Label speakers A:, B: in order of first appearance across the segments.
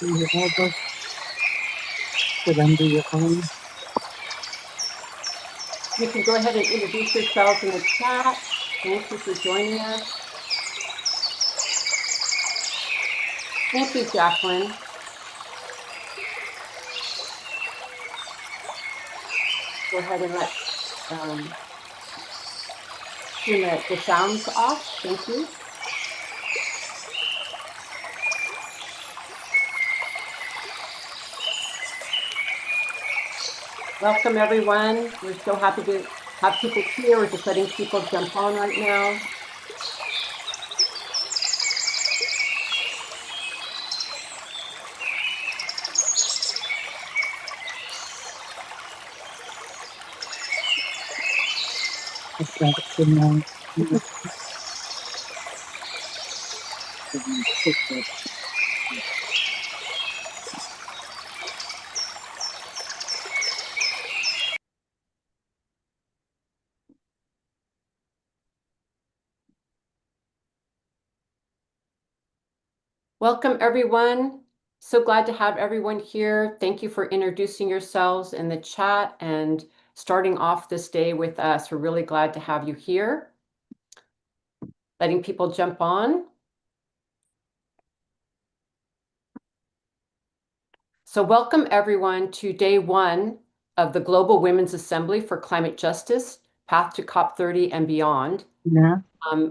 A: You have us to render your own.
B: You can go ahead and introduce yourselves in the chat. Thank you for joining us. Thank you, Jacqueline. Go ahead and turn the sounds off. Thank you. Welcome, everyone. We're so happy to have people here. We're just letting people jump on right now. Welcome, everyone. So glad to have everyone here. Thank you for introducing yourselves in the chat and starting off this day with us. We're really glad to have you here. Letting people jump on. So welcome, everyone, to day one of the Global Women's Assembly for Climate Justice, Path to COP30 and Beyond.
A: Yeah.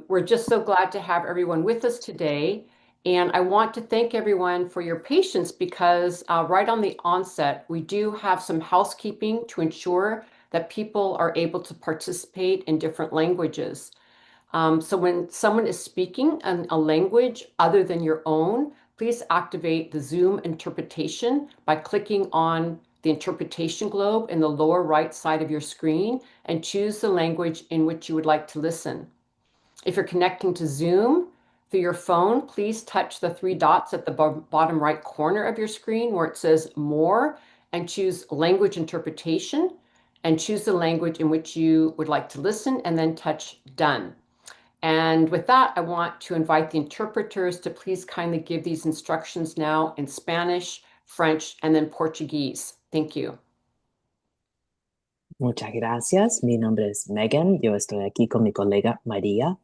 B: We're just so glad to have everyone with us today. And I want to thank everyone for your patience because right on the onset, we do have some housekeeping to ensure that people are able to participate in different languages. So when someone is speaking in a language other than your own, please activate the Zoom interpretation by clicking on the interpretation globe in the lower right side of your screen and choose the language in which you would like to listen. If you're connecting to Zoom through your phone, please touch the three dots at the bottom right corner of your screen where it says More and choose Language Interpretation and choose the language in which you would like to listen and then touch Done. And with that, I want to invite the interpreters to please kindly give these instructions now in Spanish, French, and then Portuguese. Thank you.
C: Muchas gracias. Mi nombre es Megan. Yo estoy aquí con mi colega María.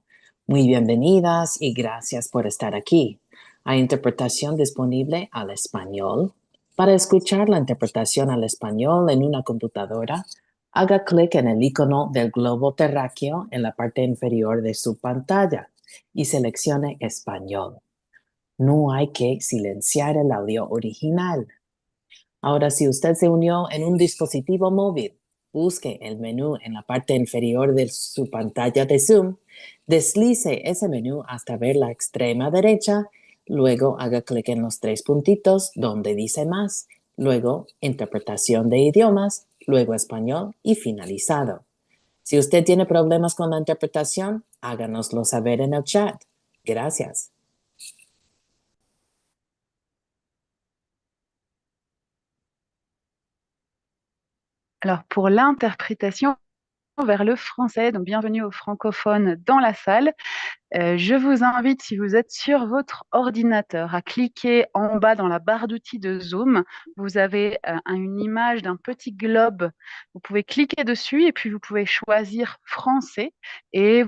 C: Muy bienvenidas y gracias por estar aquí. Hay interpretación disponible al español. Para escuchar la interpretación al español en una computadora, haga clic en el icono del globo terráqueo en la parte inferior de su pantalla y seleccione español. No hay que silenciar el audio original. Ahora, si usted se unió en un dispositivo móvil, busque el menú en la parte inferior de su pantalla de Zoom, deslice ese menú hasta ver la extrema derecha, luego haga clic en los tres puntitos donde dice Más, luego Interpretación de idiomas, luego Español y finalizado. Si usted tiene problemas con la interpretación, háganoslo saber en el chat. Gracias.
D: Alors, pour l'interprétation vers le français, donc bienvenue aux francophones dans la salle. Je vous invite, si vous êtes sur votre ordinateur, à cliquer en bas dans la barre d'outils de Zoom. Vous avez une image d'un petit globe. Vous pouvez cliquer dessus et puis vous pouvez choisir français et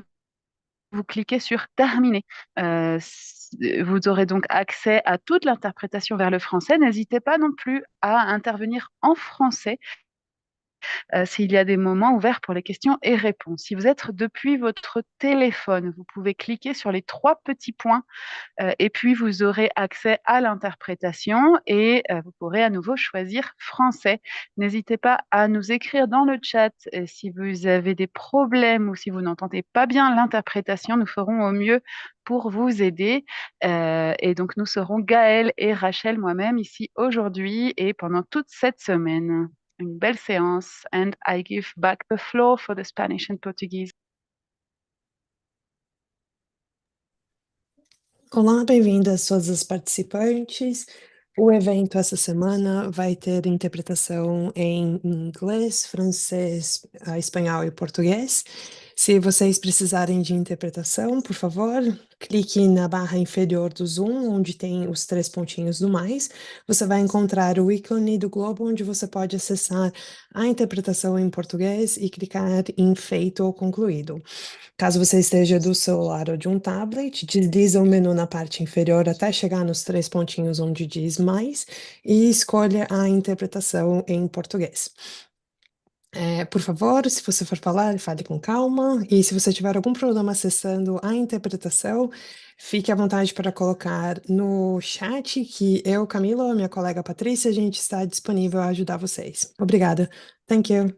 D: vous cliquez sur terminer. Vous aurez donc accès à toute l'interprétation vers le français. N'hésitez pas non plus à intervenir en français s'il y a des moments ouverts pour les questions et réponses. Si vous êtes depuis votre téléphone, vous pouvez cliquer sur les trois petits points et puis vous aurez accès à l'interprétation et vous pourrez à nouveau choisir français. N'hésitez pas à nous écrire dans le chat si vous avez des problèmes ou si vous n'entendez pas bien l'interprétation. Nous ferons au mieux pour vous aider. Et donc, nous serons Gaëlle et Rachel, moi-même, ici aujourd'hui et pendant toute cette semaine. Une belle séance, and I give back the floor for the Spanish and Portuguese.
E: Olá, bem-vindas todas as participantes. O evento essa semana vai ter interpretação em inglês, francês, espanhol e português. Se vocês precisarem de interpretação, por favor, clique na barra inferior do Zoom, onde tem os 3 pontinhos do mais. Você vai encontrar o ícone do globo, onde você pode acessar a interpretação em português e clicar em feito ou concluído. Caso você esteja do celular ou de um tablet, desliza o menu na parte inferior até chegar nos 3 pontinhos onde diz mais e escolha a interpretação em português. Por favor, se você for falar, fale com calma. E se você tiver algum problema acessando a interpretação, fique à vontade para colocar no chat que eu, Camila, minha colega Patrícia, a gente está disponível a ajudar vocês. Obrigada. Thank you.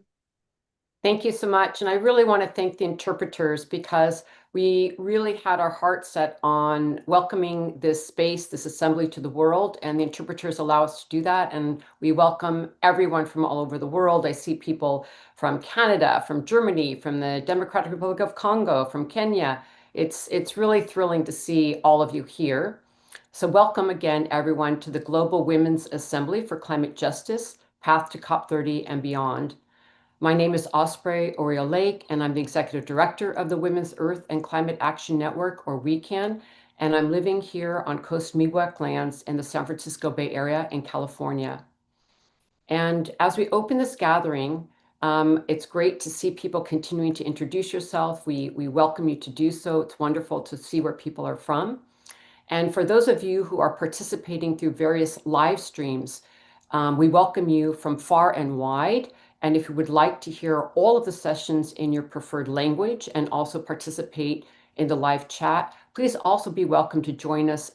B: Thank you so much. And I really want to thank the interpreters because we really had our heart set on welcoming this space, this assembly to the world, and the interpreters allow us to do that. And we welcome everyone from all over the world. I see people from Canada, from Germany, from the Democratic Republic of Congo, from Kenya. It's really thrilling to see all of you here. So welcome again, everyone, to the Global Women's Assembly for Climate Justice, Path to COP30 and Beyond. My name is Osprey Oriole Lake, and I'm the Executive Director of the Women's Earth and Climate Action Network, or WECAN, and I'm living here on Coast Miwok lands in the San Francisco Bay Area in California. And as we open this gathering, it's great to see people continuing to introduce yourself. We welcome you to do so. It's wonderful to see where people are from. And for those of you who are participating through various live streams, we welcome you from far and wide. And if you would like to hear all of the sessions in your preferred language and also participate in the live chat, please also be welcome to join us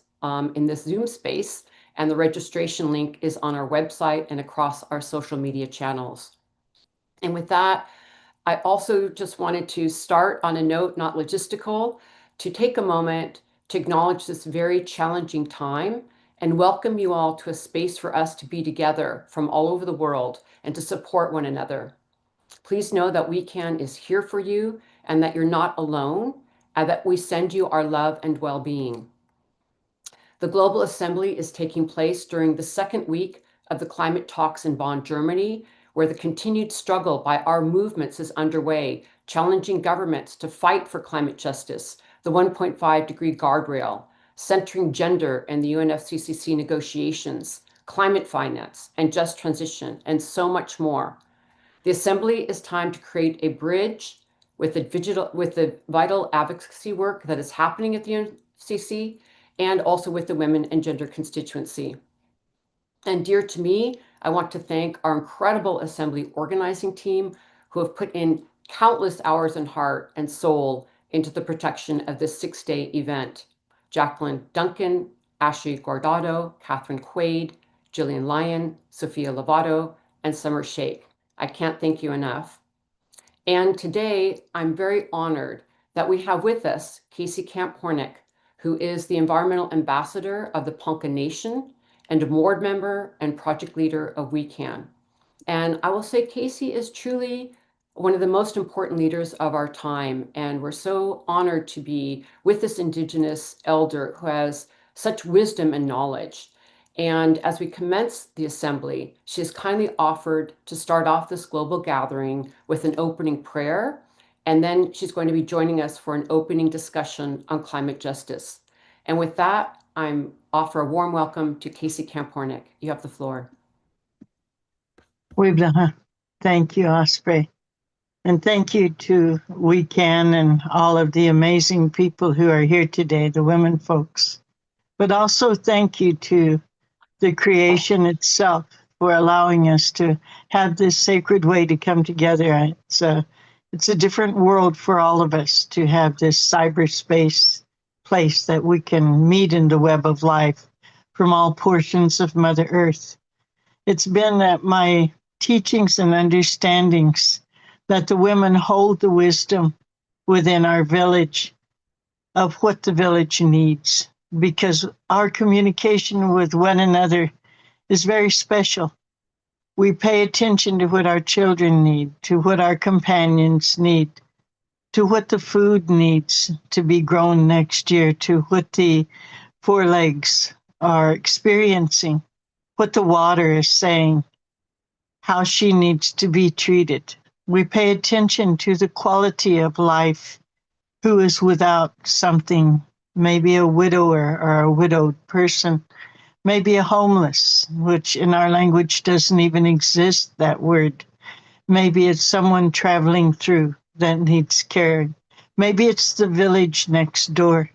B: in this Zoom space. And the registration link is on our website and across our social media channels. And with that, I also just wanted to start on a note, not logistical, to take a moment to acknowledge this very challenging time and welcome you all to a space for us to be together from all over the world and to support one another. Please know that WECAN is here for you and that you're not alone, and that we send you our love and well-being. The Global Assembly is taking place during the second week of the climate talks in Bonn, Germany, where the continued struggle by our movements is underway, challenging governments to fight for climate justice, the 1.5-degree guardrail, centering gender in the UNFCCC negotiations, climate finance, and just transition, and so much more. The Assembly is time to create a bridge with the vital advocacy work that is happening at the UNFCCC and also with the women and gender constituency. And dear to me, I want to thank our incredible Assembly organizing team who have put in countless hours and heart and soul into the protection of this 6-day event. Jacqueline Duncan, Ashley Guardado, Catherine Quaid, Jillian Lyon, Sophia Lovato, and Summer Sheikh. I can't thank you enough. And today, I'm very honored that we have with us Casey Camp-Hornick, who is the environmental ambassador of the Ponca Nation and a board member and project leader of WECAN. And I will say Casey is truly one of the most important leaders of our time. And we're so honored to be with this Indigenous elder who has such wisdom and knowledge. And as we commence the assembly, she has kindly offered to start off this global gathering with an opening prayer. And then she's going to be joining us for an opening discussion on climate justice. And with that, I offer a warm welcome to Casey Camp-Hornick. You have the floor.
F: Thank you, Osprey. And thank you to WECAN and all of the amazing people who are here today, the women folks. But also thank you to the creation itself for allowing us to have this sacred way to come together. It's a different world for all of us to have this cyberspace place that we can meet in the web of life from all portions of Mother Earth. It's been my teachings and understandings that the women hold the wisdom within our village of what the village needs, because our communication with one another is very special. We pay attention to what our children need, to what our companions need, to what the food needs to be grown next year, to what the four legs are experiencing, what the water is saying, how she needs to be treated. We pay attention to the quality of life, who is without something, maybe a widower or a widowed person, maybe a homeless, which in our language doesn't even exist, that word. Maybe it's someone traveling through that needs care. Maybe it's the village next door.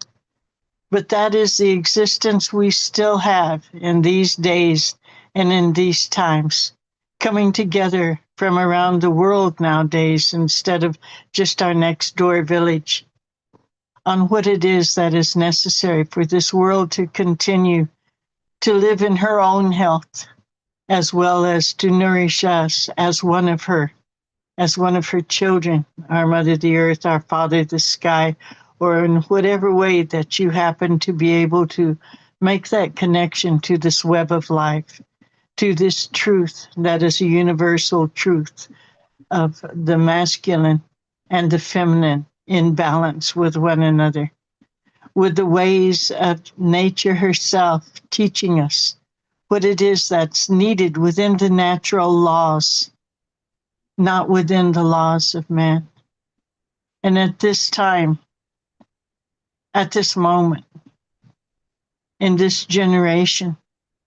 F: But that is the existence we still have in these days and in these times, coming together from around the world nowadays instead of just our next door village, on what it is that is necessary for this world to continue to live in her own health, as well as to nourish us as one of her children, our Mother the Earth, our Father the Sky, or in whatever way that you happen to be able to make that connection to this web of life, to this truth that is a universal truth of the masculine and the feminine in balance with one another, with the ways of nature herself teaching us what it is that's needed within the natural laws, not within the laws of man. And at this time, at this moment, in this generation,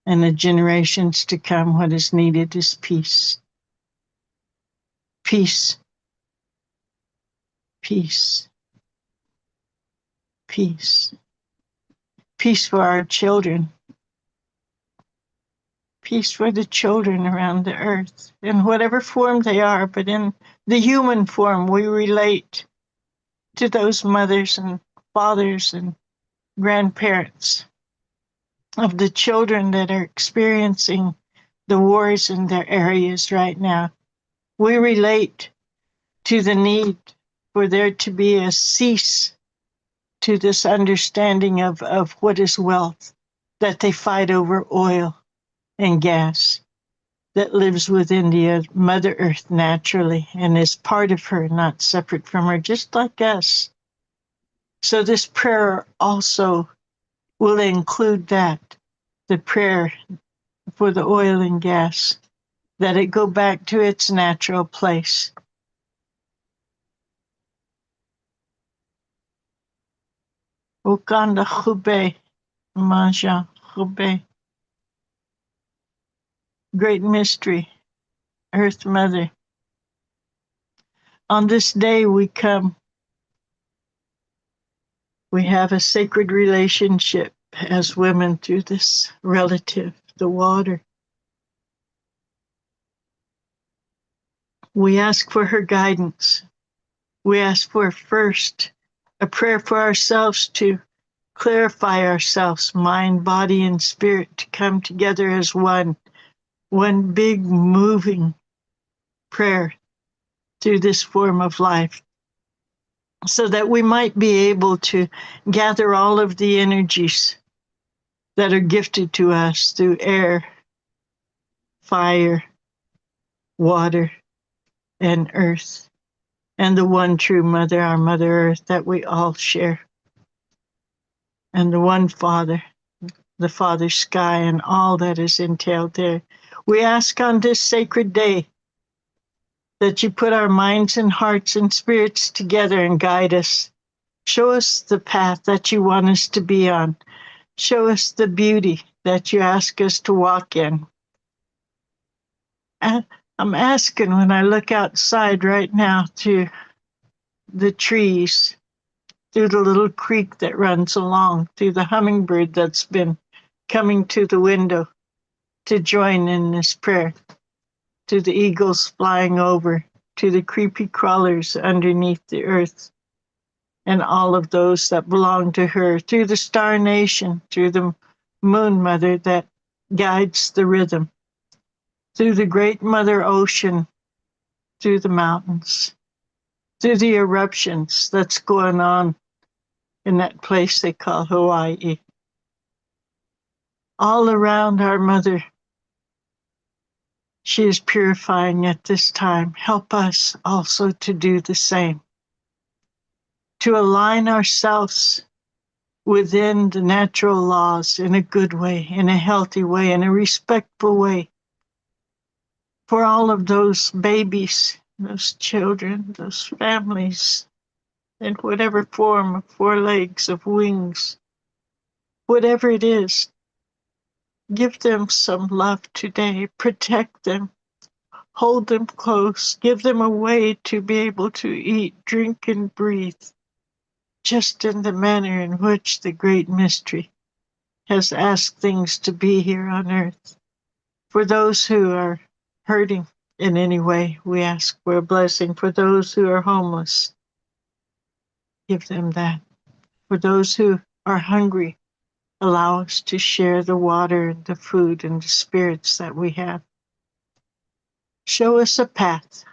F: and the generations to come, what is needed is peace. Peace. Peace. Peace. Peace for our children. Peace for the children around the earth, in whatever form they are, but in the human form we relate to those mothers and fathers and grandparents of the children that are experiencing the wars in their areas right now. We relate to the need for there to be a cease to this understanding of what is wealth, that they fight over oil and gas that lives within the Mother Earth naturally and is part of her, not separate from her, just like us. So this prayer also will include that, the prayer for the oil and gas, that it go back to its natural place. Ukanda Khube, Maja Khube. Great mystery, Earth Mother. On this day we come. We have a sacred relationship as women through this relative, the water. We ask for her guidance. We ask for first a prayer for ourselves to clarify ourselves, mind, body, and spirit, to come together as one big moving prayer through this form of life, so that we might be able to gather all of the energies that are gifted to us through air, fire, water, and earth, and the one true Mother, our Mother Earth, that we all share, and the one Father, the Father Sky, and all that is entailed there. We ask on this sacred day that you put our minds and hearts and spirits together and guide us. Show us the path that you want us to be on. Show us the beauty that you ask us to walk in. And I'm asking, when I look outside right now to the trees, through the little creek that runs along, through the hummingbird that's been coming to the window to join in this prayer, to the eagles flying over, to the creepy crawlers underneath the earth, and all of those that belong to her, through the star nation, through the moon mother that guides the rhythm, through the great mother ocean, through the mountains, through the eruptions that's going on in that place they call Hawaii. All around our mother, she is purifying at this time. Help us also to do the same, to align ourselves within the natural laws in a good way, in a healthy way, in a respectful way, for all of those babies those children, those families, in whatever form, of 4 legs, of wings, whatever it is. Give them some love today. Protect them. Hold them close. Give them a way to be able to eat, drink, and breathe, just in the manner in which the great mystery has asked things to be here on earth. For those who are hurting in any way, we ask for a blessing. For those who are homeless, give them that. For those who are hungry, allow us to share the water and the food and the spirits that we have. Show us a path.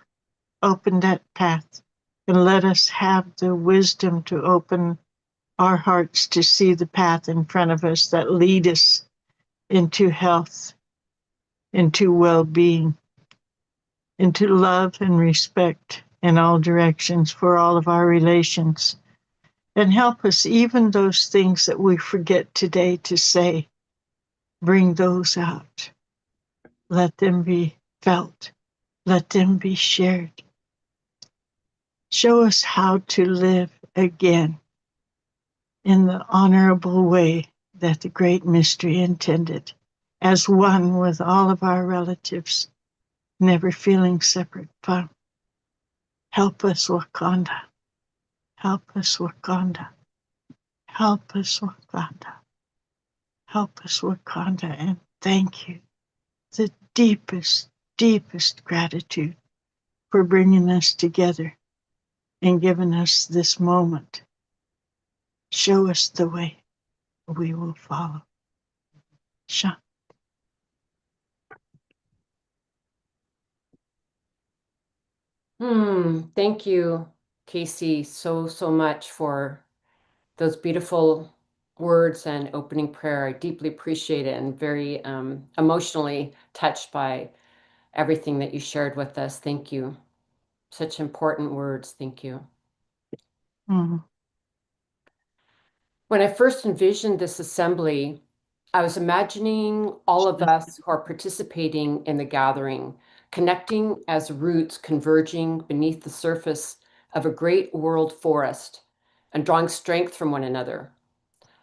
F: Open that path, and let us have the wisdom to open our hearts to see the path in front of us that lead us into health, into well-being, into love and respect in all directions for all of our relations. And help us, even those things that we forget today to say, bring those out. Let them be felt. Let them be shared. Show us how to live again in the honorable way that the great mystery intended, as one with all of our relatives, never feeling separate from. Help us, Wakanda. Help us, Wakanda. Help us, Wakanda. Help us, Wakanda, and thank you. The deepest, deepest gratitude for bringing us together and giving us this moment. Show us the way. We will follow. Sha.
B: Thank you, Casey, so much for those beautiful words and opening prayer. I deeply appreciate it and very emotionally touched by everything that you shared with us. Thank you. Such important words. Thank you.
F: Mm.
B: When I first envisioned this assembly, I was imagining all of us who are participating in the gathering, connecting as roots converging beneath the surface of a great world forest and drawing strength from one another.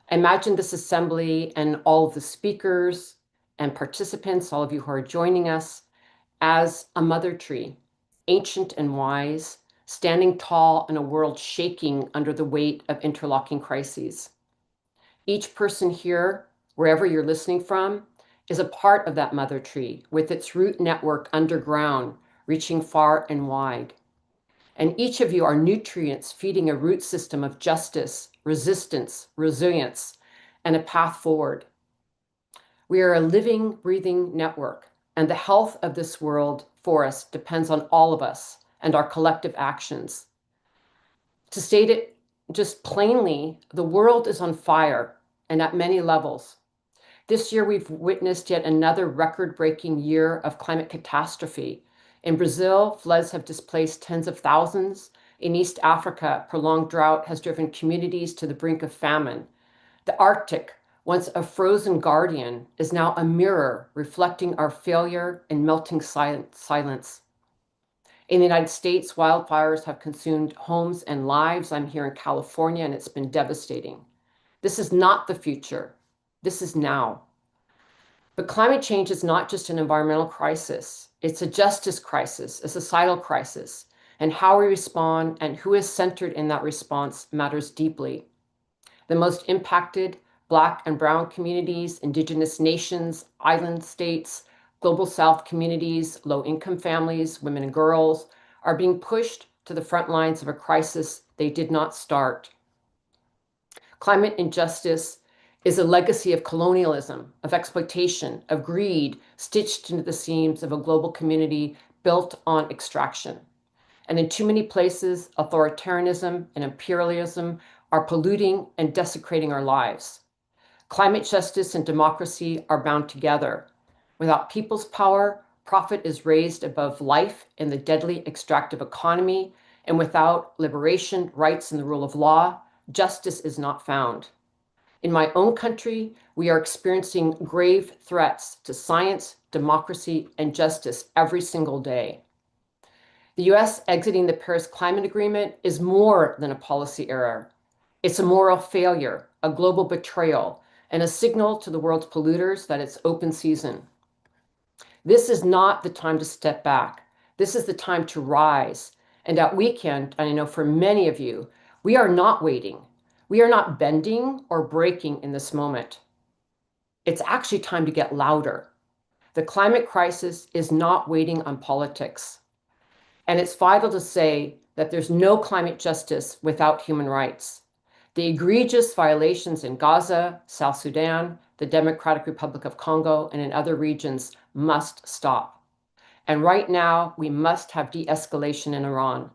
B: I imagine this assembly and all of the speakers and participants, all of you who are joining us, as a mother tree, ancient and wise, standing tall in a world shaking under the weight of interlocking crises. Each person here, wherever you're listening from, is a part of that mother tree with its root network underground, reaching far and wide. And each of you are nutrients feeding a root system of justice, resistance, resilience, and a path forward. We are a living, breathing network, and the health of this world forest depends on all of us and our collective actions. To state it just plainly, the world is on fire, and at many levels. This year, we've witnessed yet another record-breaking year of climate catastrophe. In Brazil, floods have displaced tens of thousands. In East Africa, prolonged drought has driven communities to the brink of famine. The Arctic, once a frozen guardian, is now a mirror reflecting our failure and melting silence. In the United States, wildfires have consumed homes and lives. I'm here in California, and it's been devastating. This is not the future. This is now. But climate change is not just an environmental crisis. It's a justice crisis, a societal crisis. And how we respond and who is centered in that response matters deeply. The most impacted Black and Brown communities, Indigenous nations, island states, Global South communities, low-income families, women and girls are being pushed to the front lines of a crisis they did not start. Climate injustice is a legacy of colonialism, of exploitation, of greed, stitched into the seams of a global community built on extraction. And in too many places, authoritarianism and imperialism are polluting and desecrating our lives. Climate justice and democracy are bound together. Without people's power, profit is raised above life in the deadly extractive economy, and without liberation, rights, and the rule of law, justice is not found. In my own country, we are experiencing grave threats to science, democracy, and justice every single day. The US exiting the Paris Climate Agreement is more than a policy error. It's a moral failure, a global betrayal, and a signal to the world's polluters that it's open season. This is not the time to step back. This is the time to rise. And at WECAN, I know for many of you, we are not waiting. We are not bending or breaking in this moment. It's actually time to get louder. The climate crisis is not waiting on politics. And it's vital to say that there's no climate justice without human rights. The egregious violations in Gaza, South Sudan, the Democratic Republic of Congo, and in other regions must stop. And right now, we must have de-escalation in Iran.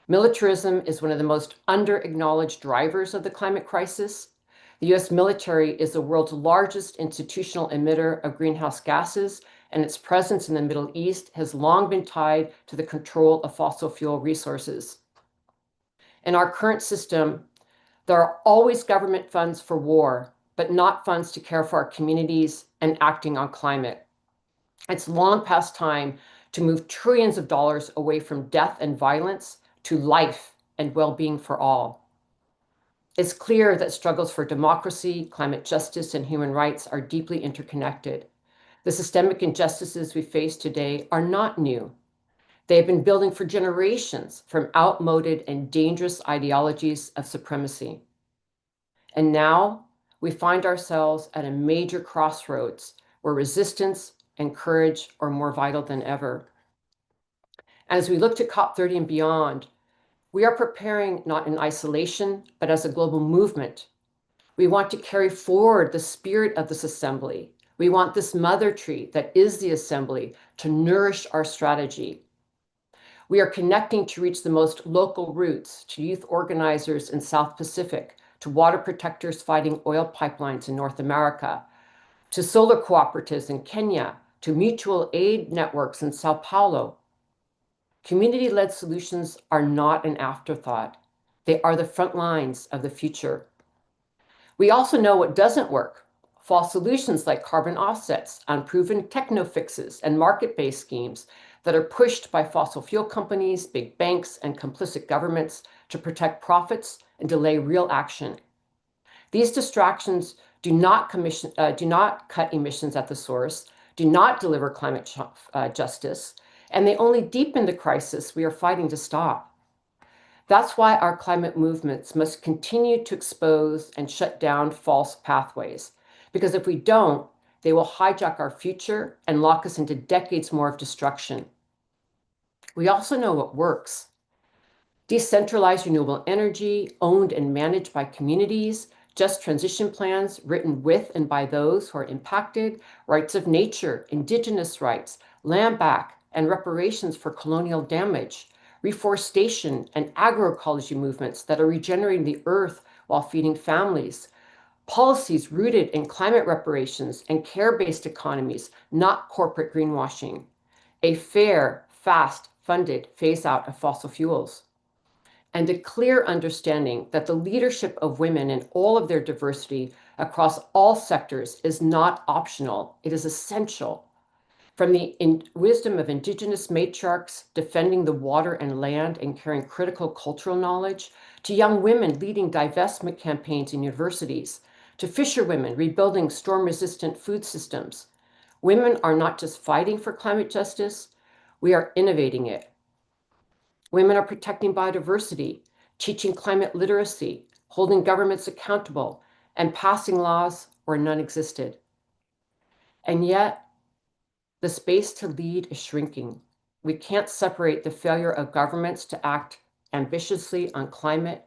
B: Militarism is one of the most under-acknowledged drivers of the climate crisis. The US military is the world's largest institutional emitter of greenhouse gases, and its presence in the Middle East has long been tied to the control of fossil fuel resources. In our current system, there are always government funds for war, but not funds to care for our communities and acting on climate. It's long past time to move trillions of dollars away from death and violence to life and well-being for all. It's clear that struggles for democracy, climate justice, and human rights are deeply interconnected. The systemic injustices we face today are not new. They have been building for generations from outmoded and dangerous ideologies of supremacy. And now we find ourselves at a major crossroads where resistance and courage are more vital than ever. As we look to COP30 and beyond, we are preparing not in isolation, but as a global movement. We want to carry forward the spirit of this assembly. We want this mother tree that is the assembly to nourish our strategy. We are connecting to reach the most local roots, to youth organizers in South Pacific, to water protectors fighting oil pipelines in North America, to solar cooperatives in Kenya, to mutual aid networks in Sao Paulo. Community-led solutions are not an afterthought. They are the front lines of the future. We also know what doesn't work. False solutions like carbon offsets, unproven techno fixes, and market-based schemes that are pushed by fossil fuel companies, big banks, and complicit governments to protect profits and delay real action. These distractions do not cut emissions at the source, do not deliver climate justice, and they only deepen the crisis we are fighting to stop. That's why our climate movements must continue to expose and shut down false pathways, because if we don't, they will hijack our future and lock us into decades more of destruction. We also know what works. Decentralized renewable energy, owned and managed by communities, just transition plans written with and by those who are impacted, rights of nature, indigenous rights, land back, and reparations for colonial damage, reforestation and agroecology movements that are regenerating the earth while feeding families, policies rooted in climate reparations and care-based economies, not corporate greenwashing, a fair, fast, funded phase-out of fossil fuels, and a clear understanding that the leadership of women in all of their diversity across all sectors is not optional, it is essential. From the wisdom of Indigenous matriarchs defending the water and land and carrying critical cultural knowledge, to young women leading divestment campaigns in universities, to fisherwomen rebuilding storm-resistant food systems. Women are not just fighting for climate justice, we are innovating it. Women are protecting biodiversity, teaching climate literacy, holding governments accountable, and passing laws where none existed. And yet, the space to lead is shrinking. We can't separate the failure of governments to act ambitiously on climate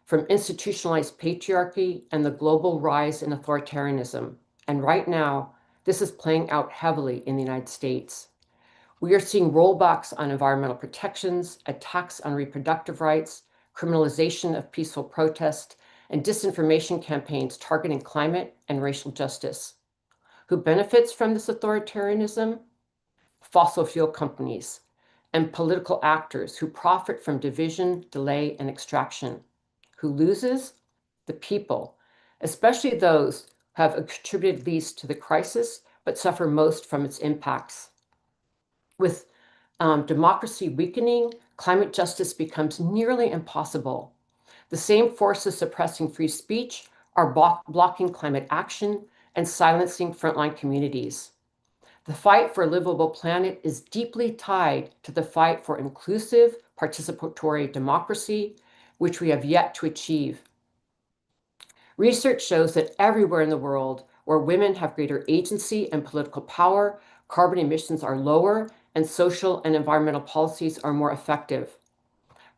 B: from institutionalized patriarchy and the global rise in authoritarianism. And right now, this is playing out heavily in the United States. We are seeing rollbacks on environmental protections, attacks on reproductive rights, criminalization of peaceful protest, and disinformation campaigns targeting climate and racial justice. Who benefits from this authoritarianism? Fossil fuel companies and political actors who profit from division, delay, and extraction. Who loses? The people, especially those who have contributed least to the crisis, but suffer most from its impacts. With democracy weakening, climate justice becomes nearly impossible. The same forces suppressing free speech are blocking climate action and silencing frontline communities. The fight for a livable planet is deeply tied to the fight for inclusive, participatory democracy, which we have yet to achieve. Research shows that everywhere in the world where women have greater agency and political power, carbon emissions are lower and social and environmental policies are more effective.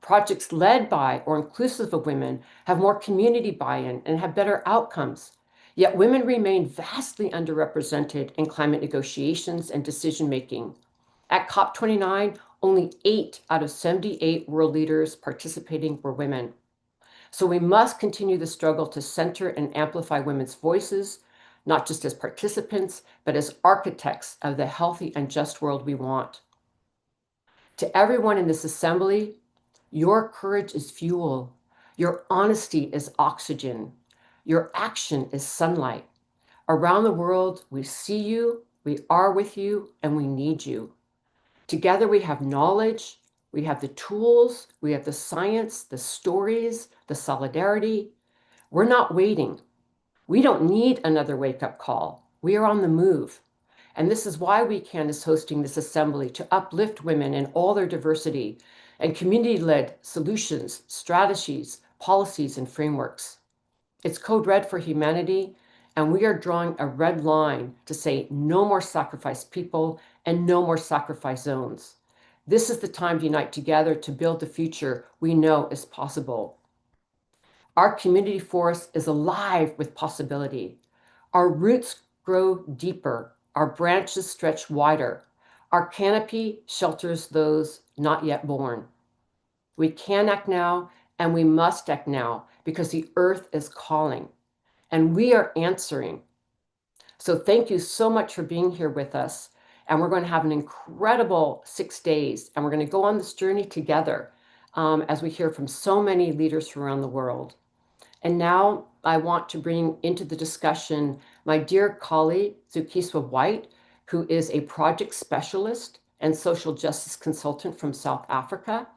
B: Projects led by or inclusive of women have more community buy-in and have better outcomes. Yet women remain vastly underrepresented in climate negotiations and decision-making. At COP29, only 8 out of 78 world leaders participating were women. So we must continue the struggle to center and amplify women's voices, not just as participants, but as architects of the healthy and just world we want. To everyone in this assembly, your courage is fuel. Your honesty is oxygen. Your action is sunlight. Around the world, we see you, we are with you, and we need you. Together we have knowledge, we have the tools, we have the science, the stories, the solidarity. We're not waiting. We don't need another wake-up call. We are on the move. And this is why WECAN is hosting this assembly, to uplift women in all their diversity and community-led solutions, strategies, policies, and frameworks. It's Code Red for humanity, and we are drawing a red line to say no more sacrificed people and no more sacrifice zones. This is the time to unite together to build the future we know is possible. Our community forest is alive with possibility. Our roots grow deeper. Our branches stretch wider. Our canopy shelters those not yet born. We can act now, and we must act now, because the earth is calling, and we are answering. So thank you so much for being here with us. And we're going to have an incredible 6 days, and we're going to go on this journey together as we hear from so many leaders from around the world. And now I want to bring into the discussion my dear colleague, Zukiswa White, who is a project specialist and social justice consultant from South Africa.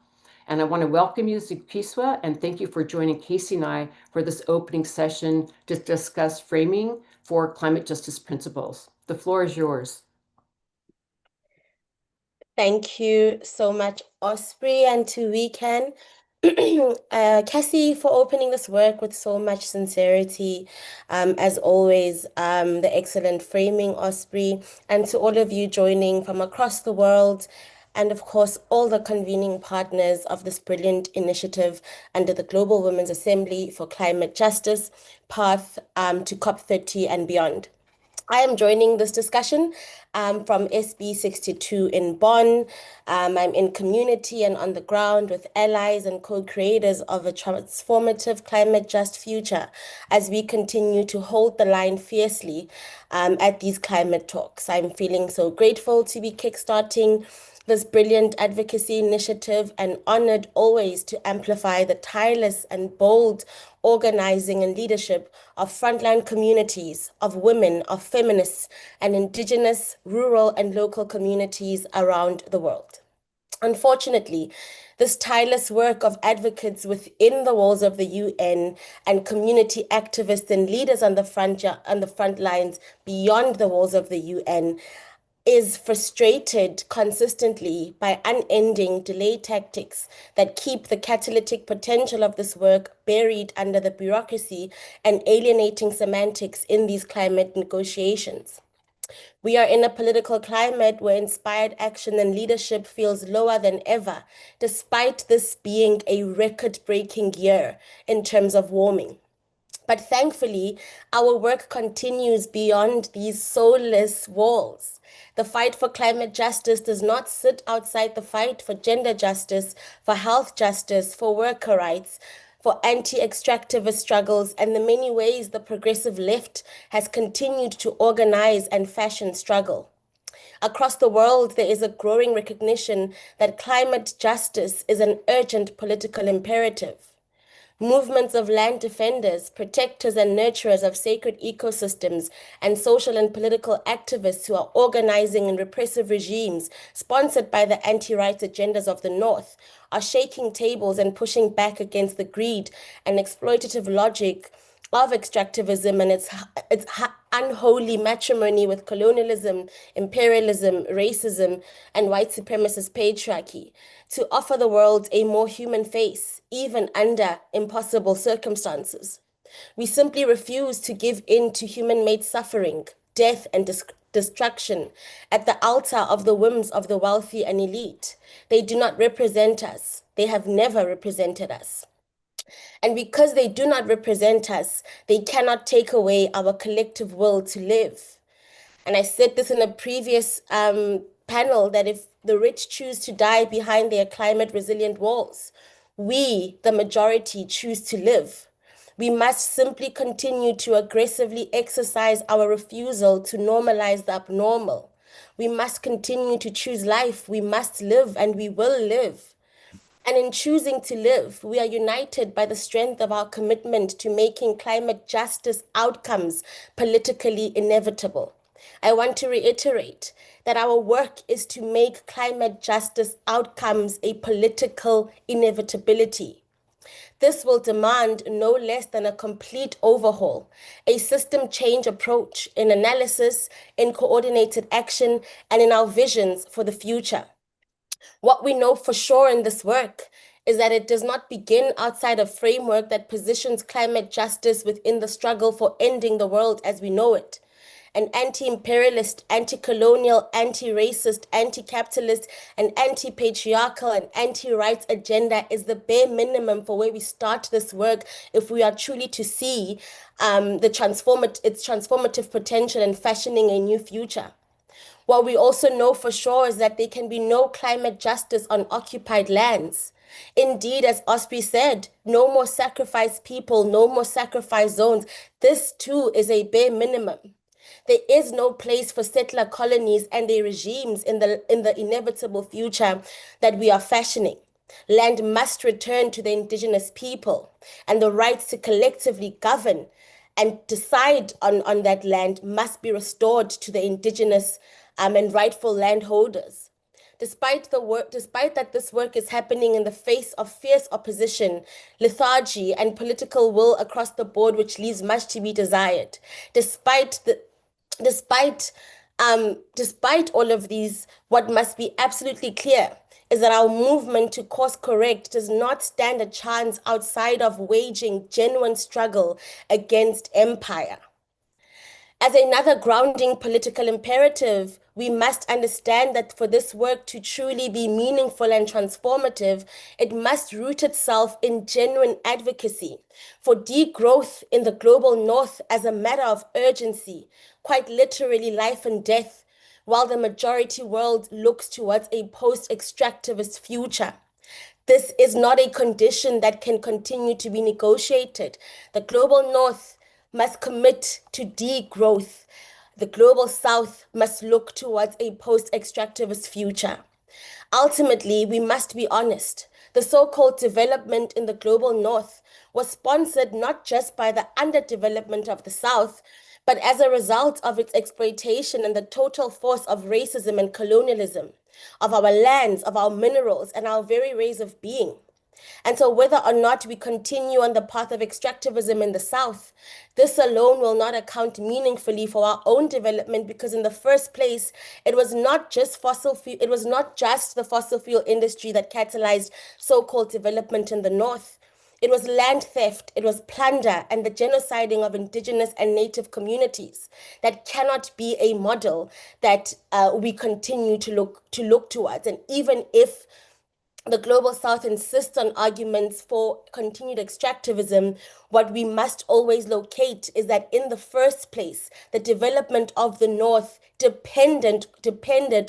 B: And I want to welcome you, Zukiswa, and thank you for joining Casey and I for this opening session to discuss framing for climate justice principles. The floor is yours.
G: Thank you so much, Osprey, and to WECAN. Cassie, for opening this work with so much sincerity, as always, the excellent framing, Osprey, and to all of you joining from across the world, and of course, all the convening partners of this brilliant initiative under the Global Women's Assembly for Climate Justice, Path to COP30 and Beyond. I am joining this discussion from SB 62 in Bonn. I'm in community and on the ground with allies and co-creators of a transformative climate just future as we continue to hold the line fiercely at these climate talks. I'm feeling so grateful to be kickstarting this brilliant advocacy initiative and honored always to amplify the tireless and bold organizing and leadership of frontline communities, of women, of feminists, and Indigenous, rural, and local communities around the world. Unfortunately, this tireless work of advocates within the walls of the UN and community activists and leaders on the front lines beyond the walls of the UN is frustrated consistently by unending delay tactics that keep the catalytic potential of this work buried under the bureaucracy and alienating semantics in these climate negotiations. We are in a political climate where inspired action and leadership feels lower than ever, despite this being a record-breaking year in terms of warming. But thankfully, our work continues beyond these soulless walls. The fight for climate justice does not sit outside the fight for gender justice, for health justice, for worker rights, for anti-extractivist struggles, and the many ways the progressive left has continued to organize and fashion struggle. Across the world, there is a growing recognition that climate justice is an urgent political imperative. Movements of land defenders, protectors and nurturers of sacred ecosystems, and social and political activists who are organizing in repressive regimes sponsored by the anti-rights agendas of the North are shaking tables and pushing back against the greed and exploitative logic of extractivism and its unholy matrimony with colonialism, imperialism, racism, and white supremacist patriarchy to offer the world a more human face, even under impossible circumstances. We simply refuse to give in to human-made suffering, death, and destruction at the altar of the whims of the wealthy and elite. They do not represent us. They have never represented us. And because they do not represent us, they cannot take away our collective will to live. And I said this in a previous panel, that if the rich choose to die behind their climate resilient walls, we, the majority, choose to live. We must simply continue to aggressively exercise our refusal to normalize the abnormal. We must continue to choose life. We must live, and we will live. And in choosing to live, we are united by the strength of our commitment to making climate justice outcomes politically inevitable. I want to reiterate that our work is to make climate justice outcomes a political inevitability. This will demand no less than a complete overhaul, a system change approach in analysis, in coordinated action, and in our visions for the future. What we know for sure in this work is that it does not begin outside a framework that positions climate justice within the struggle for ending the world as we know it. An anti-imperialist, anti-colonial, anti-racist, anti-capitalist, and anti-patriarchal and anti-rights agenda is the bare minimum for where we start this work if we are truly to see its transformative potential in fashioning a new future. What we also know for sure is that there can be no climate justice on occupied lands. Indeed, as Osprey said, no more sacrificed people, no more sacrificed zones. This too is a bare minimum. There is no place for settler colonies and their regimes in the inevitable future that we are fashioning. Land must return to the indigenous people, and the rights to collectively govern and decide on that land must be restored to the indigenous and rightful landholders. Despite that this work is happening in the face of fierce opposition, lethargy, and political will across the board, which leaves much to be desired. Despite all of these, what must be absolutely clear is that our movement to course correct does not stand a chance outside of waging genuine struggle against empire. As another grounding political imperative, we must understand that for this work to truly be meaningful and transformative, it must root itself in genuine advocacy for degrowth in the global north as a matter of urgency, quite literally life and death, while the majority world looks towards a post-extractivist future. This is not a condition that can continue to be negotiated. The global north must commit to degrowth. The global south must look towards a post-extractivist future. Ultimately, we must be honest. The so-called development in the global north was sponsored not just by the underdevelopment of the south, but as a result of its exploitation and the total force of racism and colonialism, of our lands, of our minerals, and our very ways of being. And so whether or not we continue on the path of extractivism in the South, this alone will not account meaningfully for our own development, because in the first place, it was not just the fossil fuel industry that catalyzed so-called development in the North. It was land theft, it was plunder, and the genociding of indigenous and native communities that cannot be a model that we continue to look towards. And even if the global south insists on arguments for continued extractivism, what we must always locate is that in the first place, the development of the north depended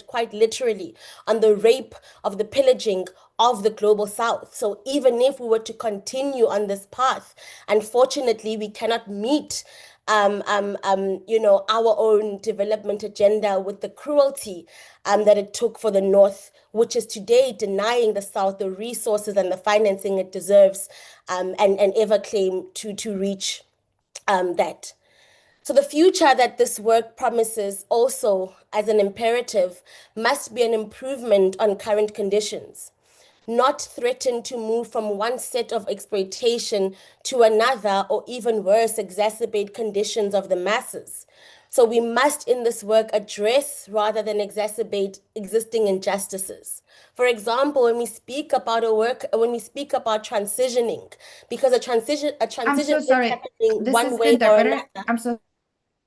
G: quite literally on the rape of the pillaging of the global south. So even if we were to continue on this path, unfortunately, we cannot meet our own development agenda with the cruelty that it took for the North, which is today denying the South the resources and the financing it deserves, and ever claim to reach that. So the future that this work promises also as an imperative must be an improvement on current conditions, not threaten to move from one set of exploitation to another, or even worse, exacerbate conditions of the masses. So we must in this work address rather than exacerbate existing injustices. For example, when we speak about transitioning, because a transition
H: I'm so
G: is
H: sorry.
G: happening
H: This
G: one
H: is the
G: way or
H: interpreter.
G: another.
H: I'm so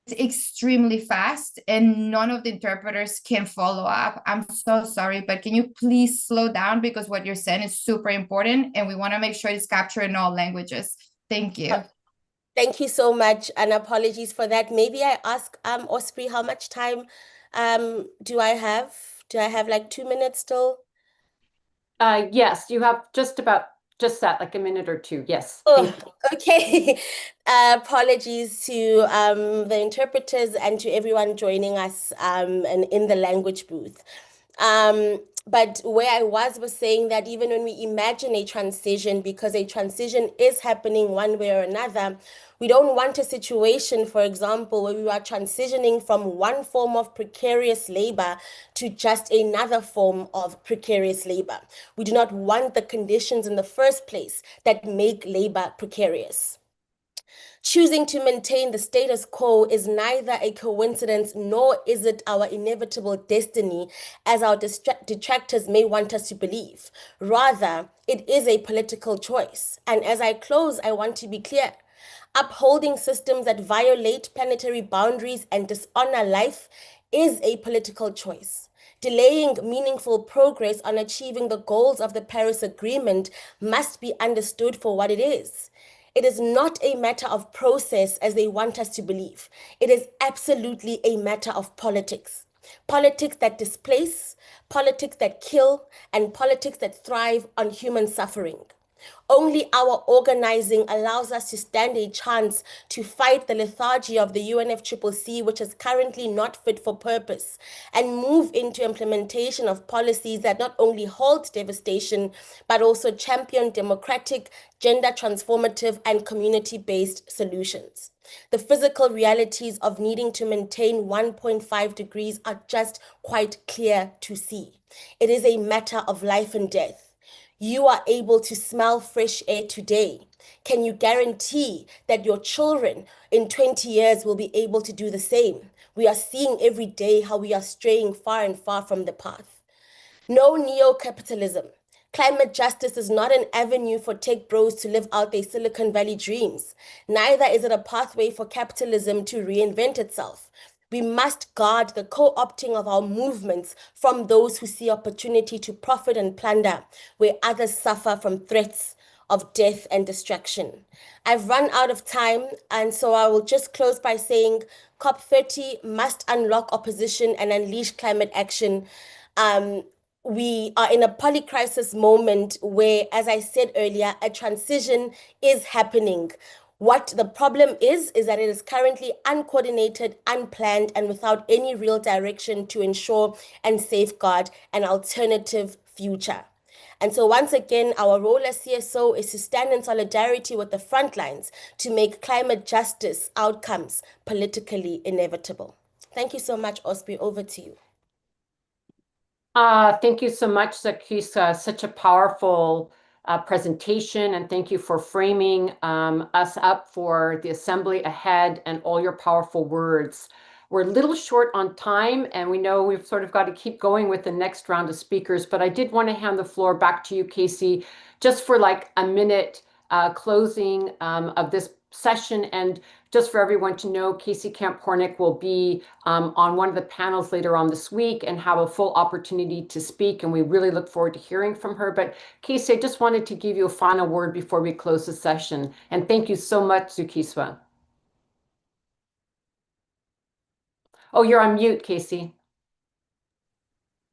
H: it's extremely fast and none of the interpreters can follow up. I'm so sorry, but can you please slow down because what you're saying is super important and we want to make sure it's captured in all languages. Thank you.
G: Thank you so much, and apologies for that. Maybe I ask Osprey, how much time do I have? Do I have like 2 minutes still?
B: Yes, you have just that, like a minute or two. Yes.
G: Oh,
B: Thank you.
G: okay. Apologies to the interpreters and to everyone joining us and in the language booth. But where I was saying that even when we imagine a transition, because a transition is happening one way or another, we don't want a situation, for example, where we are transitioning from one form of precarious labor to just another form of precarious labor. We do not want the conditions in the first place that make labor precarious. Choosing to maintain the status quo is neither a coincidence nor is it our inevitable destiny, as our detractors may want us to believe. Rather, it is a political choice. And as I close, I want to be clear. Upholding systems that violate planetary boundaries and dishonor life is a political choice. Delaying meaningful progress on achieving the goals of the Paris Agreement must be understood for what it is. It is not a matter of process as they want us to believe. It is absolutely a matter of politics. Politics that displace, politics that kill, and politics that thrive on human suffering. Only our organizing allows us to stand a chance to fight the lethargy of the UNFCCC, which is currently not fit for purpose, and move into implementation of policies that not only halt devastation, but also champion democratic, gender transformative, and community-based solutions. The physical realities of needing to maintain 1.5 degrees are just quite clear to see. It is a matter of life and death. You are able to smell fresh air today. Can you guarantee that your children in 20 years will be able to do the same? We are seeing every day how we are straying far and far from the path. No neo-capitalism. Climate justice is not an avenue for tech bros to live out their Silicon Valley dreams. Neither is it a pathway for capitalism to reinvent itself. We must guard the co-opting of our movements from those who see opportunity to profit and plunder, where others suffer from threats of death and destruction. I've run out of time, and so I will just close by saying COP30 must unlock opposition and unleash climate action. We are in a polycrisis moment where, as I said earlier, a transition is happening. What the problem is that it is currently uncoordinated, unplanned, and without any real direction to ensure and safeguard an alternative future. And so once again, our role as CSO is to stand in solidarity with the front lines to make climate justice outcomes politically inevitable. Thank you so much, Osprey. Over to you.
B: Thank you so much, Zakisa. Such a powerful presentation, and thank you for framing us up for the assembly ahead and all your powerful words. We're a little short on time, and we know we've sort of got to keep going with the next round of speakers, but I did want to hand the floor back to you, Casey, just for like a minute closing of this session. And just for everyone to know, Casey Camp-Hornick will be on one of the panels later on this week and have a full opportunity to speak, and we really look forward to hearing from her. But Casey, I just wanted to give you a final word before we close the session. And thank you so much, Zukiswa. Oh, you're on mute, Casey.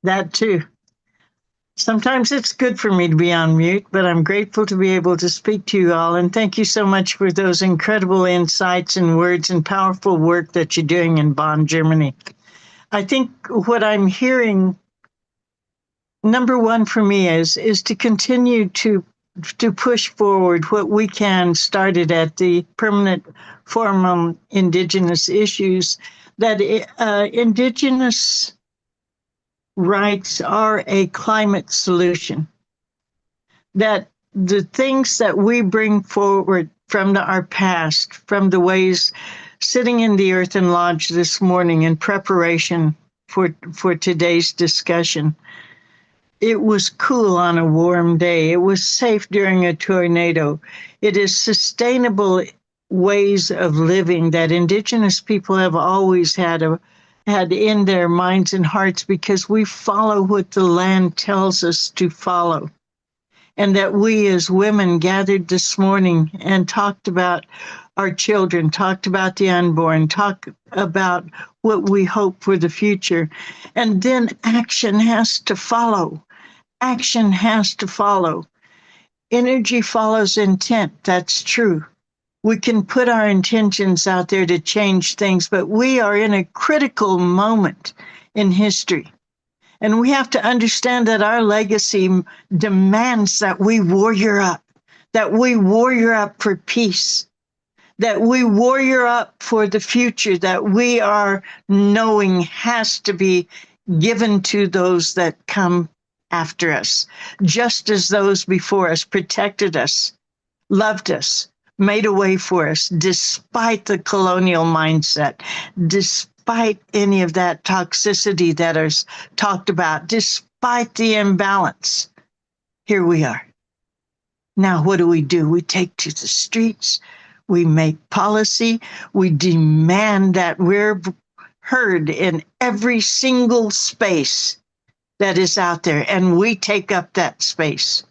F: That too. Sometimes it's good for me to be on mute, but I'm grateful to be able to speak to you all. And thank you so much for those incredible insights and words and powerful work that you're doing in Bonn, Germany. I think what I'm hearing, number one for me is to continue to push forward what we can started at the Permanent Forum on Indigenous Issues, that Indigenous rights are a climate solution, that the things that we bring forward from our past, from the ways sitting in the Earthen Lodge this morning in preparation for today's discussion, it was cool on a warm day. It was safe during a tornado. It is sustainable ways of living that Indigenous people have always had in their minds and hearts, because we follow what the land tells us to follow. And that we as women gathered this morning and talked about our children, talked about the unborn, talked about what we hope for the future. And then action has to follow. Action has to follow. Energy follows intent. That's true. We can put our intentions out there to change things, but we are in a critical moment in history. And we have to understand that our legacy demands that we warrior up for peace, that we warrior up for the future that we are knowing has to be given to those that come after us, just as those before us protected us, loved us, made a way for us, despite the colonial mindset, despite any of that toxicity that is talked about, despite the imbalance. Here we are. Now, what do? We take to the streets, we make policy, we demand that we're heard in every single space that is out there, and we take up that space.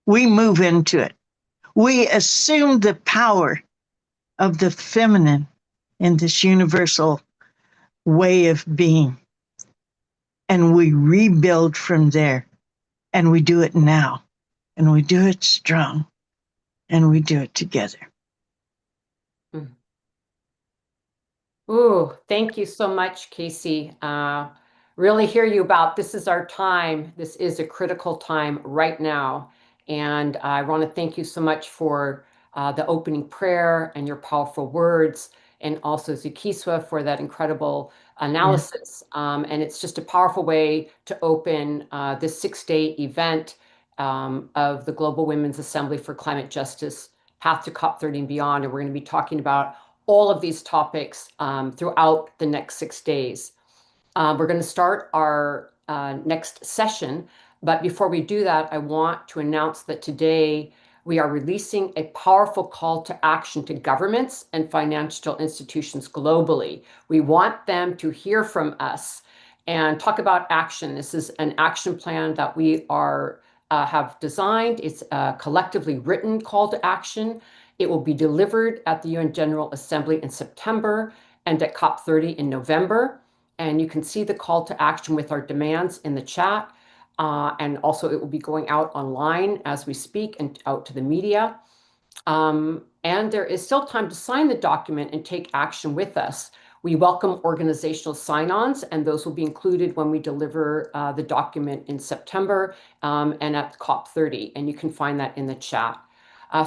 F: We move into it. We assume the power of the feminine in this universal way of being, and we rebuild from there, and we do it now, and we do it strong, and we do it together.
B: Ooh, thank you so much, Casey. Really hear you about this is our time. This is a critical time right now. And I want to thank you so much for the opening prayer and your powerful words, and also Zukiswa for that incredible analysis. And it's just a powerful way to open this 6-day event of the Global Women's Assembly for Climate Justice, Path to COP30 and Beyond. And we're going to be talking about all of these topics throughout the next 6 days. We're going to start our next session, but before we do that, I want to announce that today we are releasing a powerful call to action to governments and financial institutions globally. We want them to hear from us and talk about action. This is an action plan that we have designed. It's a collectively written call to action. It will be delivered at the UN General Assembly in September and at COP30 in November. And you can see the call to action with our demands in the chat. And also it will be going out online as we speak and out to the media. And there is still time to sign the document and take action with us. We welcome organizational sign-ons, and those will be included when we deliver the document in September and at COP30. And you can find that in the chat.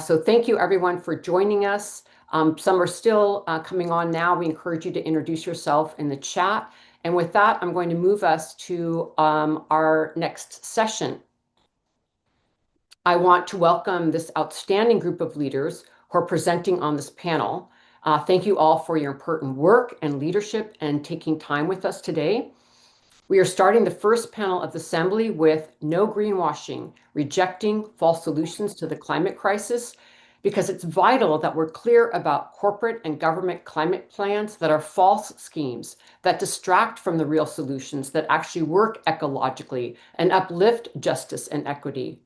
B: So thank you everyone for joining us. Some are still coming on now. We encourage you to introduce yourself in the chat. And with that, I'm going to move us to our next session. I want to welcome this outstanding group of leaders who are presenting on this panel. Thank you all for your important work and leadership and taking time with us today. We are starting the first panel of the Assembly with No Greenwashing, Rejecting False Solutions to the Climate Crisis, because it's vital that we're clear about corporate and government climate plans that are false schemes, that distract from the real solutions that actually work ecologically and uplift justice and equity.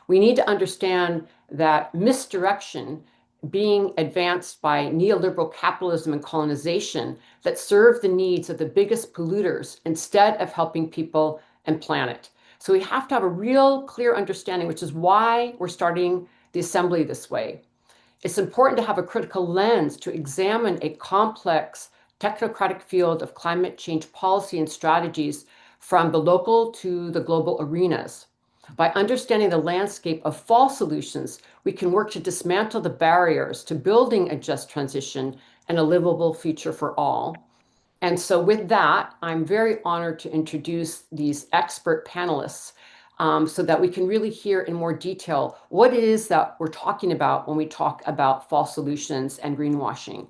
B: We need to understand that misdirection being advanced by neoliberal capitalism and colonization that serve the needs of the biggest polluters instead of helping people and planet. So we have to have a real clear understanding, which is why we're starting the assembly this way. It's important to have a critical lens to examine a complex technocratic field of climate change policy and strategies from the local to the global arenas. By understanding the landscape of false solutions, we can work to dismantle the barriers to building a just transition and a livable future for all. And so with that, I'm very honored to introduce these expert panelists so that we can really hear in more detail what it is that we're talking about when we talk about false solutions and greenwashing.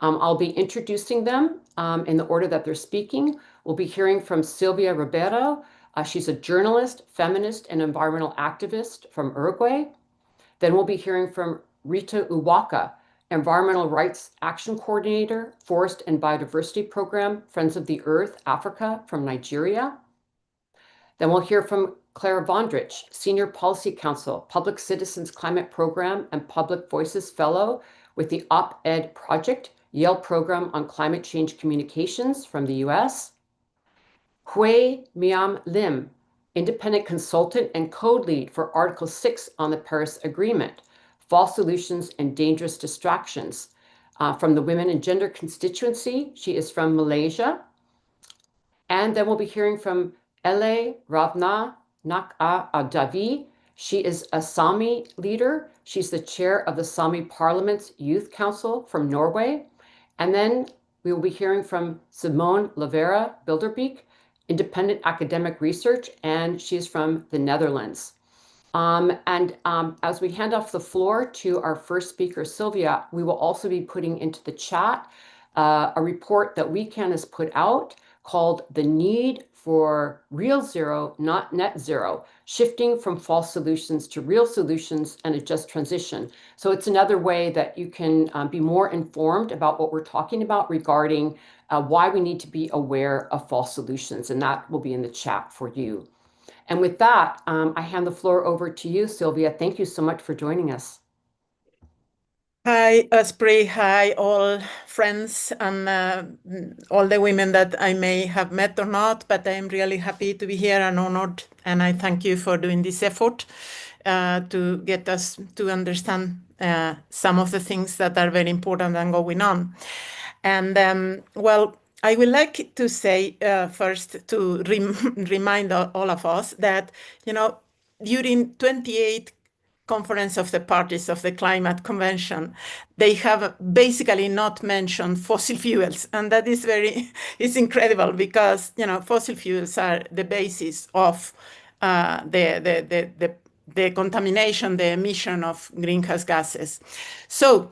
B: I'll be introducing them in the order that they're speaking. We'll be hearing from Silvia Ribeiro. She's a journalist, feminist, and environmental activist from Uruguay. Then we'll be hearing from Rita Uwaka, Environmental Rights Action Coordinator, Forest and Biodiversity Program, Friends of the Earth, Africa, from Nigeria. Then we'll hear from Claire Vondrich, Senior Policy Counsel, Public Citizens Climate Program and Public Voices Fellow with the Op-Ed Project, Yale Program on Climate Change Communications from the US. Hui Miam Lim, Independent Consultant and Code Lead for Article 6 on the Paris Agreement, False Solutions and Dangerous Distractions, from the Women and Gender constituency. She is from Malaysia. And then we'll be hearing from Ele Ravna Nak-a-Davi. She is a Sami leader. She's the chair of the Sami Parliament's Youth Council from Norway. And then we will be hearing from Simone Lavera Bilderbeek, independent academic research, and she's from the Netherlands. As we hand off the floor to our first speaker, Silvia, we will also be putting into the chat a report that WECAN has put out called The Need for Real Zero, Not Net Zero, Shifting from False Solutions to Real Solutions and a Just Transition. So it's another way that you can be more informed about what we're talking about regarding why we need to be aware of false solutions, and that will be in the chat for you. And with that, I hand the floor over to you, Silvia. Thank you so much for joining us.
F: Hi, Osprey. Hi, all friends and all the women that I may have met or not, but I'm really happy to be here and honored. And I thank you for doing this effort to get us to understand some of the things that are very important and going on. And well, I would like to say first to remind all of us that, during 28 Conference of the Parties of the Climate Convention, they have basically not mentioned fossil fuels. And that is it's incredible because, fossil fuels are the basis of the contamination, the emission of greenhouse gases. So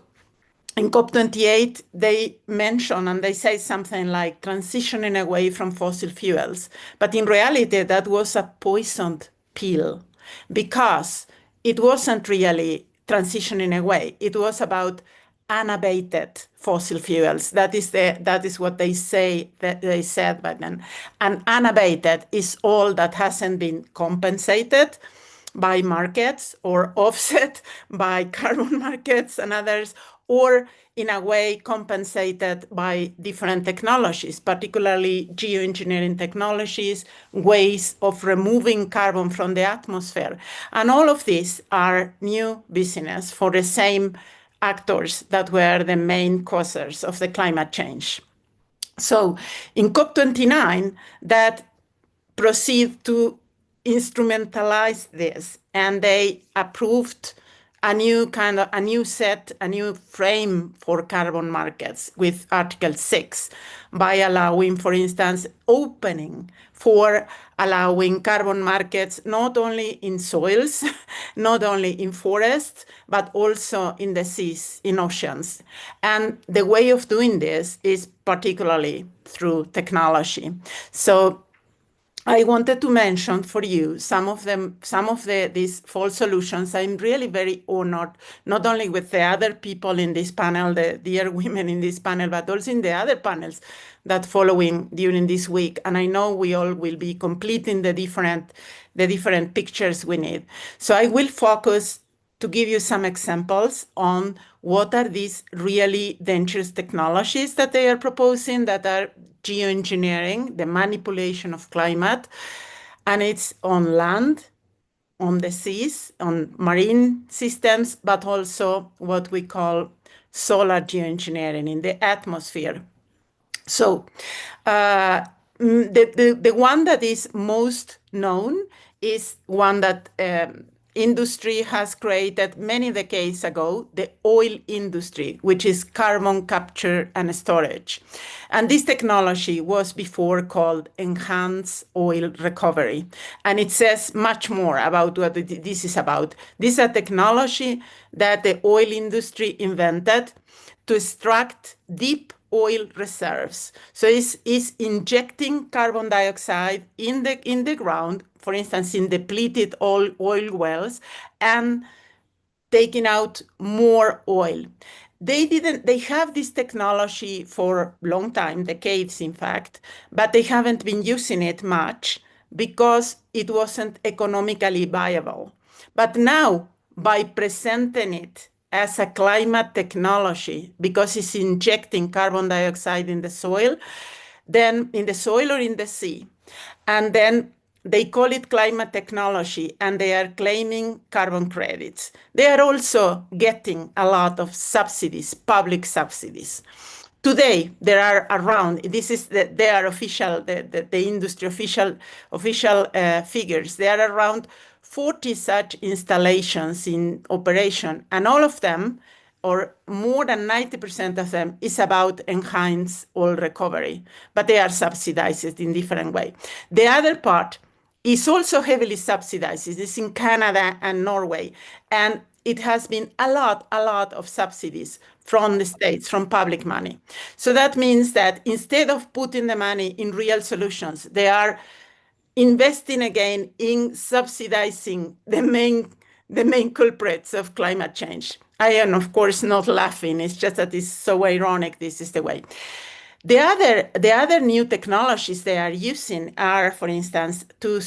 F: in COP28, they mention and they say something like transitioning away from fossil fuels. But in reality, that was a poisoned pill because it wasn't really transitioning away. It was about unabated fossil fuels. That is what they say that they said back then. And unabated is all that hasn't been compensated by markets or offset by carbon markets and others, or in a way compensated by different technologies, particularly geoengineering technologies, ways of removing carbon from the atmosphere. And all of these are new business for the same actors that were the main causers of the climate change. So in COP29, that proceed to instrumentalize this, and they approved a new frame for carbon markets with Article 6 by allowing, for instance, opening for allowing carbon markets not only in soils, not only in forests, but also in the seas, in oceans. And the way of doing this is particularly through technology. So I wanted to mention for you some of these false solutions. I'm really very honored, not only with the other people in this panel, the dear women in this panel, but also in the other panels that following during this week. And I know we all will be completing the different pictures we need. So I will focus to give you some examples on what are these really dangerous technologies that they are proposing that are geoengineering, the manipulation of climate,
I: and it's on land, on the seas, on marine systems, but also what we call solar geoengineering in the atmosphere. So the one that is most known is one that industry has created many decades ago, the oil industry, which is carbon capture and storage. And this technology was before called enhanced oil recovery. And it says much more about what this is about. This is a technology that the oil industry invented to extract deep oil reserves. So it's injecting carbon dioxide in the ground, for instance, in depleted oil wells, and taking out more oil. They have this technology for a long time, decades in fact, but they haven't been using it much because it wasn't economically viable. But now, by presenting it as a climate technology, because it's injecting carbon dioxide in the soil, then in the soil or in the sea, and then they call it climate technology, and they are claiming carbon credits. They are also getting a lot of subsidies, public subsidies. Today, there are around, this is their official, the industry official figures, there are around 40 such installations in operation, and all of them, or more than 90% of them, is about enhanced oil recovery, but they are subsidized in different way. The other part is also heavily subsidized. It's in Canada and Norway, and it has been a lot of subsidies from the states, from public money. So that means that instead of putting the money in real solutions, they are investing again in subsidizing the main culprits of climate change. I am, of course, not laughing. It's just that it's so ironic. This is the way. The other new technologies they are using are, for instance, to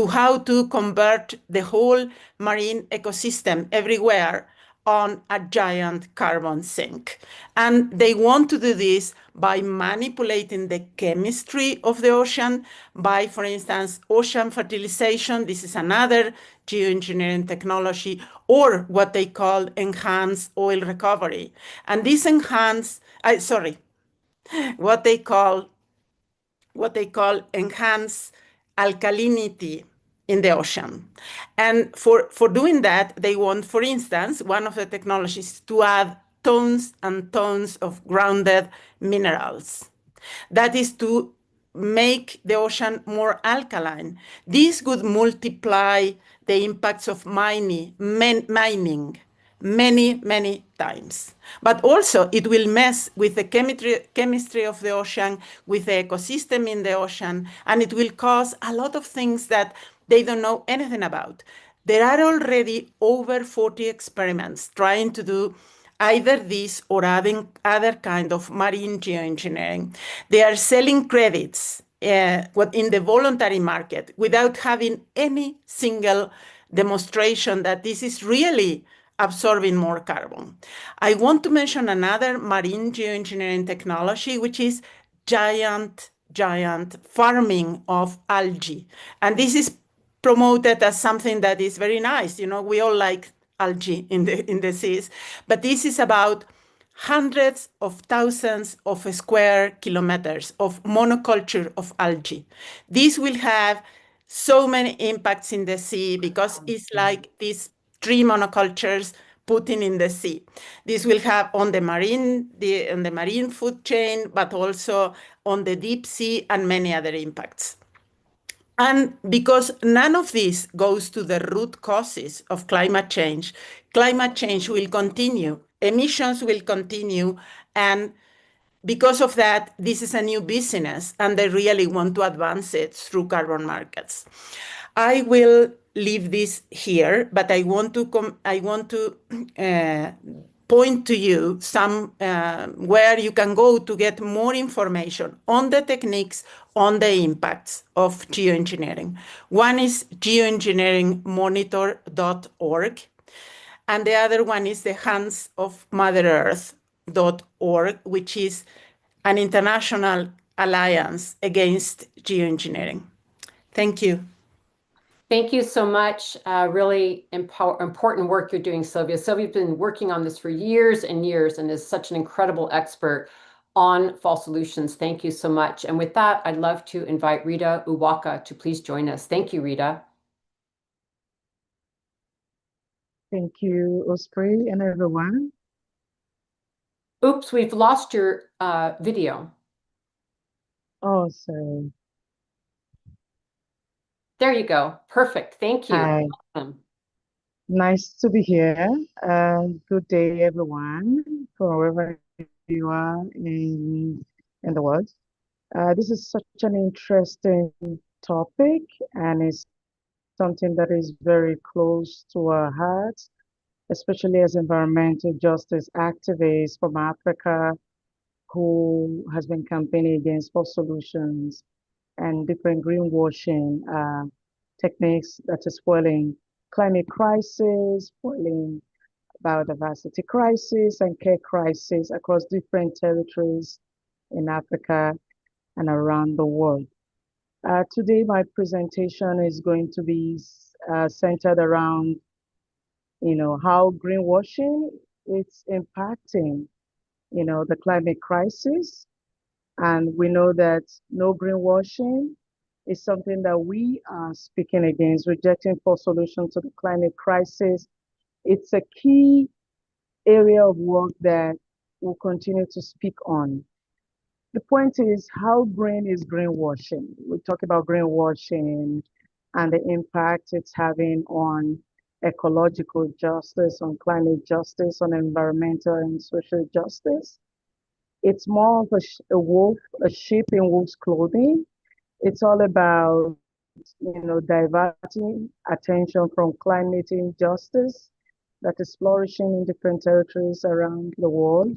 I: how to convert the whole marine ecosystem everywhere on a giant carbon sink. And they want to do this by manipulating the chemistry of the ocean, by, for instance, ocean fertilization. This is another geoengineering technology, or what they call enhanced oil recovery. And this what they call enhanced alkalinity in the ocean. And for doing that, they want, for instance, one of the technologies to add tons and tons of grounded minerals. That is to make the ocean more alkaline. This would multiply the impacts of mining many times. But also it will mess with the chemistry of the ocean, with the ecosystem in the ocean, and it will cause a lot of things that they don't know anything about. There are already over 40 experiments trying to do either this or adding other kind of marine geoengineering. They are selling credits in the voluntary market without having any single demonstration that this is really absorbing more carbon. I want to mention another marine geoengineering technology, which is giant farming of algae. And this is promoted as something that is very nice. You know, we all like algae in the seas, but this is about hundreds of thousands of square kilometers of monoculture of algae. This will have so many impacts in the sea because it's like these tree monocultures putting in the sea. This will have on the marine food chain, but also on the deep sea and many other impacts. And because none of this goes to the root causes of climate change will continue, emissions will continue, and because of that, this is a new business, and they really want to advance it through carbon markets. I will leave this here, but I want to point to you some where you can go to get more information on the techniques, on the impacts of geoengineering. One is geoengineeringmonitor.org, and the other one is the handsofmother-earth.org, which is an international alliance against geoengineering. Thank you.
B: Thank you so much. Really important work you're doing, Sylvia. Sylvia's been working on this for years and years and is such an incredible expert on fall solutions. Thank you so much. And with that, I'd love to invite Rita Uwaka to please join us. Thank you, Rita.
J: Thank you, Osprey, and everyone.
B: Oops, we've lost your video.
J: Oh, sorry.
B: There you go. Perfect. Thank you.
J: Hi.
B: Awesome.
J: Nice to be here. Good day, everyone, from wherever you are in the world. This is such an interesting topic, and it's something that is very close to our hearts, especially as environmental justice activists from Africa who has been campaigning against for solutions and different greenwashing techniques that is fueling climate crisis, fueling biodiversity crisis, and care crisis across different territories in Africa and around the world. Today, my presentation is going to be centered around, how greenwashing is impacting, the climate crisis. And we know that no greenwashing is something that we are speaking against, rejecting for solution to the climate crisis. It's a key area of work that we'll continue to speak on. The point is, how green is greenwashing? We talk about greenwashing and the impact it's having on ecological justice, on climate justice, on environmental and social justice. It's more of a sheep in wolf's clothing. It's all about, diverting attention from climate injustice that is flourishing in different territories around the world.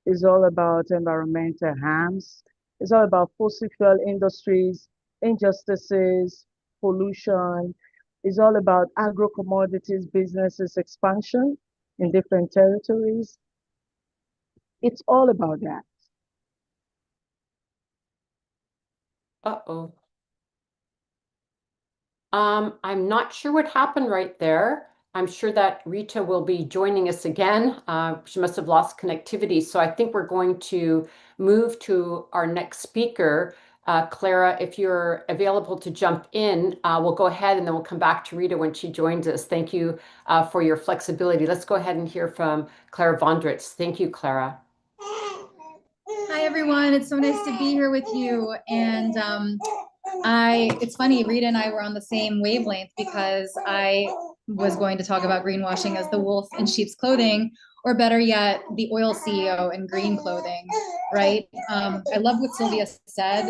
J: It's all about environmental harms. It's all about fossil fuel industries, injustices, pollution. It's all about agro-commodities businesses expansion in different territories. It's all about that.
B: Uh-oh. I'm not sure what happened right there. I'm sure that Rita will be joining us again. She must have lost connectivity. So I think we're going to move to our next speaker. Clara, if you're available to jump in, we'll go ahead and then we'll come back to Rita when she joins us. Thank you for your flexibility. Let's go ahead and hear from Clara Vondritz. Thank you, Clara.
K: Hi, everyone. It's so nice to be here with you. And it's funny, Rita and I were on the same wavelength because I was going to talk about greenwashing as the wolf in sheep's clothing, or better yet, the oil CEO in green clothing, right? I love what Sylvia said.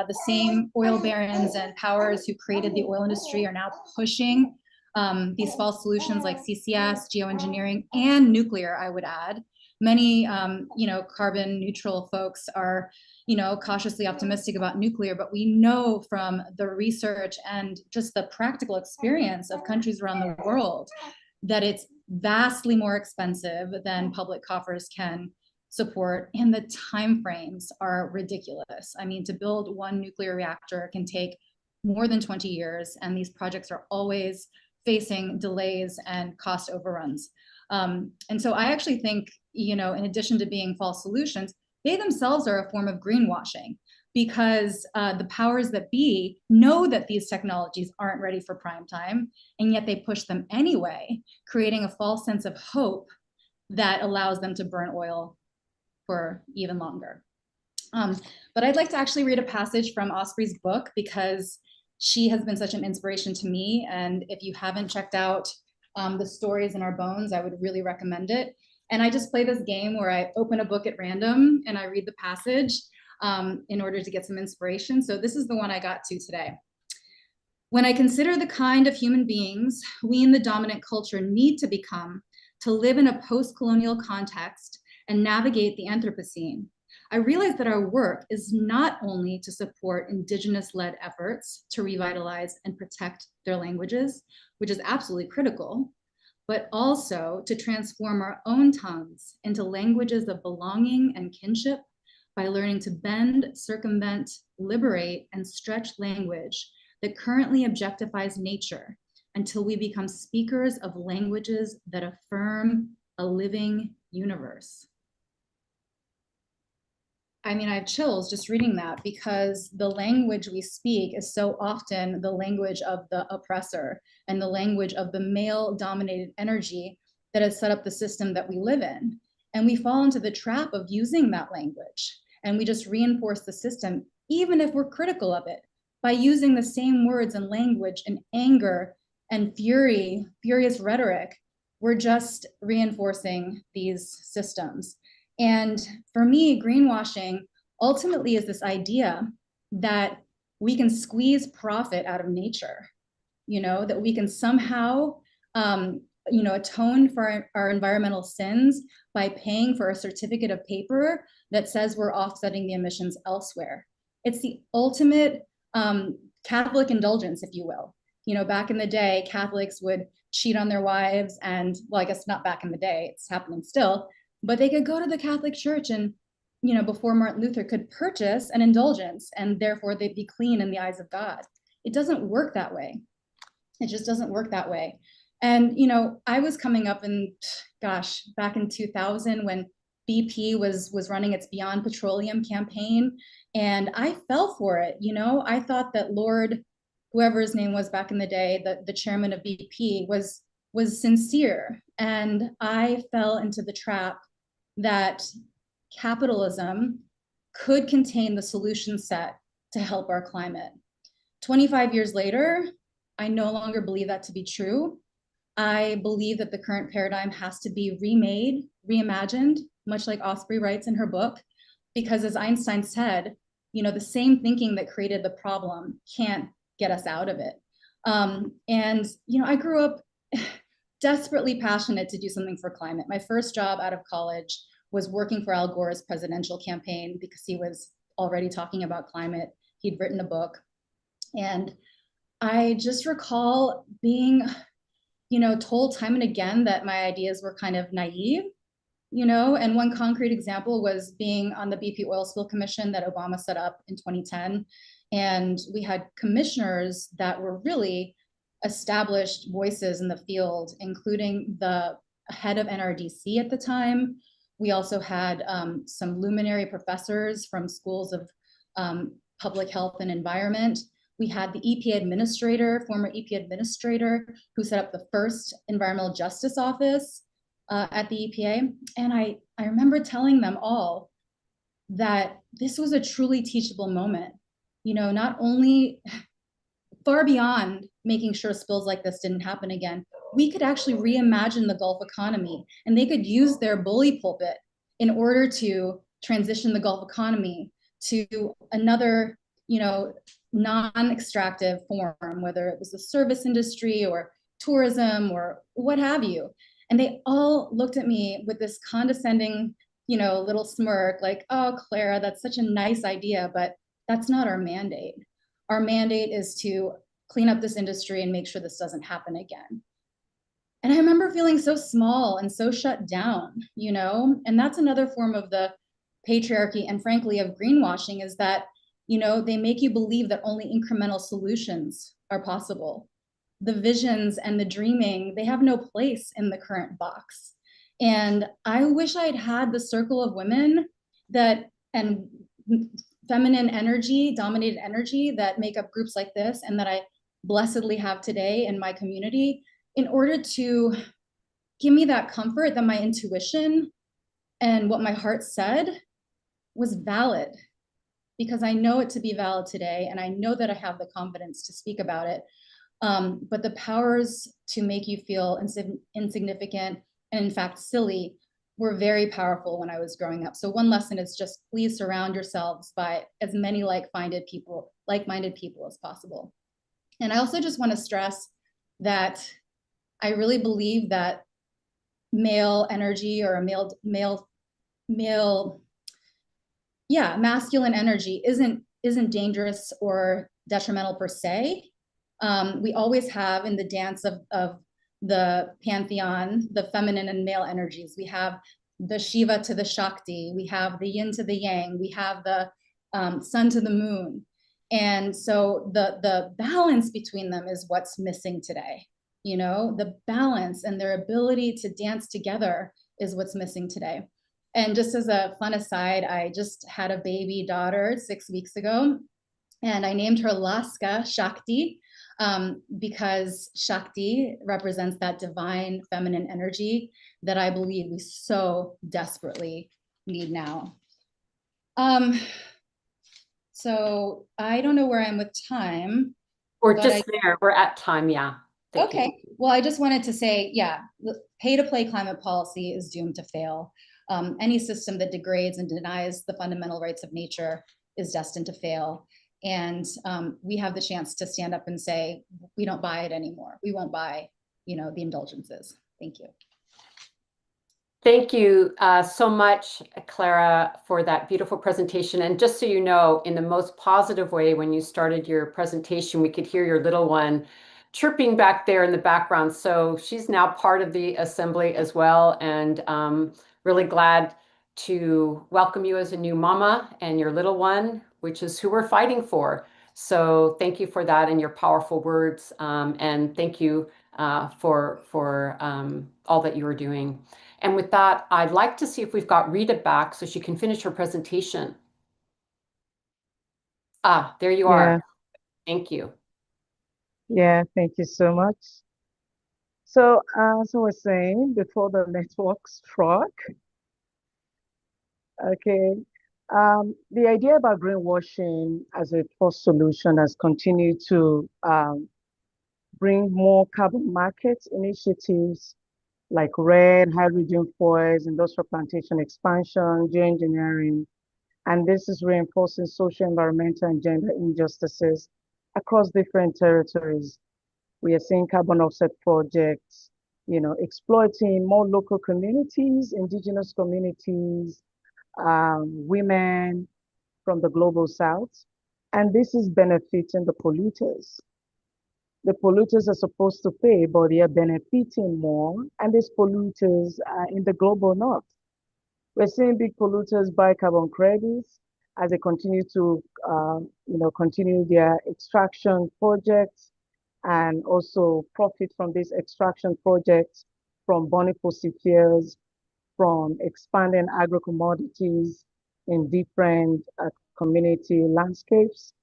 K: The same oil barons and powers who created the oil industry are now pushing these false solutions like CCS, geoengineering, and nuclear, I would add. Many, carbon neutral folks are, cautiously optimistic about nuclear, but we know from the research and just the practical experience of countries around the world that it's vastly more expensive than public coffers can support, and the timeframes are ridiculous. I mean, to build one nuclear reactor can take more than 20 years, and these projects are always facing delays and cost overruns. And so I actually think, in addition to being false solutions, they themselves are a form of greenwashing, because the powers that be know that these technologies aren't ready for prime time, and yet they push them anyway, creating a false sense of hope that allows them to burn oil for even longer. But I'd like to actually read a passage from Osprey's book, because she has been such an inspiration to me. And if you haven't checked out the stories in our bones, I would really recommend it. And I just play this game where I open a book at random and I read the passage in order to get some inspiration. So this is the one I got to today. When I consider the kind of human beings we in the dominant culture need to become to live in a post-colonial context and navigate the Anthropocene, I realize that our work is not only to support Indigenous-led efforts to revitalize and protect their languages, which is absolutely critical, but also to transform our own tongues into languages of belonging and kinship by learning to bend, circumvent, liberate, and stretch language that currently objectifies nature until we become speakers of languages that affirm a living universe. I mean, I have chills just reading that, because the language we speak is so often the language of the oppressor and the language of the male-dominated energy that has set up the system that we live in. And we fall into the trap of using that language, and we just reinforce the system, even if we're critical of it, by using the same words and language and anger and fury, furious rhetoric. We're just reinforcing these systems. And for me, greenwashing ultimately is this idea that we can squeeze profit out of nature, that we can somehow, atone for our environmental sins by paying for a certificate of paper that says we're offsetting the emissions elsewhere. It's the ultimate Catholic indulgence, if you will. Back in the day, Catholics would cheat on their wives, and, well, I guess not back in the day, it's happening still, but they could go to the Catholic Church and, before Martin Luther, could purchase an indulgence, and therefore they'd be clean in the eyes of God. It doesn't work that way. It just doesn't work that way. And, I was coming up in, back in 2000 when BP was running its Beyond Petroleum campaign, and I fell for it. I thought that Lord, whoever his name was back in the day, the chairman of BP was sincere. And I fell into the trap that capitalism could contain the solution set to help our climate. 25 years later, I no longer believe that to be true. I believe that the current paradigm has to be remade, reimagined, much like Osprey writes in her book, because as Einstein said, the same thinking that created the problem can't get us out of it. I grew up desperately passionate to do something for climate. My first job out of college was working for Al Gore's presidential campaign, because he was already talking about climate. He'd written a book. And I just recall being, told time and again that my ideas were kind of naive, and one concrete example was being on the BP Oil Spill Commission that Obama set up in 2010. And we had commissioners that were really established voices in the field, including the head of NRDC at the time. We also had some luminary professors from schools of public health and environment. We had the EPA administrator, former EPA administrator, who set up the first environmental justice office at the EPA. And I remember telling them all that this was a truly teachable moment, not only far beyond making sure spills like this didn't happen again, we could actually reimagine the Gulf economy, and they could use their bully pulpit in order to transition the Gulf economy to another, non-extractive form, whether it was the service industry or tourism or what have you. And they all looked at me with this condescending, little smirk, like, oh, Clara, that's such a nice idea, but that's not our mandate. Our mandate is to clean up this industry and make sure this doesn't happen again. And I remember feeling so small and so shut down, and that's another form of the patriarchy and frankly of greenwashing, is that, they make you believe that only incremental solutions are possible. The visions and the dreaming, they have no place in the current box. And I wish I'd had the circle of women and feminine energy, dominated energy that make up groups like this, and that I blessedly have today in my community, in order to give me that comfort that my intuition and what my heart said was valid, because I know it to be valid today, and I know that I have the confidence to speak about it. But the powers to make you feel insignificant and in fact silly were very powerful when I was growing up. So one lesson is just please surround yourselves by as many like-minded people as possible. And I also just want to stress that I really believe that male energy or masculine energy isn't dangerous or detrimental per se. We always have in the dance of the pantheon, the feminine and male energies. We have the Shiva to the Shakti, we have the yin to the yang, we have the sun to the moon. And so the balance between them is what's missing today. You know, the balance and their ability to dance together is what's missing today. And just as a fun aside, I just had a baby daughter 6 weeks ago, and I named her Laska Shakti, because Shakti represents that divine feminine energy that I believe we so desperately need now. So I don't know where I am with time.
B: We're just there. We're at time. Yeah.
K: Thank you. Well, I just wanted to say, yeah, pay-to-play climate policy is doomed to fail. Any system that degrades and denies the fundamental rights of nature is destined to fail. And we have the chance to stand up and say, we don't buy it anymore. We won't buy, you know, the indulgences. Thank you.
B: Thank you so much, Clara, for that beautiful presentation. And just so you know, in the most positive way, when you started your presentation, we could hear your little one chirping back there in the background. So she's now part of the assembly as well. And really glad to welcome you as a new mama and your little one, which is who we're fighting for. So thank you for that and your powerful words. And thank you for all that you are doing. And with that, I'd like to see if we've got Rita back so she can finish her presentation. Ah, there you are. Thank you.
J: Yeah, thank you so much. So as I was saying before the network struck, okay, the idea about greenwashing as a first solution has continued to bring more carbon market initiatives like RED, hydrogen foils, industrial plantation expansion, geoengineering, and this is reinforcing social, environmental, and gender injustices across different territories. We are seeing carbon offset projects, you know, exploiting more local communities, indigenous communities, women from the global south, and this is benefiting the polluters. The polluters are supposed to pay, but they are benefiting more, and these polluters are in the global north. We're seeing big polluters buy carbon credits as they continue to, you know, continue their extraction projects and also profit from these extraction projects, from burning fossil fuels, from expanding agro-commodities in different community landscapes.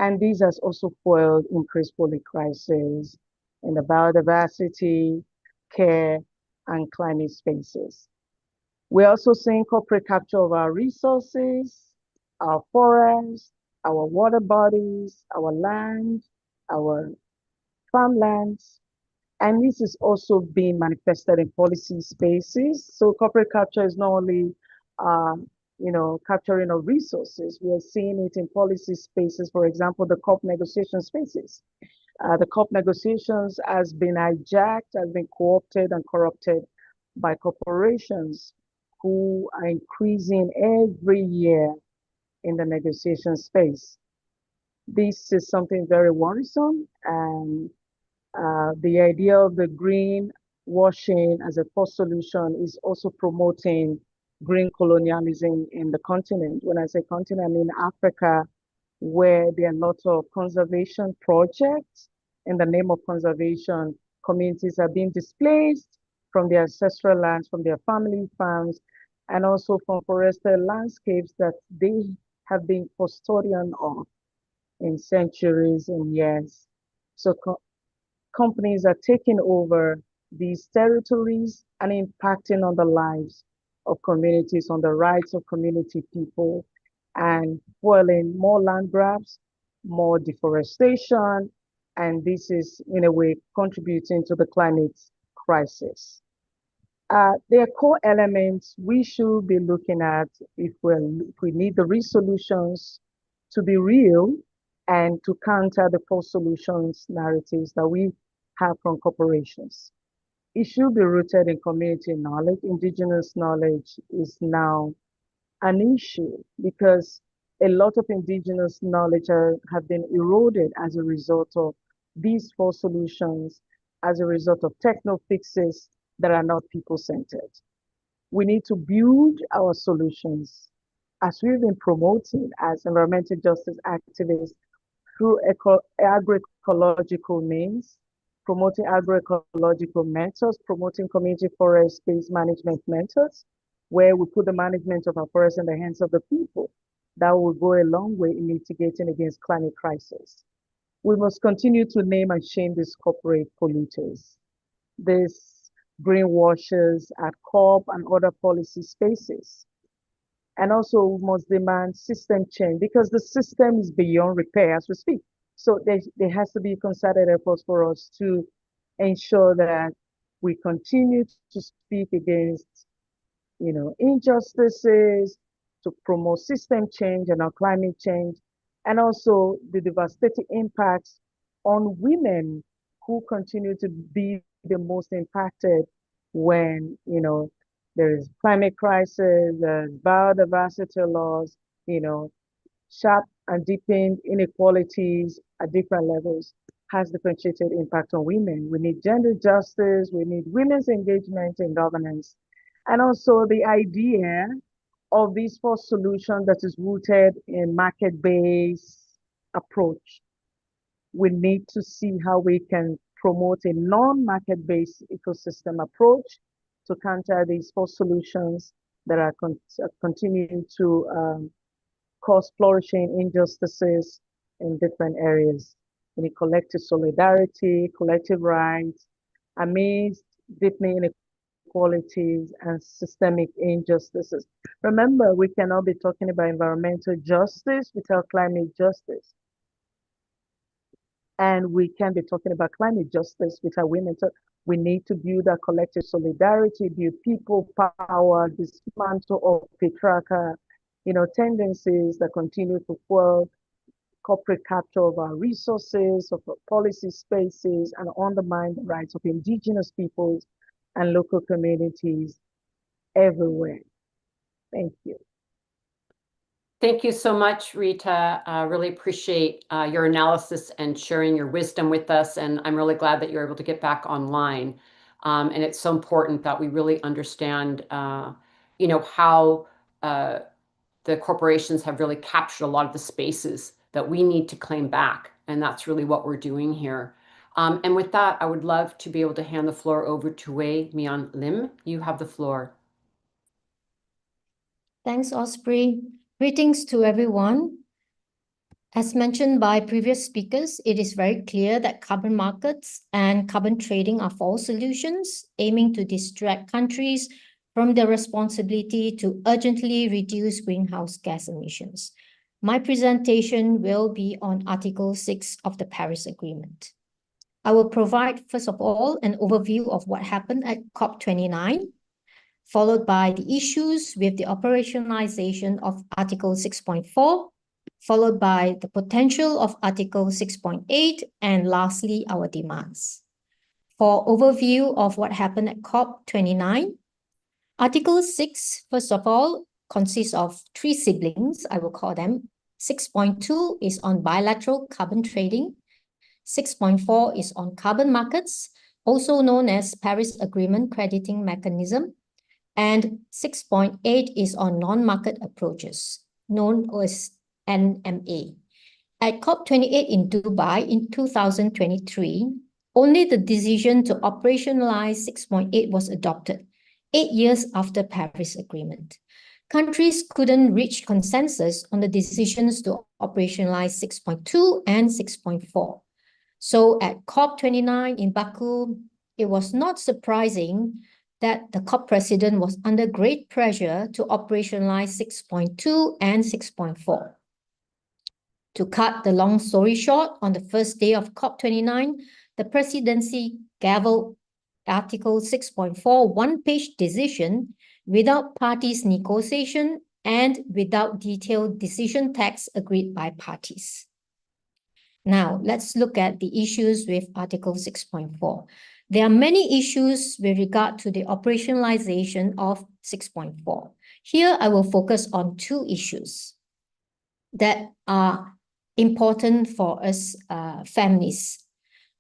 J: And this has also fueled increased polycrisis in the biodiversity, care, and climate spaces. We're also seeing corporate capture of our resources, our forests, our water bodies, our land, our farmlands, and this is also being manifested in policy spaces. So corporate capture is not only you know, capturing of resources. We are seeing it in policy spaces, for example, the COP negotiation spaces. The COP negotiations has been hijacked, has been co-opted and corrupted by corporations who are increasing every year in the negotiation space. This is something very worrisome, and the idea of the green washing as a first solution is also promoting green colonialism in the continent. When I say continent, I mean Africa, where there are lots of conservation projects. In the name of conservation, communities are being displaced from their ancestral lands, from their family farms, and also from forested landscapes that they have been custodian of in centuries and years. So companies are taking over these territories and impacting on the lives of communities, on the rights of community people, and fueling more land grabs, more deforestation, and this is in a way contributing to the climate crisis. There are core elements we should be looking at if we need the real solutions to be real and to counter the false solutions narratives that we have from corporations. It should be rooted in community knowledge. Indigenous knowledge is now an issue because a lot of indigenous knowledge have been eroded as a result of these false solutions, as a result of techno fixes that are not people-centered. We need to build our solutions as we've been promoting as environmental justice activists. through agroecological means, promoting agroecological methods, promoting community forest-based management methods, where we put the management of our forests in the hands of the people. That will go a long way in mitigating against climate crisis. We must continue to name and shame these corporate polluters, these greenwashers at COP and other policy spaces. And also we must demand system change because the system is beyond repair as we speak. So there has to be concerted efforts for us to ensure that we continue to speak against, injustices, to promote system change and our climate change, and also the devastating impacts on women who continue to be the most impacted when, there is climate crisis, there's biodiversity loss, sharp and deepened inequalities at different levels has differentiated impact on women. We need gender justice, we need women's engagement in governance, and also the idea of this for solution that is rooted in market-based approach. We need to see how we can promote a non-market-based ecosystem approach to counter these four solutions that are continuing to cause flourishing injustices in different areas. We need collective solidarity, collective rights, amidst deepening inequalities and systemic injustices. Remember, we cannot be talking about environmental justice without climate justice. And we can't be talking about climate justice without women. So we need to build a collective solidarity, build people power, dismantle all patriarchal, tendencies that continue to fuel corporate capture of our resources, of our policy spaces, and undermine the rights of indigenous peoples and local communities everywhere. Thank you.
B: Thank you so much, Rita. Really appreciate your analysis and sharing your wisdom with us. And I'm really glad that you're able to get back online. And it's so important that we really understand, how the corporations have really captured a lot of the spaces that we need to claim back. And that's really what we're doing here. And with that, I would love to be able to hand the floor over to Wei Mian Lim. You have the floor.
L: Thanks, Osprey. Greetings to everyone. As mentioned by previous speakers, it is very clear that carbon markets and carbon trading are false solutions aiming to distract countries from their responsibility to urgently reduce greenhouse gas emissions. My presentation will be on Article 6 of the Paris Agreement. I will provide, first of all, an overview of what happened at COP29, followed by the issues with the operationalization of Article 6.4, followed by the potential of Article 6.8, and lastly, our demands. For overview of what happened at COP29, Article 6, first of all, consists of three siblings, I will call them. 6.2 is on bilateral carbon trading. 6.4 is on carbon markets, also known as Paris Agreement Crediting Mechanism. And 6.8 is on non-market approaches, known as NMA. At COP28 in Dubai in 2023, only the decision to operationalize 6.8 was adopted, 8 years after Paris Agreement. Countries couldn't reach consensus on the decisions to operationalize 6.2 and 6.4. So at COP29 in Baku, it was not surprising that the COP president was under great pressure to operationalize 6.2 and 6.4. To cut the long story short, on the first day of COP29, the presidency gavelled Article 6.4 one-page decision without parties' negotiation and without detailed decision text agreed by parties. Now, let's look at the issues with Article 6.4. There are many issues with regard to the operationalization of 6.4. Here, I will focus on two issues that are important for us feminists.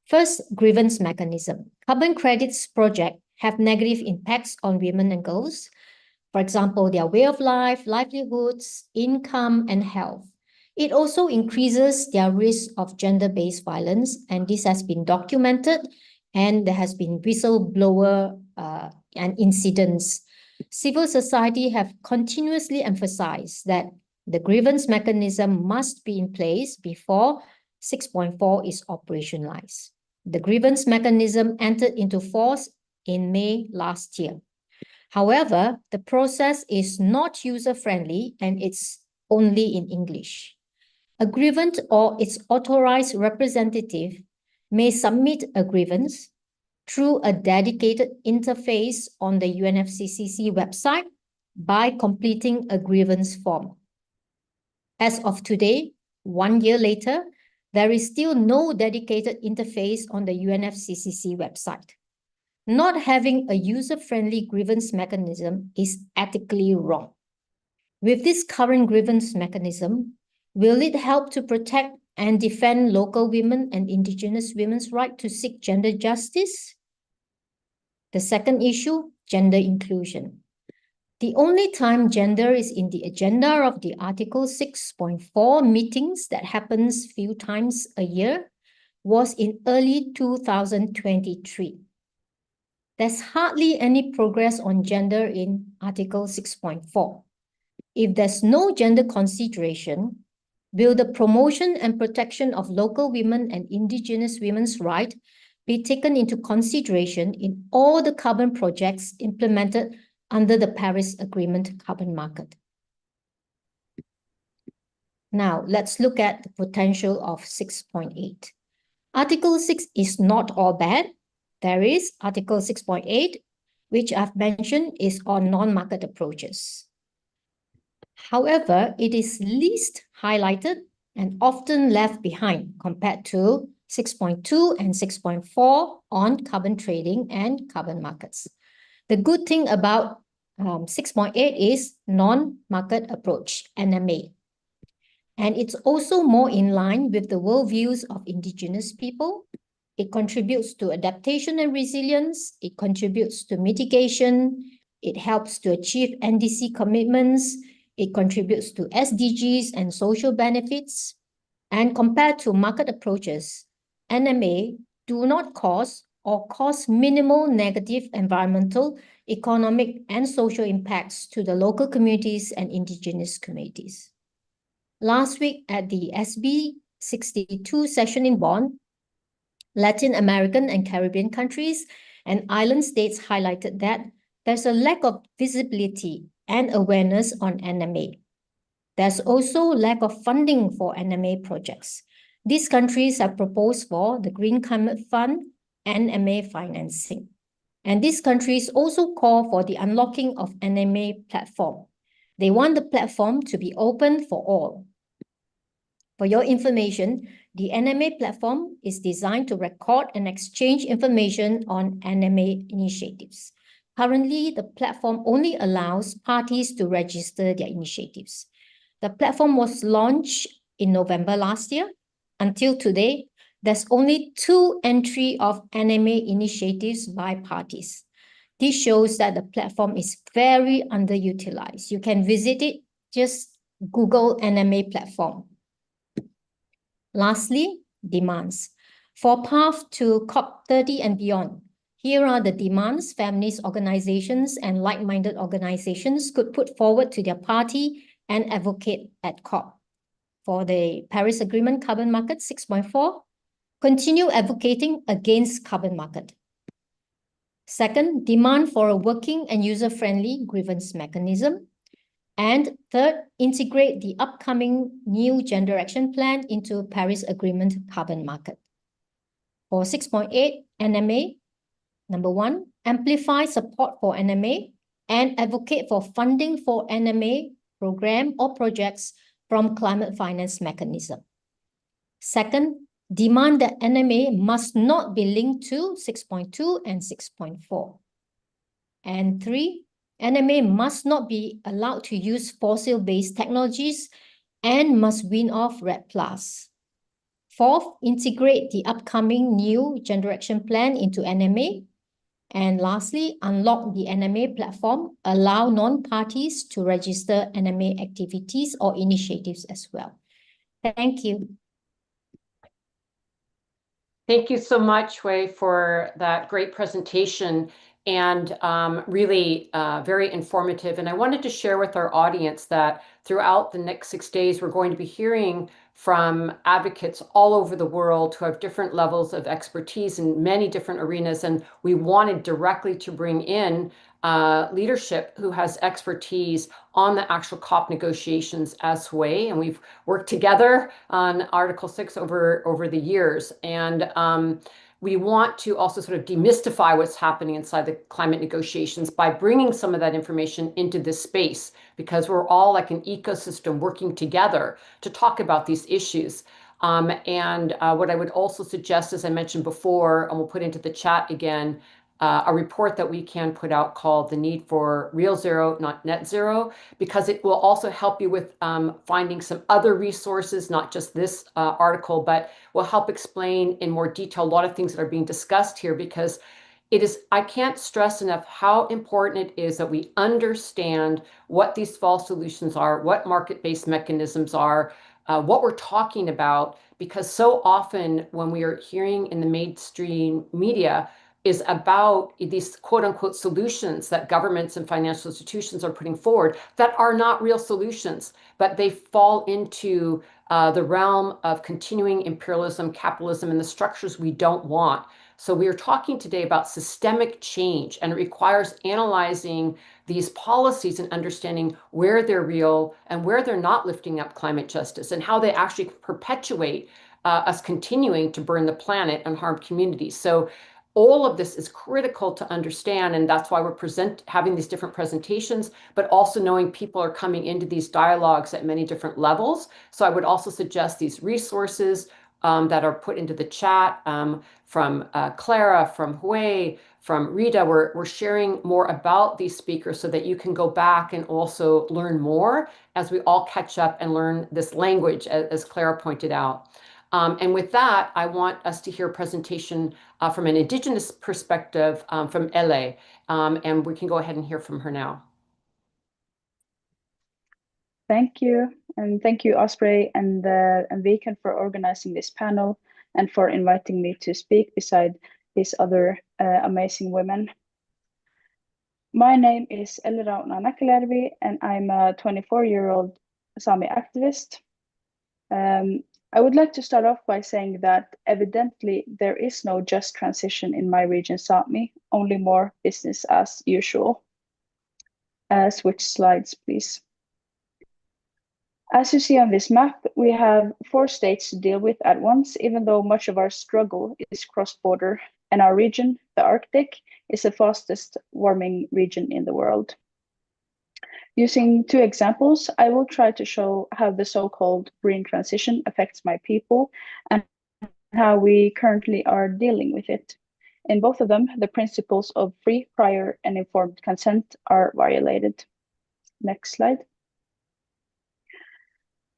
L: First, grievance mechanism. Carbon credits projects have negative impacts on women and girls. For example, their way of life, livelihoods, income, and health. It also increases their risk of gender-based violence, and this has been documented, and there has been whistleblower and incidents. Civil society have continuously emphasized that the grievance mechanism must be in place before 6.4 is operationalized. The grievance mechanism entered into force in May last year. However, the process is not user-friendly and it's only in English. A grievant or its authorized representative may submit a grievance through a dedicated interface on the UNFCCC website by completing a grievance form. As of today, 1 year later, there is still no dedicated interface on the UNFCCC website. Not having a user-friendly grievance mechanism is ethically wrong. With this current grievance mechanism, will it help to protect and defend local women and Indigenous women's right to seek gender justice? The second issue, gender inclusion. The only time gender is in the agenda of the Article 6.4 meetings that happens few times a year was in early 2023. There's hardly any progress on gender in Article 6.4. If there's no gender consideration, will the promotion and protection of local women and Indigenous women's rights be taken into consideration in all the carbon projects implemented under the Paris Agreement carbon market? Now, let's look at the potential of 6.8. Article 6 is not all bad. There is Article 6.8, which I've mentioned is on non-market approaches. However, it is least highlighted and often left behind compared to 6.2 and 6.4 on carbon trading and carbon markets. The good thing about 6.8 is non-market approach, NMA. And it's also more in line with the worldviews of Indigenous people. It contributes to adaptation and resilience. It contributes to mitigation. It helps to achieve NDC commitments. It contributes to SDGs and social benefits. And compared to market approaches, NMA do not cause or cause minimal negative environmental, economic, and social impacts to the local communities and Indigenous communities. Last week at the SB 62 session in Bonn, Latin American and Caribbean countries and island states highlighted that there's a lack of visibility and awareness on NMA. There's also lack of funding for NMA projects. These countries have proposed for the Green Climate Fund NMA financing. And these countries also call for the unlocking of NMA platform. They want the platform to be open for all. For your information, the NMA platform is designed to record and exchange information on NMA initiatives. Currently, the platform only allows parties to register their initiatives. The platform was launched in November last year. Until today, there's only 2 entries of NMA initiatives by parties. This shows that the platform is very underutilized. You can visit it, just Google NMA platform. Lastly, demands. For path to COP30 and beyond, here are the demands feminist organizations and like-minded organizations could put forward to their party and advocate at COP. For the Paris Agreement carbon market 6.4, continue advocating against carbon market. Second, demand for a working and user-friendly grievance mechanism. And third, integrate the upcoming new gender action plan into Paris Agreement carbon market. For 6.8 NMA, number 1, amplify support for NMA and advocate for funding for NMA program or projects from climate finance mechanism. Second, demand that NMA must not be linked to 6.2 and 6.4. And 3, NMA must not be allowed to use fossil-based technologies and must wean off REDD+. Fourth, integrate the upcoming new gender action plan into NMA. And lastly, unlock the NMA platform, allow non-parties to register NMA activities or initiatives as well. Thank you.
B: Thank you so much, Wei, for that great presentation and really very informative. And I wanted to share with our audience that throughout the next 6 days, we're going to be hearing from advocates all over the world who have different levels of expertise in many different arenas. And we wanted directly to bring in leadership who has expertise on the actual COP negotiations as Wei. And we've worked together on Article 6 over the years. And we want to also sort of demystify what's happening inside the climate negotiations by bringing some of that information into this space, because we're all like an ecosystem working together to talk about these issues. And what I would also suggest, as I mentioned before, and we'll put into the chat again, a report that we can put out called The Need for Real Zero, Not Net Zero, because it will also help you with finding some other resources, not just this article, but will help explain in more detail a lot of things that are being discussed here, because it is, I can't stress enough how important it is that we understand what these false solutions are, what market-based mechanisms are, what we're talking about, because so often when we are hearing in the mainstream media is about these quote unquote solutions that governments and financial institutions are putting forward that are not real solutions, but they fall into the realm of continuing imperialism, capitalism, and the structures we don't want. So we are talking today about systemic change, and it requires analyzing these policies and understanding where they're real and where they're not lifting up climate justice, and how they actually perpetuate us continuing to burn the planet and harm communities. So all of this is critical to understand, and that's why we're having these different presentations, but also knowing people are coming into these dialogues at many different levels. So I would also suggest these resources that are put into the chat from Clara, from Hui, from Rita. We're sharing more about these speakers so that you can go back and also learn more as we all catch up and learn this language, as Clara pointed out. And with that, I want us to hear a presentation from an Indigenous perspective from LA. And we can go ahead and hear from her now.
M: Thank you. And thank you, Osprey and WECAN, for organizing this panel and for inviting me to speak beside these other amazing women. My name is Elra Nanakelervi, and I'm a 24-year-old Sami activist. I would like to start off by saying that evidently there is no just transition in my region, Sami, only more business as usual. Switch slides, please. As you see on this map, we have 4 states to deal with at once, even though much of our struggle is cross-border, and our region, the Arctic, is the fastest warming region in the world. Using 2 examples, I will try to show how the so-called green transition affects my people and how we currently are dealing with it. In both of them, the principles of free, prior, and informed consent are violated. Next slide.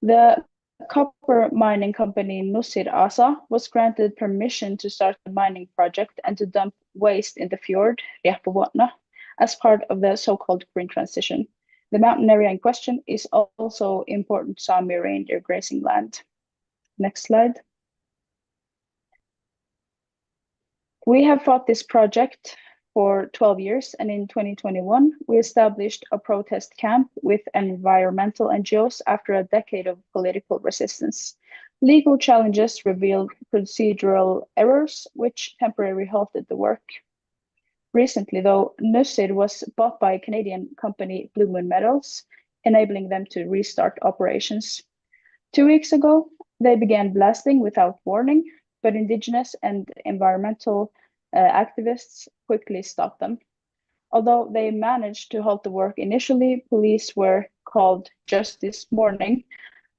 M: The copper mining company Nussir ASA was granted permission to start the mining project and to dump waste in the fjord, Riappuvuotna, as part of the so-called green transition. The mountain area in question is also important Sami reindeer grazing land. Next slide. We have fought this project for 12 years, and in 2021, we established a protest camp with environmental NGOs after a decade of political resistance. Legal challenges revealed procedural errors, which temporarily halted the work. Recently, though, Nussir was bought by Canadian company Blue Moon Metals, enabling them to restart operations. 2 weeks ago, they began blasting without warning, but Indigenous and environmental activists quickly stopped them. Although they managed to halt the work initially, police were called just this morning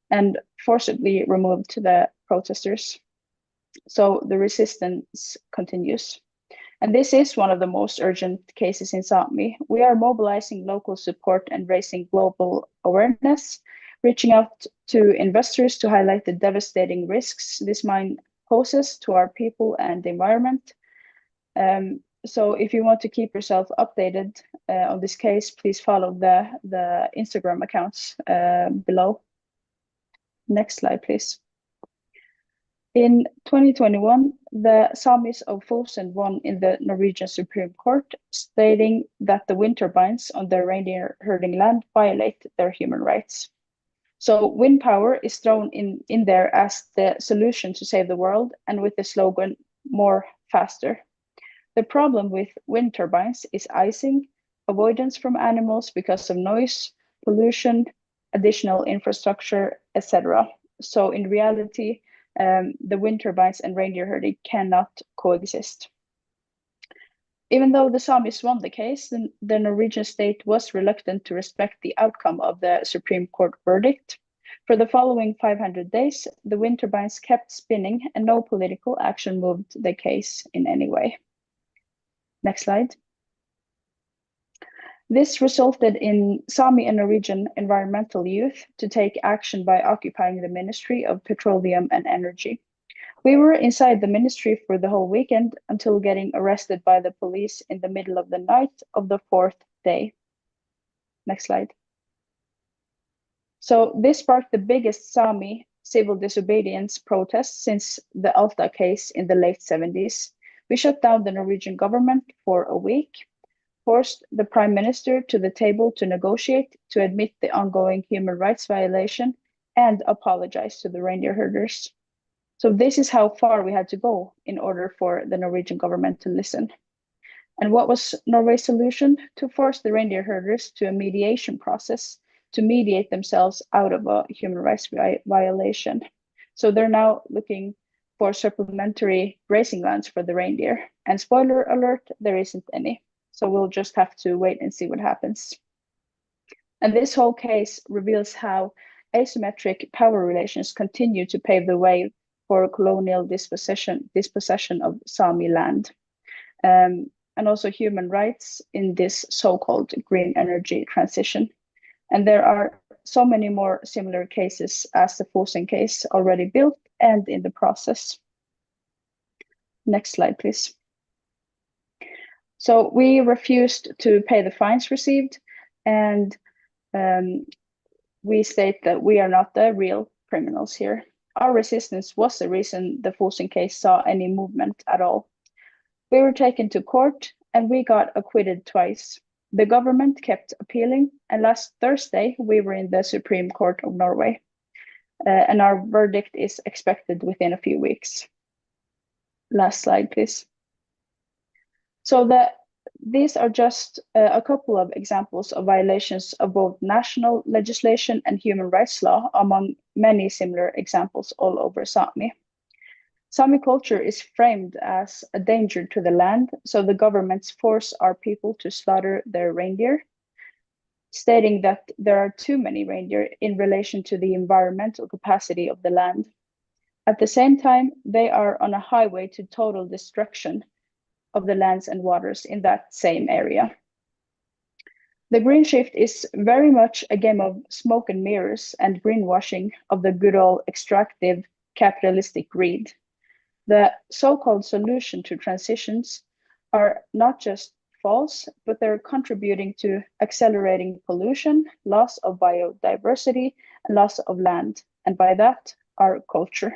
M: and forcibly removed the protesters. So the resistance continues. And this is one of the most urgent cases in Sami. We are mobilizing local support and raising global awareness, reaching out to investors to highlight the devastating risks this mine poses to our people and the environment. So if you want to keep yourself updated on this case, please follow the Instagram accounts below. Next slide, please. In 2021, the Samis of Fosen won in the Norwegian Supreme Court, stating that the wind turbines on their reindeer herding land violate their human rights. So wind power is thrown in there as the solution to save the world, and with the slogan, more, faster. The problem with wind turbines is icing, avoidance from animals because of noise, pollution, additional infrastructure, etc. So in reality, the wind turbines and reindeer herding cannot coexist. Even though the Samis won the case, the Norwegian state was reluctant to respect the outcome of the Supreme Court verdict. For the following 500 days, the wind turbines kept spinning and no political action moved the case in any way. Next slide. This resulted in Sami and Norwegian environmental youth to take action by occupying the Ministry of Petroleum and Energy. We were inside the ministry for the whole weekend until getting arrested by the police in the middle of the night of the 4th day. Next slide. So this sparked the biggest Sami civil disobedience protest since the Alta case in the late 70s. We shut down the Norwegian government for a week, forced the prime minister to the table to negotiate, to admit the ongoing human rights violation, and apologize to the reindeer herders. So this is how far we had to go in order for the Norwegian government to listen. And what was Norway's solution? To force the reindeer herders to a mediation process to mediate themselves out of a human rights violation. So they're now looking for supplementary grazing lands for the reindeer. And spoiler alert, there isn't any. So we'll just have to wait and see what happens. And this whole case reveals how asymmetric power relations continue to pave the way for colonial dispossession of Sami land, and also human rights in this so-called green energy transition. And there are so many more similar cases as the Fosen case already built and in the process. Next slide, please. So we refused to pay the fines received, and we state that we are not the real criminals here. Our resistance was the reason the Fosen case saw any movement at all. We were taken to court and we got acquitted twice. The government kept appealing, and last Thursday we were in the Supreme Court of Norway, and our verdict is expected within a few weeks. Last slide, please. So these are just a couple of examples of violations of both national legislation and human rights law, among many similar examples all over Sami. Sami culture is framed as a danger to the land, so the governments force our people to slaughter their reindeer, stating that there are too many reindeer in relation to the environmental capacity of the land. At the same time, they are on a highway to total destruction of the lands and waters in that same area. The green shift is very much a game of smoke and mirrors and greenwashing of the good old extractive capitalistic greed. The so-called solution to transitions are not just false, but they're contributing to accelerating pollution, loss of biodiversity, and loss of land, and by that, our culture.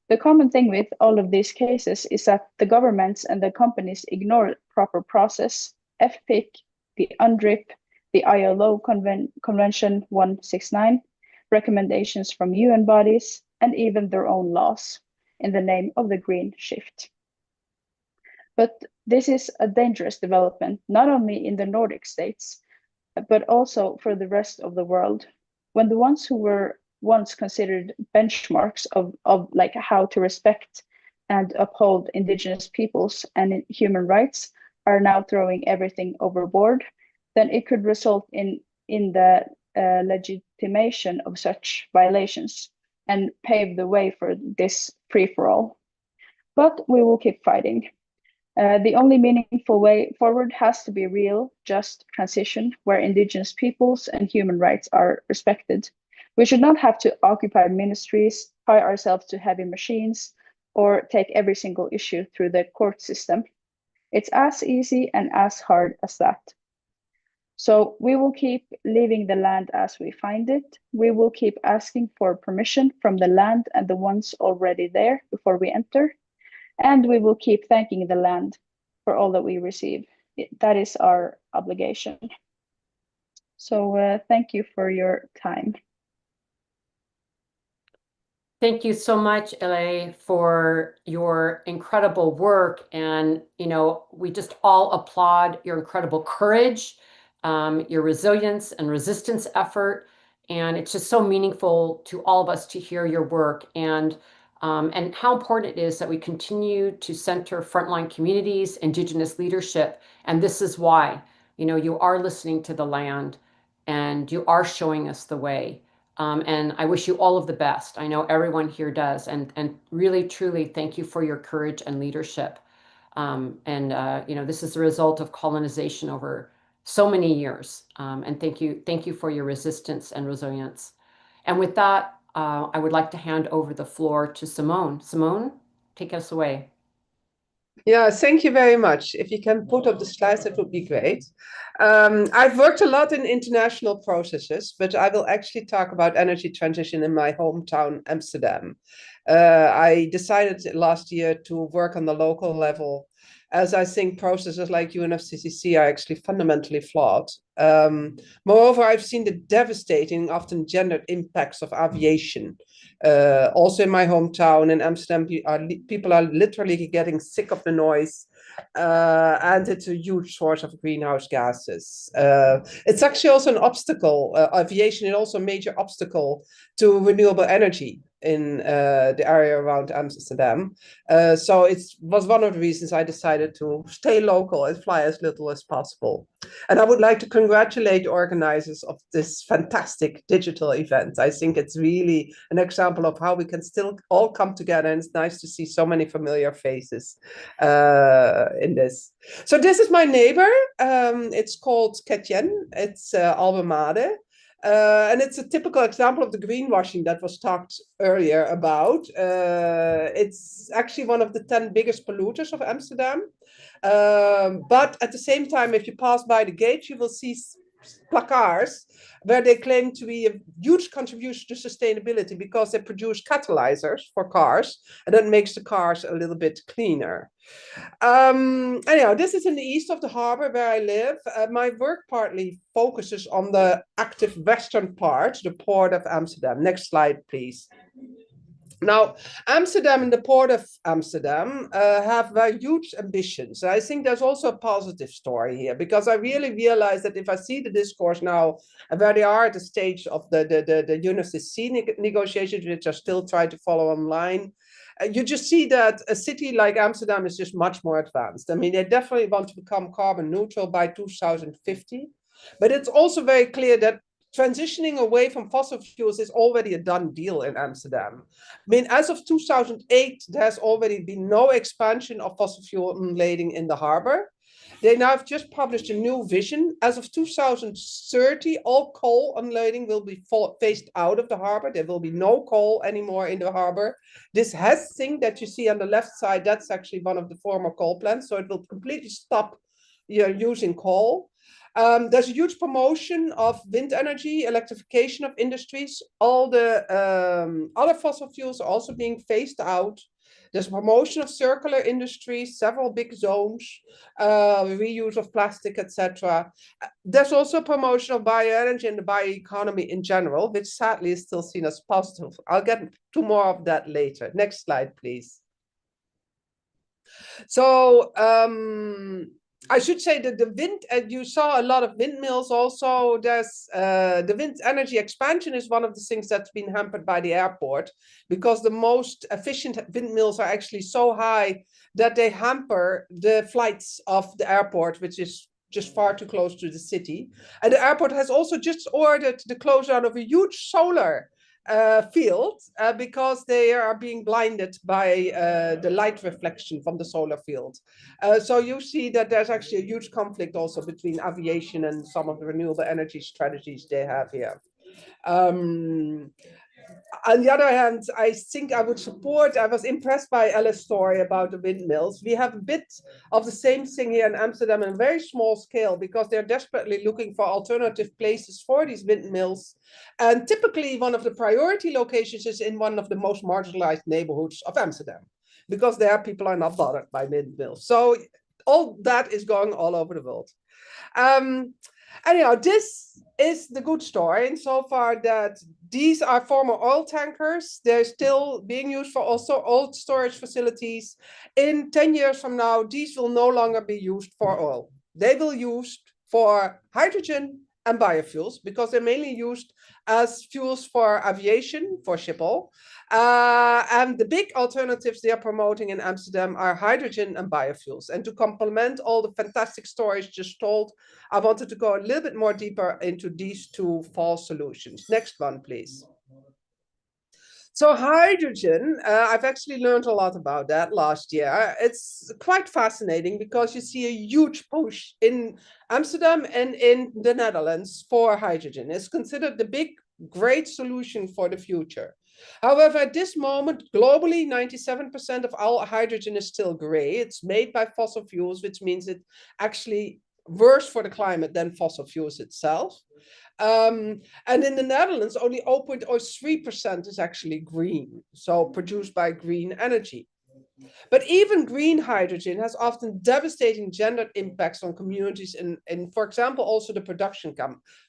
M: The common thing with all of these cases is that the governments and the companies ignore proper process, FPIC, the UNDRIP, the ILO Convention 169, recommendations from UN bodies, and even their own laws in the name of the green shift. But this is a dangerous development, not only in the Nordic states, but also for the rest of the world. When the ones who were once considered benchmarks of like how to respect and uphold Indigenous peoples and human rights are now throwing everything overboard, then it could result in the legitimation of such violations and pave the way for this free-for-all. But we will keep fighting. The only meaningful way forward has to be real, just transition where Indigenous peoples and human rights are respected. We should not have to occupy ministries, tie ourselves to heavy machines, or take every single issue through the court system. It's as easy and as hard as that. So we will keep leaving the land as we find it. We will keep asking for permission from the land and the ones already there before we enter. And we will keep thanking the land for all that we receive. That is our obligation. So thank you for your time.
B: Thank you so much, LA, for your incredible work. And, you know, we just all applaud your incredible courage, your resilience and resistance effort. And it's just so meaningful to all of us to hear your work and how important it is that we continue to center frontline communities, Indigenous leadership. And this is why, you know, you are listening to the land and you are showing us the way. And I wish you all of the best. I know everyone here does. And really, truly, thank you for your courage and leadership. You know, this is the result of colonization over so many years. And thank you for your resistance and resilience. And with that, I would like to hand over the floor to Simone. Simone, take us away.
N: Yeah, thank you very much. If you can put up the slides, that would be great. I've worked a lot in international processes, but I will actually talk about energy transition in my hometown, Amsterdam. I decided last year to work on the local level, as I think processes like UNFCCC are actually fundamentally flawed. Moreover, I've seen the devastating, often gendered impacts of aviation. Also in my hometown in Amsterdam, people are literally getting sick of the noise, and it's a huge source of greenhouse gases. It's actually also an obstacle. Aviation is also a major obstacle to renewable energy in the area around Amsterdam. So it was one of the reasons I decided to stay local and fly as little as possible. And I would like to congratulate organizers of this fantastic digital event. I think it's really an example of how we can still all come together, and it's nice to see so many familiar faces in this. So this is my neighbor. It's called Ketjen. It's Albermade. And it's a typical example of the greenwashing that was talked earlier about. It's actually one of the 10 biggest polluters of Amsterdam. But at the same time, if you pass by the gate, you will see placards where they claim to be a huge contribution to sustainability because they produce catalyzers for cars, and that makes the cars a little bit cleaner. Anyhow, this is in the east of the harbor where I live. My work partly focuses on the active western part, the port of Amsterdam. Next slide, please. Now, Amsterdam and the Port of Amsterdam have very huge ambitions. I think there's also a positive story here, because I really realize that if I see the discourse now, where they are at the stage of the UNFCCC negotiations, which are still trying to follow online, you just see that a city like Amsterdam is just much more advanced. I mean, they definitely want to become carbon neutral by 2050, but it's also very clear that transitioning away from fossil fuels is already a done deal in Amsterdam. I mean, as of 2008, there's already been no expansion of fossil fuel unlading in the harbor. They now have just published a new vision. As of 2030, all coal unloading will be phased out of the harbor. There will be no coal anymore in the harbor. This Hess thing that you see on the left side, that's actually one of the former coal plants. So it will completely stop using coal. There's a huge promotion of wind energy, electrification of industries. All the other fossil fuels are also being phased out. There's promotion of circular industries, several big zones, reuse of plastic, etc. There's also promotion of bioenergy and the bioeconomy in general, which sadly is still seen as positive. I'll get to more of that later. Next slide, please. So, I should say that the wind, you saw a lot of windmills also. There's the wind energy expansion is one of the things that's been hampered by the airport, because the most efficient windmills are actually so high that they hamper the flights of the airport, which is just far too close to the city. And the airport has also just ordered the close down of a huge solar field because they are being blinded by the light reflection from the solar field. So you see that there's actually a huge conflict also between aviation and some of the renewable energy strategies they have here. On the other hand, I think I would support, I was impressed by Ella's story about the windmills. We have a bit of the same thing here in Amsterdam on a very small scale because they're desperately looking for alternative places for these windmills. And typically one of the priority locations is in one of the most marginalized neighborhoods of Amsterdam, because there people are not bothered by windmills. So all that is going all over the world. Anyhow, this is the good story insofar that these are former oil tankers. They're still being used for also old storage facilities. In 10 years from now, these will no longer be used for oil. They will be used for hydrogen and biofuels because they're mainly used as fuels for aviation, for Schiphol. And the big alternatives they are promoting in Amsterdam are hydrogen and biofuels. And to complement all the fantastic stories just told, I wanted to go a little bit more deeper into these two fall solutions. Next one, please. So hydrogen, I've actually learned a lot about that last year. It's quite fascinating because you see a huge push in Amsterdam and in the Netherlands for hydrogen. It's considered the big, great solution for the future. However, at this moment, globally, 97% of all hydrogen is still gray. It's made by fossil fuels, which means it's actually worse for the climate than fossil fuels itself. And in the Netherlands, only 0.03% is actually green, so produced by green energy. But even green hydrogen has often devastating gendered impacts on communities in, for example, also the production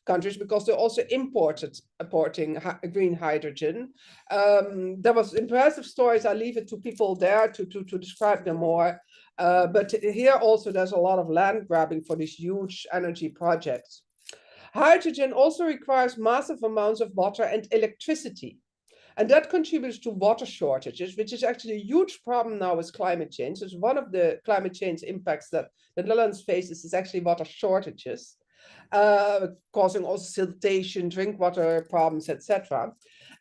N: countries, because they're also importing green hydrogen. There was impressive stories. I'll leave it to people there to describe them more. But here also there's a lot of land grabbing for these huge energy projects. Hydrogen also requires massive amounts of water and electricity. And that contributes to water shortages, which is actually a huge problem now with climate change. It's one of the climate change impacts that the Netherlands faces is actually water shortages, causing also siltation, drink water problems, etc.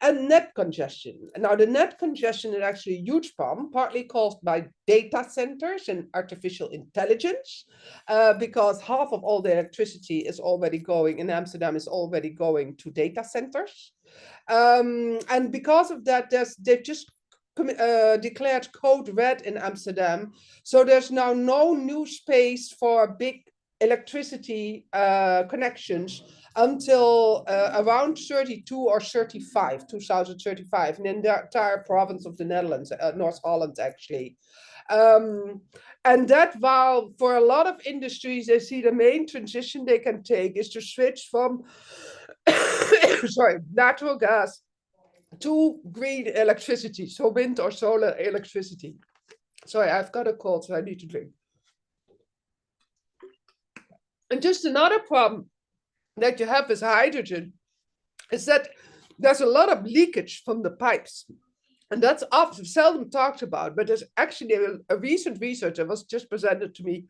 N: And net congestion. Now, the net congestion is actually a huge problem, partly caused by data centers and artificial intelligence, because half of all the electricity is already going in Amsterdam is already going to data centers. And because of that, they've just declared code red in Amsterdam. So there's now no new space for big electricity connections until around 32 or 2035, and in the entire province of the Netherlands, North Holland actually. And that while for a lot of industries, they see the main transition they can take is to switch from natural gas to green electricity, so wind or solar electricity. Sorry, I've got a cold, so I need to drink. And just another problem that you have with hydrogen is that there's a lot of leakage from the pipes. And that's often seldom talked about, but there's actually a recent research that was just presented to me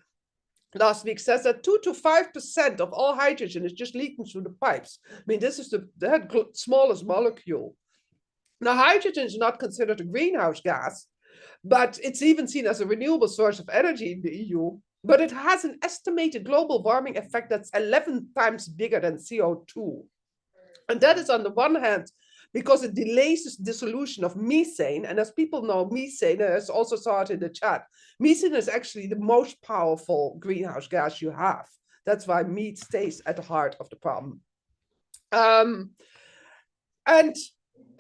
N: last week says that 2 to 5% of all hydrogen is just leaking through the pipes. I mean, this is the smallest molecule. Now, hydrogen is not considered a greenhouse gas, but it's even seen as a renewable source of energy in the EU. But it has an estimated global warming effect that's 11 times bigger than CO2. And that is on the one hand, because it delays the dissolution of methane. And as people know, methane, as also saw it in the chat, methane is actually the most powerful greenhouse gas you have. That's why meat stays at the heart of the problem.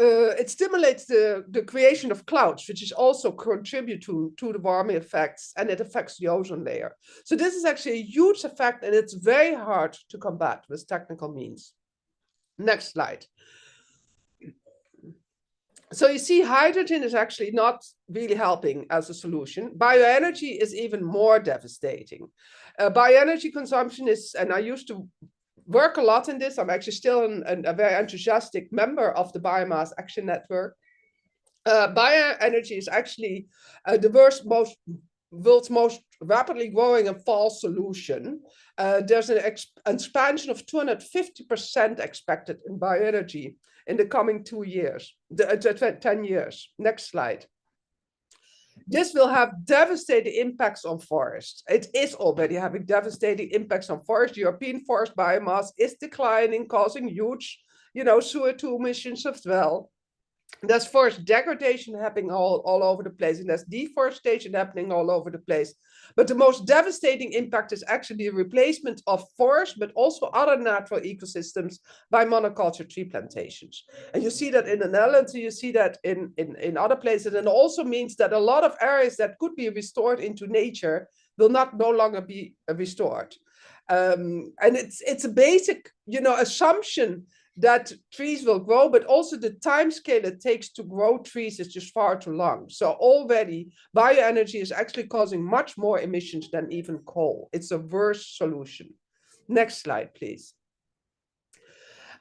N: It stimulates the creation of clouds, which is also contribute to the warming effects, and it affects the ozone layer. So this is actually a huge effect, and it's very hard to combat with technical means. Next slide. So you see, hydrogen is actually not really helping as a solution. Bioenergy is even more devastating. Bioenergy consumption is, and I used to work a lot in this. I'm actually still a very enthusiastic member of the Biomass Action Network. Bioenergy is actually the world's most rapidly growing and false solution. There's an expansion of 250% expected in bioenergy in the coming 10 years. Next slide. This will have devastating impacts on forests. It is already having devastating impacts on forests. European forest biomass is declining, causing huge, CO2 emissions as well. There's forest degradation happening all over the place, and there's deforestation happening all over the place. But the most devastating impact is actually the replacement of forest, but also other natural ecosystems by monoculture tree plantations. And you see that in the Netherlands, you see that in other places. And it also means that a lot of areas that could be restored into nature will no longer be restored. And it's a basic, assumption that trees will grow, but also the time scale it takes to grow trees is just far too long. So already bioenergy is actually causing much more emissions than even coal. It's a worse solution. Next slide, please.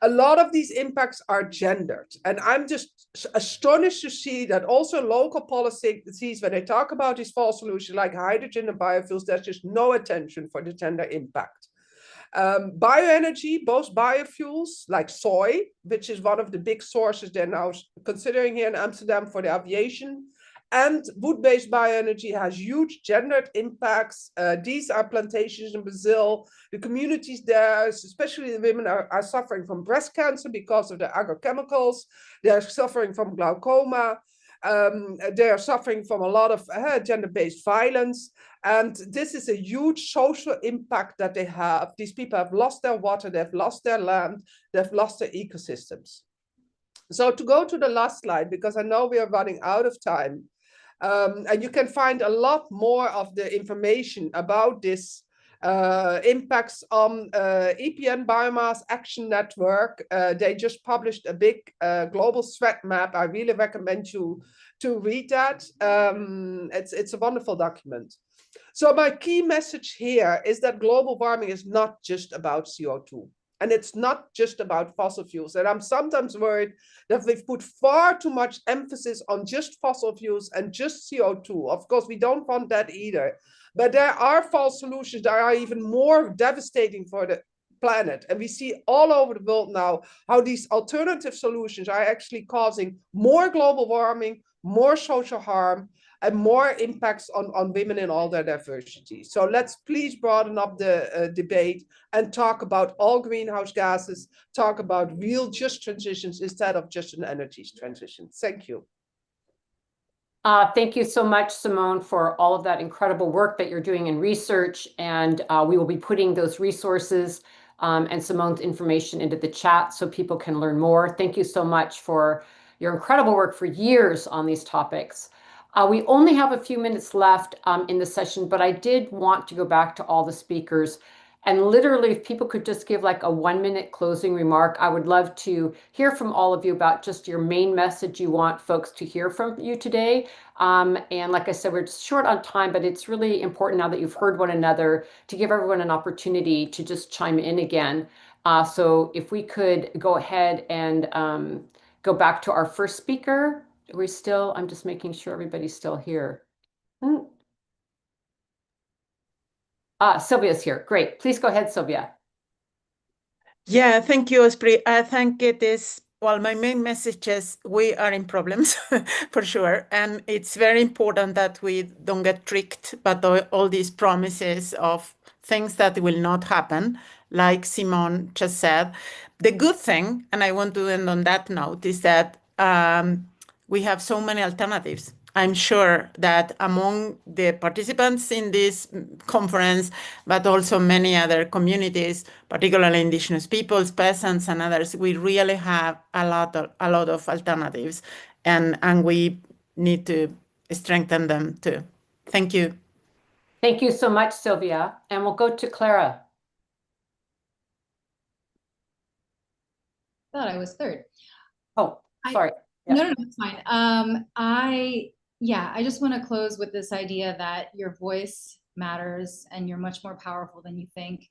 N: A lot of these impacts are gendered, and I'm just astonished to see that also local policies, when they talk about these fall solutions like hydrogen and biofuels, there's just no attention for the gender impact. Bioenergy, both biofuels like soy, which is one of the big sources they're now considering here in Amsterdam for the aviation, and wood-based bioenergy has huge gendered impacts. These are plantations in Brazil. The communities there, especially the women, are suffering from breast cancer because of the agrochemicals. They're suffering from glaucoma. They are suffering from a lot of gender-based violence. And this is a huge social impact that they have. These people have lost their water, they've lost their land, they've lost their ecosystems. So to go to the last slide, because I know we are running out of time, and you can find a lot more of the information about this impacts on EPN Biomass Action Network. They just published a big global threat map. I really recommend you to read that. It's a wonderful document. So my key message here is that global warming is not just about CO2. And it's not just about fossil fuels. And I'm sometimes worried that we've put far too much emphasis on just fossil fuels and just CO2. Of course, we don't want that either. But there are false solutions that are even more devastating for the planet. And we see all over the world now how these alternative solutions are actually causing more global warming, more social harm, and more impacts on women in all their diversity. So let's please broaden up the debate and talk about all greenhouse gases, talk about real just transitions instead of just an energy transition. Thank you.
B: Thank you so much, Simone, for all of that incredible work that you're doing in research. And we will be putting those resources and Simone's information into the chat so people can learn more. Thank you so much for your incredible work for years on these topics. We only have a few minutes left in the session, but I did want to go back to all the speakers. And literally, if people could just give like a 1-minute closing remark, I would love to hear from all of you about just your main message you want folks to hear from you today. And like I said, we're just short on time, but it's really important now that you've heard one another to give everyone an opportunity to just chime in again. So if we could go ahead and go back to our first speaker. I'm just making sure everybody's still here. Sylvia's here. Great. Please go ahead, Sylvia.
I: Yeah, thank you, Osprey. I think it is, well, my main message is we are in problems for sure. And it's very important that we don't get tricked by all these promises of things that will not happen, like Simone just said. The good thing, and I want to end on that note, is that we have so many alternatives. I'm sure that among the participants in this conference, but also many other communities, particularly Indigenous peoples, peasants, and others, we really have a lot of alternatives, and we need to strengthen them too. Thank you.
B: Thank you so much, Sylvia. And we'll go to Clara.
K: Thought I was third.
B: Oh, sorry.
K: No, it's fine. I just want to close with this idea that your voice matters and you're much more powerful than you think.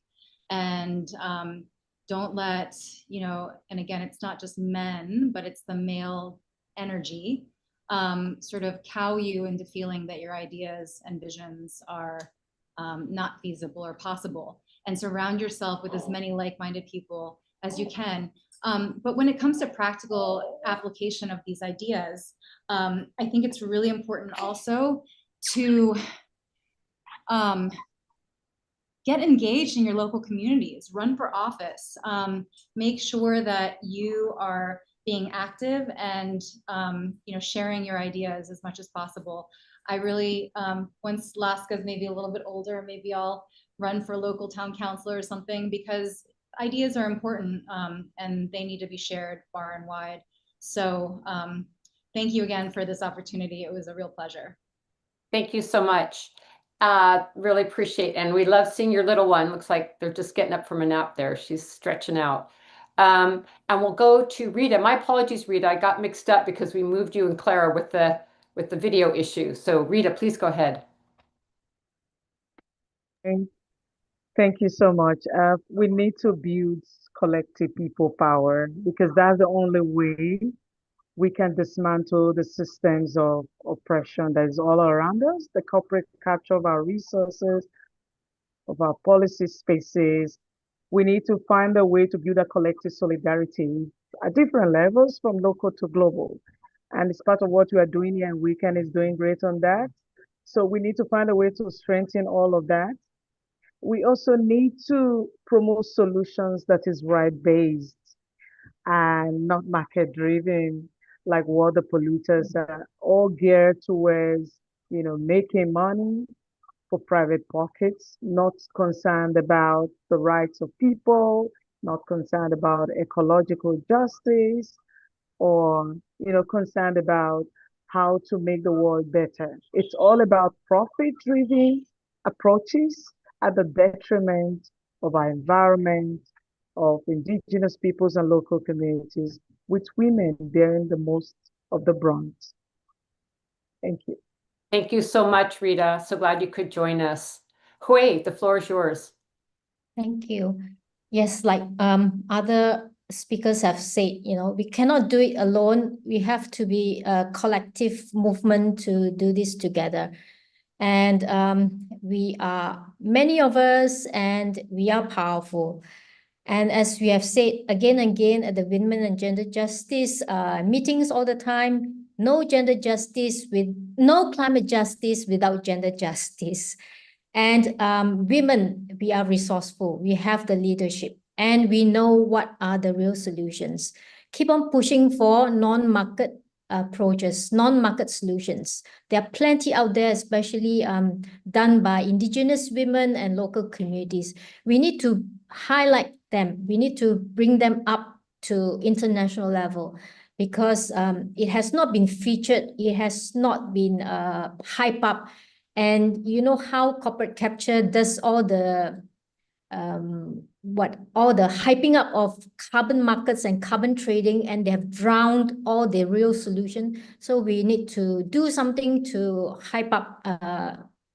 K: And don't let, and again, it's not just men, but it's the male energy sort of cow you into feeling that your ideas and visions are not feasible or possible. And surround yourself with as many like-minded people as you can. But when it comes to practical application of these ideas, I think it's really important also to get engaged in your local communities, run for office, make sure that you are being active and sharing your ideas as much as possible. I really, once Laska's maybe a little bit older, maybe I'll run for local town council or something, because ideas are important and they need to be shared far and wide. So thank you again for this opportunity. It was a real pleasure.
B: Thank you so much. Really appreciate, and we love seeing your little one. Looks like they're just getting up from a nap there. She's stretching out. And we'll go to Rita. My apologies, Rita. I got mixed up because we moved you and Clara with the video issue. So Rita, please go ahead.
J: Thank you so much. We need to build collective people power, because that's the only way we can dismantle the systems of oppression that is all around us, the corporate capture of our resources, of our policy spaces. We need to find a way to build a collective solidarity at different levels, from local to global. And it's part of what we are doing here, and WECAN is doing great on that. So we need to find a way to strengthen all of that. We also need to promote solutions that is right-based and not market-driven, like what the polluters are all geared towards, making money for private pockets, not concerned about the rights of people, not concerned about ecological justice, or, concerned about how to make the world better. It's all about profit-driven approaches at the detriment of our environment, of indigenous peoples and local communities, with women bearing the most of the brunt. Thank you.
B: Thank you so much, Rita. So glad you could join us. Hui, the floor is yours.
L: Thank you. Yes, like other speakers have said, we cannot do it alone. We have to be a collective movement to do this together. And we are many of us, and we are powerful. And as we have said again and again at the Women and Gender Justice meetings all the time, no gender justice no climate justice without gender justice. And women, we are resourceful, we have the leadership, and we know what are the real solutions. Keep on pushing for non-market approaches, non-market solutions. There are plenty out there, especially done by Indigenous women and local communities. We need to highlight them. We need to bring them up to international level, because it has not been featured, it has not been hyped up. And you know how corporate capture does all the all the hyping up of carbon markets and carbon trading, and they have drowned all the real solution. So we need to do something to hype up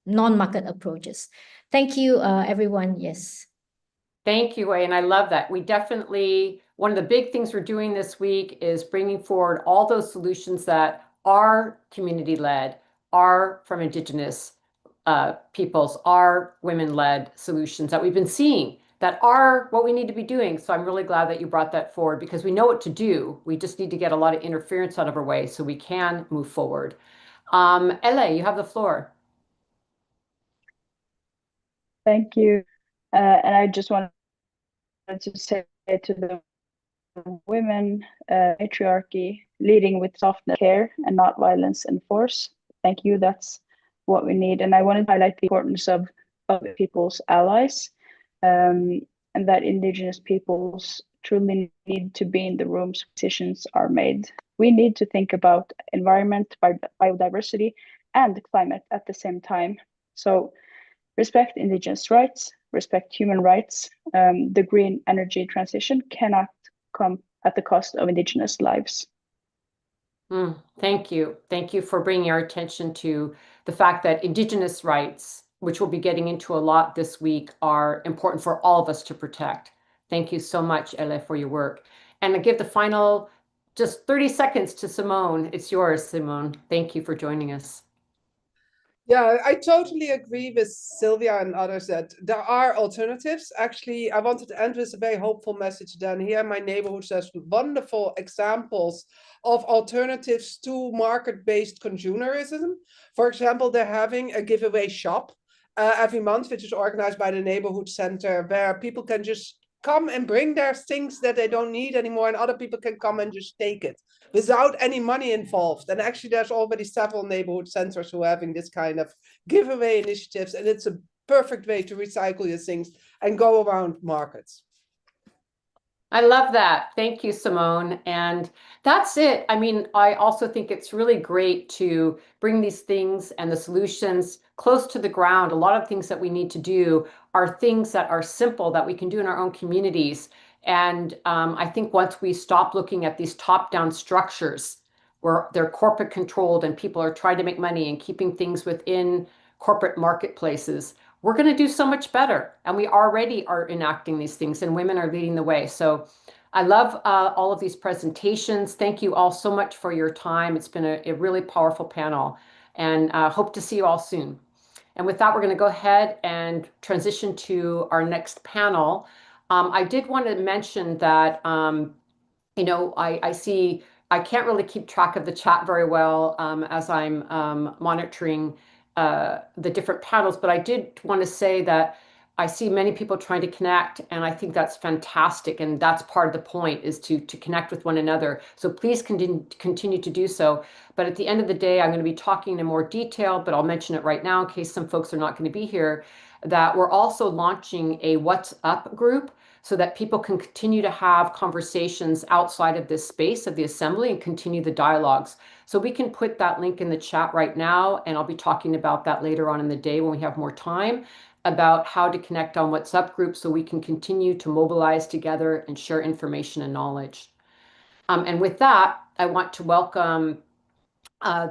L: non-market approaches. Thank you, everyone. Yes.
B: Thank you, Hui, and I love that. We definitely, one of the big things we're doing this week is bringing forward all those solutions that are community-led, are from Indigenous peoples, are women-led solutions that we've been seeing that are what we need to be doing. So I'm really glad that you brought that forward, because we know what to do. We just need to get a lot of interference out of our way so we can move forward. Ele, you have the floor.
M: Thank you. And I just wanted to say to the women, patriarchy, leading with softness, care, and not violence and force. Thank you. That's what we need. And I wanted to highlight the importance of people's allies, and that Indigenous peoples truly need to be in the rooms decisions are made. We need to think about environment, biodiversity, and climate at the same time. So respect Indigenous rights, respect human rights. The green energy transition cannot come at the cost of Indigenous lives.
B: Thank you. Thank you for bringing our attention to the fact that Indigenous rights, which we'll be getting into a lot this week, are important for all of us to protect. Thank you so much, Ele, for your work. And I give the final just 30 seconds to Simone. It's yours, Simone. Thank you for joining us.
N: Yeah, I totally agree with Sylvia and others that there are alternatives. Actually, I wanted to end with a very hopeful message then. Here in my neighborhood, there's wonderful examples of alternatives to market-based consumerism. For example, they're having a giveaway shop every month, which is organized by the neighborhood center, where people can just come and bring their things that they don't need anymore, and other people can come and just take it without any money involved. And actually, there's already several neighborhood centers who are having this kind of giveaway initiatives, and it's a perfect way to recycle your things and go around markets.
B: I love that. Thank you, Simone. And that's it. I mean, I also think it's really great to bring these things and the solutions close to the ground. A lot of things that we need to do are things that are simple that we can do in our own communities. And I think once we stop looking at these top-down structures where they're corporate controlled and people are trying to make money and keeping things within corporate marketplaces, we're going to do so much better. And we already are enacting these things, and women are leading the way. So I love all of these presentations. Thank you all so much for your time. It's been a really powerful panel, and hope to see you all soon. And with that, we're going to go ahead and transition to our next panel. I did want to mention that, I see I can't really keep track of the chat very well as I'm monitoring the different panels, but I did want to say that I see many people trying to connect, and I think that's fantastic, and that's part of the point, is to connect with one another. So please continue to do so. But at the end of the day, I'm going to be talking in more detail, but I'll mention it right now in case some folks are not going to be here, that we're also launching a What's Up group so that people can continue to have conversations outside of this space of the assembly and continue the dialogues. So we can put that link in the chat right now, and I'll be talking about that later on in the day when we have more time, about how to connect on What's Up group so we can continue to mobilize together and share information and knowledge. And with that, I want to welcome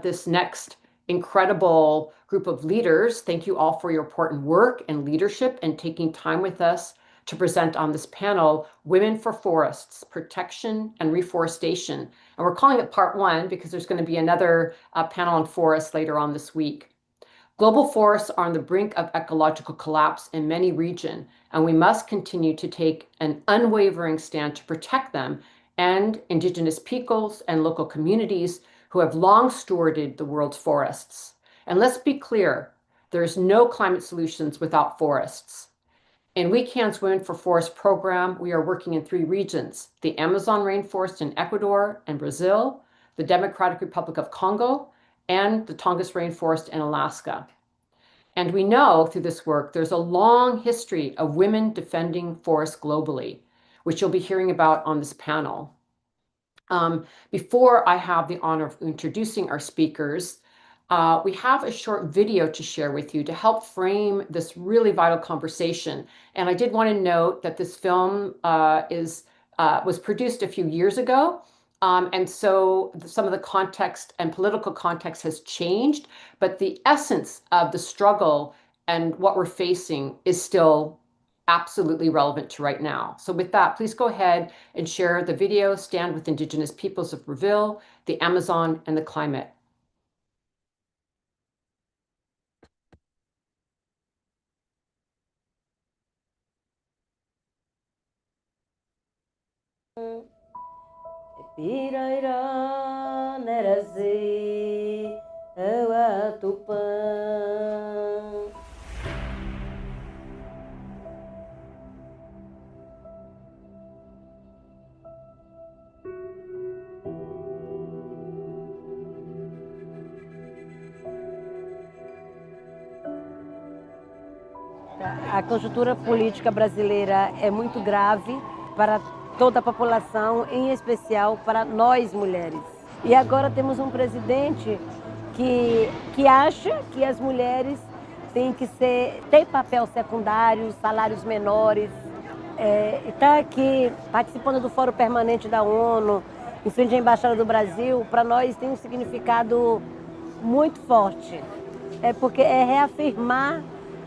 B: this next incredible group of leaders. Thank you all for your important work and leadership and taking time with us to present on this panel, Women for Forests, Protection and Reforestation. And we're calling it part 1 because there's going to be another panel on forests later on this week. Global forests are on the brink of ecological collapse in many regions, and we must continue to take an unwavering stand to protect them and Indigenous peoples and local communities who have long stewarded the world's forests. And let's be clear, there's no climate solutions without forests. In WECAN's Women for Forest program, we are working in 3 regions: the Amazon rainforest in Ecuador and Brazil, the Democratic Republic of Congo, and the Tongass rainforest in Alaska. And we know through this work, there's a long history of women defending forests globally, which you'll be hearing about on this panel. Before I have the honor of introducing our speakers, we have a short video to share with you to help frame this really vital conversation. And I did want to note that this film was produced a few years ago. And so some of the context and political context has changed, but the essence of the struggle and what we're facing is still absolutely relevant to right now. So with that, please go ahead and share the video, Stand with Indigenous Peoples of Brazil, the Amazon, and the Climate.
O: Piraira nerazi ewa tupã. A conjuntura política brasileira é muito grave para toda a população, em especial para nós mulheres. E agora temos um presidente que acha que as mulheres têm que ter papel secundário, salários menores. Está aqui participando do Fórum Permanente da ONU, em frente à Embaixada do Brasil, para nós tem um significado muito forte. Porque é reafirmar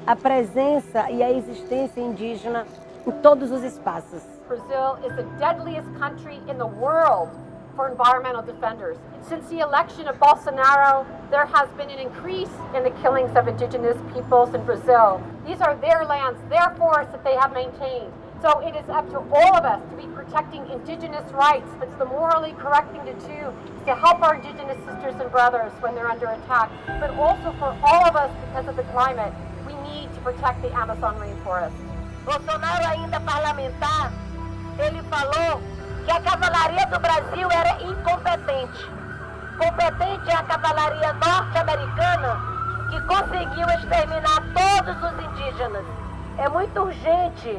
O: a presença e a existência indígena em todos os espaços.
B: Brazil is the deadliest country in the world for environmental defenders. Since the election of Bolsonaro, there has been an increase in the killings of indigenous peoples in Brazil. These are their lands, their forests that they have maintained. So it is up to all of us to be protecting indigenous rights. That's the morally correct thing to do, to help our indigenous sisters and brothers when they're under attack. But also for all of us, because of the climate, we need to protect the Amazon rainforest.
O: Bolsonaro, ainda parlamentar, ele falou que a cavalaria do Brasil era incompetente. Competente é a cavalaria norte-americana que conseguiu exterminar todos os indígenas. É muito urgente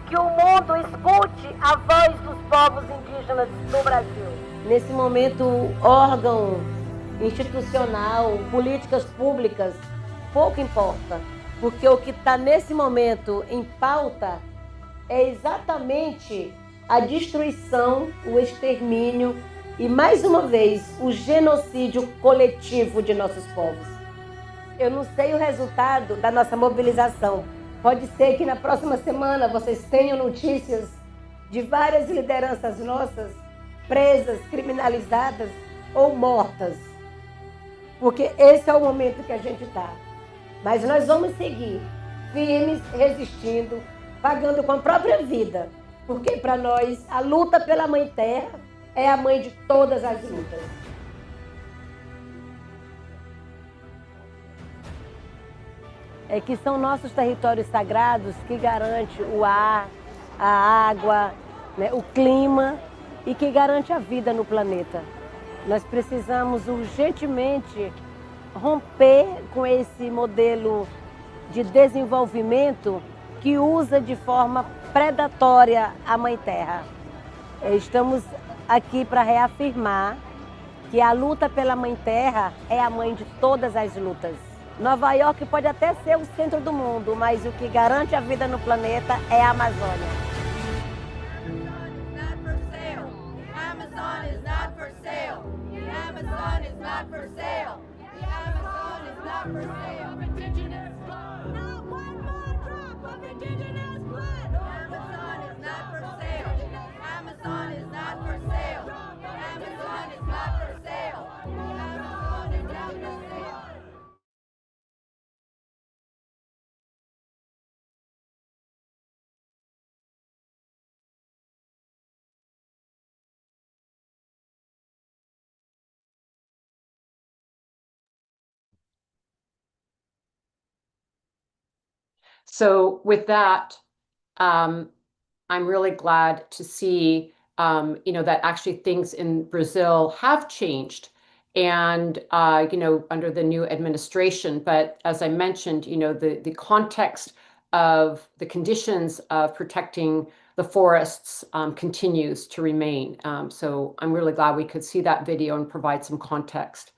O: que o mundo escute a voz dos povos indígenas do Brasil. Nesse momento, órgão institucional, políticas públicas, pouco importa, porque o que está nesse momento em pauta é exatamente a destruição, o extermínio e, mais uma vez, o genocídio coletivo de nossos povos. Eu não sei o resultado da nossa mobilização. Pode ser que na próxima semana vocês tenham notícias de várias lideranças nossas presas, criminalizadas ou mortas. Porque esse é o momento que a gente está. Mas nós vamos seguir firmes, resistindo, pagando com a própria vida. Porque para nós a luta pela Mãe Terra é a mãe de todas as lutas. É que são nossos territórios sagrados que garante o ar, a água, né, o clima e que garante a vida no planeta. Nós precisamos urgentemente romper com esse modelo de desenvolvimento que usa de forma predatória a Mãe Terra. Estamos aqui para reafirmar que a luta pela Mãe Terra é a mãe de todas as lutas. Nova York pode até ser o centro do mundo, mas o que garante a vida no planeta é a Amazônia.
B: So with that, I'm really glad to see, that actually things in Brazil have changed and, under the new administration. But as I mentioned, the context of the conditions of protecting the forests continues to remain. So I'm really glad we could see that video and provide some context.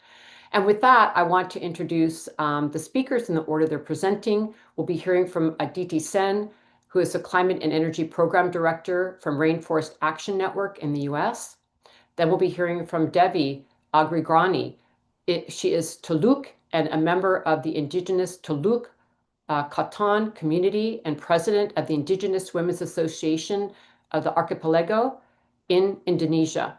B: And with that, I want to introduce the speakers in the order they're presenting. We'll be hearing from Aditi Sen, who is the Climate and Energy Program Director from Rainforest Action Network in the US. Then we'll be hearing from Devi Agrigrani. She is Tuluk and a member of the Indigenous Tuluk Katan community and president of the Indigenous Women's Association of the Archipelago in Indonesia.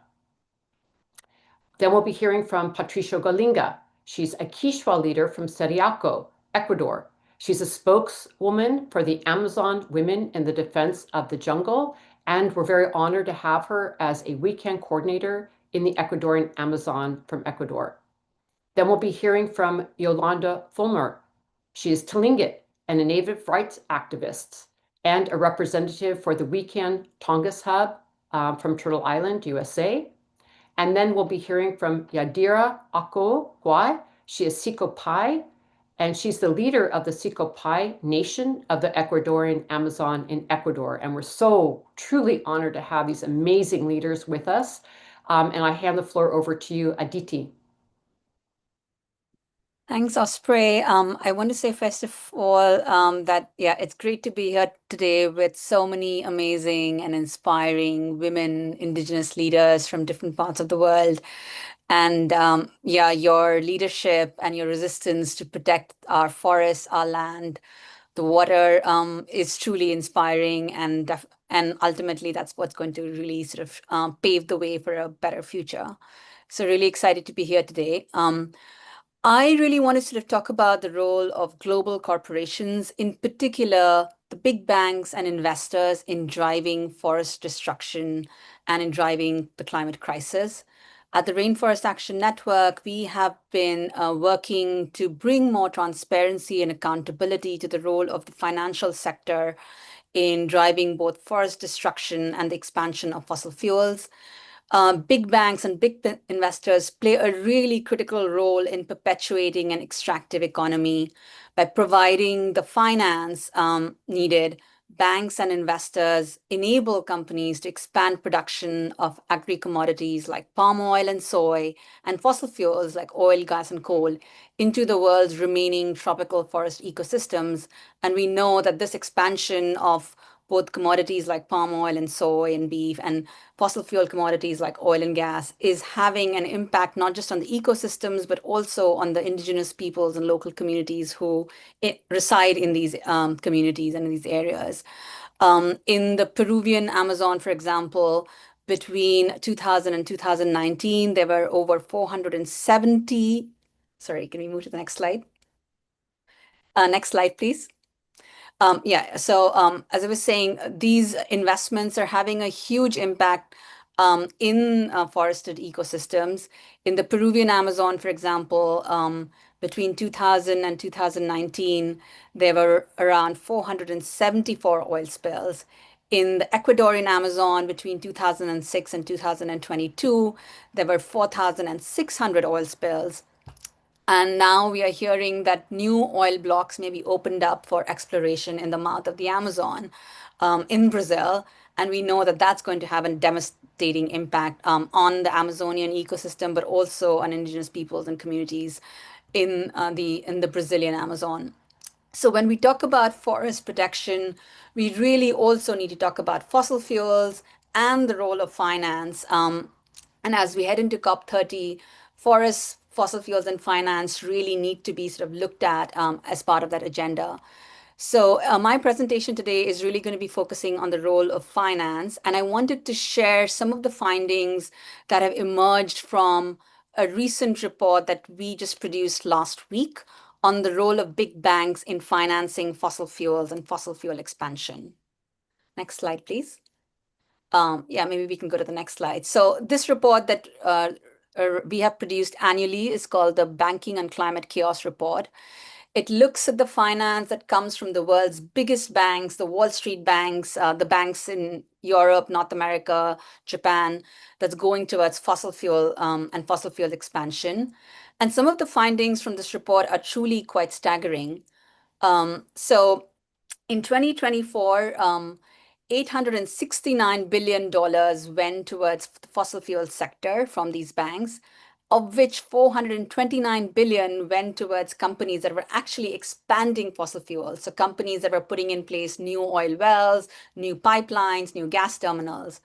B: Then we'll be hearing from Patricio Galinga. She's a Quechua leader from Seriaco, Ecuador. She's a spokeswoman for the Amazon Women in the Defense of the Jungle, and we're very honored to have her as a WECAN coordinator in the Ecuadorian Amazon from Ecuador. Then we'll be hearing from Yolanda Fulmer. She is Tlingit and a native rights activist and a representative for the WECAN Tongass Hub from Turtle Island, USA. And then we'll be hearing from Yadira Ako Huay. She is Siko Pai, and she's the leader of the Siko Pai Nation of the Ecuadorian Amazon in Ecuador. And we're so truly honored to have these amazing leaders with us. And I hand the floor over to you, Aditi.
P: Thanks, Osprey. I want to say first of all that, it's great to be here today with so many amazing and inspiring women, Indigenous leaders from different parts of the world. And your leadership and your resistance to protect our forests, our land, the water is truly inspiring. And ultimately, that's what's going to really sort of pave the way for a better future. So really excited to be here today. I really want to sort of talk about the role of global corporations, in particular, the big banks and investors in driving forest destruction and in driving the climate crisis. At the Rainforest Action Network, we have been working to bring more transparency and accountability to the role of the financial sector in driving both forest destruction and the expansion of fossil fuels. Big banks and big investors play a really critical role in perpetuating an extractive economy by providing the finance needed. Banks and investors enable companies to expand production of agri-commodities like palm oil and soy and fossil fuels like oil, gas, and coal into the world's remaining tropical forest ecosystems. And we know that this expansion of both commodities like palm oil and soy and beef and fossil fuel commodities like oil and gas is having an impact not just on the ecosystems, but also on the indigenous peoples and local communities who reside in these communities and in these areas. In the Peruvian Amazon, for example, between 2000 and 2019, there were over 470. Sorry, can we move to the next slide? Next slide, please. As I was saying, these investments are having a huge impact in forested ecosystems. In the Peruvian Amazon, for example, between 2000 and 2019, there were around 474 oil spills. In the Ecuadorian Amazon, between 2006 and 2022, there were 4,600 oil spills. And now we are hearing that new oil blocks may be opened up for exploration in the mouth of the Amazon in Brazil. And we know that that's going to have a devastating impact on the Amazonian ecosystem, but also on indigenous peoples and communities in the Brazilian Amazon. So when we talk about forest protection, we really also need to talk about fossil fuels and the role of finance. And as we head into COP30, forests, fossil fuels, and finance really need to be sort of looked at as part of that agenda. So my presentation today is really going to be focusing on the role of finance. And I wanted to share some of the findings that have emerged from a recent report that we just produced last week on the role of big banks in financing fossil fuels and fossil fuel expansion. Next slide, please. Maybe we can go to the next slide. So this report that we have produced annually is called the Banking and Climate Chaos Report. It looks at the finance that comes from the world's biggest banks, the Wall Street banks, the banks in Europe, North America, Japan, that's going towards fossil fuel and fossil fuel expansion. And some of the findings from this report are truly quite staggering. So in 2024, $869 billion went towards the fossil fuel sector from these banks, of which $429 billion went towards companies that were actually expanding fossil fuels. So companies that were putting in place new oil wells, new pipelines, new gas terminals.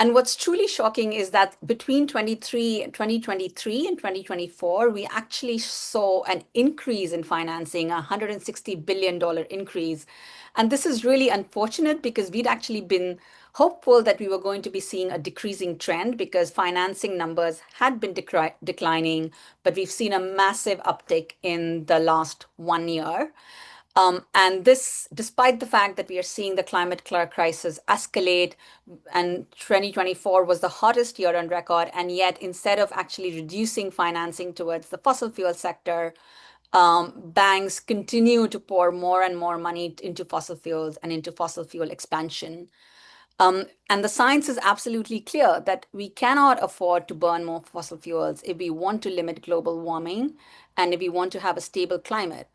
P: And what's truly shocking is that between 2023 and 2024, we actually saw an increase in financing, a $160 billion increase. And this is really unfortunate because we'd actually been hopeful that we were going to be seeing a decreasing trend because financing numbers had been declining, but we've seen a massive uptick in the last 1 year. And this, despite the fact that we are seeing the climate crisis escalate, and 2024 was the hottest year on record, and yet instead of actually reducing financing towards the fossil fuel sector, banks continue to pour more and more money into fossil fuels and into fossil fuel expansion. And the science is absolutely clear that we cannot afford to burn more fossil fuels if we want to limit global warming and if we want to have a stable climate.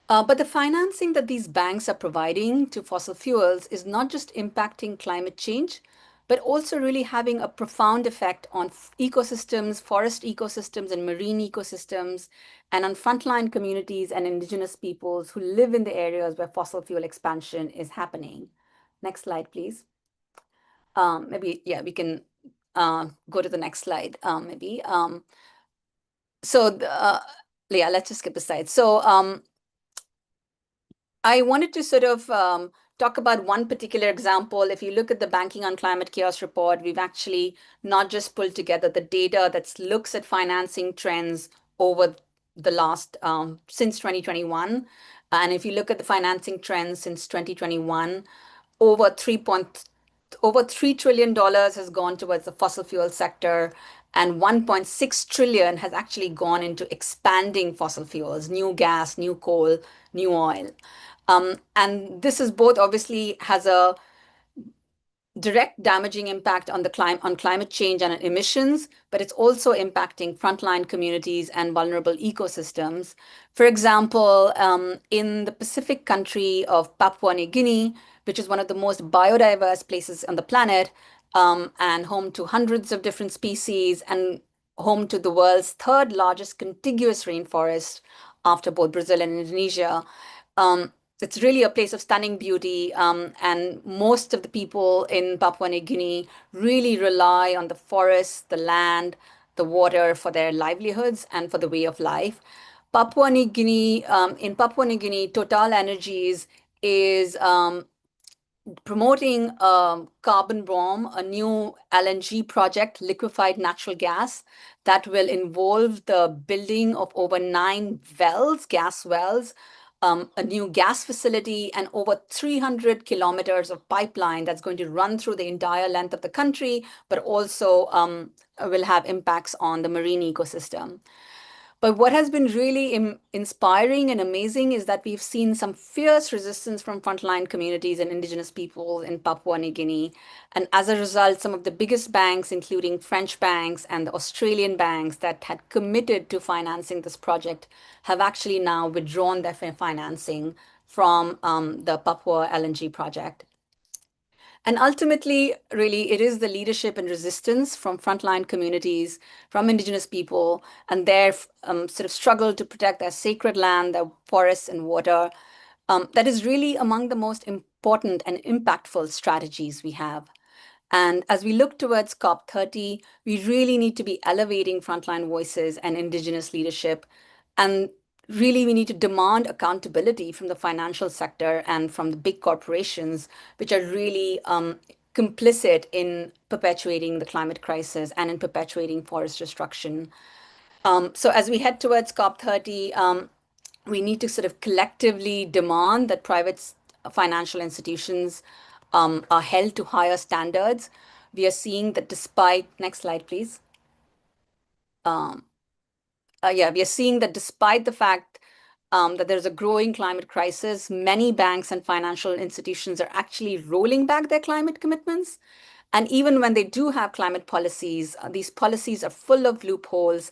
P: But the financing that these banks are providing to fossil fuels is not just impacting climate change, but also really having a profound effect on ecosystems, forest ecosystems, and marine ecosystems, and on frontline communities and indigenous peoples who live in the areas where fossil fuel expansion is happening. Next slide, please. We can go to the next slide, maybe. Let's just skip the slide. So I wanted to sort of talk about one particular example. If you look at the Banking on Climate Chaos report, we've actually not just pulled together the data that looks at financing trends over the last, since 2021. And if you look at the financing trends since 2021, over $3 trillion has gone towards the fossil fuel sector, and 1.6 trillion has actually gone into expanding fossil fuels, new gas, new coal, new oil. And this is both obviously has a direct damaging impact on climate change and emissions, but it's also impacting frontline communities and vulnerable ecosystems. For example, in the Pacific country of Papua New Guinea, which is one of the most biodiverse places on the planet, and home to hundreds of different species and home to the world's third largest contiguous rainforest after both Brazil and Indonesia. It's really a place of stunning beauty, and most of the people in Papua New Guinea really rely on the forests, the land, the water for their livelihoods and for the way of life. In Papua New Guinea, Total Energies is promoting carbon bomb, a new LNG project, liquefied natural gas, that will involve the building of over 9 wells, gas wells, a new gas facility, and over 300 kilometers of pipeline that's going to run through the entire length of the country, but also will have impacts on the marine ecosystem. But what has been really inspiring and amazing is that we've seen some fierce resistance from frontline communities and indigenous people in Papua New Guinea. And as a result, some of the biggest banks, including French banks and the Australian banks that had committed to financing this project, have actually now withdrawn their financing from the Papua LNG project. And ultimately, really, it is the leadership and resistance from frontline communities, from indigenous people, and their sort of struggle to protect their sacred land, their forests and water, that is really among the most important and impactful strategies we have. And as we look towards COP30, we really need to be elevating frontline voices and indigenous leadership. And really, we need to demand accountability from the financial sector and from the big corporations, which are really complicit in perpetuating the climate crisis and in perpetuating forest destruction. So as we head towards COP30, we need to sort of collectively demand that private financial institutions are held to higher standards. We are seeing that despite, next slide, please. We are seeing that despite the fact that there's a growing climate crisis, many banks and financial institutions are actually rolling back their climate commitments. And even when they do have climate policies, these policies are full of loopholes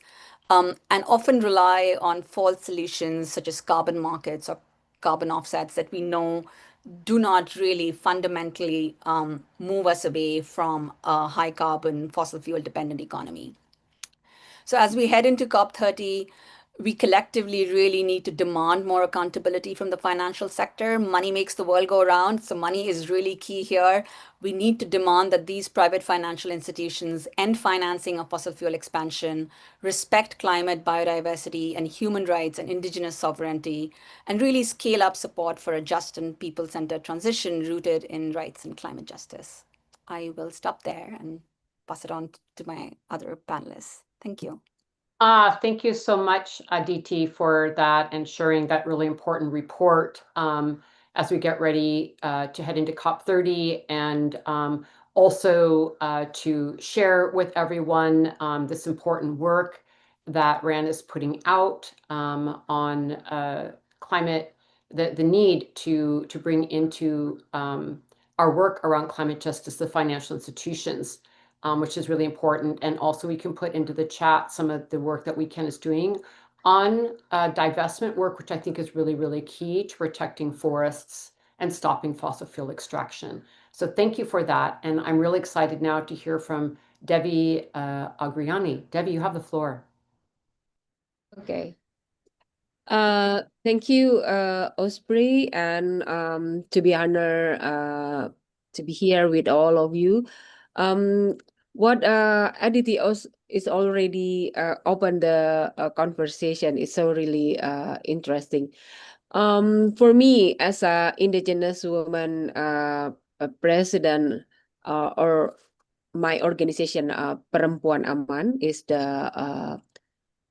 P: and often rely on false solutions such as carbon markets or carbon offsets that we know do not really fundamentally move us away from a high carbon fossil fuel dependent economy. So as we head into COP30, we collectively really need to demand more accountability from the financial sector. Money makes the world go round, so money is really key here. We need to demand that these private financial institutions end financing of fossil fuel expansion, respect climate, biodiversity, and human rights and indigenous sovereignty, and really scale up support for a just and people-centered transition rooted in rights and climate justice. I will stop there and pass it on to my other panelists. Thank you.
B: Thank you so much, Aditi, for that and sharing that really important report as we get ready to head into COP30 and also to share with everyone this important work that RAN is putting out on climate, the need to bring into our work around climate justice, the financial institutions. Which is really important. And also we can put into the chat some of the work that WECAN is doing on divestment work, which I think is really, really key to protecting forests and stopping fossil fuel extraction. So thank you for that. And I'm really excited now to hear from Debbie Agriani. Debbie, you have the floor.
Q: Okay. Thank you, Osprey, and to be honored to be here with all of you. What Aditi is already opened the conversation is so really interesting. For me, as a Indigenous woman president, or my organization, Perempuan Aman, is the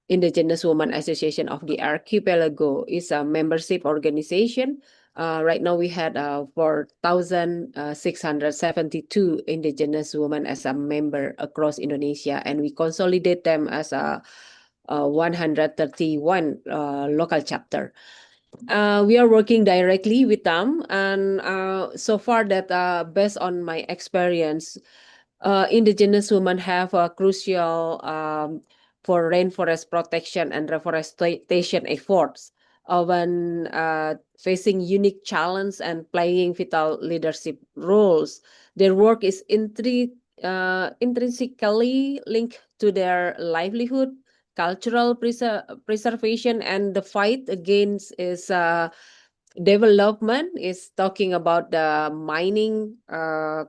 Q: Indigenous Women Association of the Archipelago. Is a membership organization. Right now we had 4,672 Indigenous women as a member across Indonesia, and we consolidate them as a 131 local chapter. we are working directly with them, and so far that based on my experience, Indigenous women have a crucial for rainforest protection and reforestation efforts when facing unique challenge and playing vital leadership roles. Their work is intrinsically linked to their livelihood, cultural preservation, and the fight against is development is talking about the mining,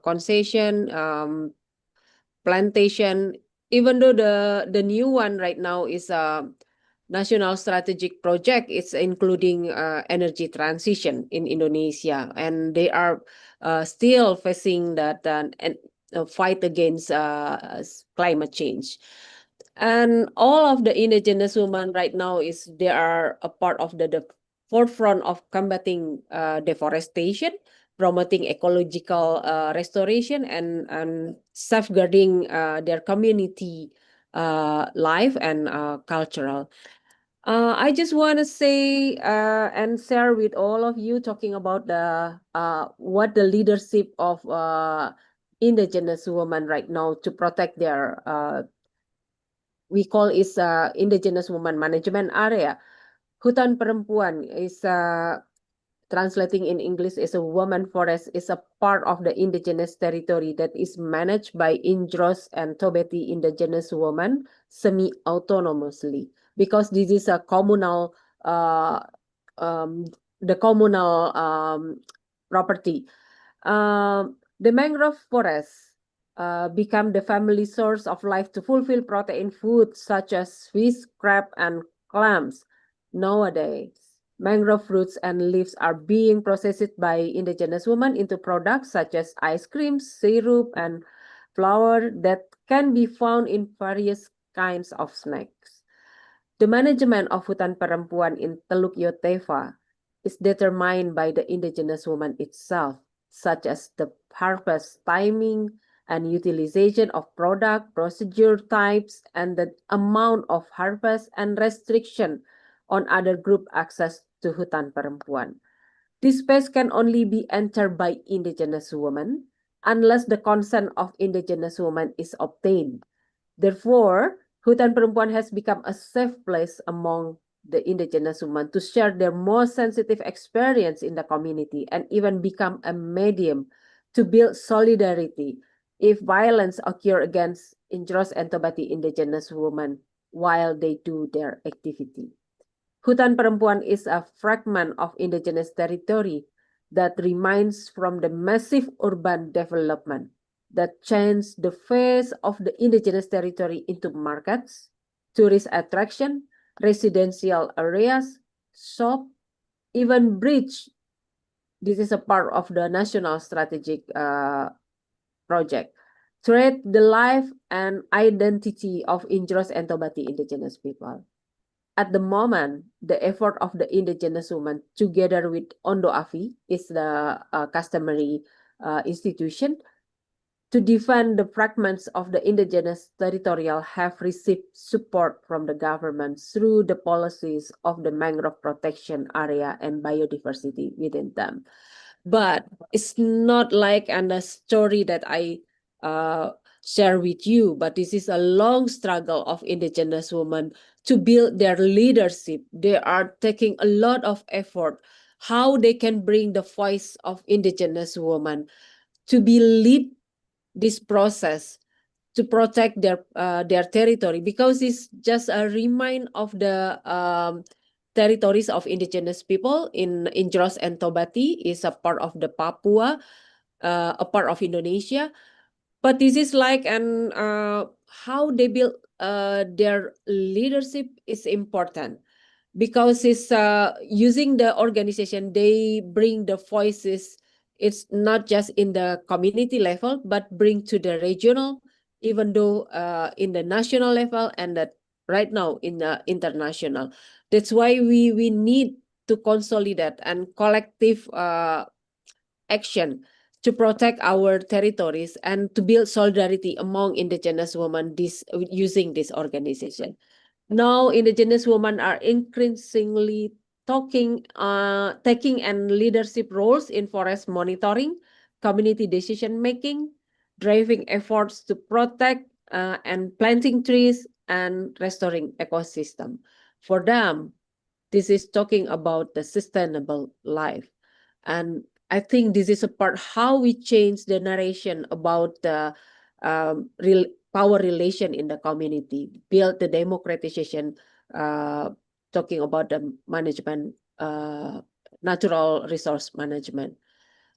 Q: concession, plantation. Even though the new one right now is a national strategic project, it's including energy transition in Indonesia, and they are still facing that fight against climate change. And all of the indigenous women right now they are a part of the forefront of combating deforestation, promoting ecological restoration, and safeguarding their community life and cultural. I just want to say and share with all of you talking about the what the leadership of indigenous women right now to protect their we call is indigenous woman management area. Hutan perempuan is translating in English is a woman forest is a part of the indigenous territory that is managed by Indros and Tobeti indigenous women semi-autonomously, because this is a communal the communal property. The mangrove forest become the family source of life to fulfill protein foods such as fish, crab, and clams. Nowadays, mangrove fruits and leaves are being processed by indigenous women into products such as ice cream, syrup, and flour that can be found in various kinds of snacks. The management of hutan perempuan in Teluk Yotefa is determined by the indigenous woman itself, such as the harvest timing and utilization of product, procedure types, and the amount of harvest and restriction on other group access to hutan perempuan. This space can only be entered by indigenous women unless the consent of indigenous women is obtained. Therefore, hutan perempuan has become a safe place among the indigenous women to share their most sensitive experience in the community, and even become a medium to build solidarity if violence occurs against Indros and Tobati indigenous women while they do their activity. Hutan perempuan is a fragment of indigenous territory that remains from the massive urban development that changed the face of the indigenous territory into markets, tourist attraction, residential areas, shop, even bridge. This is a part of the national strategic project. Trade the life and identity of Indros and Tobati indigenous people. At the moment, the effort of the indigenous women together with Ondo Afi is the customary institution to defend the fragments of the indigenous territorial have received support from the government through the policies of the mangrove protection area and biodiversity within them. But it's not like a story that I share with you, but this is a long struggle of indigenous women to build their leadership. They are taking a lot of effort how they can bring the voice of indigenous women to be lead this process to protect their territory, because it's just a remind of the territories of indigenous people in Indros and Tobati is a part of the Papua, a part of Indonesia. But this is like how they build their leadership is important, because it's using the organization, they bring the voices. It's not just in the community level, but bring to the regional, even though in the national level, and that right now in the international. That's why we need to consolidate and collective action to protect our territories and to build solidarity among indigenous women using this organization. Now, indigenous women are increasingly taking and leadership roles in forest monitoring, community decision making, driving efforts to protect and planting trees and restoring ecosystem. For them, this is talking about the sustainable life. And I think this is a part how we change the narration about the real power relation in the community, build the democratization, talking about the management, natural resource management.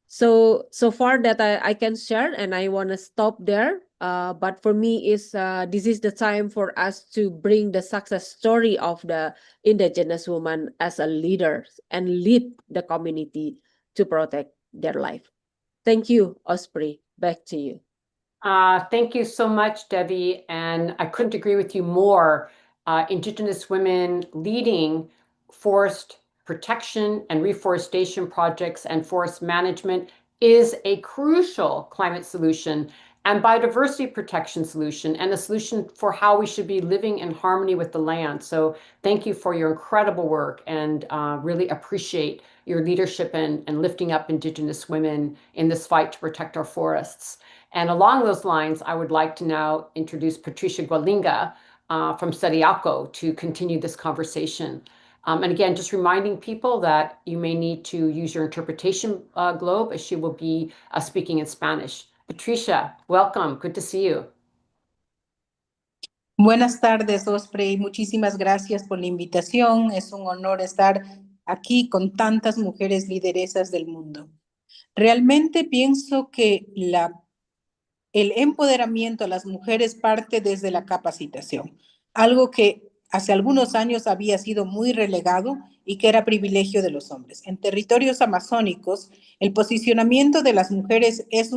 Q: So far that I can share, and I want to stop there. But for me, this is the time for us to bring the success story of the Indigenous woman as a leader and lead the community to protect their life. Thank you, Osprey. Back to you.
B: Thank you so much, Debbie. And I couldn't agree with you more. Indigenous women leading forest protection and reforestation projects and forest management is a crucial climate solution and biodiversity protection solution and a solution for how we should be living in harmony with the land. So thank you for your incredible work and really appreciate your leadership and lifting up Indigenous women in this fight to protect our forests. And along those lines, I would like to now introduce Patricia Gualinga from Sediaco to continue this conversation. And again, just reminding people that you may need to use your interpretation globe as she will be speaking in Spanish. Patricia, welcome. Good to see you.
R: Buenas tardes, Osprey. Muchísimas gracias por la invitación. Es un honor estar aquí con tantas mujeres lideresas del mundo. Realmente pienso que el empoderamiento a las mujeres parte desde la capacitación, algo que hace algunos años había sido muy relegado y que era privilegio de los hombres. En territorios amazónicos, el posicionamiento de las mujeres es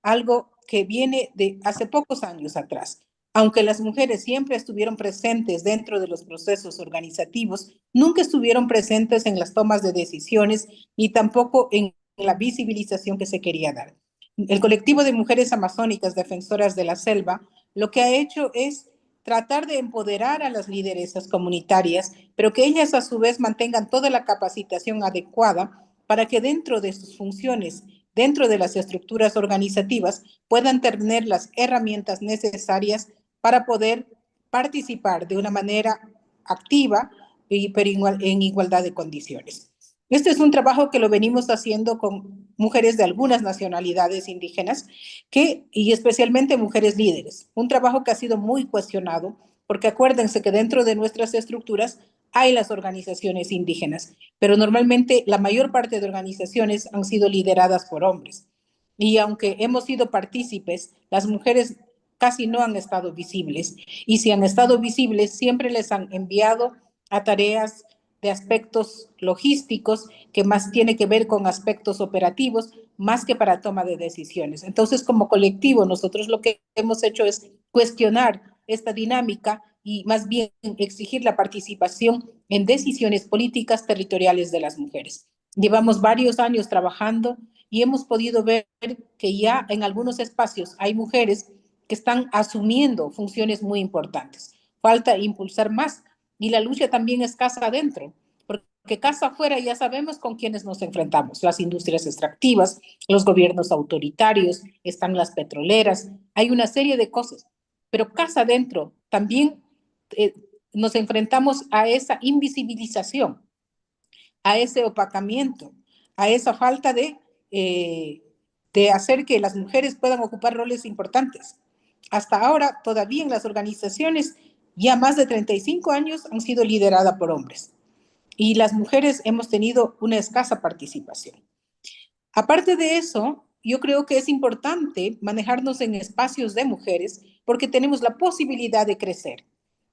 R: algo que viene de hace pocos años atrás. Aunque las mujeres siempre estuvieron presentes dentro de los procesos organizativos, nunca estuvieron presentes en las tomas de decisiones ni tampoco en la visibilización que se quería dar. El colectivo de mujeres amazónicas defensoras de la selva lo que ha hecho es tratar de empoderar a las lideresas comunitarias, pero que ellas a su vez mantengan toda la capacitación adecuada para que dentro de sus funciones, dentro de las estructuras organizativas, puedan tener las herramientas necesarias para poder participar de una manera activa, pero en igualdad de condiciones. Este es un trabajo que lo venimos haciendo con mujeres de algunas nacionalidades indígenas y especialmente mujeres líderes. Un trabajo que ha sido muy cuestionado porque acuérdense que dentro de nuestras estructuras hay las organizaciones indígenas, pero normalmente la mayor parte de organizaciones han sido lideradas por hombres. Y aunque hemos sido partícipes, las mujeres casi no han estado visibles. Y si han estado visibles, siempre les han enviado a tareas de aspectos logísticos que más tiene que ver con aspectos operativos, más que para toma de decisiones. Entonces, como colectivo, nosotros lo que hemos hecho es cuestionar esta dinámica y más bien exigir la participación en decisiones políticas territoriales de las mujeres. Llevamos varios años trabajando y hemos podido ver que ya en algunos espacios hay mujeres que están asumiendo funciones muy importantes. Falta impulsar más. Y la lucha también es casa adentro, porque casa afuera ya sabemos con quiénes nos enfrentamos, las industrias extractivas, los gobiernos autoritarios, están las petroleras, hay una serie de cosas, pero casa adentro también nos enfrentamos a esa invisibilización, a ese opacamiento, a esa falta de hacer que las mujeres puedan ocupar roles importantes. Hasta ahora, todavía en las organizaciones, ya más de 35 años han sido lideradas por hombres y las mujeres hemos tenido una escasa participación. Aparte de eso, yo creo que es importante manejarnos en espacios de mujeres porque tenemos la posibilidad de crecer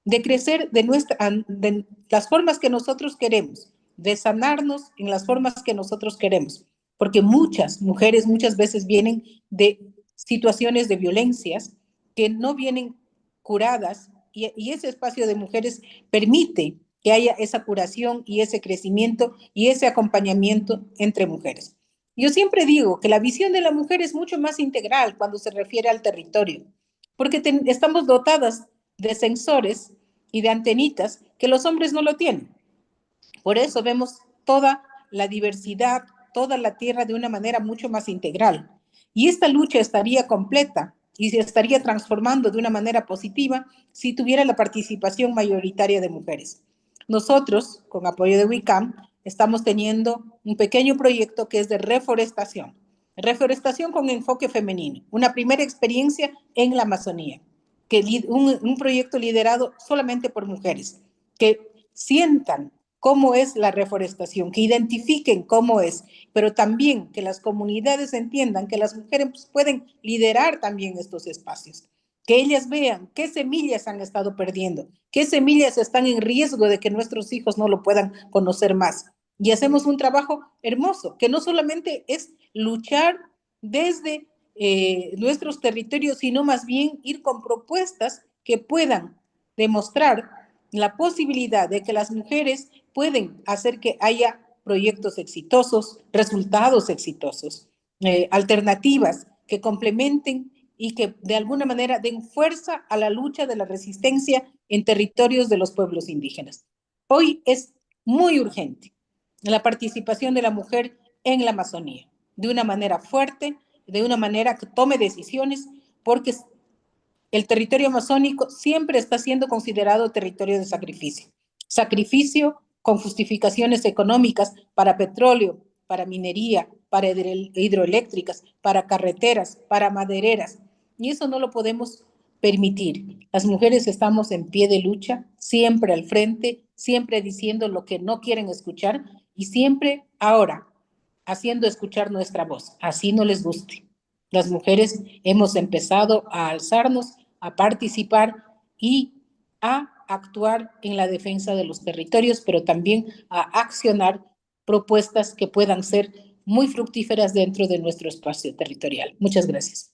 R: de las formas que nosotros queremos, de sanarnos en las formas que nosotros queremos, porque muchas mujeres muchas veces vienen de situaciones de violencias que no vienen curadas y ese espacio de mujeres permite que haya esa curación y ese crecimiento y ese acompañamiento entre mujeres. Yo siempre digo que la visión de la mujer es mucho más integral cuando se refiere al territorio, porque estamos dotadas de sensores y de antenitas que los hombres no lo tienen. Por eso vemos toda la diversidad, toda la tierra de una manera mucho más integral. Y esta lucha estaría completa y se estaría transformando de una manera positiva si tuviera la participación mayoritaria de mujeres. Nosotros, con apoyo de WECAN, estamos teniendo un pequeño proyecto que es de reforestación con enfoque femenino, una primera experiencia en la Amazonía, un proyecto liderado solamente por mujeres, que sientan cómo es la reforestación, que identifiquen cómo es, pero también que las comunidades entiendan que las mujeres pueden liderar también estos espacios, que ellas vean qué semillas han estado perdiendo, qué semillas están en riesgo de que nuestros hijos no lo puedan conocer más. Y hacemos un trabajo hermoso, que no solamente es luchar desde nuestros territorios, sino más bien ir con propuestas que puedan demostrar la posibilidad de que las mujeres pueden hacer que haya proyectos exitosos, resultados exitosos, alternativas que complementen y que de alguna manera den fuerza a la lucha de la resistencia en territorios de los pueblos indígenas. Hoy es muy urgente la participación de la mujer en la Amazonía, de una manera fuerte, de una manera que tome decisiones, porque el territorio amazónico siempre está siendo considerado territorio de sacrificio. Sacrificio con justificaciones económicas para petróleo, para minería, para hidroeléctricas, para carreteras, para madereras. Y eso no lo podemos permitir. Las mujeres estamos en pie de lucha, siempre al frente, siempre diciendo lo que no quieren escuchar y siempre ahora haciendo escuchar nuestra voz, así no les guste. Las mujeres hemos empezado a alzarnos, a participar y a actuar en la defensa de los territorios, pero también a accionar propuestas que puedan ser muy fructíferas dentro de nuestro espacio territorial. Muchas gracias.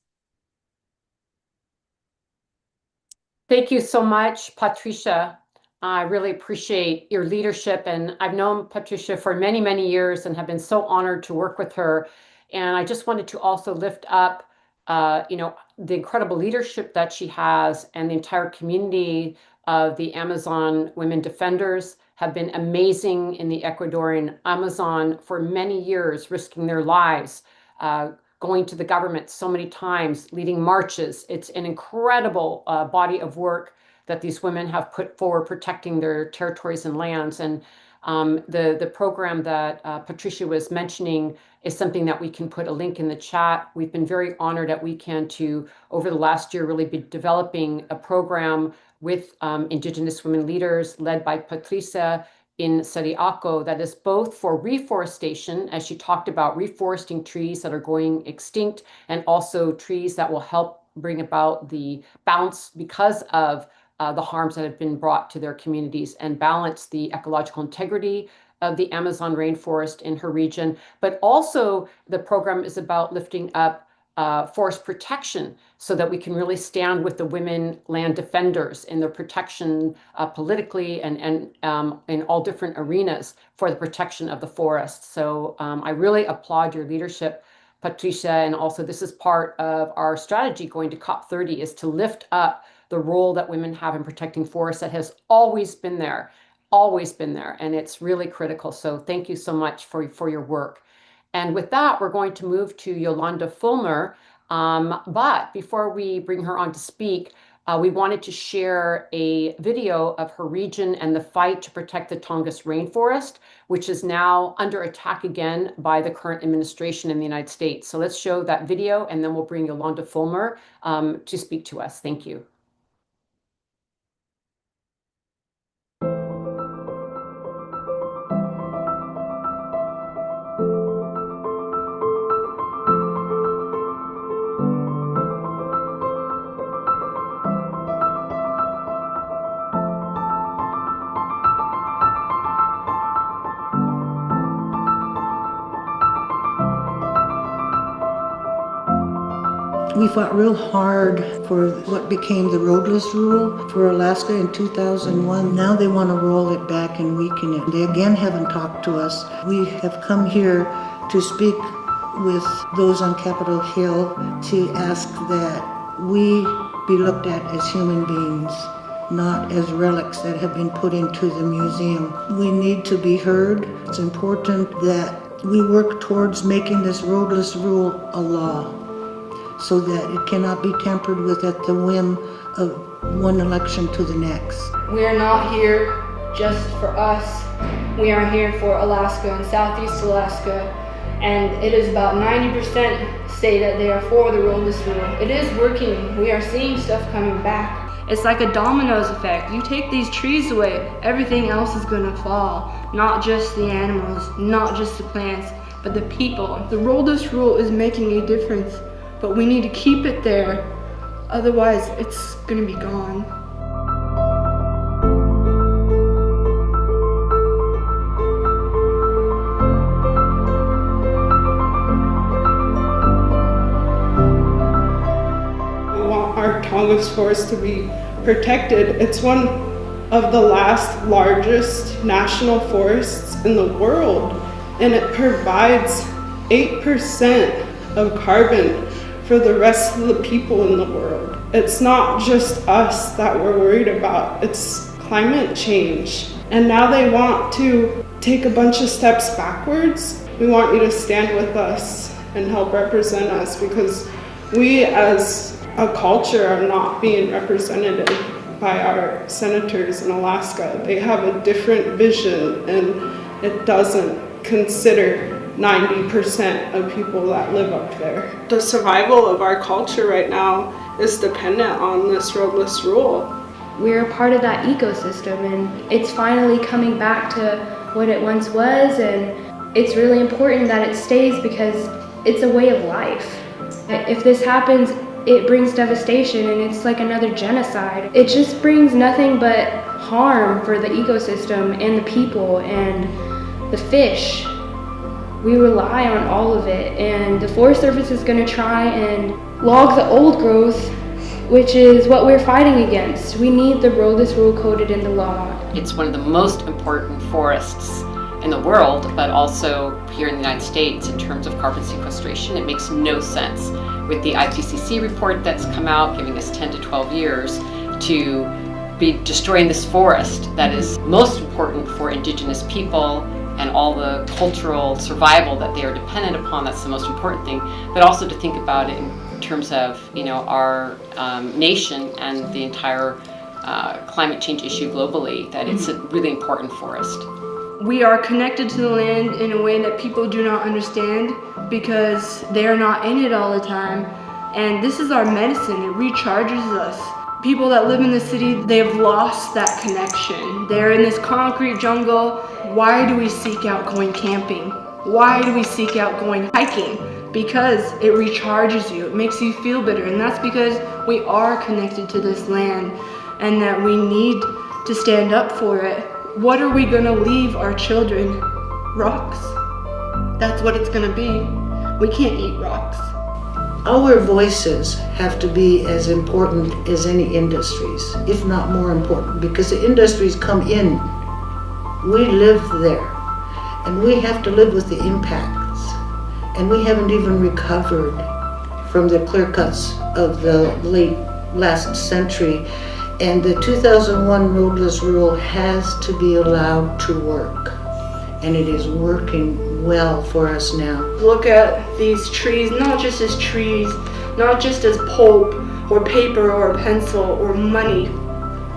B: Thank you so much, Patricia. I really appreciate your leadership, and I've known Patricia for many, many years and have been so honored to work with her. And I just wanted to also lift up, the incredible leadership that she has, and the entire community of the Amazon women defenders have been amazing in the Ecuadorian Amazon for many years, risking their lives, going to the government so many times, leading marches. It's an incredible body of work that these women have put forward, protecting their territories and lands. And the program that Patricia was mentioning is something that we can put a link in the chat. We've been very honored at WECAN to, over the last year, really be developing a program with Indigenous women leaders led by Patricia in Sariaco that is both for reforestation, as she talked about, reforesting trees that are going extinct, and also trees that will help bring about the balance because of the harms that have been brought to their communities, and balance the ecological integrity of the Amazon rainforest in her region. But also the program is about lifting up forest protection so that we can really stand with the women land defenders in their protection politically and in all different arenas for the protection of the forest. So I really applaud your leadership, Patricia, and also this is part of our strategy going to COP30 is to lift up the role that women have in protecting forests that has always been there, and it's really critical. So thank you so much for your work. And with that, we're going to move to Yolanda Fulmer. But before we bring her on to speak, we wanted to share a video of her region and the fight to protect the Tongass rainforest, which is now under attack again by the current administration in the United States. So let's show that video, and then we'll bring Yolanda Fulmer to speak to us. Thank you.
S: We fought real hard for what became the roadless rule for Alaska in 2001. Now they want to roll it back and weaken it. They again haven't talked to us. We have come here to speak with those on Capitol Hill to ask that we be looked at as human beings not as relics that have been put into the museum. We need to be heard. It's important that we work towards making this roadless rule a law so that it cannot be tampered with at the whim of one election to the next.
T: We are not here just for us. We are here for Alaska and Southeast Alaska, and it is about 90% say that they are for the roadless rule. It is working. We are seeing stuff coming back. It's like a dominoes effect. You take these trees away, everything else is gonna fall. Not just the animals, not just the plants, but the people. The roadless rule is making a difference, but we need to keep it there. Otherwise, it's gonna be gone.
U: Our Tongass forest to be protected. It's one of the largest national forests in the world, and it provides 8% of carbon for the rest of the people in the world. It's not just us that we're worried about, it's climate change. And now they want to take a bunch of steps backwards. We want you to stand with us and help represent us, because we as a culture are not being represented by our senators in Alaska. They have a different vision, and it doesn't consider 90% of people that live up there. The survival of our culture right now is dependent on this roadless rule.
T: We're a part of that ecosystem, and it's finally coming back to what it once was, and it's really important that it stays because it's a way of life. If this happens, it brings devastation, and it's like another genocide. It just brings nothing but harm for the ecosystem and the people and the fish. We rely on all of it, and the Forest Service is going to try and log the old growth, which is what we're fighting against. We need the roadless rule coded in the law.
B: It's one of the most important forests in the world, but also here in the United States in terms of carbon sequestration. It makes no sense with the IPCC report that's come out giving us 10 to 12 years to be destroying this forest that is most important for Indigenous people and all the cultural survival that they are dependent upon. That's the most important thing, but also to think about it in terms of, you know, our nation and the entire climate change issue globally, that it's a really important forest.
T: We are connected to the land in a way that people do not understand because they are not in it all the time. And this is our medicine. It recharges us. People that live in the city, they have lost that connection. They're in this concrete jungle. Why do we seek out going camping? Why do we seek out going hiking? Because it recharges you. It makes you feel better. And that's because we are connected to this land and that we need to stand up for it. What are we gonna leave our children? Rocks. That's what it's gonna be. We can't eat rocks.
S: Our voices have to be as important as any industries, if not more important, because the industries come in. We live there, and we have to live with the impacts. And we haven't even recovered from the clear cuts of the late last century. And the 2001 roadless rule has to be allowed to work. And it is working well for us now.
T: Look at these trees, not just as trees, not just as pulp or paper or a pencil or money.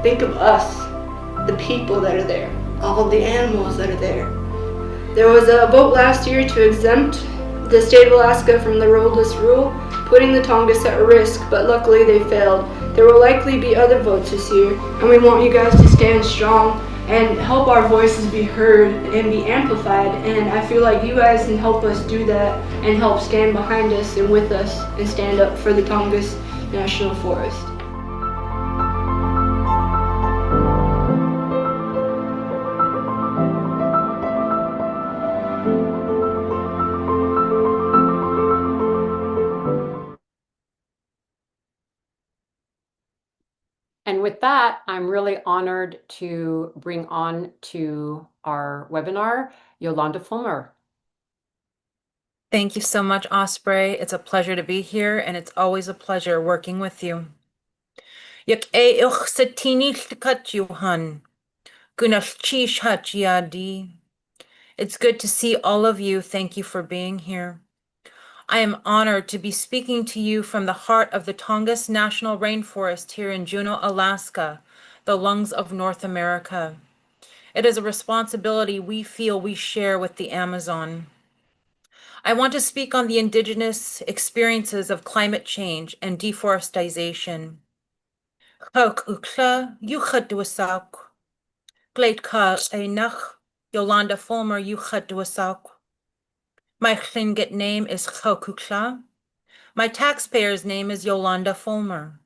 T: Think of us, the people that are there, all the animals that are there. There was a vote last year to exempt the state of Alaska from the roadless rule, putting the Tongass at risk, but luckily they failed. There will likely be other votes this year, and we want you guys to stand strong and help our voices be heard and be amplified. And I feel like you guys can help us do that and help stand behind us and with us and stand up for the Tongass National Forest.
B: And with that, I'm really honored to bring on to our webinar, Yolanda Fulmer.
V: Thank you so much, Osprey. It's a pleasure to be here, and it's always a pleasure working with you.
A: Yak e uch satini kat yuhan. Gunalchish hat yadi. It's good to see all of you. Thank you for being here. I am honored to be speaking to you from the heart of the Tongass National Rainforest here in Juneau, Alaska, the lungs of North America. It is a responsibility we feel we share with the Amazon. I want to speak on the Indigenous experiences of climate change and deforestation. Yolanda Fulmer My Tlingit name is Chokukla. My taxpayer's name is Yolanda Fulmer.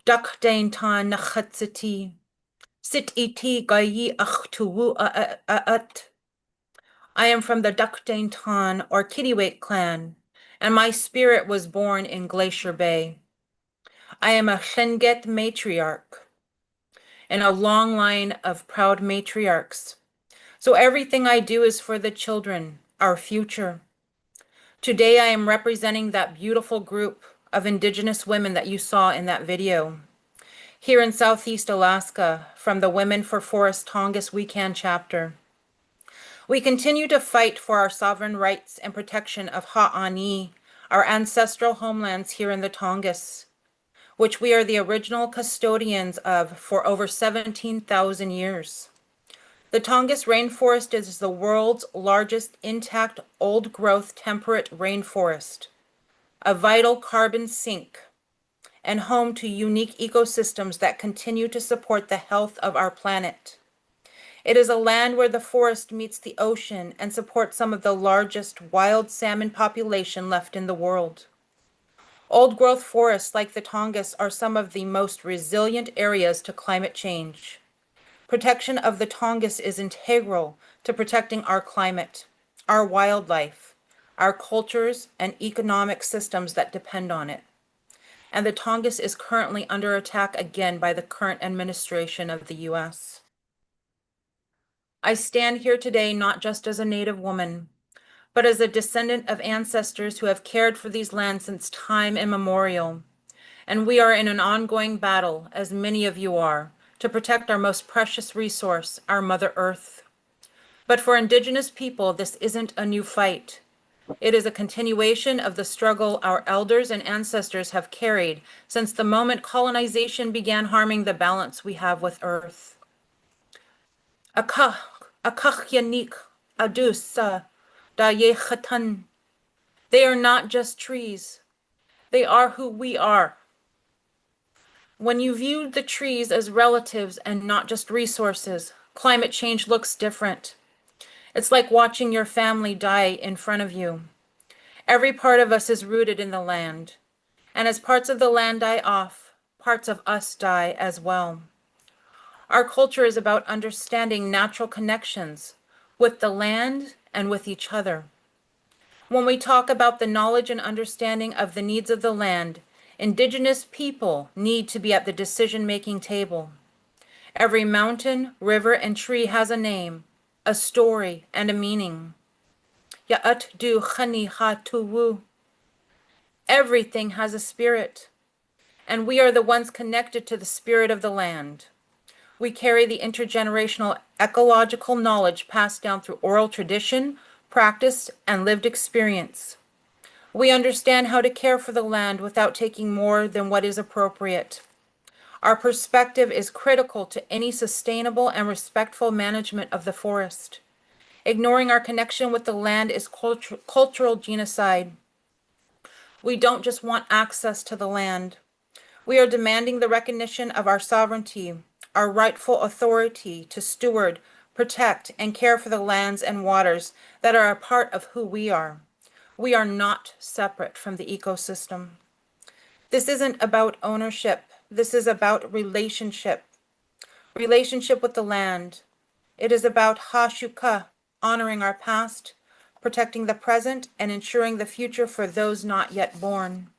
A: Dak Dain Tan Nachatsiti. Sit iti gayi achtuwu at. I am from the Dukdain Tan or Kittiwake clan, and my spirit was born in Glacier Bay. I am a Tlingit matriarch in a long line of proud matriarchs. So everything I do is for the children, our future. Today I am representing that beautiful group of Indigenous women that you saw in that video. Here in Southeast Alaska, from the Women for Forest Tongass WECAN chapter. We continue to fight for our sovereign rights and protection of Ha'ani, our ancestral homelands here in the Tongass, which we are the original custodians of for over 17,000 years. The Tongass rainforest is the world's largest intact old-growth temperate rainforest, a vital carbon sink, and home to unique ecosystems that continue to support the health of our planet. It is a land where the forest meets the ocean and supports some of the largest wild salmon population left in the world. Old-growth forests like the Tongass are some of the most resilient areas to climate change. Protection of the Tongass is integral to protecting our climate, our wildlife, our cultures, and economic systems that depend on it. And the Tongass is currently under attack again by the current administration of the U.S. I stand here today not just as a Native woman, but as a descendant of ancestors who have cared for these lands since time immemorial. And we are in an ongoing battle, as many of you are, to protect our most precious resource, our Mother Earth. But for Indigenous people, this isn't a new fight. It is a continuation of the struggle our elders and ancestors have carried since the moment colonization began harming the balance we have with Earth. Akachyanik adusa dayechatan. They are not just trees. They are who we are. When you view the trees as relatives and not just resources, climate change looks different. It's like watching your family die in front of you. Every part of us is rooted in the land. And as parts of the land die off, parts of us die as well. Our culture is about understanding natural connections with the land and with each other. When we talk about the knowledge and understanding of the needs of the land, Indigenous people need to be at the decision-making table. Every mountain, river, and tree has a name, a story, and a meaning. Ya'at du khani ha tuwu. Everything has a spirit, and we are the ones connected to the spirit of the land. We carry the intergenerational ecological knowledge passed down through oral tradition, practice, and lived experience. We understand how to care for the land without taking more than what is appropriate. Our perspective is critical to any sustainable and respectful management of the forest. Ignoring our connection with the land is cultural genocide. We don't just want access to the land. We are demanding the recognition of our sovereignty, our rightful authority to steward, protect, and care for the lands and waters that are a part of who we are. We are not separate from the ecosystem. This isn't about ownership. This is about relationship. Relationship with the land. It is about hashuka, honoring our past, protecting the present, and ensuring the future for those not yet born.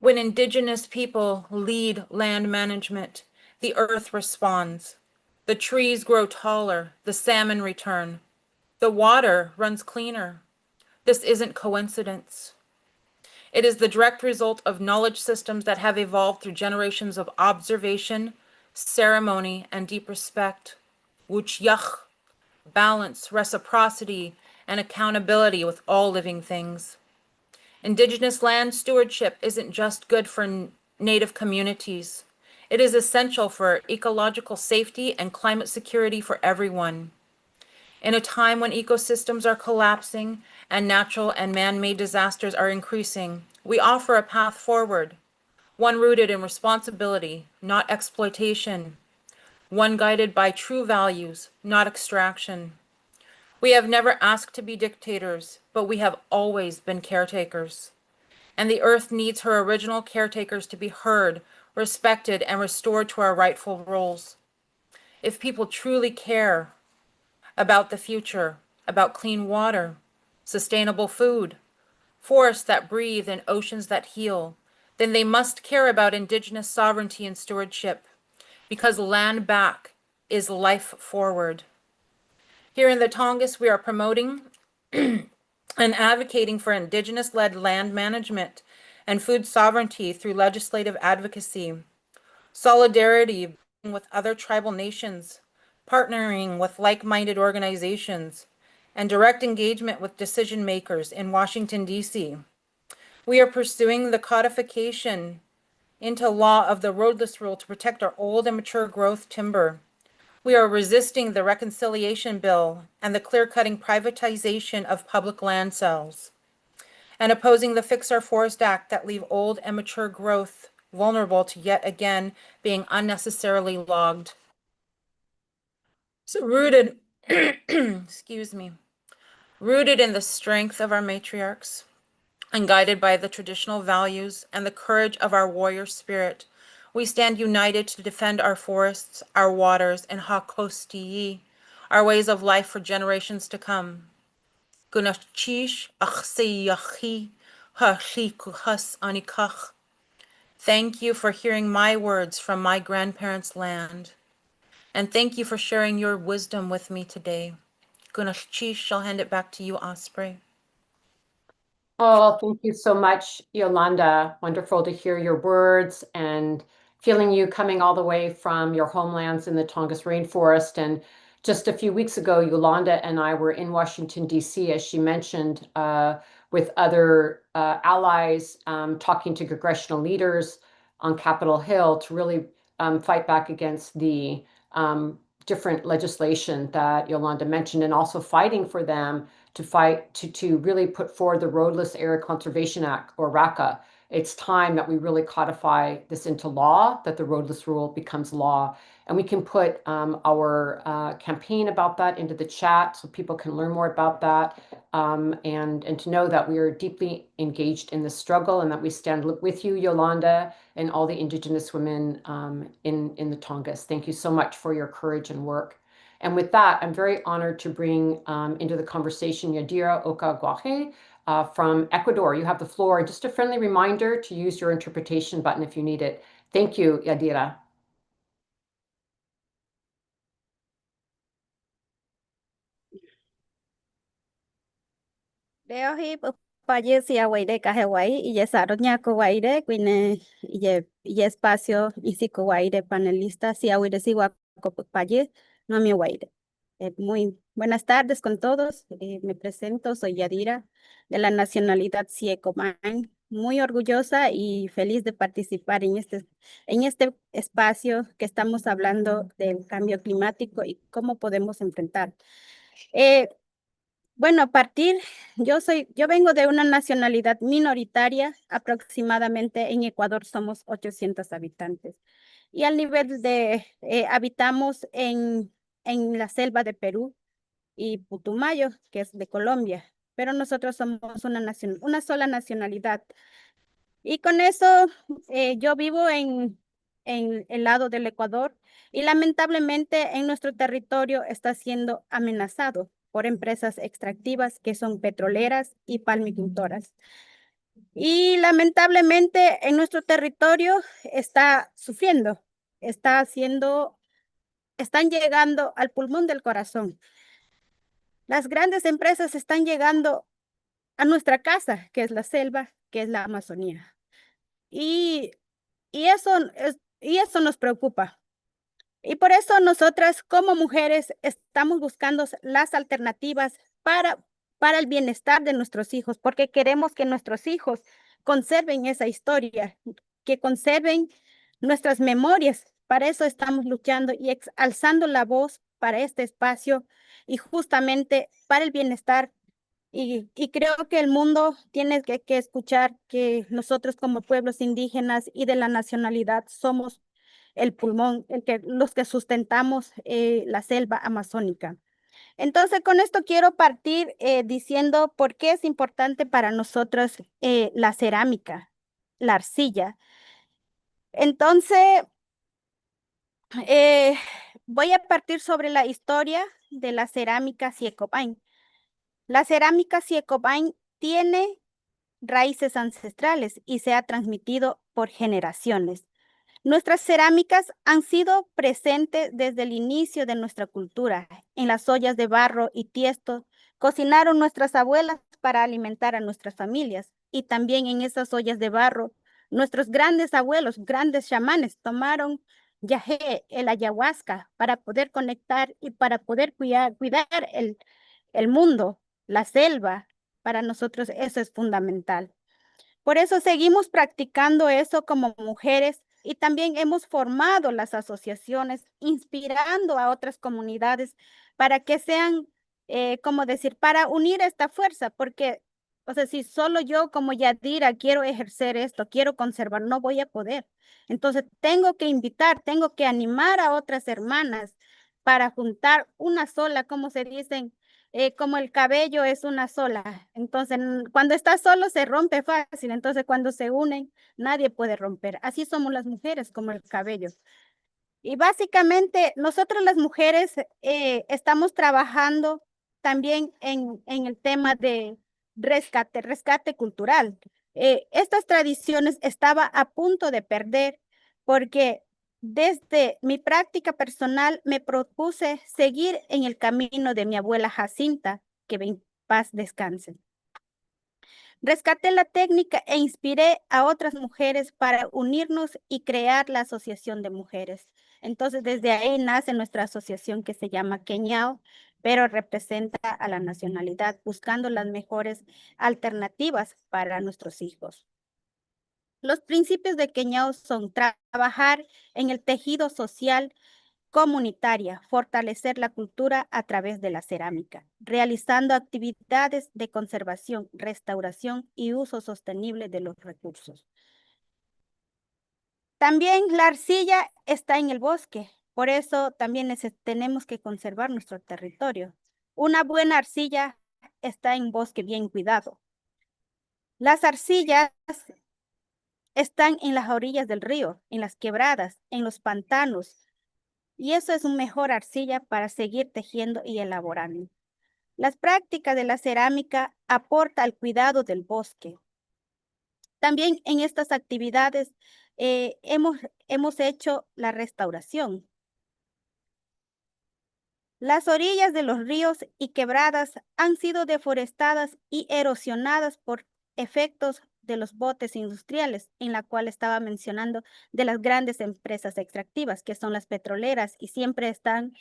A: When Indigenous people lead land management, the earth responds. The trees grow taller, the salmon return. The water runs cleaner. This isn't coincidence. It is the direct result of knowledge systems that have evolved through generations of observation, ceremony, and deep respect. Wuch'yach, balance, reciprocity, and accountability with all living things. Indigenous land stewardship isn't just good for Native communities. It is essential for ecological safety and climate security for everyone. In a time when ecosystems are collapsing and natural and man-made disasters are increasing, we offer a path forward, one rooted in responsibility, not exploitation, one guided by true values, not extraction. We have never asked to be dictators, but we have always been caretakers. And the earth needs her original caretakers to be heard, respected, and restored to our rightful roles. If people truly care about the future, about clean water, sustainable food, forests that breathe, and oceans that heal, then they must care about Indigenous sovereignty and stewardship, because land back is life forward. Here in the Tongass, we are promoting and advocating for Indigenous-led land management and food sovereignty through legislative advocacy, solidarity with other tribal nations, partnering with like-minded organizations, and direct engagement with decision makers in Washington, D.C. We are pursuing the codification into law of the roadless rule to protect our old and mature growth timber. We are resisting the reconciliation bill and the clear-cutting privatization of public land sales, and opposing the Fix Our Forest Act that leave old and mature growth vulnerable to yet again being unnecessarily logged. So rooted, excuse me, rooted in the strength of our matriarchs and guided by the traditional values and the courage of our warrior spirit, we stand united to defend our forests, our waters, and hakostiyi, our ways of life for generations to come. Gunachish achseyachi hashikuhas anikach. Thank you for hearing my words from my grandparents' land. And thank you for sharing your wisdom with me today. Gunachish, I'll hand it back to you, Osprey.
B: Oh, thank you so much, Yolanda. Wonderful to hear your words and feeling you coming all the way from your homelands in the Tongass rainforest. And just a few weeks ago, Yolanda and I were in Washington, D.C., as she mentioned, with other allies, talking to congressional leaders on Capitol Hill to really fight back against the different legislation that Yolanda mentioned, and also fighting for them to really put forward the Roadless Area Conservation Act, or RACA. It's time that we really codify this into law, that the roadless rule becomes law. And we can put our campaign about that into the chat so people can learn more about that, and to know that we are deeply engaged in this struggle and that we stand with you, Yolanda, and all the Indigenous women in the Tongass. Thank you so much for your courage and work. And with that, I'm very honored to bring into the conversation Yadira Oka-Guaje from Ecuador. You have the floor. Just a friendly reminder to use your interpretation button if you need it. Thank you, Yadira.
C: Payesia Waide Kahewai, y Saroña Kowaide, Quine, y espacio, y si Kowaide panelista, si Awide Siwa Paye, no mi Waide. Muy buenas tardes con todos. Me presento, soy Yadira, de la nacionalidad Siecoman. Muy orgullosa y feliz de participar en este espacio que estamos hablando del cambio climático y cómo podemos enfrentar. Bueno, yo vengo de una nacionalidad minoritaria, aproximadamente en Ecuador somos 800 habitantes. Y al nivel de, habitamos en la selva de Perú y Putumayo, que es de Colombia, pero nosotros somos una sola nacionalidad. Y con eso yo vivo en el lado del Ecuador y lamentablemente en nuestro territorio está siendo amenazado por empresas extractivas que son petroleras y palmicultoras. Y lamentablemente en nuestro territorio está sufriendo, están llegando al pulmón del corazón. Las grandes empresas están llegando a nuestra casa, que es la selva, que es la Amazonía. Y eso nos preocupa. Y por eso nosotras como mujeres estamos buscando las alternativas para el bienestar de nuestros hijos, porque queremos que nuestros hijos conserven esa historia, que conserven nuestras memorias. Para eso estamos luchando y alzando la voz para este espacio y justamente para el bienestar. Y creo que el mundo tiene que escuchar que nosotros como pueblos indígenas y de la nacionalidad somos el pulmón, los que sustentamos la selva amazónica. Entonces, con esto quiero partir diciendo por qué es importante para nosotros la cerámica, la arcilla. Entonces, voy a partir sobre la historia de la cerámica Siecobain. La cerámica Siecobain tiene raíces ancestrales y se ha transmitido por generaciones. Nuestras cerámicas han sido presentes desde el inicio de nuestra cultura. En las ollas de barro y tiesto cocinaron nuestras abuelas para alimentar a nuestras familias. Y también en esas ollas de barro, nuestros grandes abuelos, grandes chamanes, tomaron yagé, el ayahuasca, para poder conectar y para poder cuidar el mundo, la selva. Para nosotros eso es fundamental. Por eso seguimos practicando eso como mujeres y también hemos formado las asociaciones, inspirando a otras comunidades para que sean, como decir, para unir esta fuerza, porque, o sea, si solo yo como Yadira quiero ejercer esto, quiero conservar, no voy a poder. Entonces tengo que invitar, tengo que animar a otras hermanas para juntar una sola, como se dicen, como el cabello es una sola. Entonces, cuando está solo se rompe fácil. Entonces, cuando se unen, nadie puede romper. Así somos las mujeres, como el cabello. Y básicamente, nosotros las mujeres estamos trabajando también en el tema de rescate cultural. Estas tradiciones estaba a punto de perder porque desde mi práctica personal me propuse seguir en el camino de mi abuela Jacinta, que en paz descanse. Rescaté la técnica e inspiré a otras mujeres para unirnos y crear la Asociación de Mujeres. Entonces, desde ahí nace nuestra asociación que se llama Queñao, pero representa a la nacionalidad, buscando las mejores alternativas para nuestros hijos. Los principios de Queñao son trabajar en el tejido social comunitaria, fortalecer la cultura a través de la cerámica, realizando actividades de conservación, restauración y uso sostenible de los recursos. También la arcilla está en el bosque, por eso también tenemos que conservar nuestro territorio. Una buena arcilla está en bosque bien cuidado. Las arcillas están en las orillas del río, en las quebradas, en los pantanos, y eso es una mejor arcilla para seguir tejiendo y elaborando. Las prácticas de la cerámica aportan al cuidado del bosque. También en estas actividades hemos hecho la restauración. Las orillas de los ríos y quebradas han sido deforestadas y erosionadas por efectos de los botes industriales, en la cual estaba mencionando de las grandes empresas extractivas, que son las petroleras, y siempre están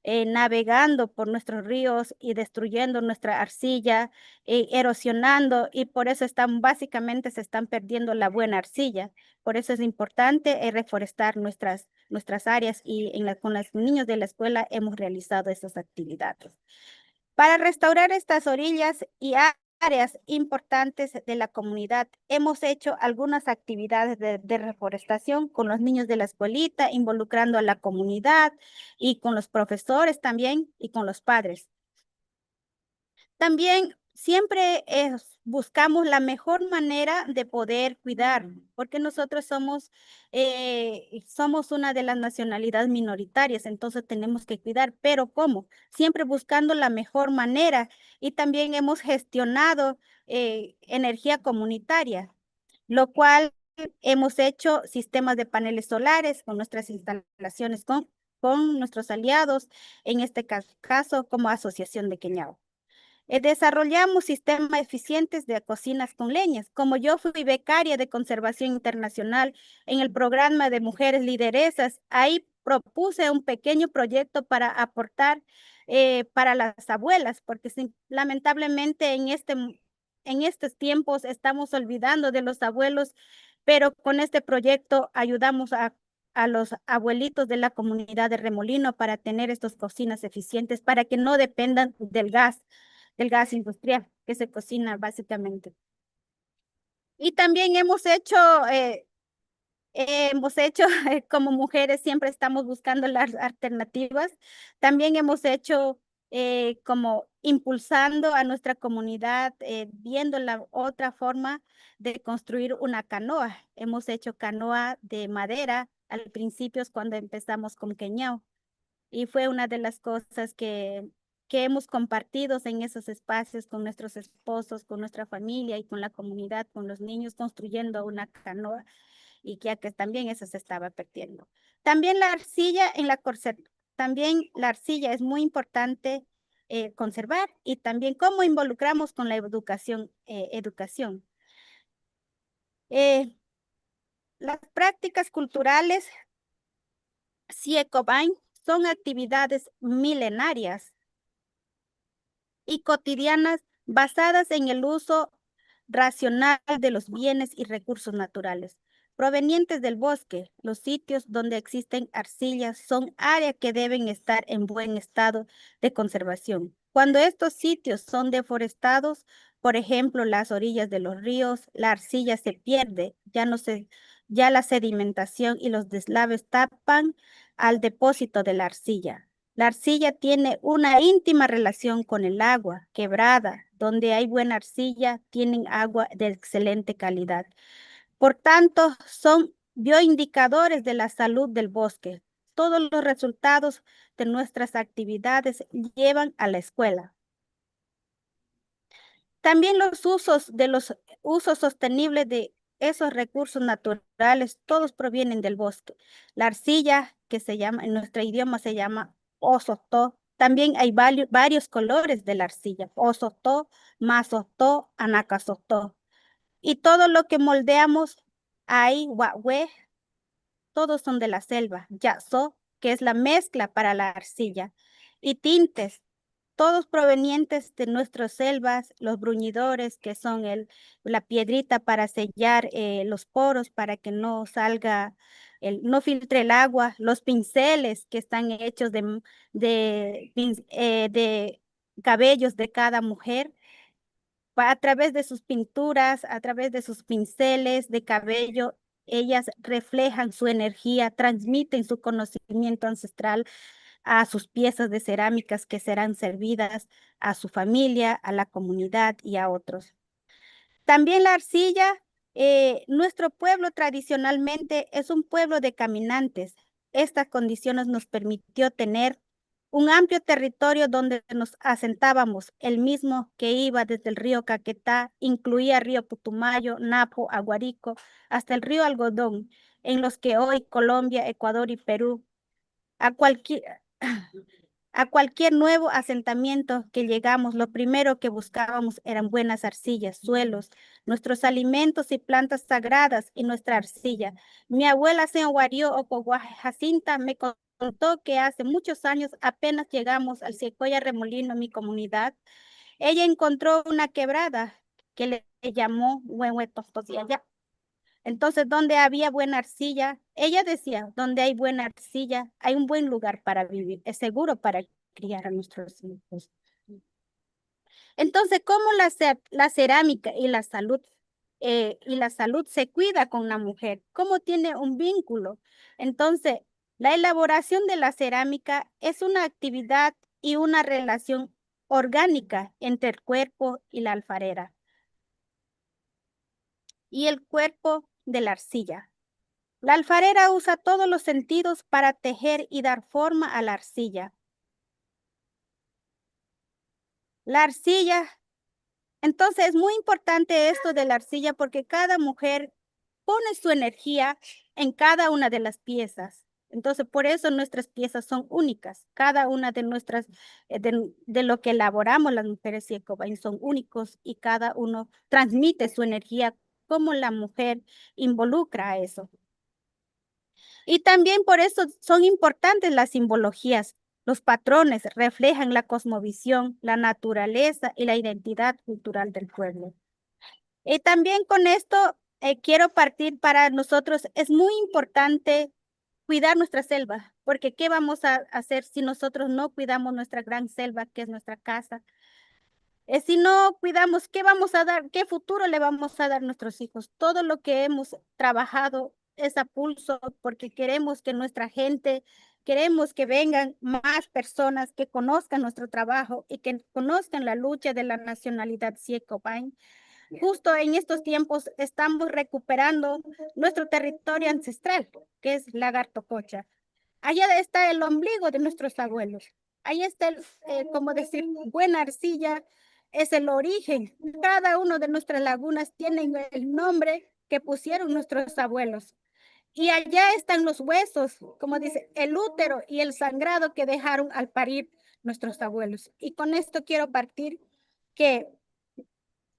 C: navegando por nuestros ríos y destruyendo nuestra arcilla, erosionando, y por eso básicamente se están perdiendo la buena arcilla. Por eso es importante reforestar nuestras áreas y con los niños de la escuela hemos realizado esas actividades. Para restaurar estas orillas y áreas importantes de la comunidad, hemos hecho algunas actividades de reforestación con los niños de la escuelita, involucrando a la comunidad y con los profesores también y con los padres. También siempre buscamos la mejor manera de poder cuidar, porque nosotros somos una de las nacionalidades minoritarias, entonces tenemos que cuidar, pero ¿cómo? Siempre buscando la mejor manera y también hemos gestionado energía comunitaria, lo cual hemos hecho sistemas de paneles solares con nuestras instalaciones con nuestros aliados, en este caso como Asociación de Queñao. Desarrollamos sistemas eficientes de cocinas con leñas. Como yo fui becaria de conservación internacional en el programa de mujeres lideresas, ahí propuse un pequeño proyecto para aportar para las abuelas, porque lamentablemente en estos tiempos estamos olvidando de los abuelos, pero con este proyecto ayudamos a los abuelitos de la comunidad de Remolino para tener estas cocinas eficientes, para que no dependan del gas industrial que se cocina básicamente. Y también hemos hecho, como mujeres siempre estamos buscando las alternativas. También hemos hecho como impulsando a nuestra comunidad, viendo la otra forma de construir una canoa. Hemos hecho canoa de madera al principio cuando empezamos con Queñao. Y fue una de las cosas que hemos compartido en esos espacios con nuestros esposos, con nuestra familia y con la comunidad, con los niños, construyendo una canoa, y que también eso se estaba perdiendo. También la arcilla también la arcilla es muy importante conservar, y también cómo involucramos con la educación. Las prácticas culturales Siecobain son actividades milenarias y cotidianas basadas en el uso racional de los bienes y recursos naturales provenientes del bosque. Los sitios donde existen arcillas son áreas que deben estar en buen estado de conservación. Cuando estos sitios son deforestados, por ejemplo, las orillas de los ríos, la arcilla se pierde, ya la sedimentación y los deslaves tapan al depósito de la arcilla. La arcilla tiene una íntima relación con el agua. Quebrada, donde hay buena arcilla, tienen agua de excelente calidad. Por tanto, son bioindicadores de la salud del bosque. Todos los resultados de nuestras actividades llevan a la escuela. También los usos sostenibles de esos recursos naturales, todos provienen del bosque. La arcilla, que se llama, en nuestro idioma se llama osotó. También hay varios colores de la arcilla: osotó, mazotó, anacasotó. Y todo lo que moldeamos ahí, guahue, todos son de la selva. Yazo, que es la mezcla para la arcilla. Y tintes, todos provenientes de nuestras selvas, los bruñidores, que son la piedrita para sellar los poros para que no salga, no filtre el agua, los pinceles que están hechos de cabellos de cada mujer. A través de sus pinturas, a través de sus pinceles de cabello, ellas reflejan su energía, transmiten su conocimiento ancestral a sus piezas de cerámicas que serán servidas a su familia, a la comunidad y a otros. También la arcilla, nuestro pueblo tradicionalmente es un pueblo de caminantes. Estas condiciones nos permitió tener un amplio territorio donde nos asentábamos, el mismo que iba desde el río Caquetá, incluía río Putumayo, Napo, Aguarico, hasta el río Algodón, en los que hoy Colombia, Ecuador y Perú, a cualquier nuevo asentamiento que llegamos, lo primero que buscábamos eran buenas arcillas, suelos, nuestros alimentos y plantas sagradas y nuestra arcilla. Mi abuela Señoguario o Jacinta me contó que hace muchos años, apenas llegamos al Secoya Remolino, mi comunidad, ella encontró una quebrada que le llamó Huehuetostosiaya. Entonces, donde había buena arcilla, ella decía, donde hay buena arcilla, hay un buen lugar para vivir, es seguro para criar a nuestros hijos. Entonces, ¿cómo la cerámica y la salud se cuida con la mujer? ¿Cómo tiene un vínculo? Entonces, la elaboración de la cerámica es una actividad y una relación orgánica entre el cuerpo y la alfarera y el cuerpo de la arcilla. La alfarera usa todos los sentidos para tejer y dar forma a la arcilla. La arcilla, entonces es muy importante esto de la arcilla porque cada mujer pone su energía en cada una de las piezas. Entonces, por eso nuestras piezas son únicas. Cada una de nuestras, de lo que elaboramos las mujeres Ecobain son únicos y cada uno transmite su energía como la mujer involucra a eso. Y también por eso son importantes las simbologías. Los patrones reflejan la cosmovisión, la naturaleza y la identidad cultural del pueblo. Y también con esto quiero partir para nosotros, es muy importante cuidar nuestra selva, porque ¿qué vamos a hacer si nosotros no cuidamos nuestra gran selva, que es nuestra casa? Si no cuidamos, ¿qué vamos a dar? ¿Qué futuro le vamos a dar a nuestros hijos? Todo lo que hemos trabajado es a pulso, porque queremos que nuestra gente, queremos que vengan más personas que conozcan nuestro trabajo y que conozcan la lucha de la nacionalidad Siecobain. Justo en estos tiempos estamos recuperando nuestro territorio ancestral, que es Lagartococha. Allá está el ombligo de nuestros abuelos. Ahí está, como decir, buena arcilla, es el origen. Cada uno de nuestras lagunas tienen el nombre que pusieron nuestros abuelos. Y allá están los huesos, como dice, el útero y el sangrado que dejaron al parir nuestros abuelos. Y con esto quiero partir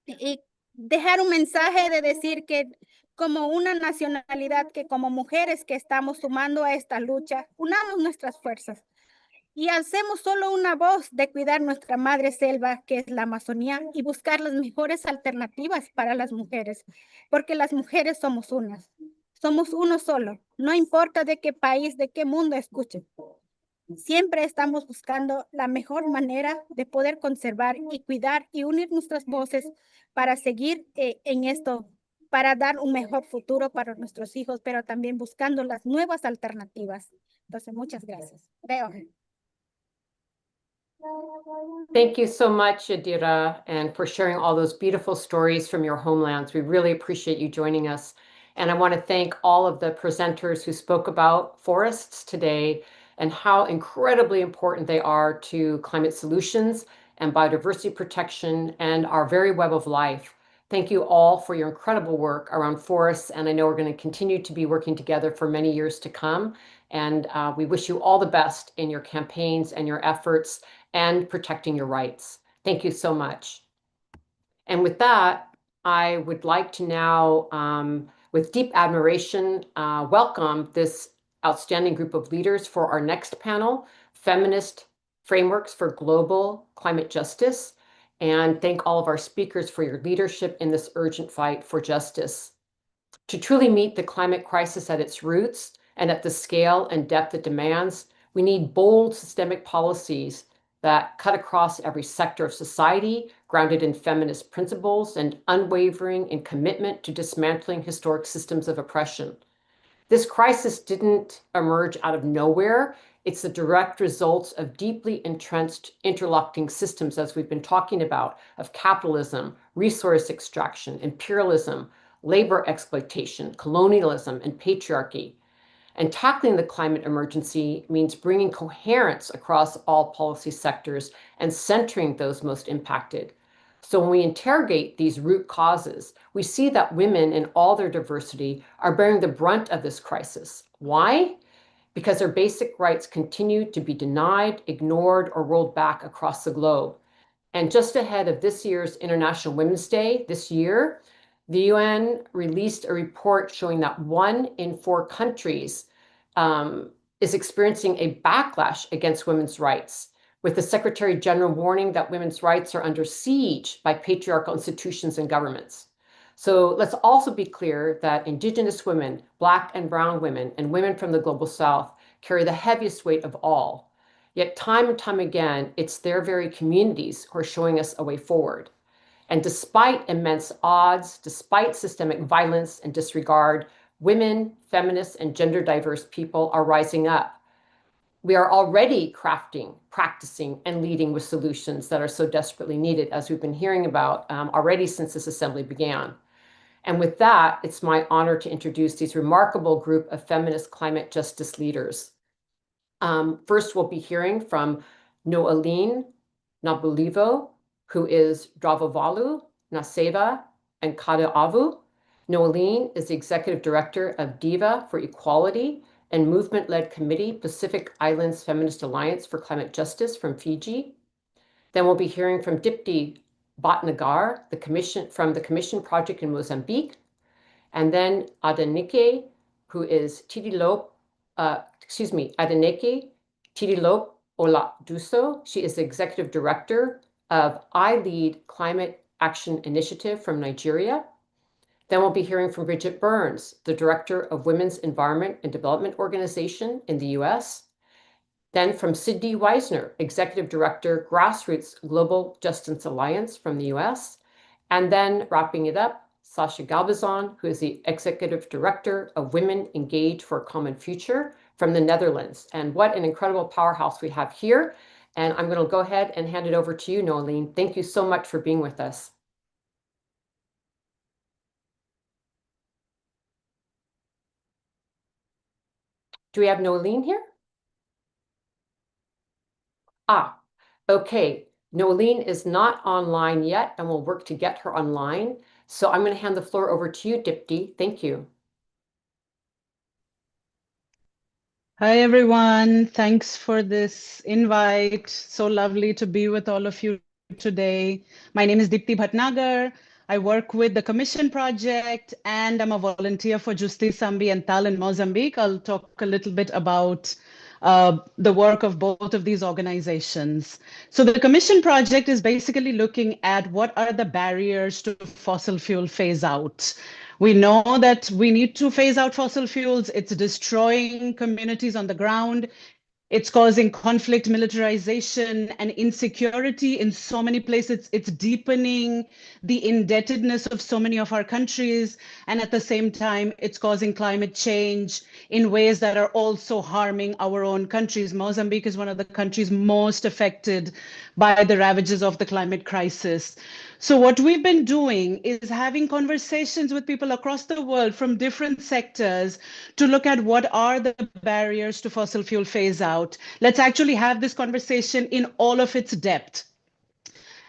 C: y dejar un mensaje de decir que como una nacionalidad, que como mujeres que estamos sumando a esta lucha, unamos nuestras fuerzas y hacemos solo una voz de cuidar nuestra madre selva, que es la Amazonía, y buscar las mejores alternativas para las mujeres, porque las mujeres somos unas, somos uno solo, no importa de qué país, de qué mundo escuchen. Siempre estamos buscando la mejor manera de poder conservar y cuidar y unir nuestras voces para seguir en esto, para dar un mejor futuro para nuestros hijos, pero también buscando las nuevas alternativas. Entonces, muchas gracias. Veo.
B: Thank you so much, Yadira, and for sharing all those beautiful stories from your homelands. We really appreciate you joining us. And I want to thank all of the presenters who spoke about forests today and how incredibly important they are to climate solutions and biodiversity protection and our very web of life. Thank you all for your incredible work around forests, and I know we're going to continue to be working together for many years to come. And we wish you all the best in your campaigns and your efforts and protecting your rights. Thank you so much. And with that, I would like to now, with deep admiration, welcome this outstanding group of leaders for our next panel, Feminist Frameworks for Global Climate Justice, and thank all of our speakers for your leadership in this urgent fight for justice. To truly meet the climate crisis at its roots and at the scale and depth it demands, we need bold systemic policies that cut across every sector of society, grounded in feminist principles and unwavering in commitment to dismantling historic systems of oppression. This crisis didn't emerge out of nowhere. It's the direct result of deeply entrenched interlocking systems, as we've been talking about, of capitalism, resource extraction, imperialism, labor exploitation, colonialism, and patriarchy. And tackling the climate emergency means bringing coherence across all policy sectors and centering those most impacted. So when we interrogate these root causes, we see that women in all their diversity are bearing the brunt of this crisis. Why? Because their basic rights continue to be denied, ignored, or rolled back across the globe. And just ahead of this year's International Women's Day this year, the UN released a report showing that 1 in 4 countries is experiencing a backlash against women's rights, with the Secretary General warning that women's rights are under siege by patriarchal institutions and governments. So let's also be clear that Indigenous women, Black and Brown women, and women from the Global South carry the heaviest weight of all. Yet time and time again, it's their very communities who are showing us a way forward. And despite immense odds, despite systemic violence and disregard, women, feminists, and gender diverse people are rising up. We are already crafting, practicing, and leading with solutions that are so desperately needed, as we've been hearing about already since this assembly began. And with that, it's my honor to introduce these remarkable group of feminist climate justice leaders. First, we'll be hearing from Noeline Nabulivo, who is Dravovalu, Naseva, and Kadeavu. Noeline is the Executive Director of DIVA for Equality and movement-led committee, Pacific Islands Feminist Alliance for Climate Justice from Fiji. Then we'll be hearing from Dipti Bhatnagar, from the Commission Project in Mozambique. And then Adeneke, who is Adeneke Tidilope Oladuso. She is the Executive Director of I Lead Climate Action Initiative from Nigeria. Then we'll be hearing from Bridget Burns, the Director of Women's Environment and Development Organization in the US. Then from Sydney Weisner, Executive Director, Grassroots Global Justice Alliance from the US. And then wrapping it up, Sasha Galbazon, who is the Executive Director of Women Engage for a Common Future from the Netherlands. And what an incredible powerhouse we have here. And I'm going to go ahead and hand it over to you, Nolene. Thank you so much for being with us. Do we have Nolene here? Okay. Nolene is not online yet, and we'll work to get her online. So I'm going to hand the floor over to you, Dipti. Thank you.
D: Hi, everyone. Thanks for this invite. So lovely to be with all of you today. My name is Dipti Bhatnagar. I work with the Commission Project, and I'm a volunteer for Justiça Ambiental in Mozambique. I'll talk a little bit about the work of both of these organizations. So the Commission Project is basically looking at what are the barriers to fossil fuel phase out. We know that we need to phase out fossil fuels. It's destroying communities on the ground. It's causing conflict, militarization, and insecurity in so many places. It's deepening the indebtedness of so many of our countries. And at the same time, it's causing climate change in ways that are also harming our own countries. Mozambique is one of the countries most affected by the ravages of the climate crisis. So what we've been doing is having conversations with people across the world from different sectors to look at what are the barriers to fossil fuel phase out. Let's actually have this conversation in all of its depth.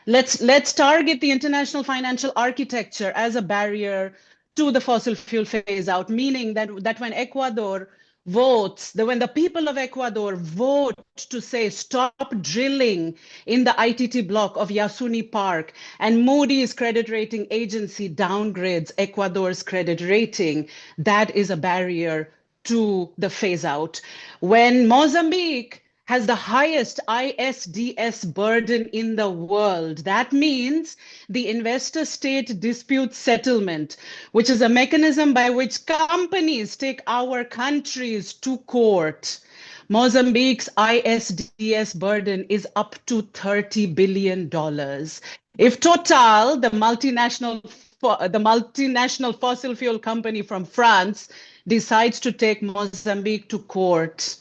D: Let's target the international financial architecture as a barrier to the fossil fuel phase out, meaning that when Ecuador votes, that when the people of Ecuador vote to say stop drilling in the ITT block of Yasuni Park, and Moody's credit rating agency downgrades Ecuador's credit rating, that is a barrier to the phase out. When Mozambique has the highest ISDS burden in the world. That means the investor-state dispute settlement, which is a mechanism by which companies take our countries to court. Mozambique's ISDS burden is up to $30 billion. If Total, the multinational fossil fuel company from France, decides to take Mozambique to court,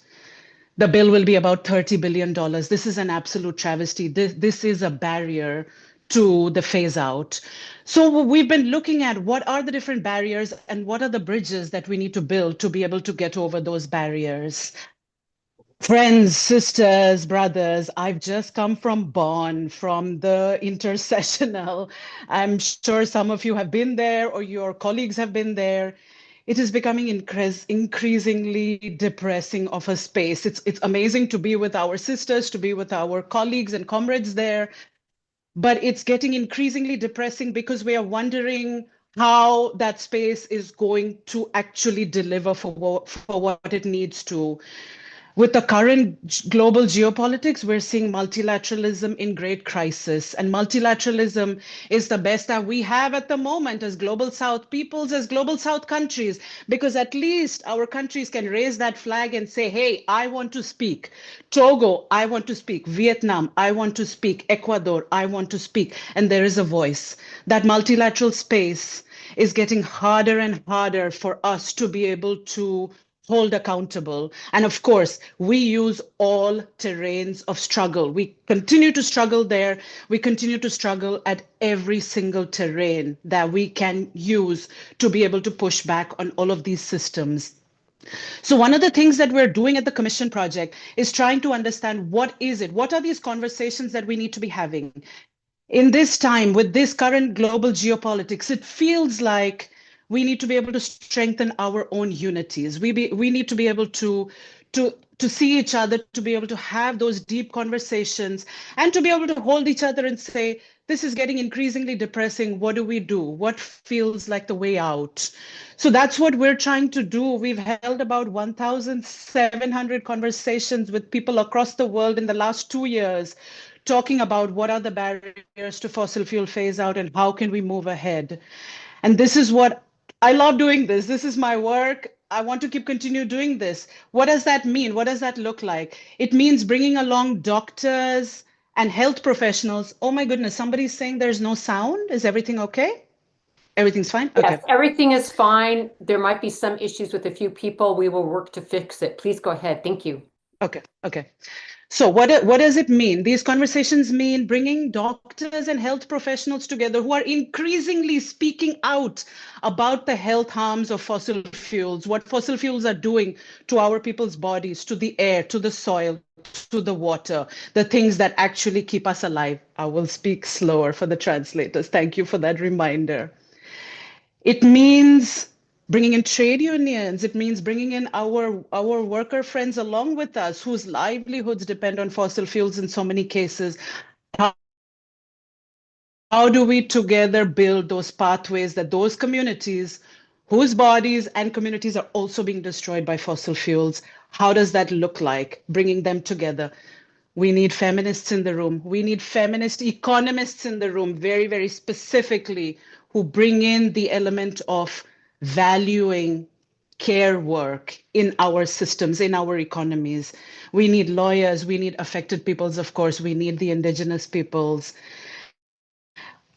D: the bill will be about $30 billion. This is an absolute travesty. This is a barrier to the phase out. So we've been looking at what are the different barriers and what are the bridges that we need to build to be able to get over those barriers. Friends, sisters, brothers, I've just come from Bonn, from the Intersessional. I'm sure some of you have been there or your colleagues have been there. It is becoming increasingly depressing of a space. It's amazing to be with our sisters, to be with our colleagues and comrades there, but it's getting increasingly depressing because we are wondering how that space is going to actually deliver for what it needs to. With the current global geopolitics, we're seeing multilateralism in great crisis. And multilateralism is the best that we have at the moment as Global South peoples, as Global South countries, because at least our countries can raise that flag and say, hey, I want to speak. Togo, I want to speak. Vietnam, I want to speak. Ecuador, I want to speak. And there is a voice. That multilateral space is getting harder and harder for us to be able to hold accountable. And of course, we use all terrains of struggle. We continue to struggle there. We continue to struggle at every single terrain that we can use to be able to push back on all of these systems. So one of the things that we're doing at the Commission Project is trying to understand what is it? What are these conversations that we need to be having? In this time, with this current global geopolitics, it feels like we need to be able to strengthen our own unities. We need to be able to see each other, to be able to have those deep conversations, and to be able to hold each other and say, this is getting increasingly depressing. What do we do? What feels like the way out? So that's what we're trying to do. We've held about 1,700 conversations with people across the world in the last 2 years, talking about what are the barriers to fossil fuel phase out and how can we move ahead. And this is what I love doing this. This is my work. I want to continue doing this. What does that mean? What does that look like? It means bringing along doctors and health professionals. Oh my goodness, somebody's saying there's no sound. Is everything okay? Everything's fine? Okay.
B: Yes, everything is fine. There might be some issues with a few people. We will work to fix it. Please go ahead. Thank you.
D: Okay. So what does it mean? These conversations mean bringing doctors and health professionals together who are increasingly speaking out about the health harms of fossil fuels, what fossil fuels are doing to our people's bodies, to the air, to the soil, to the water, the things that actually keep us alive. I will speak slower for the translators. Thank you for that reminder. It means bringing in trade unions. It means bringing in our worker friends along with us whose livelihoods depend on fossil fuels in so many cases. How do we together build those pathways that those communities whose bodies and communities are also being destroyed by fossil fuels, how does that look like, bringing them together? We need feminists in the room. We need feminist economists in the room, very, very specifically, who bring in the element of valuing care work in our systems, in our economies. We need lawyers, we need affected peoples, of course, we need the Indigenous peoples.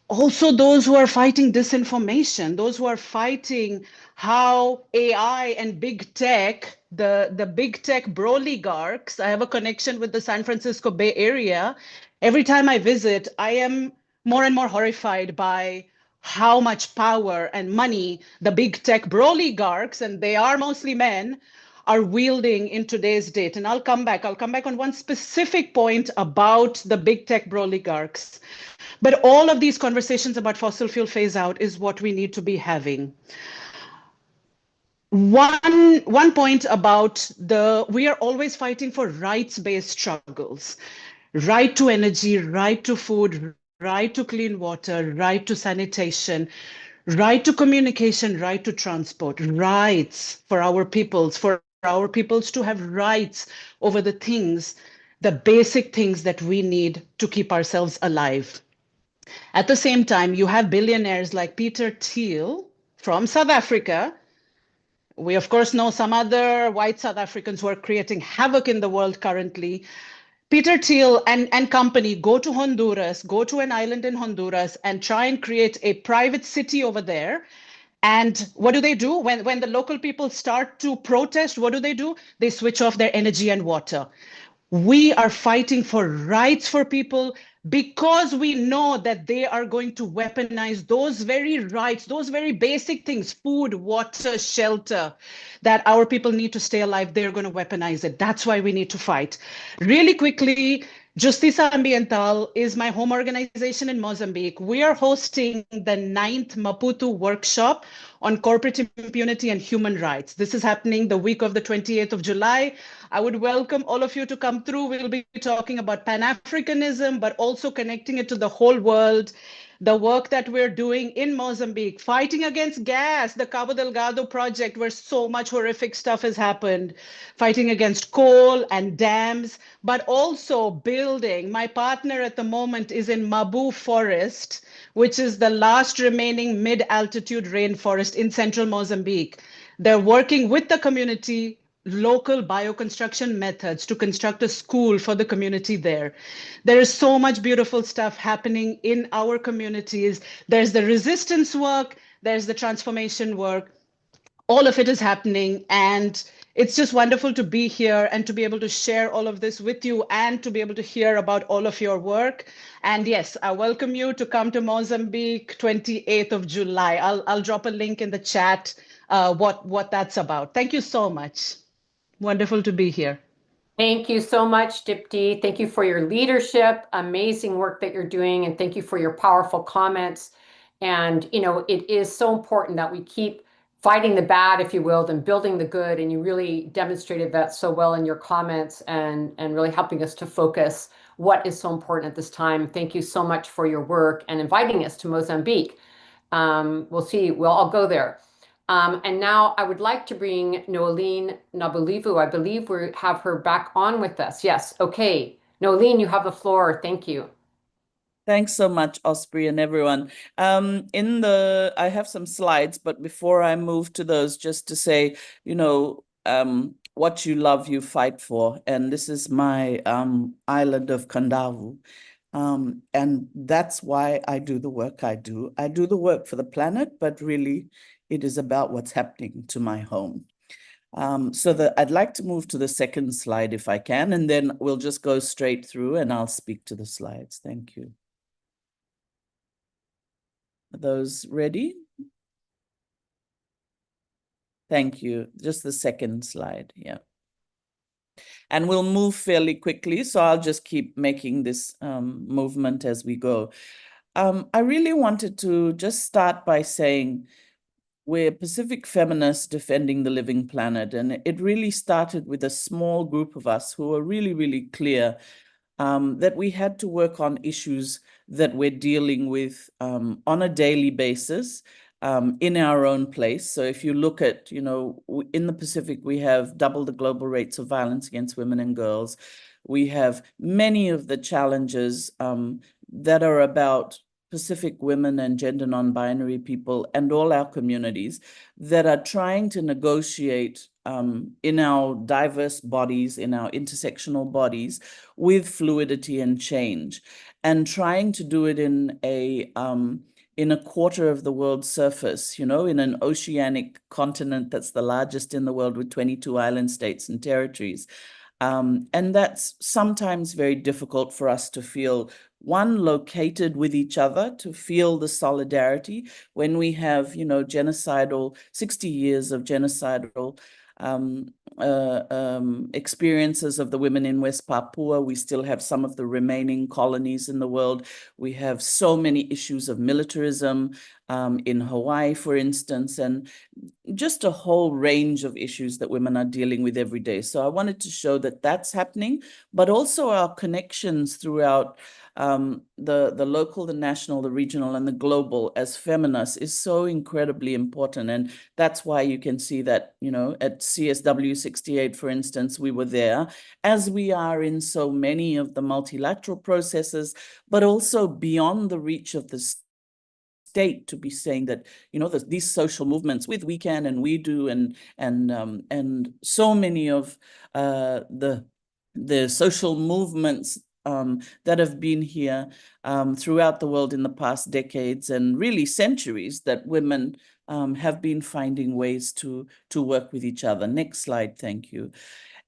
D: Also those who are fighting disinformation, those who are fighting how AI and big tech, the big tech broligarchs. I have a connection with the San Francisco Bay Area. Every time I visit, I am more and more horrified by how much power and money the big tech broligarchs, and they are mostly men, are wielding in today's date. And I'll come back on one specific point about the big tech broligarchs. But all of these conversations about fossil fuel phase out is what we need to be having. One point about we are always fighting for rights-based struggles. Right to energy, right to food, right to clean water, right to sanitation, right to communication, right to transport, rights for our peoples to have rights over the things, the basic things that we need to keep ourselves alive. At the same time, you have billionaires like Peter Thiel from South Africa. We, of course, know some other white South Africans who are creating havoc in the world currently. Peter Thiel and company go to Honduras, go to an island in Honduras and try and create a private city over there. And what do? When the local people start to protest, what do? They switch off their energy and water. We are fighting for rights for people because we know that they are going to weaponize those very rights, those very basic things, food, water, shelter, that our people need to stay alive. They're going to weaponize it. That's why we need to fight. Really quickly, Justiça Ambiental is my home organization in Mozambique. We are hosting the 9th Maputo workshop on corporate impunity and human rights. This is happening the week of the 28th of July. I would welcome all of you to come through. We'll be talking about Pan-Africanism, but also connecting it to the whole world. The work that we're doing in Mozambique, fighting against gas, the Cabo Delgado project, where so much horrific stuff has happened, fighting against coal and dams, but also building. My partner at the moment is in Mabu Forest, which is the last remaining mid-altitude rainforest in central Mozambique. They're working with the community, local bioconstruction methods to construct a school for the community there. There is so much beautiful stuff happening in our communities. There's the resistance work, there's the transformation work. All of it is happening, and it's just wonderful to be here and to be able to share all of this with you and to be able to hear about all of your work. And yes, I welcome you to come to Mozambique, 28th of July. I'll drop a link in the chat what that's about. Thank you so much. Wonderful to be here.
B: Thank you so much, Dipti. Thank you for your leadership, amazing work that you're doing, and thank you for your powerful comments. And, you know, it is so important that we keep fighting the bad, if you will, and building the good. And you really demonstrated that so well in your comments and really helping us to focus what is so important at this time. Thank you so much for your work and inviting us to Mozambique. We'll all go there. And now I would like to bring Noeline Nabulivu. I believe we have her back on with us. Yes, okay. Noeline, you have the floor. Thank you.
E: Thanks so much, Osprey and everyone. I have some slides, but before I move to those, just to say, you know, what you love, you fight for. And this is my island of Kandavu. And that's why I do the work I do. I do the work for the planet, but really it is about what's happening to my home. I'd like to move to the second slide if I can, and then we'll just go straight through and I'll speak to the slides. Thank you. Are those ready? Thank you. Just the second slide, yeah. And we'll move fairly quickly, so I'll just keep making this movement as we go. I really wanted to just start by saying we're Pacific feminists defending the living planet, and it really started with a small group of us who were really, really clear that we had to work on issues that we're dealing with on a daily basis in our own place. So if you look at, you know, in the Pacific, we have double the global rates of violence against women and girls. We have many of the challenges that are about Pacific women and gender non-binary people and all our communities that are trying to negotiate in our diverse bodies, in our intersectional bodies, with fluidity and change, and trying to do it in a quarter of the world's surface, you know, in an oceanic continent that's the largest in the world with 22 island states and territories. And that's sometimes very difficult for us to feel, one, located with each other, to feel the solidarity when we have, you know, 60 years of genocidal experiences of the women in West Papua. We still have some of the remaining colonies in the world. We have so many issues of militarism in Hawaii, for instance, and just a whole range of issues that women are dealing with every day. So I wanted to show that that's happening, but also our connections throughout the local, the national, the regional, and the global as feminists is so incredibly important. And that's why you can see that, you know, at CSW 68, for instance, we were there, as we are in so many of the multilateral processes, but also beyond the reach of the state, to be saying that, you know, these social movements with WECAN and We Do and so many of the social movements that have been here throughout the world in the past decades and really centuries, that women have been finding ways to work with each other. Next slide, thank you.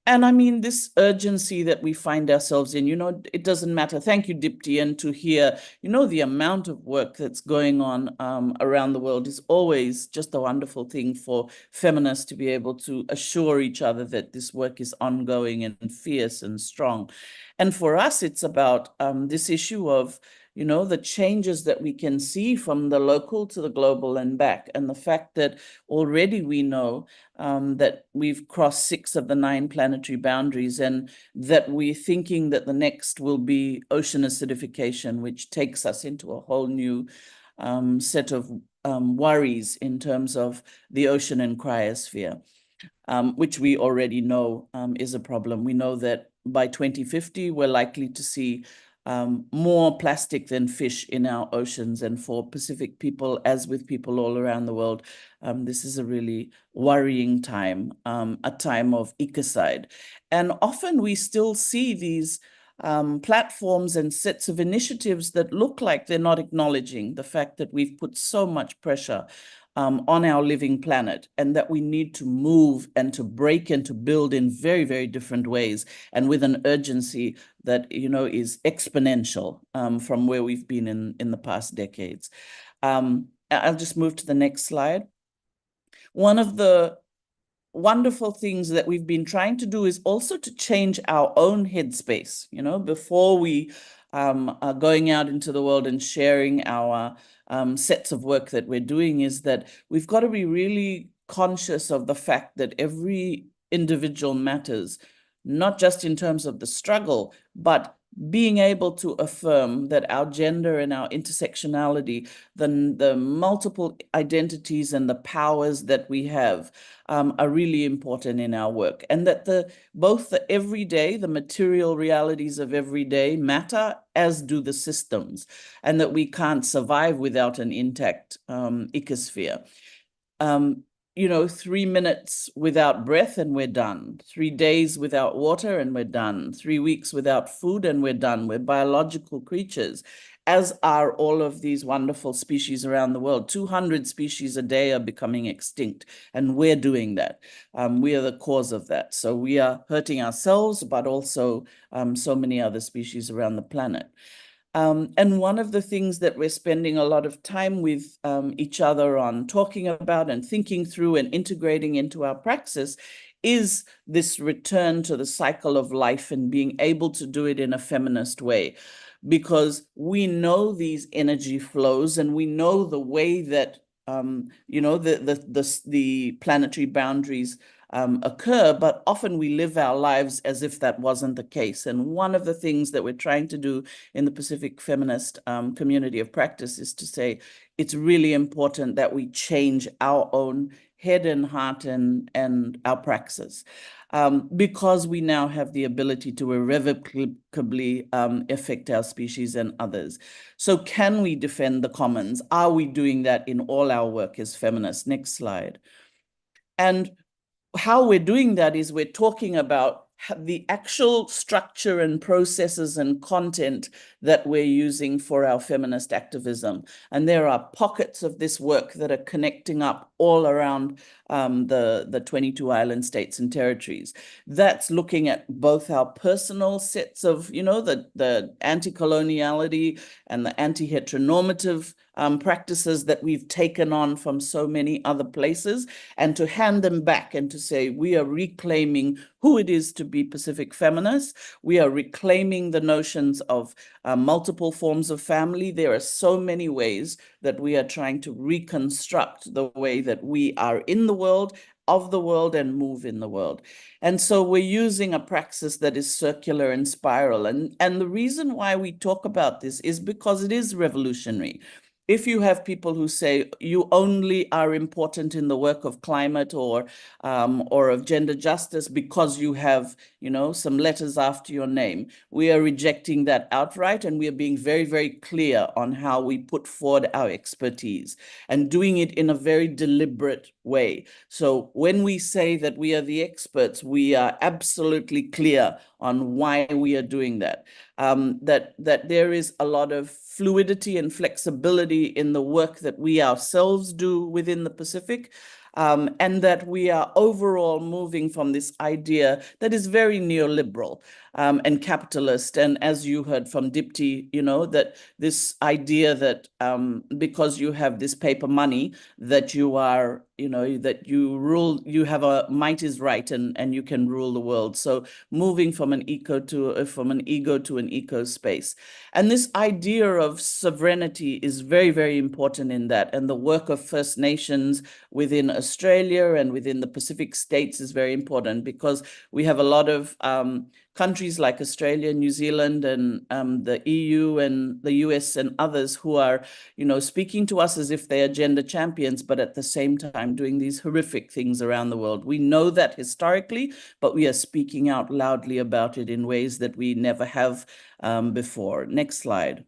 E: And I mean, this urgency that we find ourselves in, you know, it doesn't matter. Thank you, Dipti, and to hear, you know, the amount of work that's going on around the world is always just a wonderful thing for feminists to be able to assure each other that this work is ongoing and fierce and strong. And for us, it's about this issue of, you know, the changes that we can see from the local to the global and back, and the fact that already we know that we've crossed 6 of the 9 planetary boundaries, and that we're thinking that the next will be ocean acidification, which takes us into a whole new set of worries in terms of the ocean and cryosphere, which we already know is a problem. We know that by 2050, we're likely to see more plastic than fish in our oceans. And for Pacific people, as with people all around the world, this is a really worrying time, a time of ecocide. And often we still see these platforms and sets of initiatives that look like they're not acknowledging the fact that we've put so much pressure on our living planet, and that we need to move and to break and to build in very, very different ways, and with an urgency that, you know, is exponential from where we've been in the past decades. I'll just move to the next slide. One of the wonderful things that we've been trying to do is also to change our own headspace. You know, before we going out into the world and sharing our sets of work that we're doing is that we've got to be really conscious of the fact that every individual matters, not just in terms of the struggle, but being able to affirm that our gender and our intersectionality, the multiple identities and the powers that we have are really important in our work. And that both the everyday, the material realities of everyday matter, as do the systems, and that we can't survive without an intact ecosphere. 3 minutes without breath and we're done. 3 days without water and we're done. 3 weeks without food and we're done. We're biological creatures, as are all of these wonderful species around the world. 200 species a day are becoming extinct, and we're doing that. We are the cause of that. So we are hurting ourselves, but also so many other species around the planet. And one of the things that we're spending a lot of time with each other on talking about and thinking through and integrating into our praxis is this return to the cycle of life and being able to do it in a feminist way. Because we know these energy flows and we know the way that, the planetary boundaries occur, but often we live our lives as if that wasn't the case. And one of the things that we're trying to do in the Pacific Feminist community of practice is to say it's really important that we change our own head and heart and our praxis, because we now have the ability to irrevocably affect our species and others. So can we defend the commons? Are we doing that in all our work as feminists? Next slide. And how we're doing that is we're talking about the actual structure and processes and content that we're using for our feminist activism. And there are pockets of this work that are connecting up all around the 22 island states and territories. That's looking at both our personal sets of, the anti-coloniality and the anti-heteronormative practices that we've taken on from so many other places, and to hand them back and to say, we are reclaiming who it is to be Pacific feminists. We are reclaiming the notions of multiple forms of family. There are so many ways that we are trying to reconstruct the way that we are in the world, of the world, and move in the world. And so we're using a praxis that is circular and spiral. And the reason why we talk about this is because it is revolutionary. If you have people who say you only are important in the work of climate or of gender justice because you have, some letters after your name, we are rejecting that outright, and we are being very, very clear on how we put forward our expertise and doing it in a very deliberate way. So when we say that we are the experts, we are absolutely clear on why we are doing that. That there is a lot of fluidity and flexibility in the work that we ourselves do within the Pacific, and that we are overall moving from this idea that is very neoliberal and capitalist. And as you heard from Dipti, that this idea that because you have this paper money, that you are, that you rule, you have a might is right and you can rule the world. So moving from an ego to an eco space. And this idea of sovereignty is very, very important in that. And the work of First Nations within Australia and within the Pacific states is very important, because we have a lot of countries like Australia, New Zealand, and the EU and the US and others who are, speaking to us as if they are gender champions, but at the same time doing these horrific things around the world. We know that historically, but we are speaking out loudly about it in ways that we never have before. Next slide.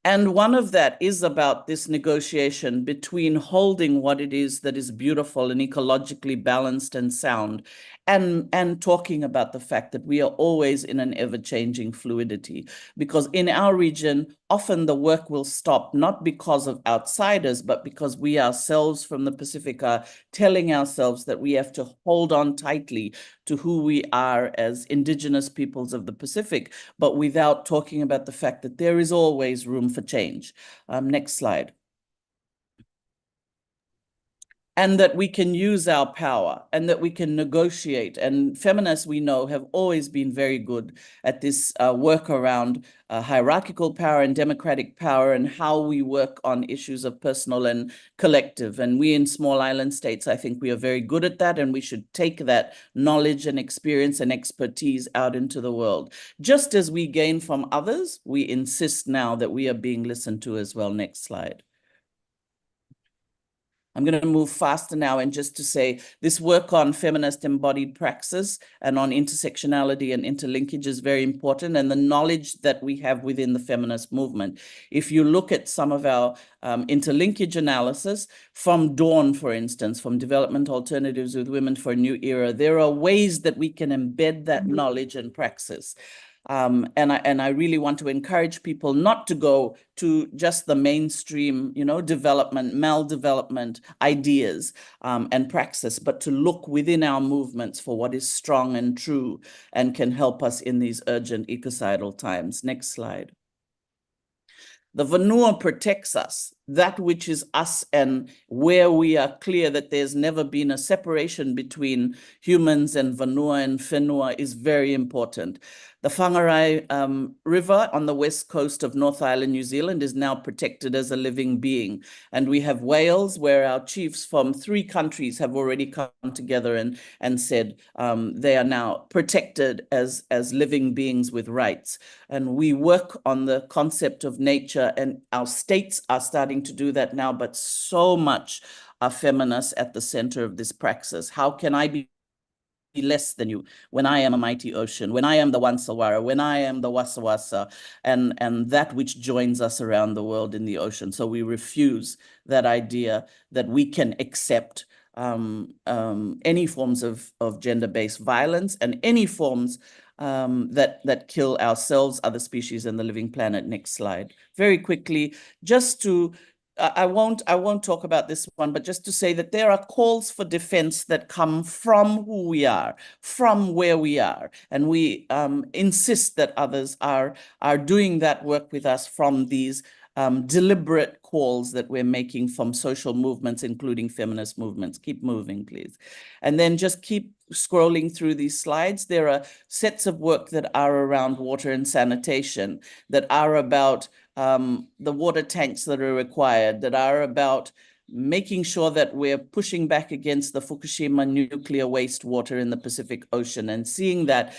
E: And one of that is about this negotiation between holding what it is that is beautiful and ecologically balanced and sound, and talking about the fact that we are always in an ever-changing fluidity. Because in our region, often the work will stop, not because of outsiders, but because we ourselves from the Pacific are telling ourselves that we have to hold on tightly to who we are as Indigenous peoples of the Pacific, but without talking about the fact that there is always room for change. Next slide. and that we can use our power and that we can negotiate. And feminists, we know, have always been very good at this work around hierarchical power and democratic power and how we work on issues of personal and collective. And we in small island states, I think we are very good at that, and we should take that knowledge and experience and expertise out into the world. Just as we gain from others, we insist now that we are being listened to as well. Next slide. I'm going to move faster now, and just to say this work on feminist embodied praxis and on intersectionality and interlinkage is very important, and the knowledge that we have within the feminist movement. If you look at some of our interlinkage analysis from Dawn, for instance, from Development Alternatives with Women for a New Era, there are ways that we can embed that knowledge and praxis. And I really want to encourage people not to go to just the mainstream, development, maldevelopment ideas and praxis, but to look within our movements for what is strong and true and can help us in these urgent ecocidal times. Next slide. The vanua protects us, that which is us, and where we are clear that there's never been a separation between humans and vanua and whenua is very important. The Whangarai River on the west coast of North Island, New Zealand, is now protected as a living being. And we have Wales, where our chiefs from 3 countries have already come together and said they are now protected as living beings with rights. And we work on the concept of nature, and our states are starting to do that now, but so much are feminists at the center of this praxis. How can I be less than you when I am a mighty ocean, when I am the Wansawara, when I am the Wasawasa, and that which joins us around the world in the ocean? So we refuse that idea that we can accept any forms of gender-based violence and any forms that kill ourselves, other species, and the living planet. Next slide. Very quickly, just to I won't talk about this one, but just to say that there are calls for defense that come from who we are, from where we are. And we insist that others are doing that work with us from these deliberate calls that we're making from social movements, including feminist movements. Keep moving, please. And then just keep scrolling through these slides. There are sets of work that are around water and sanitation, that are about the water tanks that are required, that are about making sure that we're pushing back against the Fukushima nuclear wastewater in the Pacific Ocean, and seeing that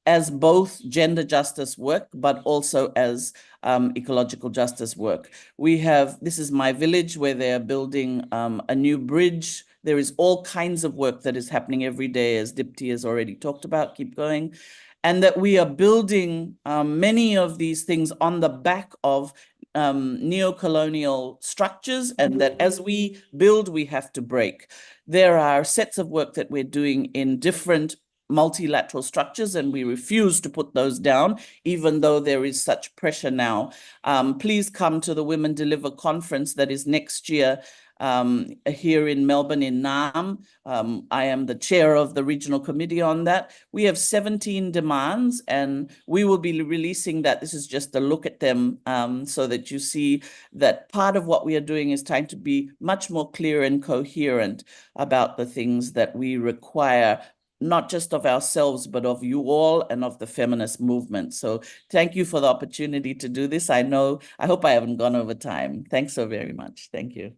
E: as both gender justice work, but also as ecological justice work. This is my village where they're building a new bridge. There is all kinds of work that is happening every day, as Dipti has already talked about. Keep going. And that we are building many of these things on the back of neo-colonial structures, and that as we build, we have to break. There are sets of work that we're doing in different multilateral structures, and we refuse to put those down, even though there is such pressure now. Please come to the Women Deliver conference that is next year here in Melbourne, in Naarm. I am the chair of the regional committee on that. We have 17 demands, and we will be releasing that. This is just a look at them so that you see that part of what we are doing is trying to be much more clear and coherent about the things that we require, not just of ourselves, but of you all and of the feminist movement. So thank you for the opportunity to do this. I hope I haven't gone over time. Thanks so very much. Thank you.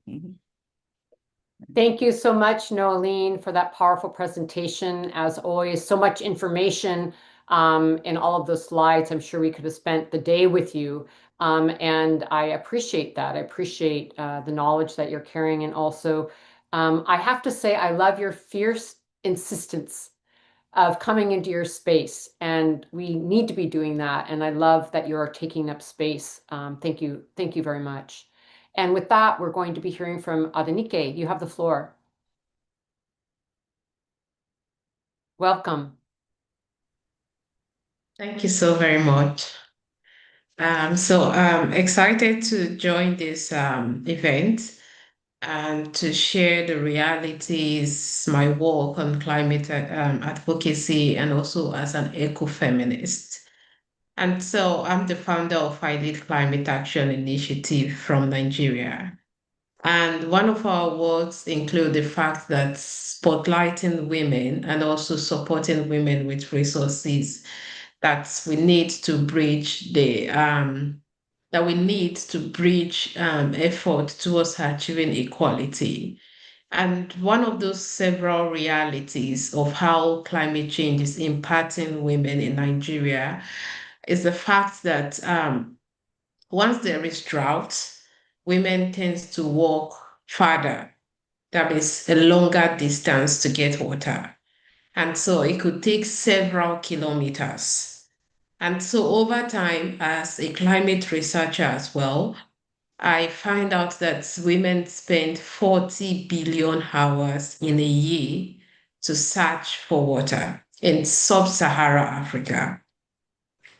B: Thank you so much, Noeline, for that powerful presentation. As always, so much information in all of those slides. I'm sure we could have spent the day with you. And I appreciate that. I appreciate the knowledge that you're carrying. And also, I have to say, I love your fierce insistence of coming into your space. And we need to be doing that. And I love that you're taking up space. Thank you. Thank you very much. And with that, we're going to be hearing from Adenike. You have the floor. Welcome.
G: Thank you so very much. So I'm excited to join this event and to share the realities, my work on climate advocacy, and also as an ecofeminist. And so I'm the founder of I Lead Climate Action Initiative from Nigeria. And one of our works include the fact that spotlighting women and also supporting women with resources, that we need to bridge effort towards achieving equality. And one of those several realities of how climate change is impacting women in Nigeria is the fact that once there is drought, women tend to walk farther. That means a longer distance to get water. And so it could take several kilometers. And so over time, as a climate researcher as well, I find out that women spend 40 billion hours in a year to search for water in sub-Saharan Africa.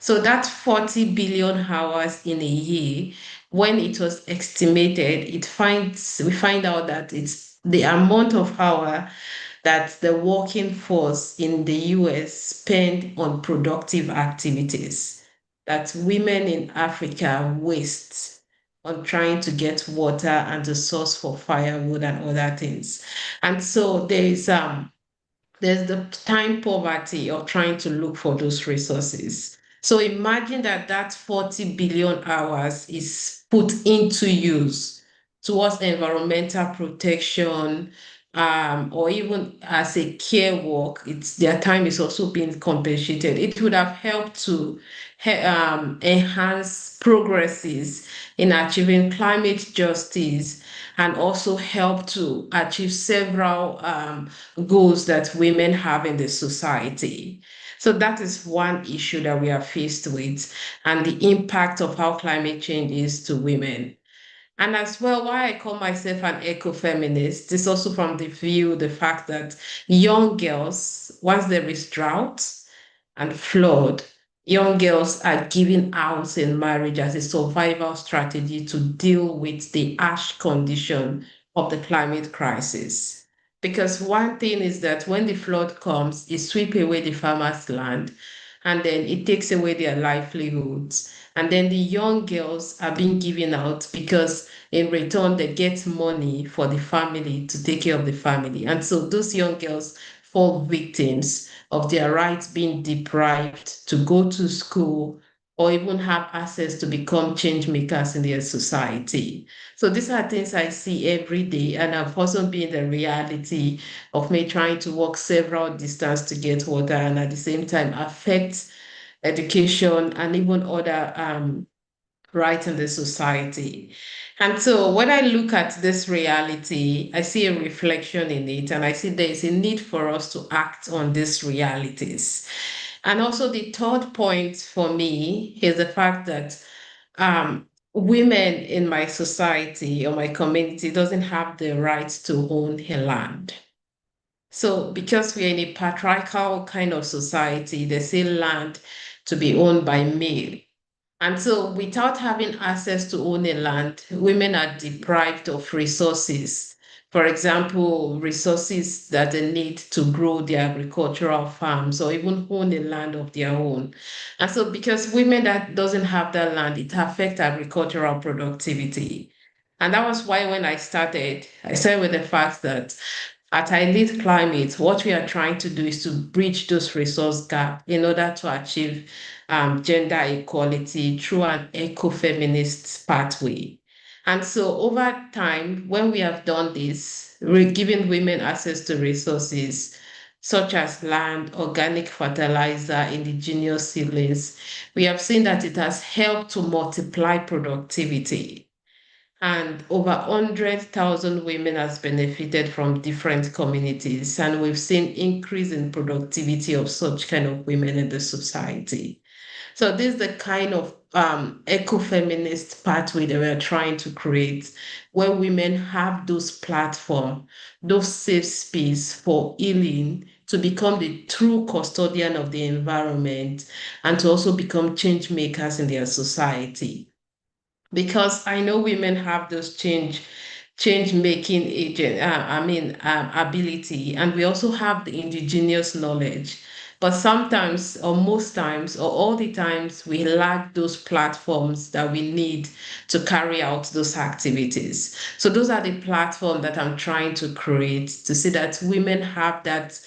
G: So that 40 billion hours in a year, when it was estimated, we find out that it's the amount of hour that the working force in the US spend on productive activities that women in Africa waste on trying to get water and the source for firewood and other things. And so there's the time poverty of trying to look for those resources. So imagine that 40 billion hours is put into use towards environmental protection, or even as a care work, their time is also being compensated. It would have helped to enhance progresses in achieving climate justice and also help to achieve several goals that women have in the society. So that is one issue that we are faced with, and the impact of how climate change is to women. And as well, why I call myself an eco-feminist is also from the fact that young girls, once there is drought and flood, young girls are given out in marriage as a survival strategy to deal with the harsh condition of the climate crisis. Because one thing is that when the flood comes, it sweeps away the farmers' land, and then it takes away their livelihoods. And then the young girls are being given out because in return, they get money for the family to take care of the family. And so those young girls fall victims of their rights being deprived to go to school or even have access to become change makers in their society. So these are things I see every day, and I've also been the reality of me trying to walk several distance to get water and at the same time affect education and even other rights in the society. And so when I look at this reality, I see a reflection in it, and I see there is a need for us to act on these realities. And also the third point for me is the fact that women in my society or my community doesn't have the right to own a land. So because we're in a patriarchal kind of society, they say land to be owned by male. And so without having access to own a land, women are deprived of resources. For example, resources that they need to grow their agricultural farms or even own a land of their own. And so because women that doesn't have that land, it affects agricultural productivity. And that was why when I started with the fact that at Elite Climate, what we are trying to do is to bridge those resource gap in order to achieve gender equality through an eco-feminist pathway. And so over time, when we have done this, we're giving women access to resources such as land, organic fertilizer, indigenous seedlings, we have seen that it has helped to multiply productivity. And over 100,000 women has benefited from different communities. And we've seen increase in productivity of such kind of women in the society. So this is the kind of eco-feminist pathway that we're trying to create, where women have those platforms, those safe space for healing, to become the true custodian of the environment and to also become change makers in their society. Because I know women have those change making agent ability, and we also have the indigenous knowledge. But sometimes, or most times, or all the times, we lack those platforms that we need to carry out those activities. So those are the platforms that I'm trying to create to see that women have that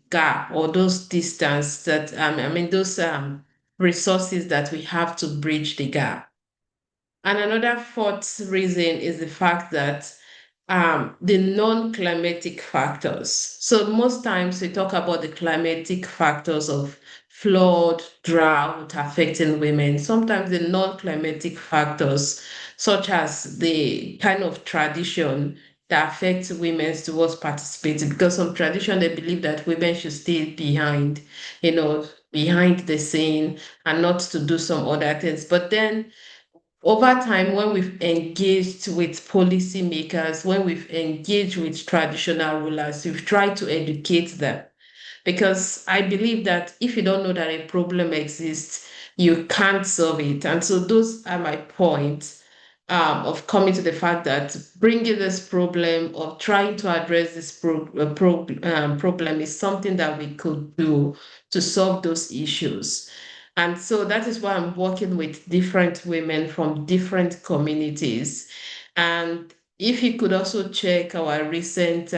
G: gap or those distance that, those resources that we have to bridge the gap. And another fourth reason is the fact that the non-climatic factors. So most times we talk about the climatic factors of flood, drought affecting women. Sometimes the non-climatic factors, such as the kind of tradition that affects women towards participating, because some tradition, they believe that women should stay behind, behind the scene and not to do some other things. But then over time, when we've engaged with policymakers, when we've engaged with traditional rulers, we've tried to educate them. Because I believe that if you don't know that a problem exists, you can't solve it. And so those are my points of coming to the fact that bringing this problem or trying to address this problem is something that we could do to solve those issues. And so that is why I'm working with different women from different communities. And if you could also check our recent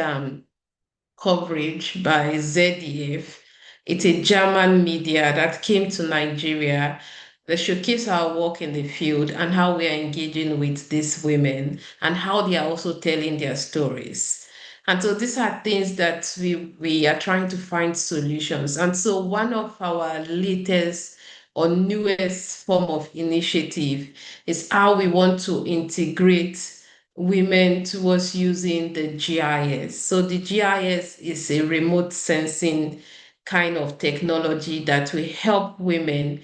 G: coverage by ZDF, it's a German media that came to Nigeria. They showcase our work in the field and how we are engaging with these women and how they are also telling their stories. And so these are things that we are trying to find solutions. And so one of our latest or newest form of initiative is how we want to integrate women towards using the GIS. So the GIS is a remote sensing kind of technology that will help women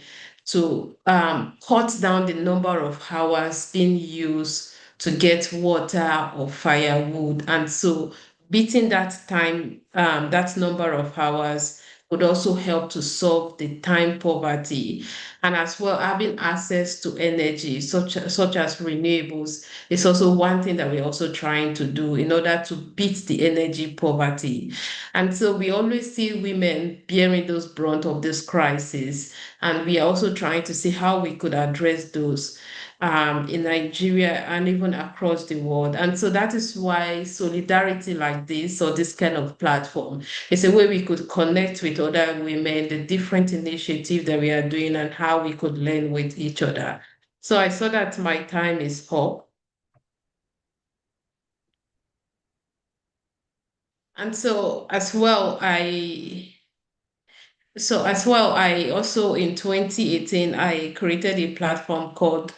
G: to cut down the number of hours being used to get water or firewood. And so beating that time, that number of hours would also help to solve the time poverty. And as well, having access to energy, such as renewables, is also one thing that we're also trying to do in order to beat the energy poverty. And so we always see women bearing those brunt of this crisis. And we are also trying to see how we could address those in Nigeria and even across the world. And so that is why solidarity like this or this kind of platform is a way we could connect with other women, the different initiatives that we are doing and how we could learn with each other. So I saw that my time is up. And so as well, I also in 2018, I created a platform called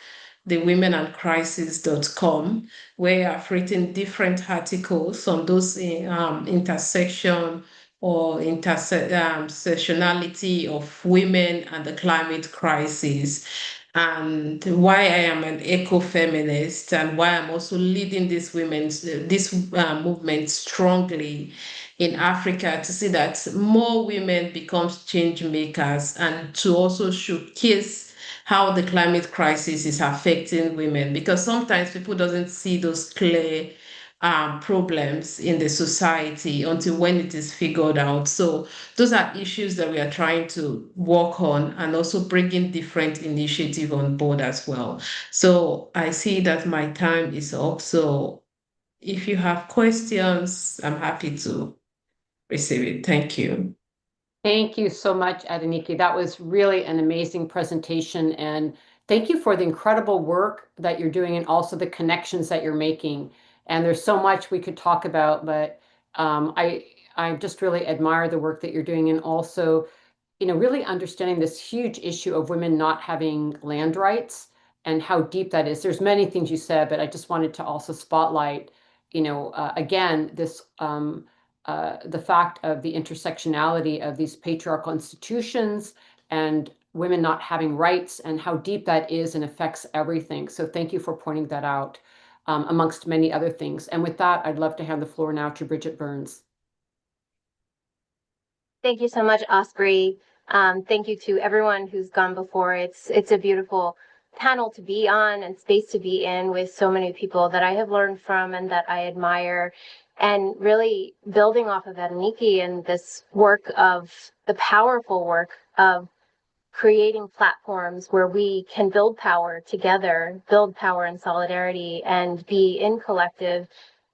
G: thewomenandcrisis.com, where I've written different articles on those intersection or intersectionality of women and the climate crisis, and why I am an eco-feminist and why I'm also leading this movement strongly in Africa to see that more women becomes change makers and to also showcase how the climate crisis is affecting women, because sometimes people doesn't see those clear problems in the society until when it is figured out. So those are issues that we are trying to work on and also bringing different initiative on board as well. So I see that my time is up. So if you have questions, I'm happy to receive it. Thank you.
B: Thank you so much, Adenike. That was really an amazing presentation. And thank you for the incredible work that you're doing and also the connections that you're making. And there's so much we could talk about, but I just really admire the work that you're doing and also, really understanding this huge issue of women not having land rights and how deep that is. There's many things you said, but I just wanted to also spotlight, again, this the fact of the intersectionality of these patriarchal institutions and women not having rights and how deep that is and affects everything. So thank you for pointing that out, amongst many other things. And with that, I'd love to hand the floor now to Bridget Burns.
F: Thank you so much, Osprey. Thank you to everyone who's gone before. It's a beautiful panel to be on and space to be in with so many people that I have learned from and that I admire. and really building off of Adeniki and this work of the powerful work of creating platforms where we can build power together, build power in solidarity, and be in collective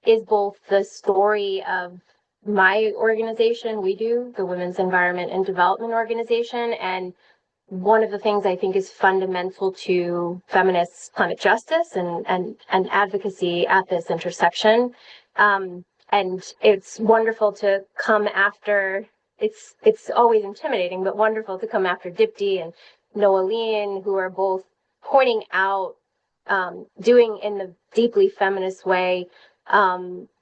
F: is both the story of my organization, we do, the Women's Environment and Development Organization, and one of the things I think is fundamental to feminist climate justice and advocacy at this intersection. And it's wonderful to come after, it's always intimidating, but wonderful to come after Dipti and Noeline, who are both pointing out, doing in the deeply feminist way,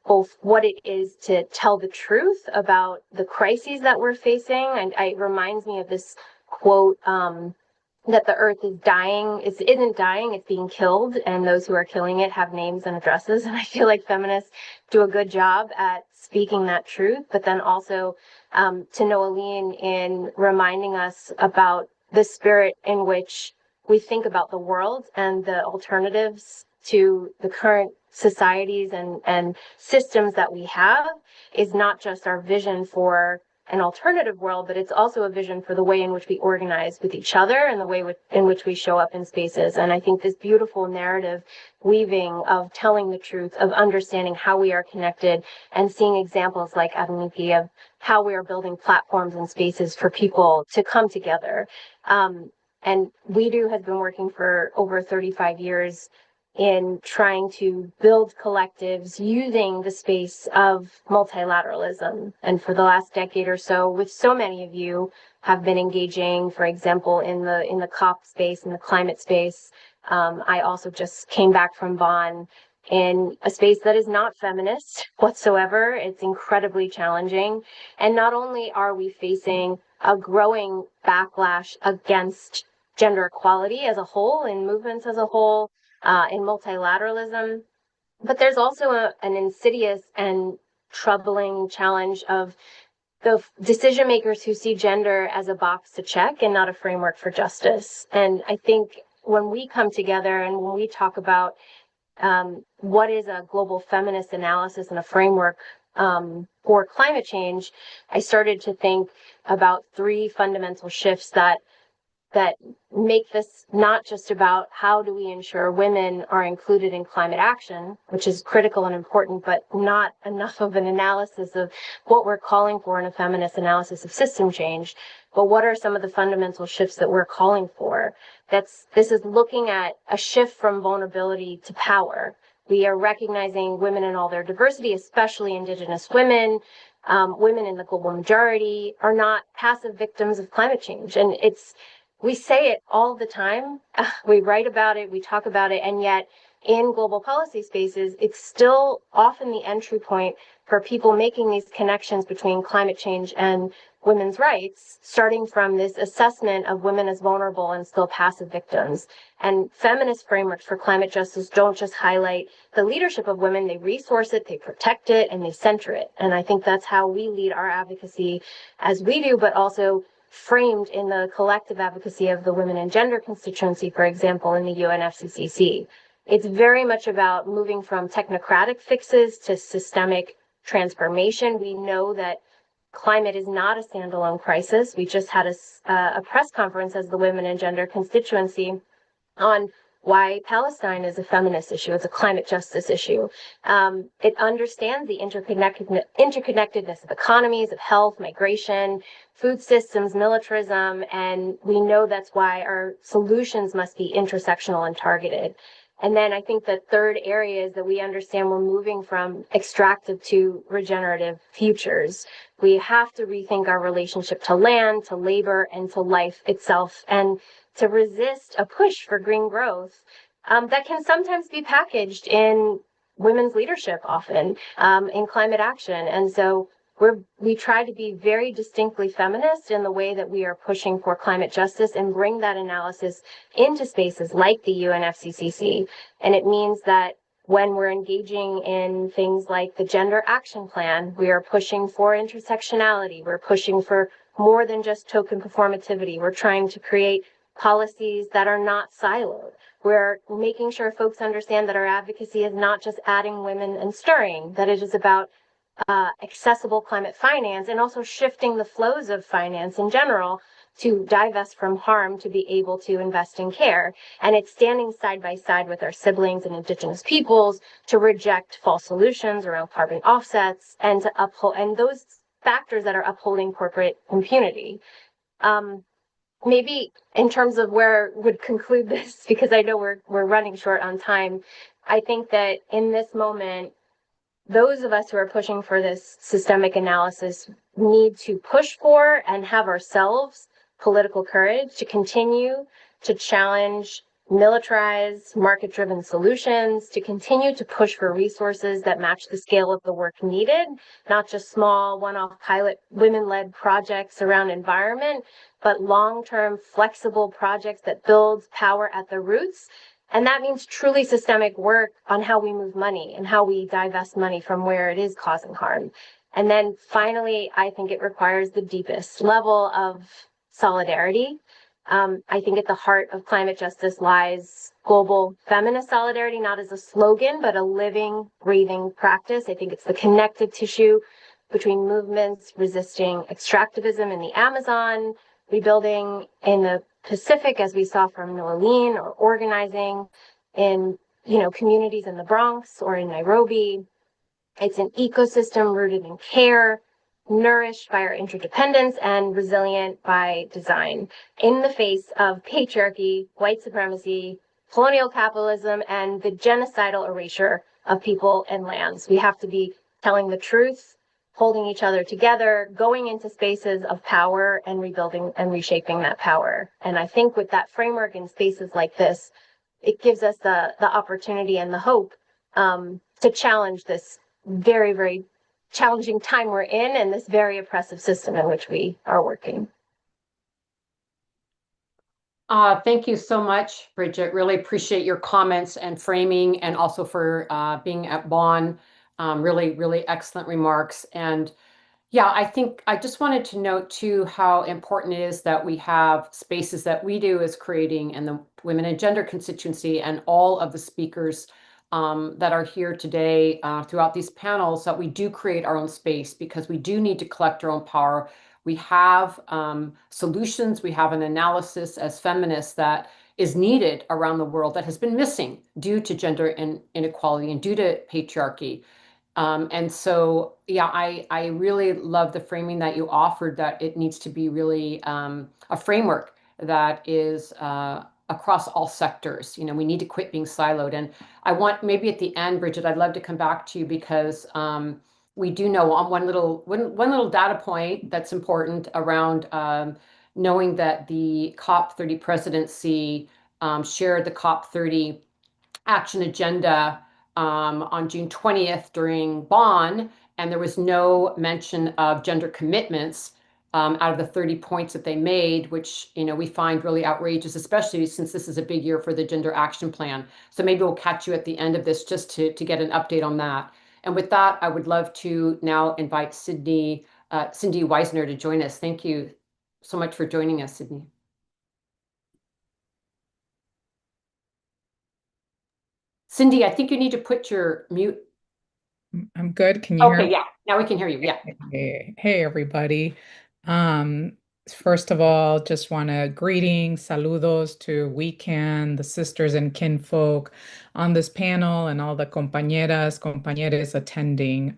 F: both what it is to tell the truth about the crises that we're facing. And it reminds me of this quote, that the earth is dying. It isn't dying, it's being killed, and those who are killing it have names and addresses. And I feel like feminists do a good job at speaking that truth, but then also to Noeline in reminding us about the spirit in which we think about the world and the alternatives to the current societies and systems that we have is not just our vision for an alternative world, but it's also a vision for the way in which we organize with each other and the way in which we show up in spaces. And I think this beautiful narrative weaving of telling the truth, of understanding how we are connected, and seeing examples like Adeniki of how we are building platforms and spaces for people to come together. And WeDo has been working for over 35 years in trying to build collectives using the space of multilateralism. And for the last decade or so, with so many of you have been engaging, for example, in the COP space, in the climate space. I also just came back from Bonn in a space that is not feminist whatsoever. It's incredibly challenging. And not only are we facing a growing backlash against gender equality as a whole, in movements as a whole, in multilateralism, but there's also an insidious and troubling challenge of the decision makers who see gender as a box to check and not a framework for justice. And I think when we come together and when we talk about what is a global feminist analysis and a framework for climate change, I started to think about three fundamental shifts that make this not just about how do we ensure women are included in climate action, which is critical and important, but not enough of an analysis of what we're calling for in a feminist analysis of system change. But what are some of the fundamental shifts that we're calling for? This is looking at a shift from vulnerability to power. We are recognizing women in all their diversity, especially Indigenous women. Women in the global majority are not passive victims of climate change. And we say it all the time, we write about it, we talk about it, and yet in global policy spaces, it's still often the entry point for people making these connections between climate change and women's rights, starting from this assessment of women as vulnerable and still passive victims. And feminist frameworks for climate justice don't just highlight the leadership of women, they resource it, they protect it, and they center it. And I think that's how we lead our advocacy as we do, but also framed in the collective advocacy of the women and gender constituency, for example, in the UNFCCC. It's very much about moving from technocratic fixes to systemic transformation. We know that climate is not a standalone crisis. We just had a press conference as the women and gender constituency on why Palestine is a feminist issue. It's a climate justice issue. It understands the interconnectedness of economies, of health, migration, food systems, militarism, and we know that's why our solutions must be intersectional and targeted. And then I think the third area is that we understand we're moving from extractive to regenerative futures. We have to rethink our relationship to land, to labor, and to life itself, and to resist a push for green growth that can sometimes be packaged in women's leadership, often in climate action. And so we try to be very distinctly feminist in the way that we are pushing for climate justice and bring that analysis into spaces like the UNFCCC. And it means that when we're engaging in things like the Gender Action Plan, we are pushing for intersectionality. We're pushing for more than just token performativity. We're trying to create policies that are not siloed. We're making sure folks understand that our advocacy is not just adding women and stirring, that it is about accessible climate finance, and also shifting the flows of finance in general to divest from harm to be able to invest in care. And it's standing side by side with our siblings and Indigenous peoples to reject false solutions around carbon offsets and to uphold, and those factors that are upholding corporate impunity. Maybe in terms of where would conclude this, because I know we're running short on time, I think that in this moment, those of us who are pushing for this systemic analysis need to push for and have ourselves political courage to continue to challenge militarized, market-driven solutions, to continue to push for resources that match the scale of the work needed, not just small one-off pilot women-led projects around environment, but long-term flexible projects that build power at the roots. And that means truly systemic work on how we move money and how we divest money from where it is causing harm. And then finally, I think it requires the deepest level of solidarity. I think at the heart of climate justice lies global feminist solidarity, not as a slogan, but a living, breathing practice. I think it's the connective tissue between movements resisting extractivism in the Amazon, rebuilding in the Pacific, as we saw from Noeline, or organizing in, communities in the Bronx or in Nairobi. It's an ecosystem rooted in care, nourished by our interdependence, and resilient by design in the face of patriarchy, white supremacy, colonial capitalism, and the genocidal erasure of people and lands. We have to be telling the truth, holding each other together, going into spaces of power and rebuilding and reshaping that power. And I think with that framework in spaces like this, it gives us the opportunity and the hope to challenge this very, very challenging time we're in and this very oppressive system in which we are working.
B: Thank you so much, Bridget. Really appreciate your comments and framing, and also for being at Bonn. Really, really excellent remarks. And yeah, I think I just wanted to note too how important it is that we have spaces that we do as creating, and the women and gender constituency and all of the speakers that are here today throughout these panels, that we do create our own space, because we do need to collect our own power. We have solutions, we have an analysis as feminists that is needed around the world that has been missing due to gender inequality and due to patriarchy. And so, yeah, I really love the framing that you offered, that it needs to be really a framework that is across all sectors. We need to quit being siloed. And I want, maybe at the end, Bridget, I'd love to come back to you, because we do know on one little data point that's important around knowing that the COP30 presidency shared the COP30 action agenda on June 20th during Bonn, and there was no mention of gender commitments out of the 30 points that they made, which we find really outrageous, especially since this is a big year for the Gender Action Plan. So maybe we'll catch you at the end of this just to get an update on that. And with that, I would love to now invite Cindy Weisner to join us. Thank you so much for joining us, Sydney. Cindy, I think you need to put your mute.
H: I'm good. Can you hear me?
B: Okay, yeah. Now we can hear you. Yeah.
H: Hey, everybody. First of all, just want to greetings, saludos to WECAN, the sisters and kinfolk on this panel, and all the compañeros attending.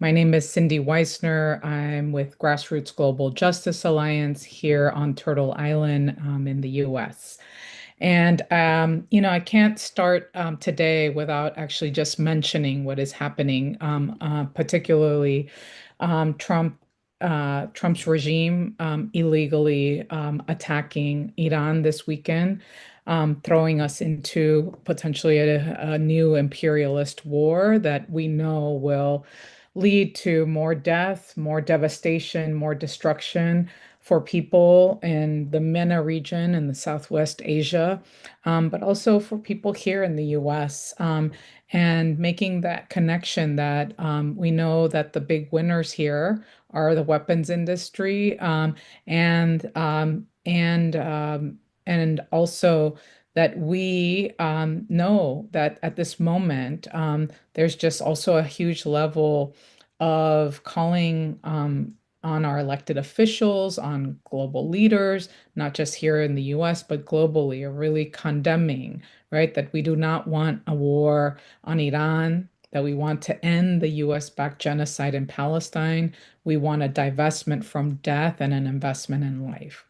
H: My name is Cindy Weisner. I'm with Grassroots Global Justice Alliance here on Turtle Island in the US. And, I can't start today without actually just mentioning what is happening, particularly Trump's regime illegally attacking Iran this weekend, throwing us into potentially a new imperialist war that we know will lead to more death, more devastation, more destruction for people in the MENA region in the Southwest Asia, but also for people here in the US, and making that connection that we know that the big winners here are the weapons industry, and also that we know that at this moment, there's just also a huge level of calling on our elected officials, on global leaders, not just here in the US, but globally, are really condemning, right? That we do not want a war on Iran, that we want to end the US-backed genocide in Palestine. We want a divestment from death and an investment in life.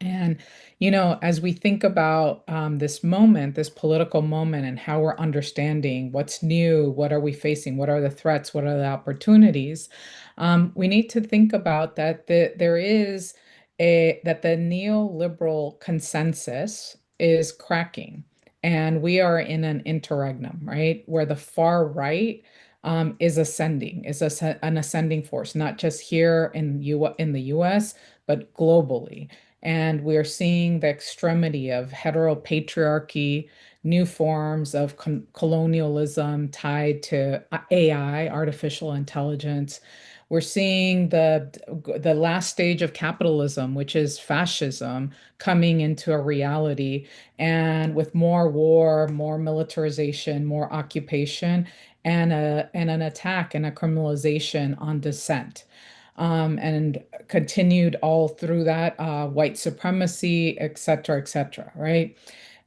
H: And, as we think about this moment, this political moment, and how we're understanding what's new, what are we facing, what are the threats, what are the opportunities, we need to think about that that the neoliberal consensus is cracking, and we are in an interregnum, right, where the far right is ascending, an ascending force, not just here in the U.S., but globally. And we are seeing the extremity of heteropatriarchy, new forms of colonialism tied to AI, artificial intelligence. We're seeing the last stage of capitalism, which is fascism, coming into a reality, and with more war, more militarization, more occupation, and an attack and a criminalization on dissent. And continued all through that, white supremacy, et cetera, right?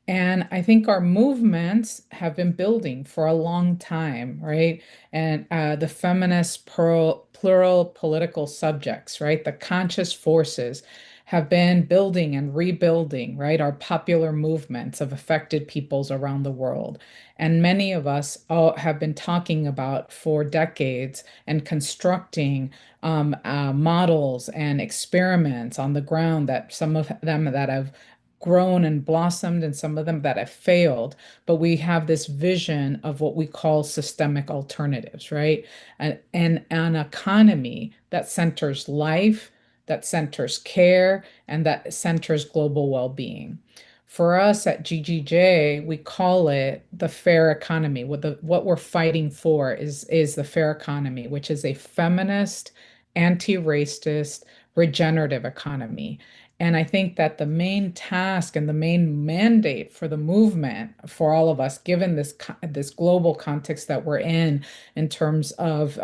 H: And I think our movements have been building for a long time, right? And the feminist plural political subjects, right? The conscious forces have been building and rebuilding, right? Our popular movements of affected peoples around the world. And many of us have been talking about for decades and constructing models and experiments on the ground, that some of them that have grown and blossomed and some of them that have failed. But we have this vision of what we call systemic alternatives, right? And an economy that centers life, that centers care, and that centers global well-being. For us at GGJ, we call it the fair economy. What we're fighting for is the fair economy, which is a feminist, anti-racist, regenerative economy. And I think that the main task and the main mandate for the movement, for all of us, given this global context that we're in terms of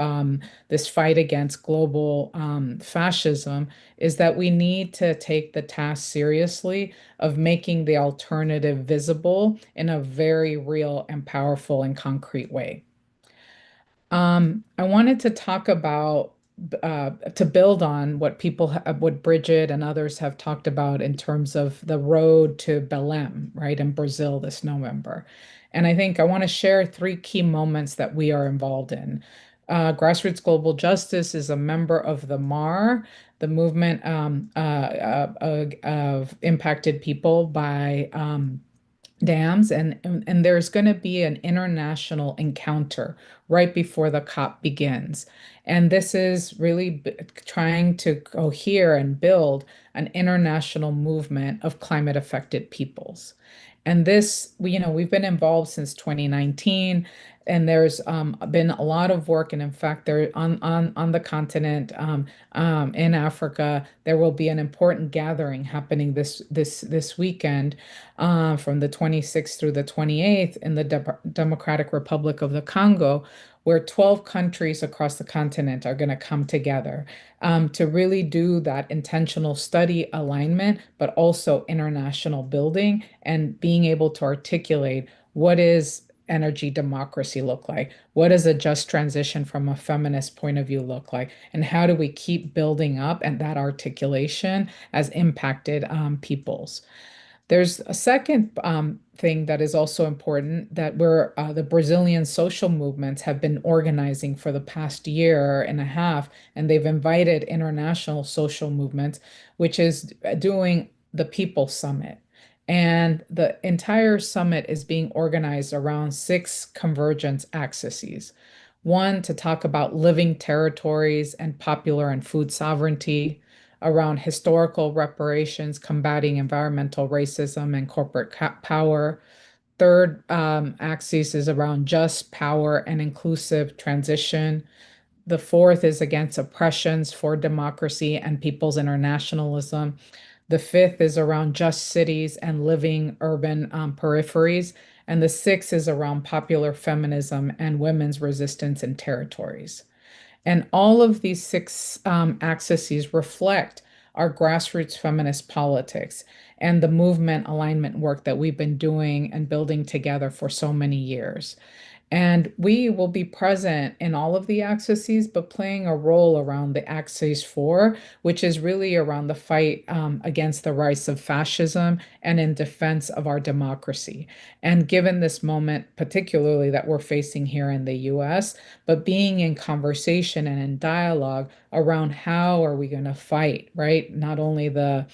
H: this fight against global fascism, is that we need to take the task seriously of making the alternative visible in a very real and powerful and concrete way. I wanted to talk about to build on what Bridget and others have talked about in terms of the road to Belém, right, in Brazil this November. And I think I want to share 3 key moments that we are involved in. Grassroots Global Justice is a member of the MAR, the movement of impacted people by dams, and there's going to be an international encounter right before the COP begins. And this is really trying to cohere and build an international movement of climate affected peoples. And this, we've been involved since 2019, and there's been a lot of work. And in fact, there on the continent, in Africa, there will be an important gathering happening this weekend, from the 26th through the 28th in the Democratic Republic of the Congo, where 12 countries across the continent are going to come together to really do that intentional study alignment, but also international building and being able to articulate what is energy democracy look like? What does a just transition from a feminist point of view look like? And how do we keep building up and that articulation as impacted peoples? There's a second thing that is also important, that the Brazilian social movements have been organizing for the past year and a half, and they've invited international social movements, which is doing the People Summit. And the entire summit is being organized around 6 convergence axes. One, to talk about living territories and popular and food sovereignty, around historical reparations, combating environmental racism and corporate power. Third axis is around just power and inclusive transition. The fourth is against oppressions for democracy and people's internationalism. The fifth is around just cities and living urban peripheries. And the sixth is around popular feminism and women's resistance in territories. And all of these 6 axes reflect our grassroots feminist politics and the movement alignment work that we've been doing and building together for so many years. And we will be present in all of the axes, but playing a role around the axis 4, which is really around the fight against the rise of fascism and in defense of our democracy. And given this moment, particularly that we're facing here in the US, but being in conversation and in dialogue around how are we going to fight, right? Not only the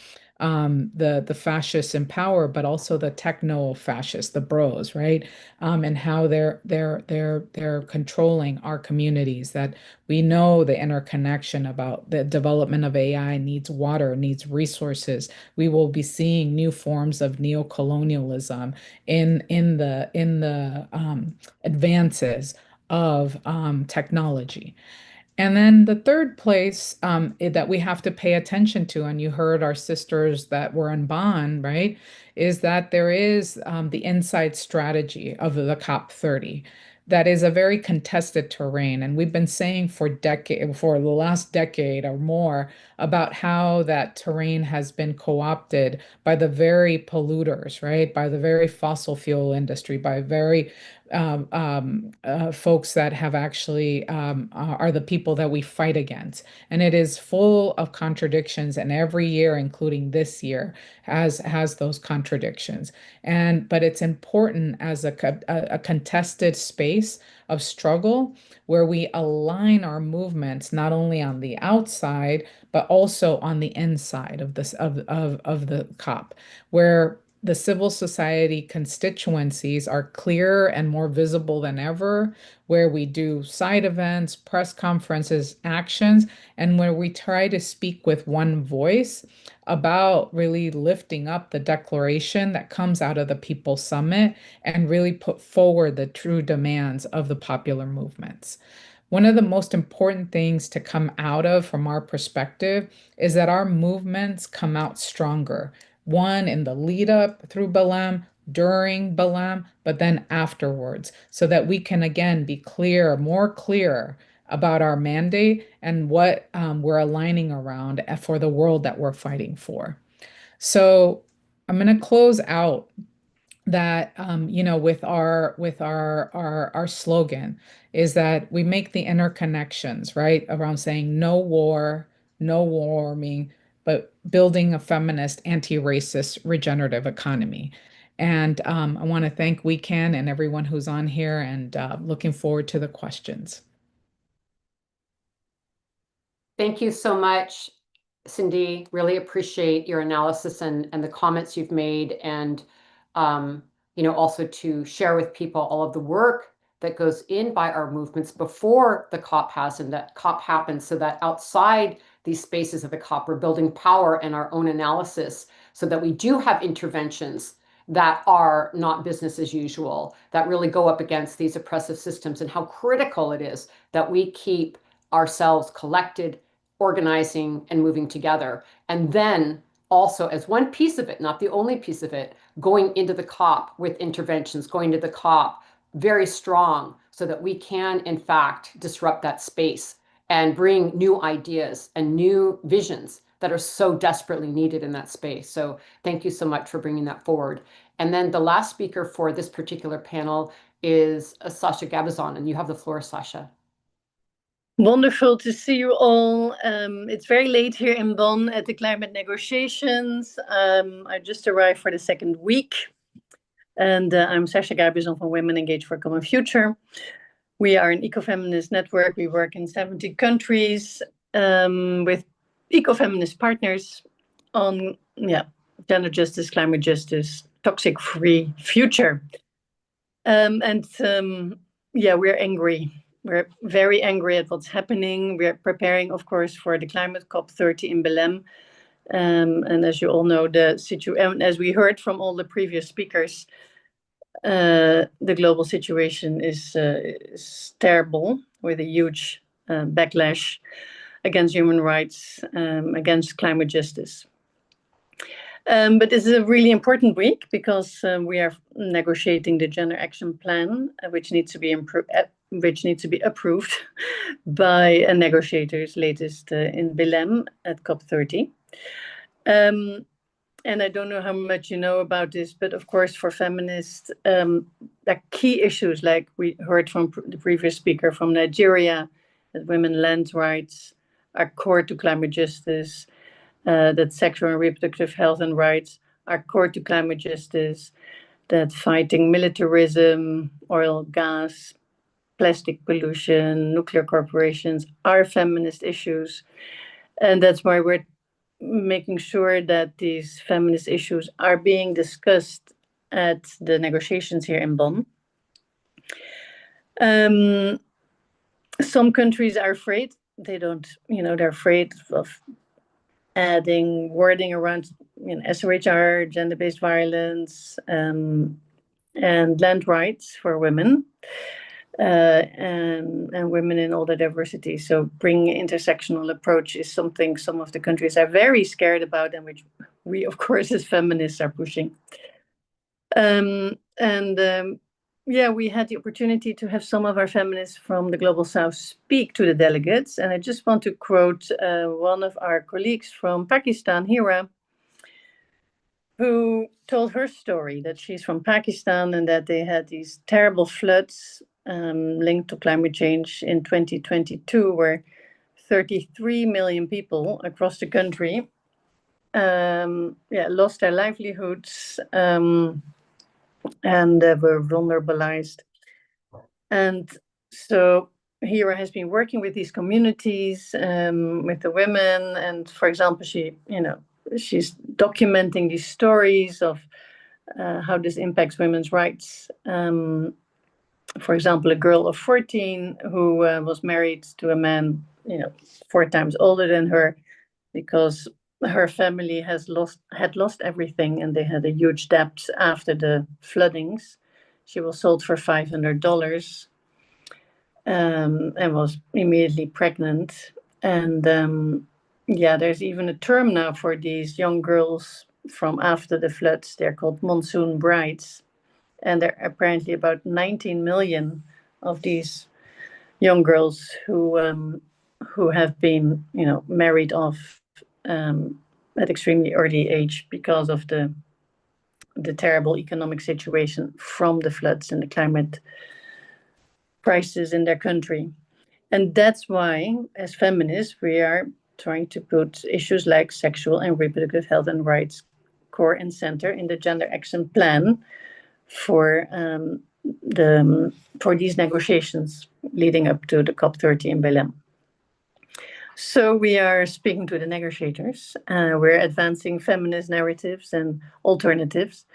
H: fascists in power, but also the techno-fascists, the bros, right? And how they're controlling our communities. That we know the interconnection about the development of AI needs water, needs resources. We will be seeing new forms of neocolonialism in the advances of technology. And then the third place that we have to pay attention to, and you heard our sisters that were in Bonn, right, is that there is the inside strategy of the COP30 that is a very contested terrain. And we've been saying for the last decade or more about how that terrain has been co-opted by the very polluters, right, by the very fossil fuel industry, by very folks that have actually are the people that we fight against. And it is full of contradictions, and every year, including this year, has those contradictions. But it's important as a contested space of struggle where we align our movements not only on the outside but also on the inside of this of the COP, where the civil society constituencies are clearer and more visible than ever, where we do side events, press conferences, actions, and where we try to speak with one voice about really lifting up the declaration that comes out of the People's Summit and really put forward the true demands of the popular movements. One of the most important things to come out of from our perspective is that our movements come out stronger. One in the lead up through Belém, during Belém, but then afterwards, so that we can again be more clear about our mandate and what we're aligning around for the world that we're fighting for. So I'm going to close out that with our slogan is that we make the interconnections, right, around saying no war, no warming, but building a feminist, anti-racist, regenerative economy. And I want to thank WECAN and everyone who's on here, and looking forward to the questions.
B: Thank you so much, Cindy. Really appreciate your analysis and the comments you've made, and also to share with people all of the work that goes in by our movements before the COP has and that COP happens, so that outside these spaces of the COP, we're building power in our own analysis so that we do have interventions that are not business as usual, that really go up against these oppressive systems, and how critical it is that we keep ourselves collected, organizing, and moving together. And then also, as one piece of it, not the only piece of it, going into the COP with interventions, going to the COP very strong, so that we can, in fact, disrupt that space and bring new ideas and new visions that are so desperately needed in that space. So thank you so much for bringing that forward. And then the last speaker for this particular panel is Sasha Gabizon, and you have the floor, Sasha.
I: Wonderful to see you all. It's very late here in Bonn at the climate negotiations. I just arrived for the second week. And I'm Sasha Gabizon from Women Engaged for a Common Future. We are an ecofeminist network. We work in 70 countries with ecofeminist partners on gender justice, climate justice, toxic-free future. We're angry. We're very angry at what's happening. We're preparing, of course, for the climate COP30 in Belém. And as you all know, as we heard from all the previous speakers, the global situation is terrible, with a huge backlash against human rights, against climate justice. But this is a really important week because we are negotiating the Gender Action Plan, which needs to be which needs to be approved by negotiators latest in Belém at COP30. And I don't know how much you know about this, but of course, for feminists, the key issues, like we heard from the previous speaker from Nigeria, that women's land rights are core to climate justice, that sexual and reproductive health and rights are core to climate justice, that fighting militarism, oil, gas, plastic pollution, nuclear corporations are feminist issues. And that's why we're making sure that these feminist issues are being discussed at the negotiations here in Bonn. Some countries are afraid. They don't, they're afraid of adding wording around SRHR, gender-based violence, and land rights for women. And women in all the diversity. So bringing intersectional approach is something some of the countries are very scared about, and which we, of course, as feminists are pushing. We had the opportunity to have some of our feminists from the Global South speak to the delegates. And I just want to quote one of our colleagues from Pakistan, Hira, who told her story, that she's from Pakistan and that they had these terrible floods linked to climate change in 2022, where 33 million people across the country lost their livelihoods and were vulnerabilized. And so Hira has been working with these communities, with the women, and for example, she's documenting these stories of how this impacts women's rights. For example, a girl of 14 who was married to a man, 4 times older than her, because her family had lost everything and they had a huge debt after the floodings. She was sold for $500 and was immediately pregnant. And there's even a term now for these young girls from after the floods. They're called monsoon brides. And there are apparently about 19 million of these young girls who have been, married off at extremely early age because of the terrible economic situation from the floods and the climate crisis in their country. And that's why, as feminists, we are trying to put issues like sexual and reproductive health and rights core and center in the Gender Action Plan for these negotiations leading up to the COP30 in Belém. So we are speaking to the negotiators. We're advancing feminist narratives and alternatives,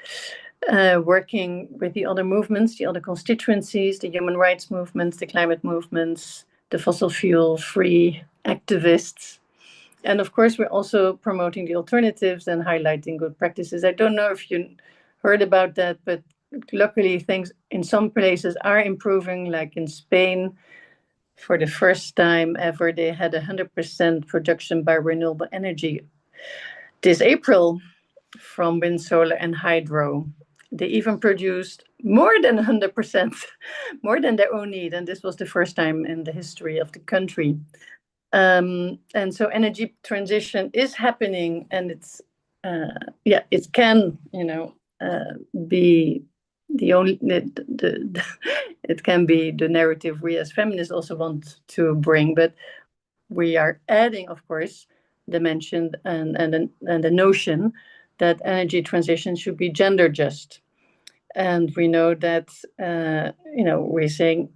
I: working with the other movements, the other constituencies, the human rights movements, the climate movements, the fossil fuel-free activists. And of course, we're also promoting the alternatives and highlighting good practices. I don't know if you heard about that, but luckily things in some places are improving, like in Spain. For the first time ever, they had 100% production by renewable energy this April from wind, solar, and hydro. They even produced more than 100%, more than their own need. And this was the first time in the history of the country. And so energy transition is happening, and it can, be the only, it can be the narrative we as feminists also want to bring, but we are adding, of course, the mention and the notion that energy transition should be gender just. And we know that, we're saying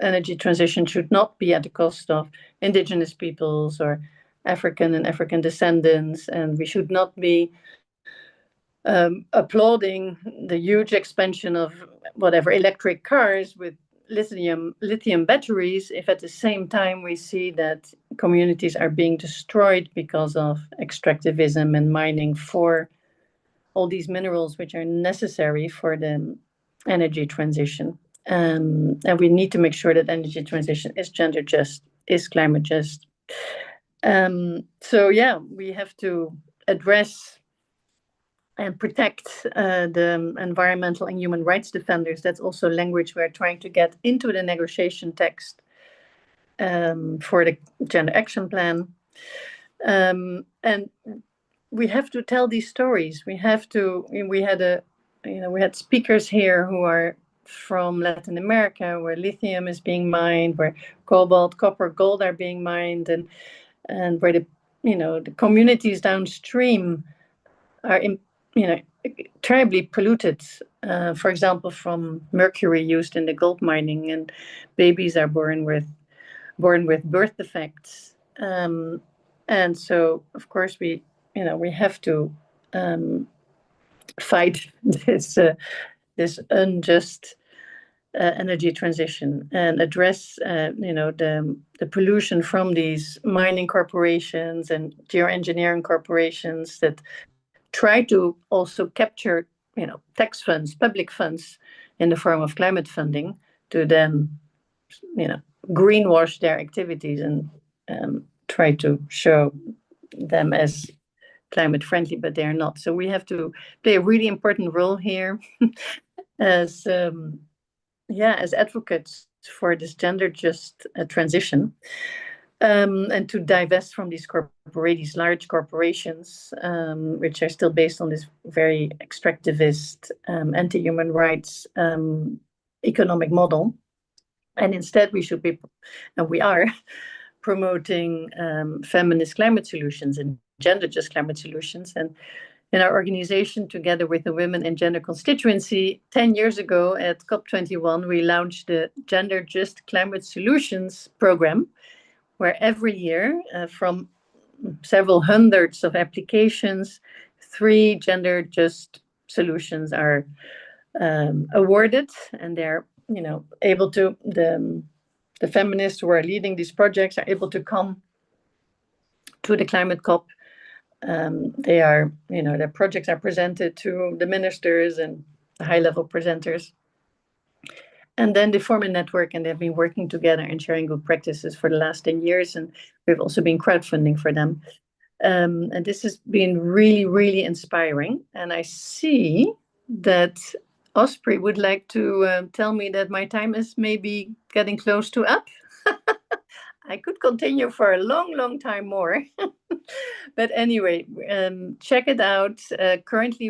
I: energy transition should not be at the cost of Indigenous peoples or African and African descendants, and we should not be applauding the huge expansion of electric cars with lithium batteries, if at the same time we see that communities are being destroyed because of extractivism and mining for all these minerals which are necessary for the energy transition. And we need to make sure that energy transition is gender just, is climate just. We have to address and protect the environmental and human rights defenders. That's also language we're trying to get into the negotiation text for the Gender Action Plan. And we have to tell these stories. We had speakers here who are from Latin America, where lithium is being mined, where cobalt, copper, gold are being mined, and where the communities downstream are terribly polluted. For example, from mercury used in the gold mining, and babies are born with birth defects. And so, of course, we have to fight this unjust energy transition and address the pollution from these mining corporations and geoengineering corporations that try to also capture tax funds, public funds, in the form of climate funding to then greenwash their activities and try to show them as climate friendly, but they are not. So we have to play a really important role here as advocates for this gender just transition, and to divest from these large corporations, which are still based on this very extractivist, anti-human rights economic model. And instead we should be, and we are, promoting feminist climate solutions and gender just climate solutions. And in our organization, together with the Women and Gender Constituency, 10 years ago at COP21, we launched the Gender Just Climate Solutions program, where every year, from several hundreds of applications, 3 gender just solutions are awarded, and they're able to, the feminists who are leading these projects are able to come to the climate COP. They are, their projects are presented to the ministers and the high-level presenters. And then they form a network, and they've been working together and sharing good practices for the last 10 years. And we've also been crowdfunding for them. And this has been really, really inspiring. And I see that Osprey would like to tell me that my time is maybe getting close to up. I could continue for a long, long time more. But anyway, check it out. Currently,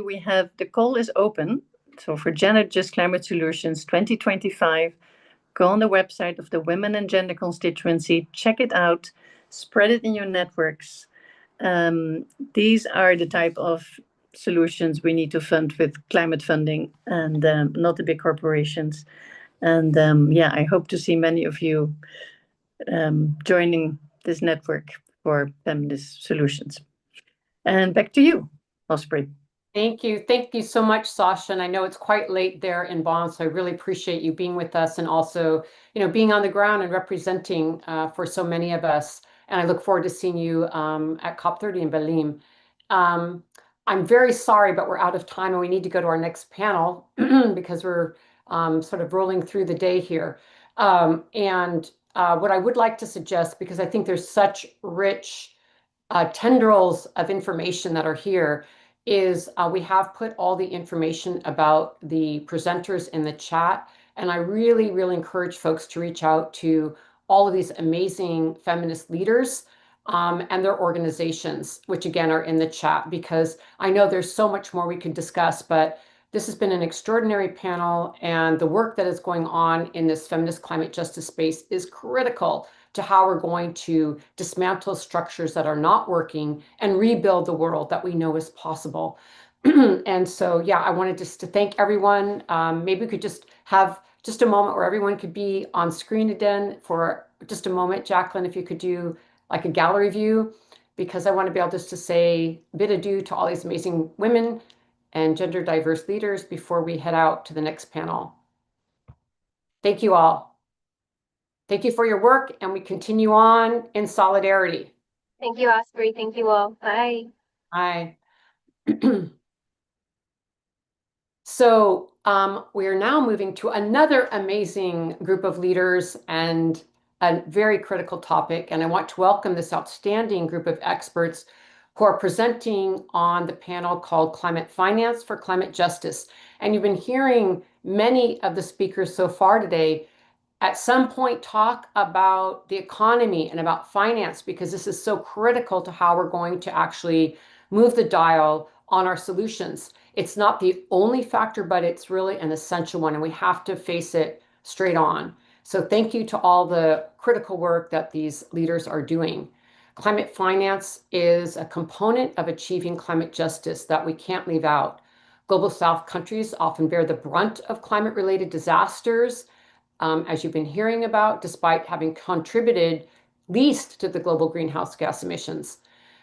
I: the call is open. So for Gender Just Climate Solutions 2025, go on the website of the Women and Gender Constituency, check it out, spread it in your networks. These are the type of solutions we need to fund with climate funding, and not the big corporations. And I hope to see many of you joining this network for feminist solutions. And back to you, Osprey.
B: Thank you. Thank you so much, Sasha. And I know it's quite late there in Bonn, so I really appreciate you being with us and also, being on the ground and representing for so many of us. And I look forward to seeing you at COP30 in Berlin. I'm very sorry, but we're out of time and we need to go to our next panel because we're sort of rolling through the day here. What I would like to suggest, because I think there's such rich tendrils of information that are here, is we have put all the information about the presenters in the chat. And I really, really encourage folks to reach out to all of these amazing feminist leaders and their organizations, which again are in the chat, because I know there's so much more we could discuss, but this has been an extraordinary panel, and the work that is going on in this feminist climate justice space is critical to how we're going to dismantle structures that are not working and rebuild the world that we know is possible. And so, I wanted just to thank everyone. Maybe we could just have just a moment where everyone could be on screen again for just a moment. Jacqueline, if you could do like a gallery view, because I want to be able just to say a bid adieu to all these amazing women and gender diverse leaders before we head out to the next panel. Thank you all. Thank you for your work, and we continue on in solidarity.
F: Thank you, Osprey. Thank you all. Bye.
B: Bye. So we are now moving to another amazing group of leaders and a very critical topic. And I want to welcome this outstanding group of experts who are presenting on the panel called Climate Finance for Climate Justice. And you've been hearing many of the speakers so far today at some point talk about the economy and about finance, because this is so critical to how we're going to actually move the dial on our solutions. It's not the only factor, but it's really an essential one, and we have to face it straight on. So thank you to all the critical work that these leaders are doing. Climate finance is a component of achieving climate justice that we can't leave out. Global South countries often bear the brunt of climate-related disasters, as you've been hearing about, despite having contributed least to the global greenhouse gas emissions.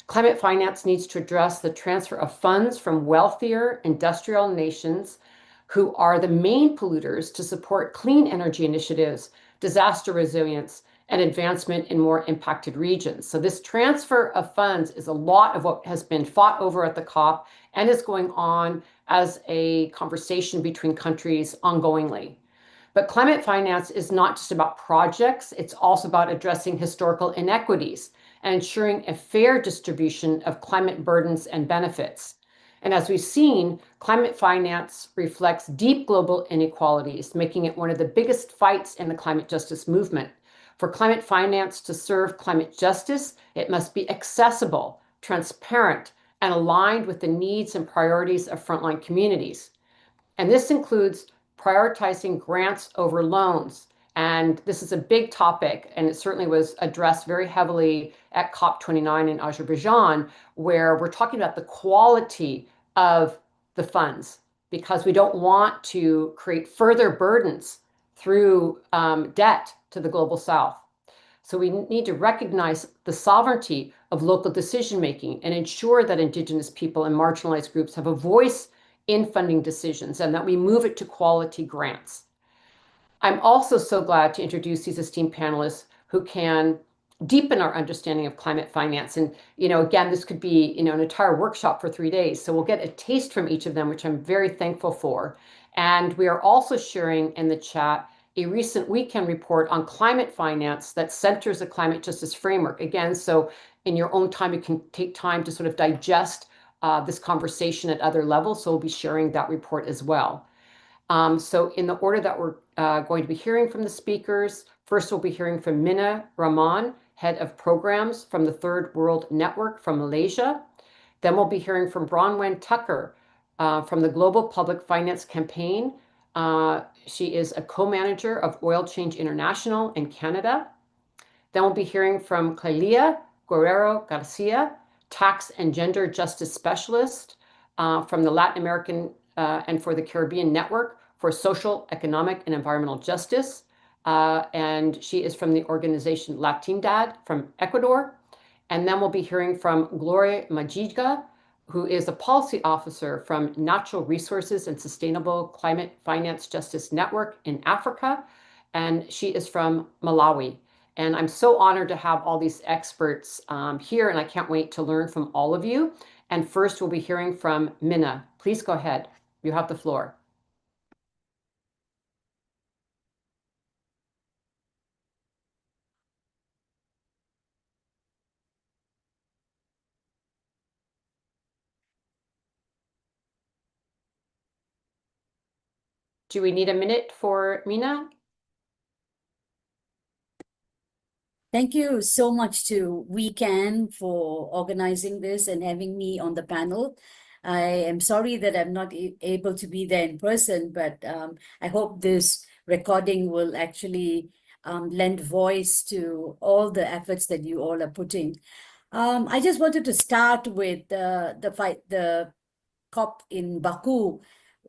B: Climate finance needs to address the transfer of funds from wealthier industrial nations who are the main polluters to support clean energy initiatives, disaster resilience, and advancement in more impacted regions. So this transfer of funds is a lot of what has been fought over at the COP and is going on as a conversation between countries ongoingly. But climate finance is not just about projects, it's also about addressing historical inequities and ensuring a fair distribution of climate burdens and benefits. And as we've seen, climate finance reflects deep global inequalities, making it one of the biggest fights in the climate justice movement. For climate finance to serve climate justice, it must be accessible, transparent, and aligned with the needs and priorities of frontline communities. And this includes prioritizing grants over loans. And this is a big topic, and it certainly was addressed very heavily at COP29 in Azerbaijan, where we're talking about the quality of the funds, because we don't want to create further burdens through debt to the Global South. So we need to recognize the sovereignty of local decision-making and ensure that Indigenous people and marginalized groups have a voice in funding decisions and that we move it to quality grants. I'm also so glad to introduce these esteemed panelists who can deepen our understanding of climate finance. And, again, this could be, an entire workshop for 3 days. So we'll get a taste from each of them, which I'm very thankful for. And we are also sharing in the chat a recent WECAN report on climate finance that centers a climate justice framework. Again, so in your own time, you can take time to sort of digest this conversation at other levels. So we'll be sharing that report as well. So in the order that we're going to be hearing from the speakers, first we'll be hearing from Mina Rahman, Head of Programs from the Third World Network from Malaysia. Then we'll be hearing from Bronwyn Tucker from the Global Public Finance Campaign. She is a co-manager of Oil Change International in Canada. Then we'll be hearing from Clelia Guerrero Garcia, Tax and Gender Justice Specialist from the Latin American and for the Caribbean Network for Social, Economic, and Environmental Justice. And she is from the organization Latindad from Ecuador. And then we'll be hearing from Gloria Majiga, who is a policy officer from Natural Resources and Sustainable Climate Finance Justice Network in Africa. And she is from Malawi. And I'm so honored to have all these experts here, and I can't wait to learn from all of you. And first, we'll be hearing from Mina. Please go ahead. You have the floor. Do we need a minute for Mina?
J: Thank you so much to WECAN for organizing this and having me on the panel. I am sorry that I'm not able to be there in person, but I hope this recording will actually lend voice to all the efforts that you all are putting. I just wanted to start with the COP in Baku,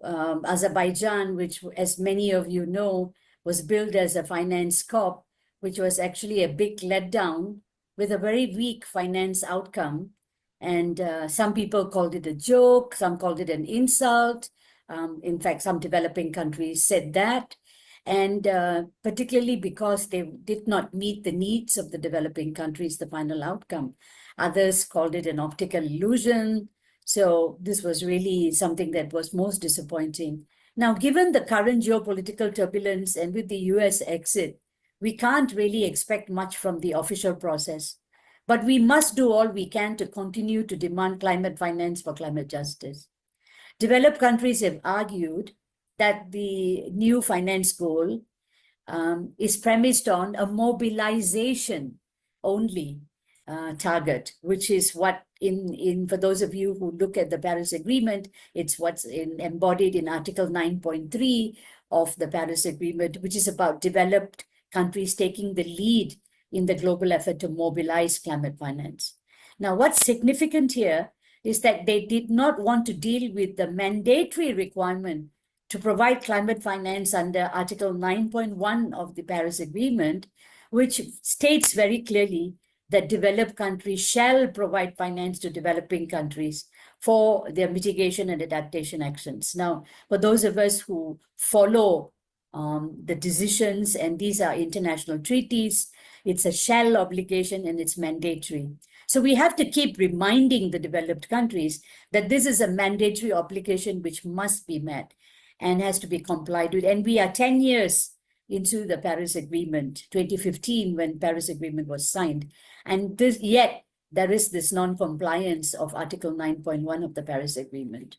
J: Azerbaijan, which, as many of you know, was billed as a finance COP, which was actually a big letdown with a very weak finance outcome. And some people called it a joke, some called it an insult. In fact, some developing countries said that. And particularly because they did not meet the needs of the developing countries, the final outcome. Others called it an optical illusion. So this was really something that was most disappointing. Now, given the current geopolitical turbulence and with the US exit, we can't really expect much from the official process. But we must do all we can to continue to demand climate finance for climate justice. Developed countries have argued that the new finance goal is premised on a mobilization only target, which is what for those of you who look at the Paris Agreement, it's what's embodied in Article 9.3 of the Paris Agreement, which is about developed countries taking the lead in the global effort to mobilize climate finance. Now, what's significant here is that they did not want to deal with the mandatory requirement to provide climate finance under Article 9.1 of the Paris Agreement, which states very clearly that developed countries shall provide finance to developing countries for their mitigation and adaptation actions. Now, for those of us who follow the decisions, and these are international treaties, it's a shall obligation and it's mandatory. So we have to keep reminding the developed countries that this is a mandatory obligation which must be met and has to be complied with. And we are 10 years into the Paris Agreement, 2015, when Paris Agreement was signed. And yet there is this non-compliance of Article 9.1 of the Paris Agreement.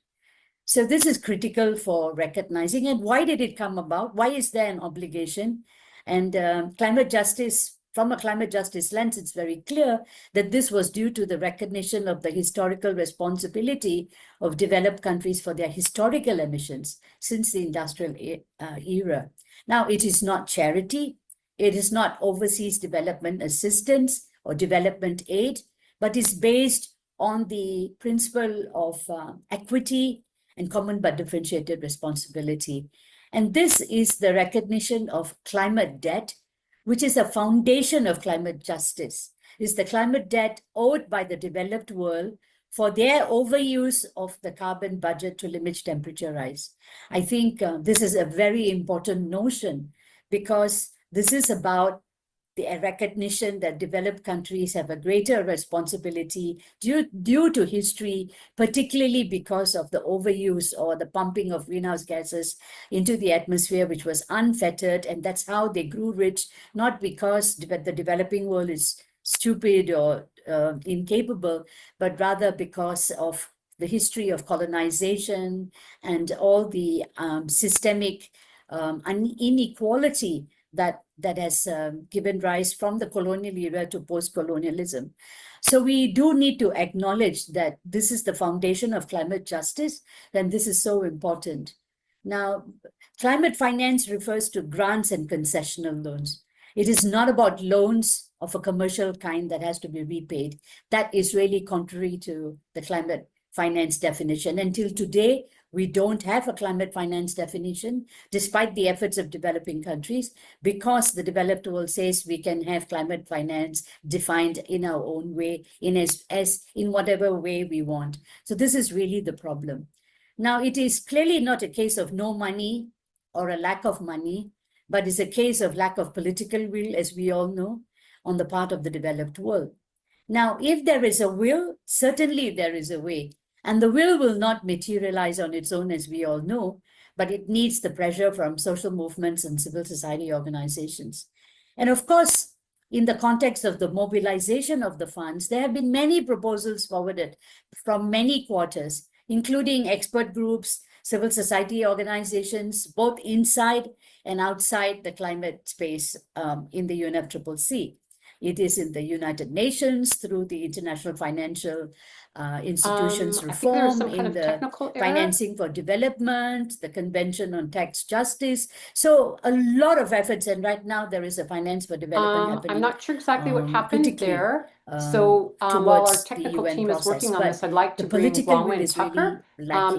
J: So this is critical for recognizing. And why did it come about? Why is there an obligation? And climate justice, from a climate justice lens, it's very clear that this was due to the recognition of the historical responsibility of developed countries for their historical emissions since the industrial era. Now, it is not charity, it is not overseas development assistance or development aid, but is based on the principle of equity and common but differentiated responsibility. And this is the recognition of climate debt, which is a foundation of climate justice, is the climate debt owed by the developed world for their overuse of the carbon budget to limit temperature rise. I think this is a very important notion, because this is about the recognition that developed countries have a greater responsibility due to history, particularly because of the overuse or the pumping of greenhouse gases into the atmosphere, which was unfettered. And that's how they grew rich, not because the developing world is stupid or incapable, but rather because of the history of colonization and all the systemic inequality that has given rise from the colonial era to post-colonialism. So we do need to acknowledge that this is the foundation of climate justice, and this is so important. Now, climate finance refers to grants and concessional loans. It is not about loans of a commercial kind that has to be repaid. That is really contrary to the climate finance definition. Until today, we don't have a climate finance definition, despite the efforts of developing countries, because the developed world says we can have climate finance defined in our own way, in whatever way we want. So this is really the problem. Now, it is clearly not a case of no money or a lack of money, but it's a case of lack of political will, as we all know, on the part of the developed world. Now, if there is a will, certainly there is a way. And the will not materialize on its own, as we all know, but it needs the pressure from social movements and civil society organizations. And of course, in the context of the mobilization of the funds, there have been many proposals forwarded from many quarters, including expert groups, civil society organizations, both inside and outside the climate space in the UNFCCC. It is in the United Nations through the International Financial Institutions Reform, in the Financing for Development, the Convention on Tax Justice. So a lot of efforts, and right now there is a Finance for Development happening.
B: I'm not sure exactly what happened there. So while our technical team is working on this, I'd like to bring Bronwyn Tucker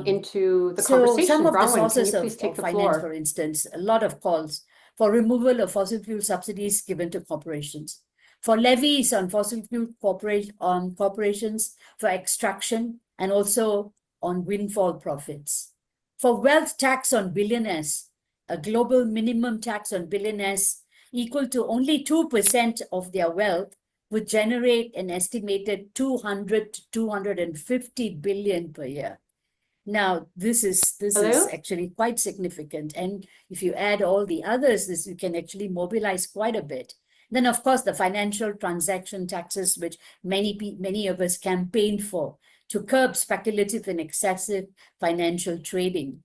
B: into the conversation.
J: Some of the
B: Bronwyn,
J: sources
B: can you please take
J: of
B: the
J: finance,
B: floor?
J: for instance, a lot of calls for removal of fossil fuel subsidies given to corporations, for levies on fossil fuel corporations for extraction, and also on windfall profits. For wealth tax on billionaires, a global minimum tax on billionaires equal to only 2% of their wealth would generate an estimated 200 to 250 billion per year. Now, this is actually quite significant. And if you add all the others, you can actually mobilize quite a bit. Then, of course, the financial transaction taxes, which many of us campaigned for, to curb speculative and excessive financial trading.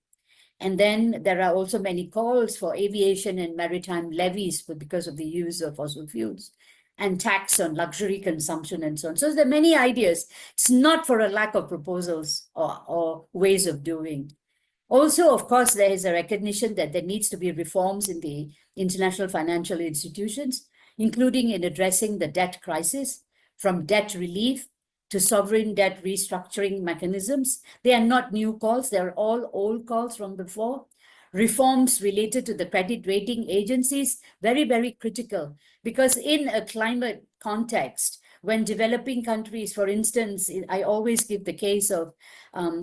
J: And then there are also many calls for aviation and maritime levies because of the use of fossil fuels, and tax on luxury consumption and so on. So there are many ideas. It's not for a lack of proposals or ways of doing. Also, of course, there is a recognition that there needs to be reforms in the international financial institutions, including in addressing the debt crisis, from debt relief to sovereign debt restructuring mechanisms. They are not new calls, they're all old calls from before. Reforms related to the credit rating agencies, very, very critical, because in a climate context, when developing countries, for instance, I always give the case of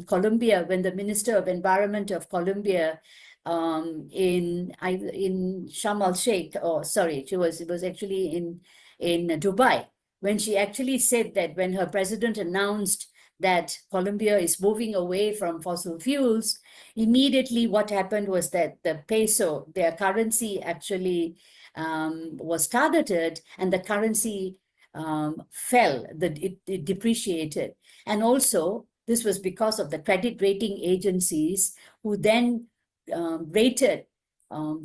J: Colombia, when the Minister of Environment of Colombia in Sharm el-Sheikh, it was actually in Dubai, when she actually said that when her president announced that Colombia is moving away from fossil fuels, immediately what happened was that the peso, their currency, actually was targeted, and the currency fell, it depreciated. And also, this was because of the credit rating agencies who then rated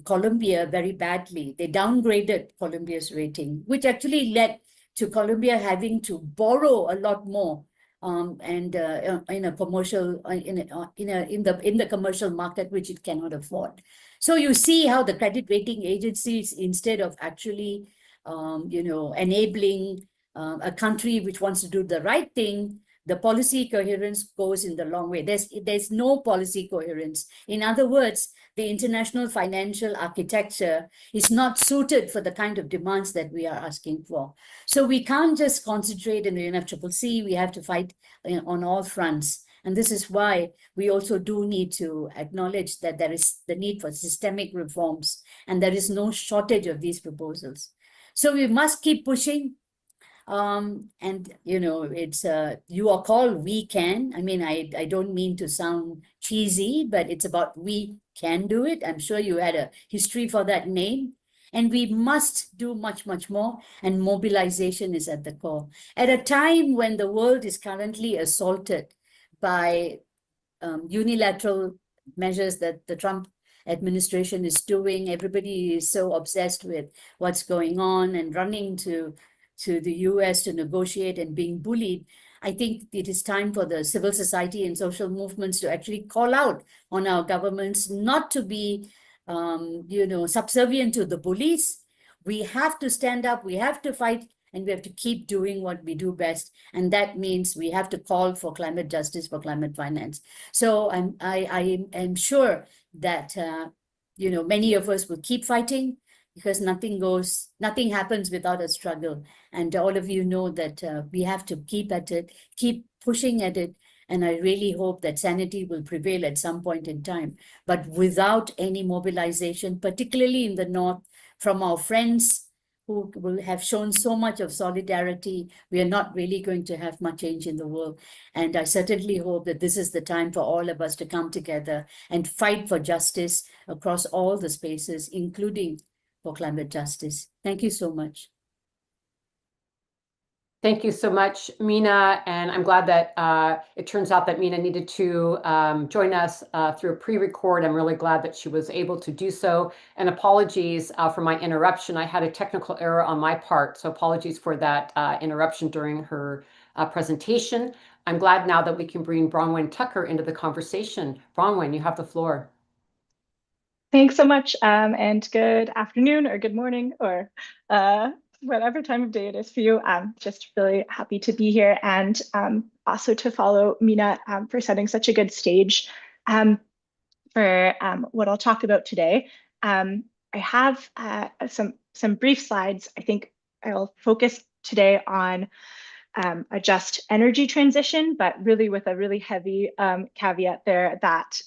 J: Colombia very badly. They downgraded Colombia's rating, which actually led to Colombia having to borrow a lot more in a commercial in the commercial market, which it cannot afford. So you see how the credit rating agencies, instead of actually enabling a country which wants to do the right thing, the policy coherence goes in the long way. There's no policy coherence. In other words, the international financial architecture is not suited for the kind of demands that we are asking for. So we can't just concentrate in the UNFCCC, we have to fight on all fronts. And this is why we also do need to acknowledge that there is the need for systemic reforms, and there is no shortage of these proposals. So we must keep pushing. And it's you are called We Can. I mean, I don't mean to sound cheesy, but it's about we can do it. I'm sure you had a history for that name. And we must do much, much more. And mobilization is at the core. At a time when the world is currently assaulted by unilateral measures that the Trump administration is doing, everybody is so obsessed with what's going on and running to the US to negotiate and being bullied. I think it is time for the civil society and social movements to actually call out on our governments not to be, subservient to the bullies. We have to stand up, we have to fight, and we have to keep doing what we do best. And that means we have to call for climate justice, for climate finance. So I am sure that, many of us will keep fighting, because nothing happens without a struggle. And all of you know that we have to keep at it, keep pushing at it. And I really hope that sanity will prevail at some point in time. But without any mobilization, particularly in the North, from our friends who will have shown so much of solidarity, we are not really going to have much change in the world. And I certainly hope that this is the time for all of us to come together and fight for justice across all the spaces, including for climate justice. Thank you so much.
B: Thank you so much, Mina. And I'm glad that it turns out that Mina needed to join us through a pre-record. I'm really glad that she was able to do so. And apologies for my interruption. I had a technical error on my part. So apologies for that interruption during her presentation. I'm glad now that we can bring Bronwyn Tucker into the conversation. Bronwyn, you have the floor.
K: Thanks so much, and good afternoon or good morning or whatever time of day it is for you. I'm just really happy to be here, and also to follow Mina for setting such a good stage for what I'll talk about today. I have some brief slides. I think I'll focus today on a just energy transition, but really with a really heavy caveat there that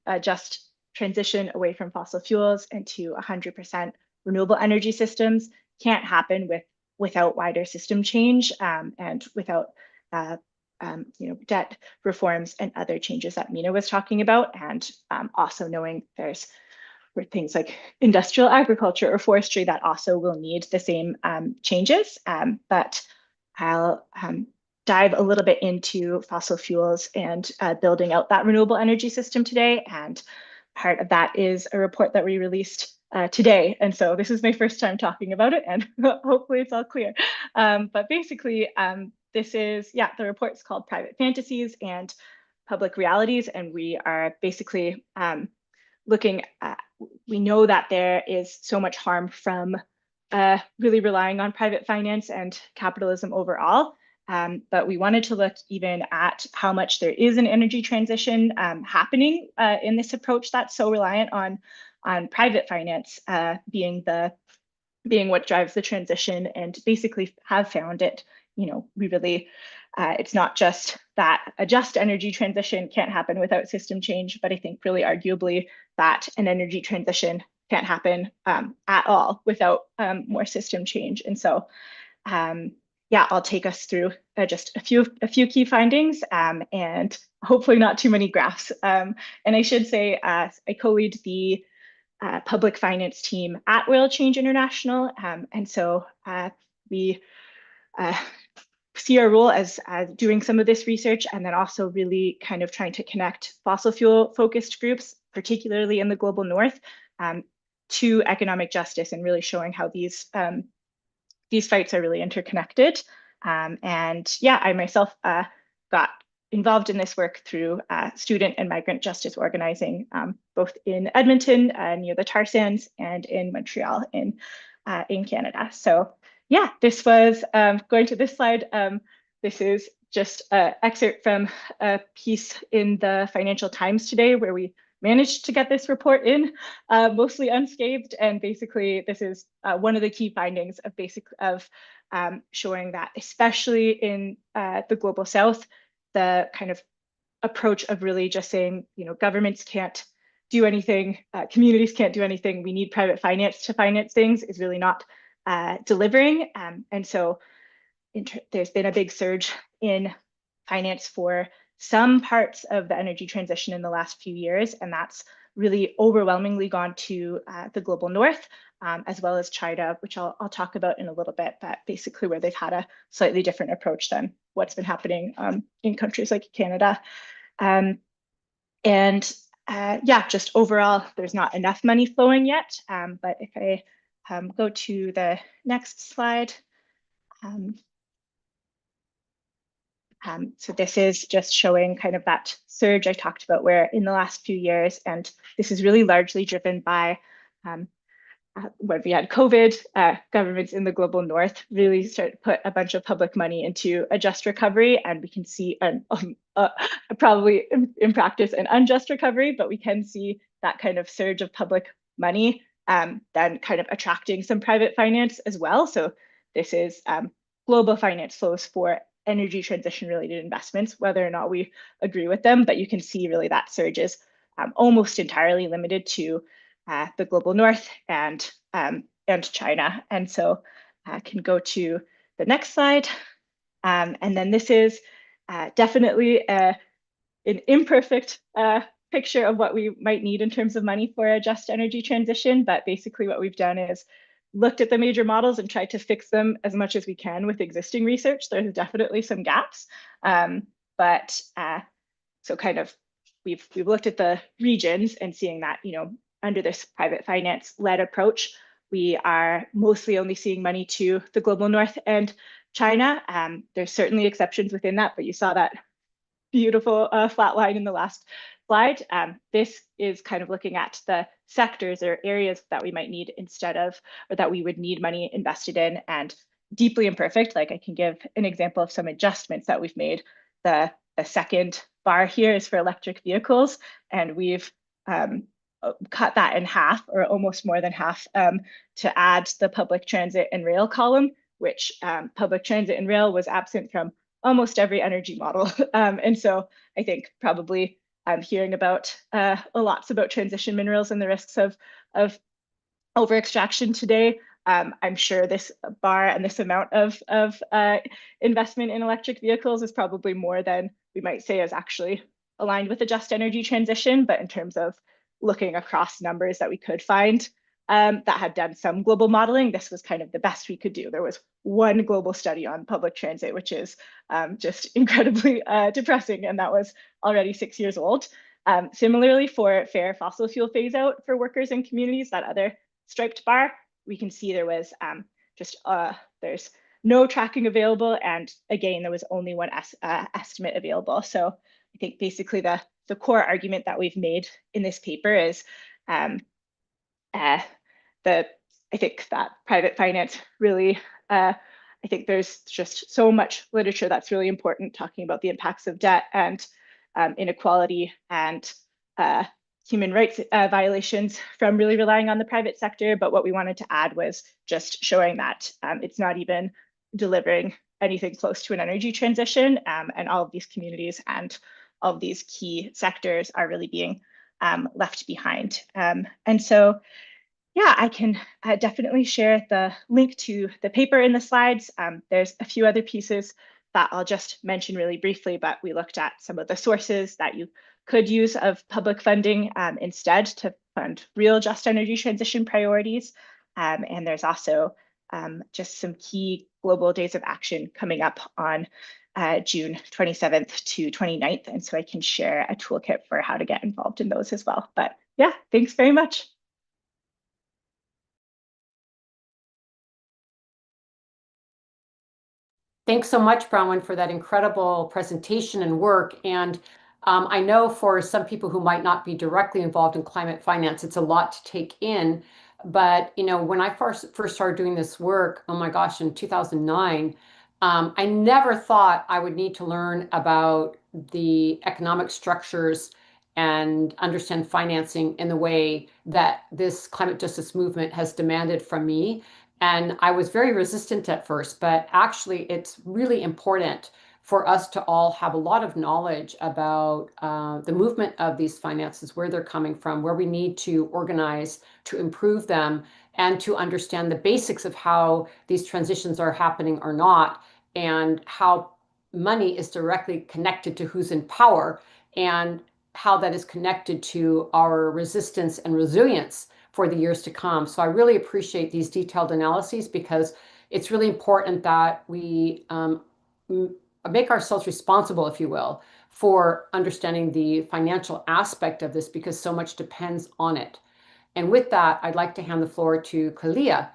K: a just transition away from fossil fuels into 100% renewable energy systems can't happen without wider system change and without debt reforms and other changes that Mina was talking about, and also knowing there's for things like industrial agriculture or forestry that also will need the same changes. But I'll dive a little bit into fossil fuels and building out that renewable energy system today. And part of that is a report that we released today. And so this is my first time talking about it, and hopefully it's all clear. But basically, this is, the report's called Private Fantasies and Public Realities. And we are basically looking at, we know that there is so much harm from really relying on private finance and capitalism overall. But we wanted to look even at how much there is an energy transition happening in this approach that's so reliant on private finance being what drives the transition, and basically have found it. We really, it's not just that a just energy transition can't happen without system change, but I think really arguably that an energy transition can't happen at all without more system change. And so, I'll take us through just a few key findings and hopefully not too many graphs. And I should say, I co-lead the public finance team at Oil Change International. And so we see our role as doing some of this research, and then also really kind of trying to connect fossil fuel focused groups, particularly in the global north, to economic justice, and really showing how these fights are really interconnected. I myself got involved in this work through student and migrant justice organizing, both in Edmonton near the tar sands and in Montreal in Canada. So this was going to this slide. This is just an excerpt from a piece in the Financial Times today where we managed to get this report in mostly unscathed. And basically, this is one of the key findings of showing that, especially in the global south, the kind of approach of really just saying, governments can't do anything, communities can't do anything, we need private finance to finance things, is really not delivering. And so there's been a big surge in finance for some parts of the energy transition in the last few years, and that's really overwhelmingly gone to the global north, as well as China, which I'll talk about in a little bit, but basically where they've had a slightly different approach than what's been happening in countries like Canada. Just overall, there's not enough money flowing yet. But if I go to the next slide. So this is just showing kind of that surge I talked about, where in the last few years, and this is really largely driven by when we had COVID, governments in the global north really started to put a bunch of public money into a just recovery, and we can see probably in practice an unjust recovery, but we can see that kind of surge of public money then kind of attracting some private finance as well. So this is global finance flows for energy transition related investments, whether or not we agree with them, but you can see really that surge is almost entirely limited to the global north and China. And so I can go to the next slide. And then this is definitely an imperfect picture of what we might need in terms of money for a just energy transition. But basically what we've done is looked at the major models and tried to fix them as much as we can with existing research. There's definitely some gaps, so kind of we've looked at the regions and seeing that, under this private finance led approach, we are mostly only seeing money to the global north and China. There's certainly exceptions within that, but you saw that beautiful flat line in the last slide. This is kind of looking at the sectors or areas that we might need instead of, or that we would need money invested in, and deeply imperfect. Like I can give an example of some adjustments that we've made. The second bar here is for electric vehicles, and we've cut that in half, or almost more than half, to add the public transit and rail column, which public transit and rail was absent from almost every energy model. And so I think probably I'm hearing about lots about transition minerals and the risks of over extraction today. I'm sure this bar and this amount of investment in electric vehicles is probably more than we might say is actually aligned with the just energy transition. But in terms of looking across numbers that we could find that had done some global modeling, this was kind of the best we could do. There was one global study on public transit, which is just incredibly depressing, and that was already 6 years old. Similarly, for fair fossil fuel phase out for workers and communities, that other striped bar, we can see there was there's no tracking available, and again, there was only one estimate available. So I think basically the core argument that we've made in this paper is I think that private finance really, I think there's just so much literature that's really important talking about the impacts of debt and inequality and human rights violations from really relying on the private sector. But what we wanted to add was just showing that it's not even delivering anything close to an energy transition, and all of these communities and all of these key sectors are really being left behind. And so, yeah, I can definitely share the link to the paper in the slides. There's a few other pieces that I'll just mention really briefly, but we looked at some of the sources that you could use of public funding instead to fund real just energy transition priorities. And there's also just some key global days of action coming up on June 27th to 29th. And so I can share a toolkit for how to get involved in those as well. But yeah, thanks very much.
B: Thanks so much, Bronwyn, for that incredible presentation and work. And I know for some people who might not be directly involved in climate finance, it's a lot to take in. But when I first started doing this work, oh my gosh, in 2009, I never thought I would need to learn about the economic structures and understand financing in the way that this climate justice movement has demanded from me. And I was very resistant at first, but actually it's really important for us to all have a lot of knowledge about the movement of these finances, where they're coming from, where we need to organize to improve them, and to understand the basics of how these transitions are happening or not, and how money is directly connected to who's in power, and how that is connected to our resistance and resilience for the years to come. So I really appreciate these detailed analyses, because it's really important that we make ourselves responsible, if you will, for understanding the financial aspect of this, because so much depends on it. And with that, I'd like to hand the floor to Kalia.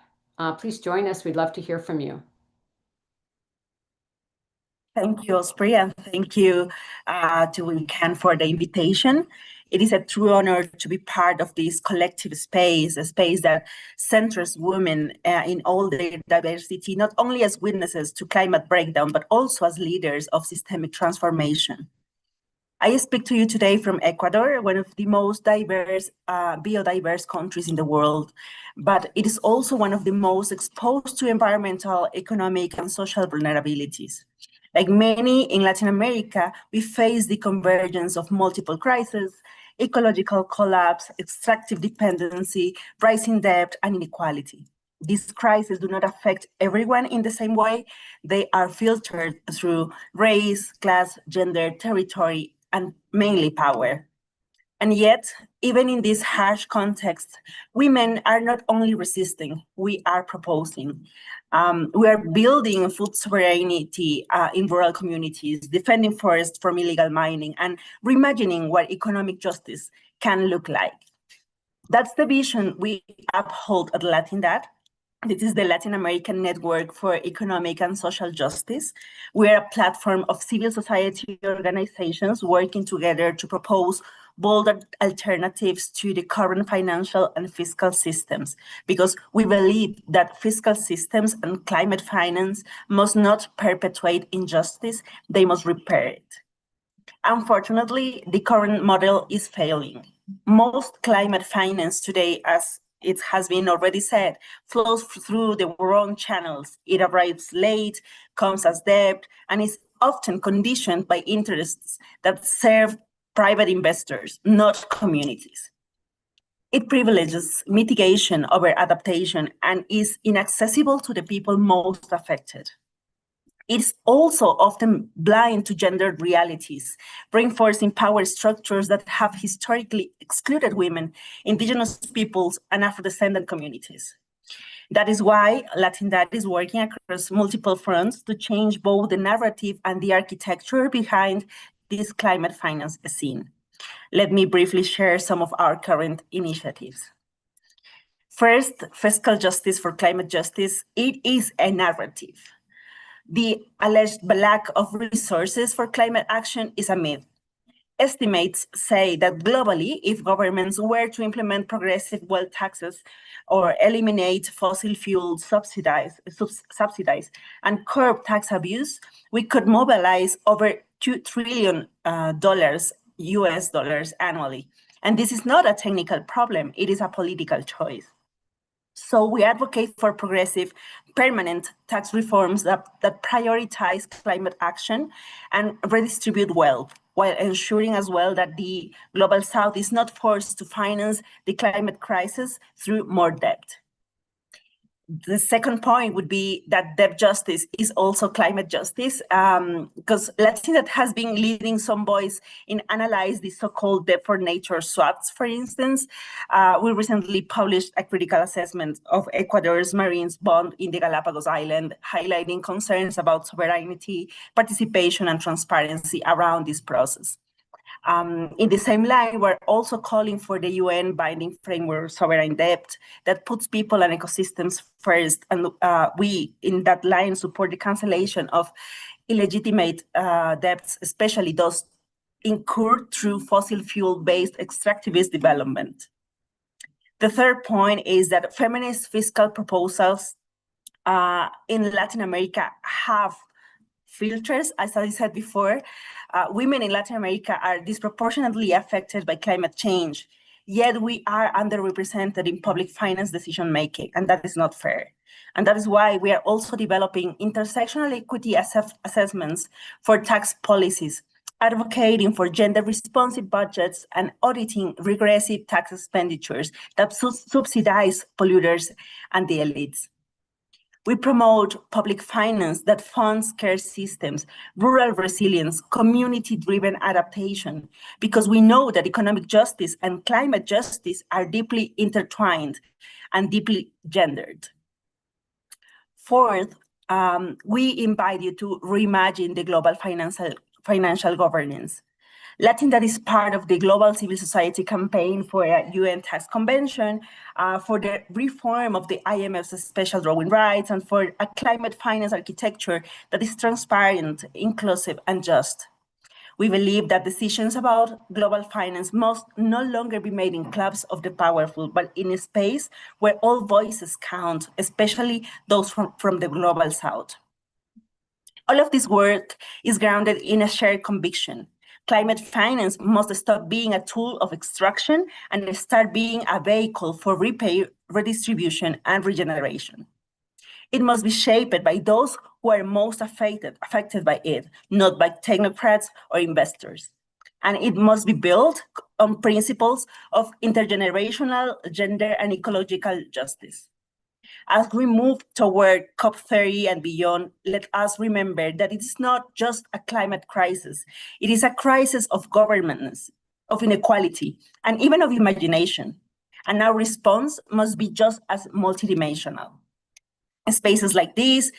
B: Please join us. We'd love to hear from you.
L: Thank you, Osprey, and thank you to WECAN for the invitation. It is a true honor to be part of this collective space, a space that centers women in all their diversity, not only as witnesses to climate breakdown, but also as leaders of systemic transformation. I speak to you today from Ecuador, one of the most diverse, biodiverse countries in the world, but it is also one of the most exposed to environmental, economic, and social vulnerabilities. Like many in Latin America, we face the convergence of multiple crises, ecological collapse, extractive dependency, rising debt, and inequality. These crises do not affect everyone in the same way. They are filtered through race, class, gender, territory, and mainly power. And yet, even in this harsh context, women are not only resisting, we are proposing. We are building food sovereignty in rural communities, defending forests from illegal mining, and reimagining what economic justice can look like. That's the vision we uphold at LatinDat. This is the Latin American Network for Economic and Social Justice. We are a platform of civil society organizations working together to propose bold alternatives to the current financial and fiscal systems, because we believe that fiscal systems and climate finance must not perpetuate injustice, they must repair it. Unfortunately, the current model is failing. Most climate finance today, as it has been already said, flows through the wrong channels. It arrives late, comes as debt, and is often conditioned by interests that serve private investors, not communities. It privileges mitigation over adaptation and is inaccessible to the people most affected. It's also often blind to gendered realities, reinforcing power structures that have historically excluded women, Indigenous peoples, and Afro-descendant communities. That is why Latindad is working across multiple fronts to change both the narrative and the architecture behind this climate finance scene. Let me briefly share some of our current initiatives. First, fiscal justice for climate justice. It is a narrative. The alleged lack of resources for climate action is a myth. Estimates say that globally, if governments were to implement progressive wealth taxes or eliminate fossil fuel subsidies, and curb tax abuse, we could mobilize over $2 trillion US dollars annually. And this is not a technical problem, it is a political choice. So we advocate for progressive, permanent tax reforms that prioritize climate action and redistribute wealth, while ensuring as well that the Global South is not forced to finance the climate crisis through more debt. The second point would be that debt justice is also climate justice, because Latinidad has been leading some voice in analyze the so-called debt for nature swaps, for instance. We recently published a critical assessment of Ecuador's Marines bond in the Galapagos Island, highlighting concerns about sovereignty, participation, and transparency around this process. In the same line, we're also calling for the UN binding framework sovereign debt that puts people and ecosystems first. And we, in that line, support the cancellation of illegitimate debts, especially those incurred through fossil fuel-based extractivist development. The third point is that feminist fiscal proposals in Latin America have filters. As I said before, women in Latin America are disproportionately affected by climate change, yet we are underrepresented in public finance decision-making, and that is not fair. And that is why we are also developing intersectional equity assessments for tax policies, advocating for gender-responsive budgets and auditing regressive tax expenditures that subsidize polluters and the elites. We promote public finance that funds care systems, rural resilience, community-driven adaptation, because we know that economic justice and climate justice are deeply intertwined and deeply gendered. Fourth, we invite you to reimagine the global financial governance. Latindad is part of the Global Civil Society campaign for a UN tax convention, for the reform of the IMF's special drawing rights, and for a climate finance architecture that is transparent, inclusive, and just. We believe that decisions about global finance must no longer be made in clubs of the powerful, but in a space where all voices count, especially those from the Global South. All of this work is grounded in a shared conviction. Climate finance must stop being a tool of extraction and start being a vehicle for repair, redistribution, and regeneration. It must be shaped by those who are most affected by it, not by technocrats or investors. And it must be built on principles of intergenerational, gender, and ecological justice. As we move toward COP30 and beyond, let us remember that it is not just a climate crisis. It is a crisis of governance, of inequality, and even of imagination. And our response must be just as multidimensional. Spaces like this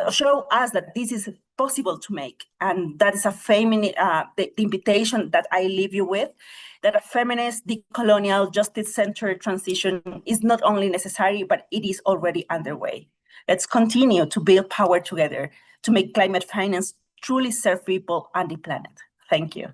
L: show us that this is possible to make. And that is the invitation that I leave you with, that a feminist, decolonial, justice-centered transition is not only necessary, but it is already underway. Let's continue to build power together to make climate finance truly serve people and the planet. Thank you.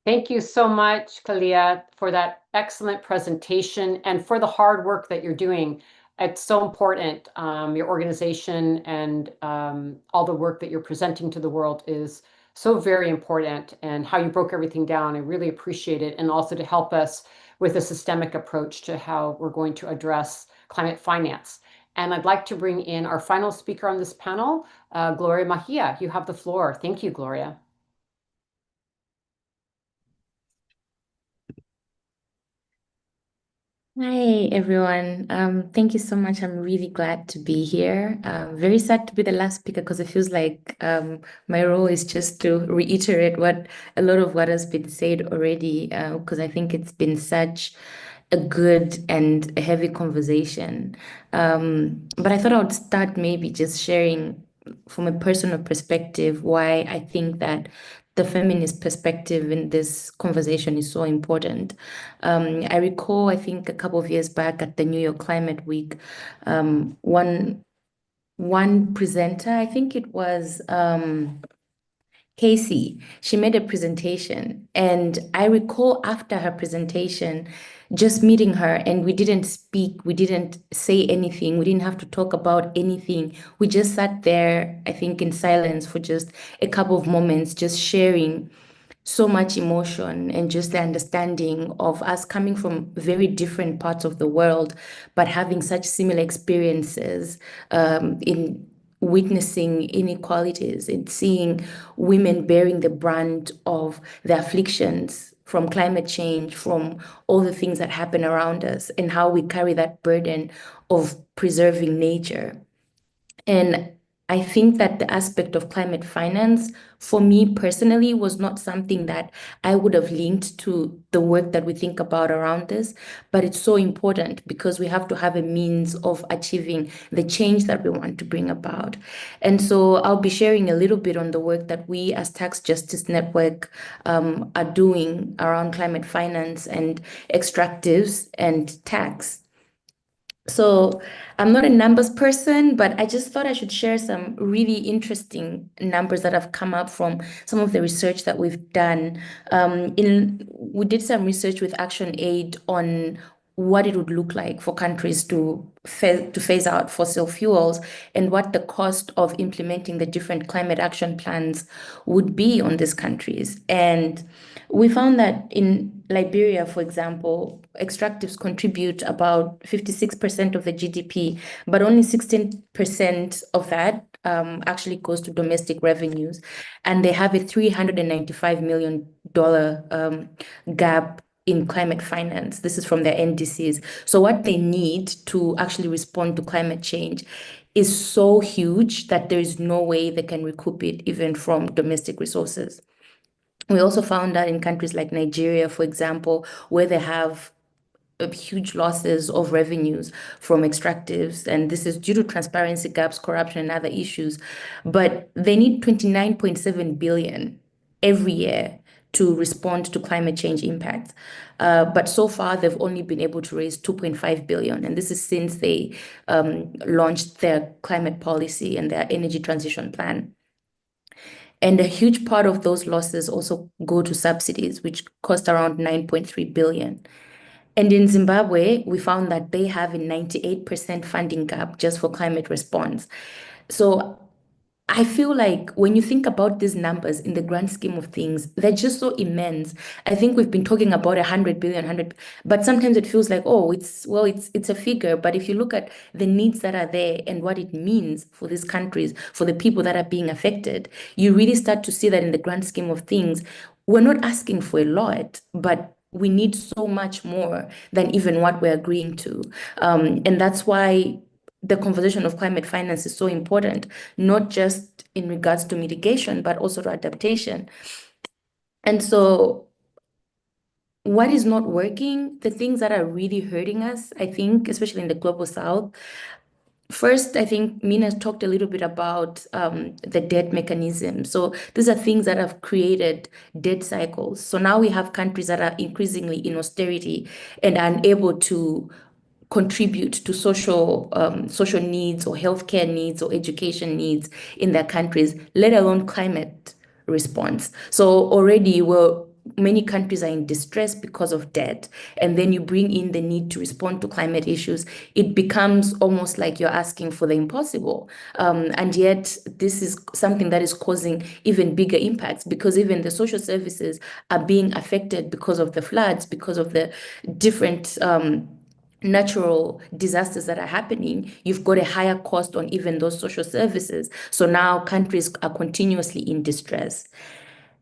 B: Thank you so much, Kalia, for that excellent presentation and for the hard work that you're doing. It's so important. Your organization and all the work that you're presenting to the world is so very important, and how you broke everything down. I really appreciate it, and also to help us with a systemic approach to how we're going to address climate finance. And I'd like to bring in our final speaker on this panel, Gloria Mejia. You have the floor. Thank you, Gloria.
M: Hi, everyone. Thank you so much. I'm really glad to be here. Very sad to be the last speaker because it feels like my role is just to reiterate a lot of what has been said already, because I think it's been such a good and a heavy conversation. But I thought I would start maybe just sharing from a personal perspective why I think that the feminist perspective in this conversation is so important. I recall, I think a couple of years back at the New York Climate Week, one presenter, I think it was Casey, she made a presentation, and I recall after her presentation, just meeting her, and we didn't speak, we didn't say anything, we didn't have to talk about anything. We just sat there, I think, in silence for just a couple of moments, just sharing so much emotion and just the understanding of us coming from very different parts of the world, but having such similar experiences in witnessing inequalities and seeing women bearing the brunt of the afflictions from climate change, from all the things that happen around us, and how we carry that burden of preserving nature. And I think that the aspect of climate finance, for me personally, was not something that I would have linked to the work that we think about around this. But it's so important because we have to have a means of achieving the change that we want to bring about. And so I'll be sharing a little bit on the work that we as Tax Justice Network are doing around climate finance and extractives and tax. So I'm not a numbers person, but I just thought I should share some really interesting numbers that have come up from some of the research that we've done. We did some research with Action Aid on what it would look like for countries to phase out fossil fuels and what the cost of implementing the different climate action plans would be on these countries. And we found that in Liberia, for example, extractives contribute about 56% of the GDP, but only 16% of that actually goes to domestic revenues. And they have a $395 million gap in climate finance. This is from their NDCs. So what they need to actually respond to climate change is so huge that there is no way they can recoup it even from domestic resources. We also found that in countries like Nigeria, for example, where they have huge losses of revenues from extractives, and this is due to transparency gaps, corruption, and other issues. But they need 29.7 billion every year to respond to climate change impacts. But so far, they've only been able to raise 2.5 billion, and this is since they launched their climate policy and their energy transition plan. And a huge part of those losses also go to subsidies, which cost around 9.3 billion. And in Zimbabwe, we found that they have a 98% funding gap just for climate response. So I feel like when you think about these numbers in the grand scheme of things, they're just so immense. I think we've been talking about 100 billion, but sometimes it feels like, oh, it's a figure. But if you look at the needs that are there and what it means for these countries, for the people that are being affected, you really start to see that in the grand scheme of things, we're not asking for a lot, but we need so much more than even what we're agreeing to. And that's why the conversation of climate finance is so important, not just in regards to mitigation, but also to adaptation. And so what is not working, the things that are really hurting us, I think, especially in the global south. First, I think Mina talked a little bit about the debt mechanism. So these are things that have created debt cycles. So now we have countries that are increasingly in austerity and are unable to contribute to social needs or healthcare needs or education needs in their countries, let alone climate response. So already many countries are in distress because of debt, and then you bring in the need to respond to climate issues. It becomes almost like you're asking for the impossible. And yet this is something that is causing even bigger impacts because even the social services are being affected because of the floods, because of the different natural disasters that are happening. You've got a higher cost on even those social services. So now countries are continuously in distress.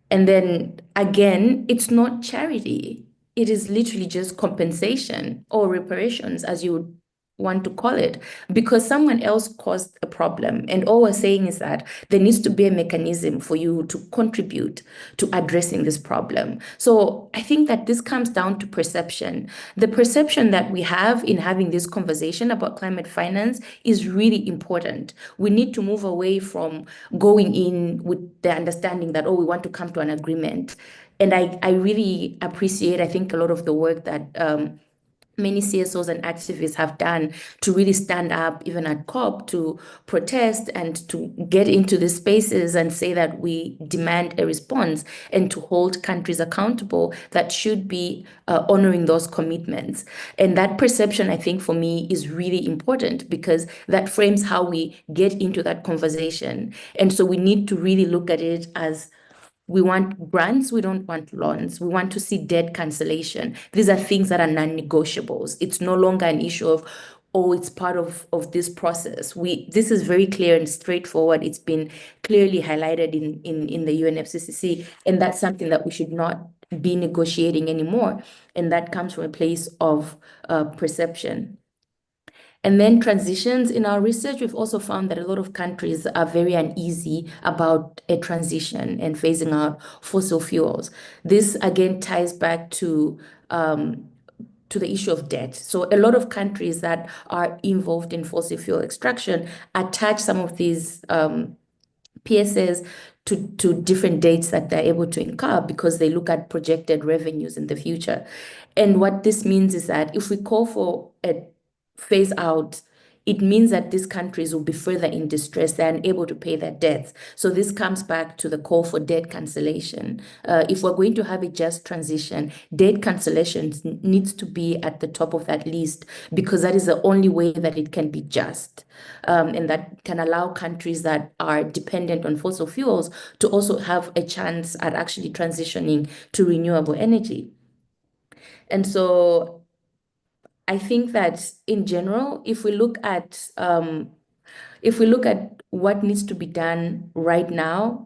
M: And then again, it's not charity. it is literally just compensation or reparations, as you would want to call it, because someone else caused a problem. And all we're saying is that there needs to be a mechanism for you to contribute to addressing this problem. So I think that this comes down to perception. The perception that we have in having this conversation about climate finance is really important. We need to move away from going in with the understanding that, oh, we want to come to an agreement. And I really appreciate, I think, a lot of the work that many CSOs and activists have done to really stand up, even at COP, to protest and to get into the spaces and say that we demand a response and to hold countries accountable that should be honoring those commitments. And that perception, I think, for me, is really important because that frames how we get into that conversation. And so we need to really look at it as we want grants, we don't want loans. We want to see debt cancellation. These are things that are non-negotiables. It's no longer an issue of, oh, it's part of this process. This is very clear and straightforward. It's been clearly highlighted in the UNFCCC, and that's something that we should not be negotiating anymore. And that comes from a place of perception. And then transitions. In our research, we've also found that a lot of countries are very uneasy about a transition and phasing out fossil fuels. This again ties back to the issue of debt. So a lot of countries that are involved in fossil fuel extraction attach some of these PSAs to different dates that they're able to incur because they look at projected revenues in the future. And what this means is that if we call for a phase out, it means that these countries will be further in distress. They're unable to pay their debts. So this comes back to the call for debt cancellation. If we're going to have a just transition, debt cancellation needs to be at the top of that list because that is the only way that it can be just. And that can allow countries that are dependent on fossil fuels to also have a chance at actually transitioning to renewable energy. And so I think that in general, if we look at what needs to be done right now,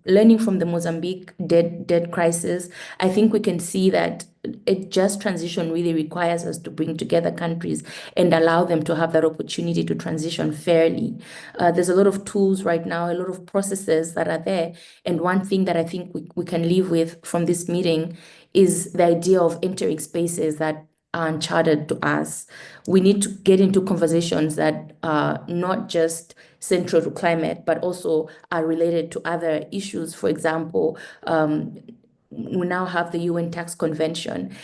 M: learning from the Mozambique debt crisis, I think we can see that a just transition really requires us to bring together countries and allow them to have that opportunity to transition fairly. There's a lot of tools right now, a lot of processes that are there. And one thing that I think we can leave with from this meeting is the idea of entering spaces that are uncharted to us. We need to get into conversations that are not just central to climate, but also are related to other issues. For example, we now have the UN Tax Convention.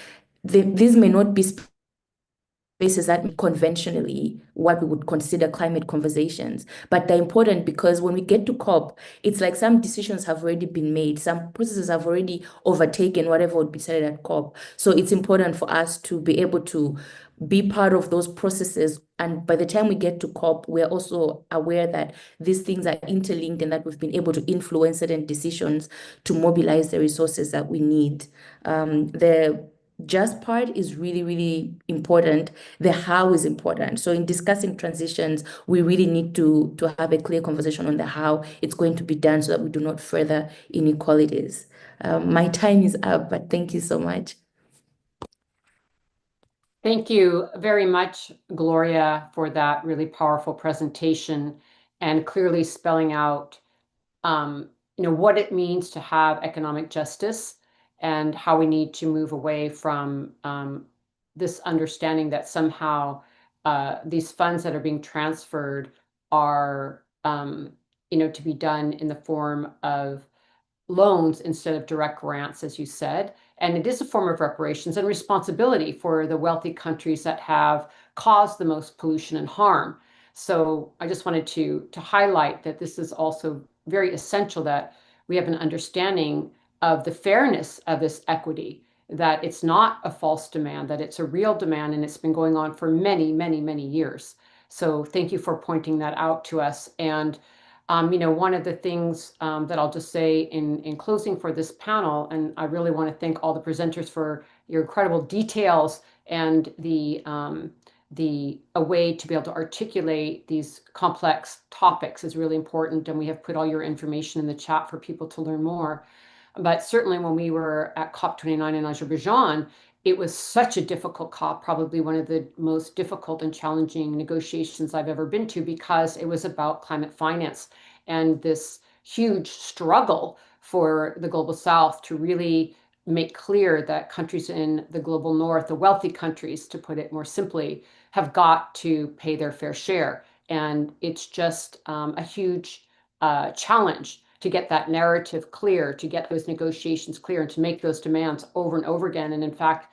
M: These may not be spaces that conventionally what we would consider climate conversations, but they're important because when we get to COP, it's like some decisions have already been made, some processes have already overtaken whatever would be said at COP. So it's important for us to be able to be part of those processes. And by the time we get to COP, we're also aware that these things are interlinked and that we've been able to influence certain decisions to mobilize the resources that we need. The just part is really, really important. The how is important. So in discussing transitions, we really need to have a clear conversation on the how it's going to be done so that we do not further inequalities. My time is up, but thank you so much.
B: Thank you very much, Gloria, for that really powerful presentation and clearly spelling out what it means to have economic justice and how we need to move away from this understanding that somehow these funds that are being transferred are to be done in the form of loans instead of direct grants, as you said. And it is a form of reparations and responsibility for the wealthy countries that have caused the most pollution and harm. So I just wanted to highlight that this is also very essential that we have an understanding of the fairness of this equity, that it's not a false demand, that it's a real demand, and it's been going on for many, many, many years. So thank you for pointing that out to us. And one of the things that I'll just say in closing for this panel, and I really want to thank all the presenters for your incredible details and a way to be able to articulate these complex topics is really important. And we have put all your information in the chat for people to learn more. But certainly when we were at COP29 in Azerbaijan, It was such a difficult COP, probably one of the most difficult and challenging negotiations I've ever been to, because it was about climate finance and this huge struggle for the global south to really make clear that countries in the global north, the wealthy countries, to put it more simply, have got to pay their fair share. And it's just a huge challenge to get that narrative clear, to get those negotiations clear, and to make those demands over and over again. And in fact,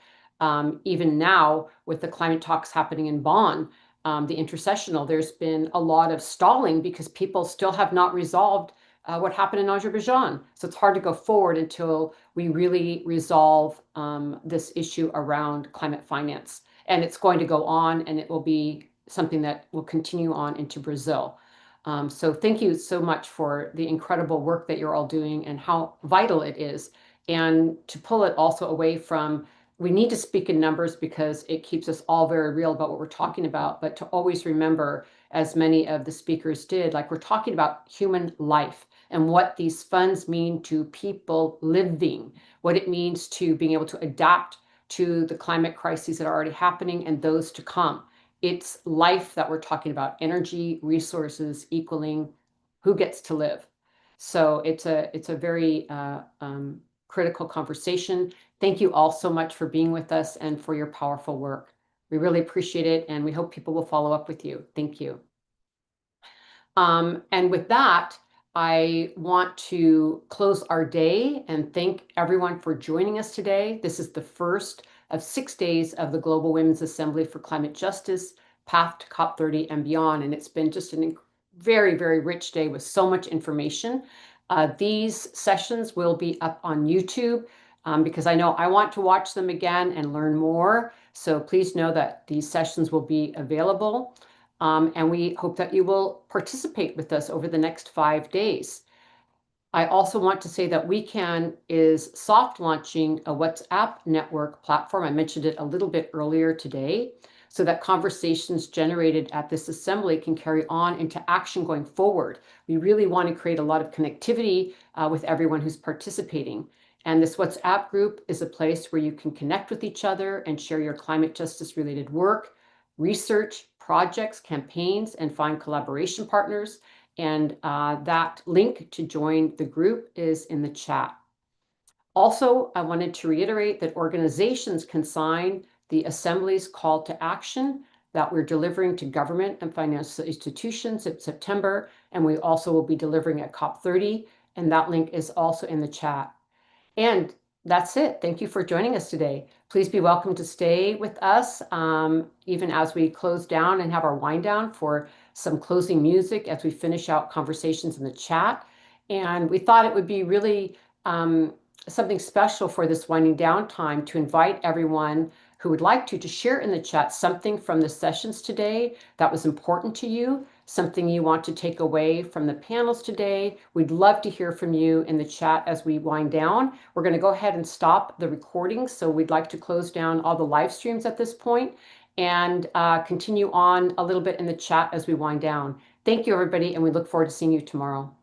B: even now, with the climate talks happening in Bonn, the intercessional, there's been a lot of stalling because people still have not resolved what happened in Azerbaijan. So it's hard to go forward until we really resolve this issue around climate finance. And it's going to go on, and it will be something that will continue on into Brazil. So thank you so much for the incredible work that you're all doing and how vital it is. And to pull it also away from, we need to speak in numbers because it keeps us all very real about what we're talking about, but to always remember, as many of the speakers did, like we're talking about human life and what these funds mean to people living, what it means to being able to adapt to the climate crises that are already happening and those to come. It's life that we're talking about, energy, resources equaling who gets to live. So it's a very critical conversation. Thank you all so much for being with us and for your powerful work. We really appreciate it, and we hope people will follow up with you. Thank you. And with that, I want to close our day and thank everyone for joining us today. This is the first of 6 days of the Global Women's Assembly for Climate Justice, Path to COP30 and Beyond. And it's been just a very, very rich day with so much information. These sessions will be up on YouTube because I know I want to watch them again and learn more. So please know that these sessions will be available. And we hope that you will participate with us over the next 5 days. I also want to say that WECAN is soft launching a WhatsApp network platform. I mentioned it a little bit earlier today, so that conversations generated at this assembly can carry on into action going forward. We really want to create a lot of connectivity with everyone who's participating. And this WhatsApp group is a place where you can connect with each other and share your climate justice related work, research, projects, campaigns, and find collaboration partners. And that link to join the group is in the chat. Also, I wanted to reiterate that organizations can sign the Assembly's call to action that we're delivering to government and financial institutions in September, and we also will be delivering at COP30, and that link is also in the chat. And that's it. Thank you for joining us today. Please be welcome to stay with us even as we close down and have our wind down for some closing music as we finish out conversations in the chat. And we thought it would be really something special for this winding down time to invite everyone who would like to share in the chat something from the sessions today that was important to you, something you want to take away from the panels today. We'd love to hear from you in the chat as we wind down. We're going to go ahead and stop the recording, so we'd like to close down all the live streams at this point and continue on a little bit in the chat as we wind down. Thank you, everybody, and we look forward to seeing you tomorrow.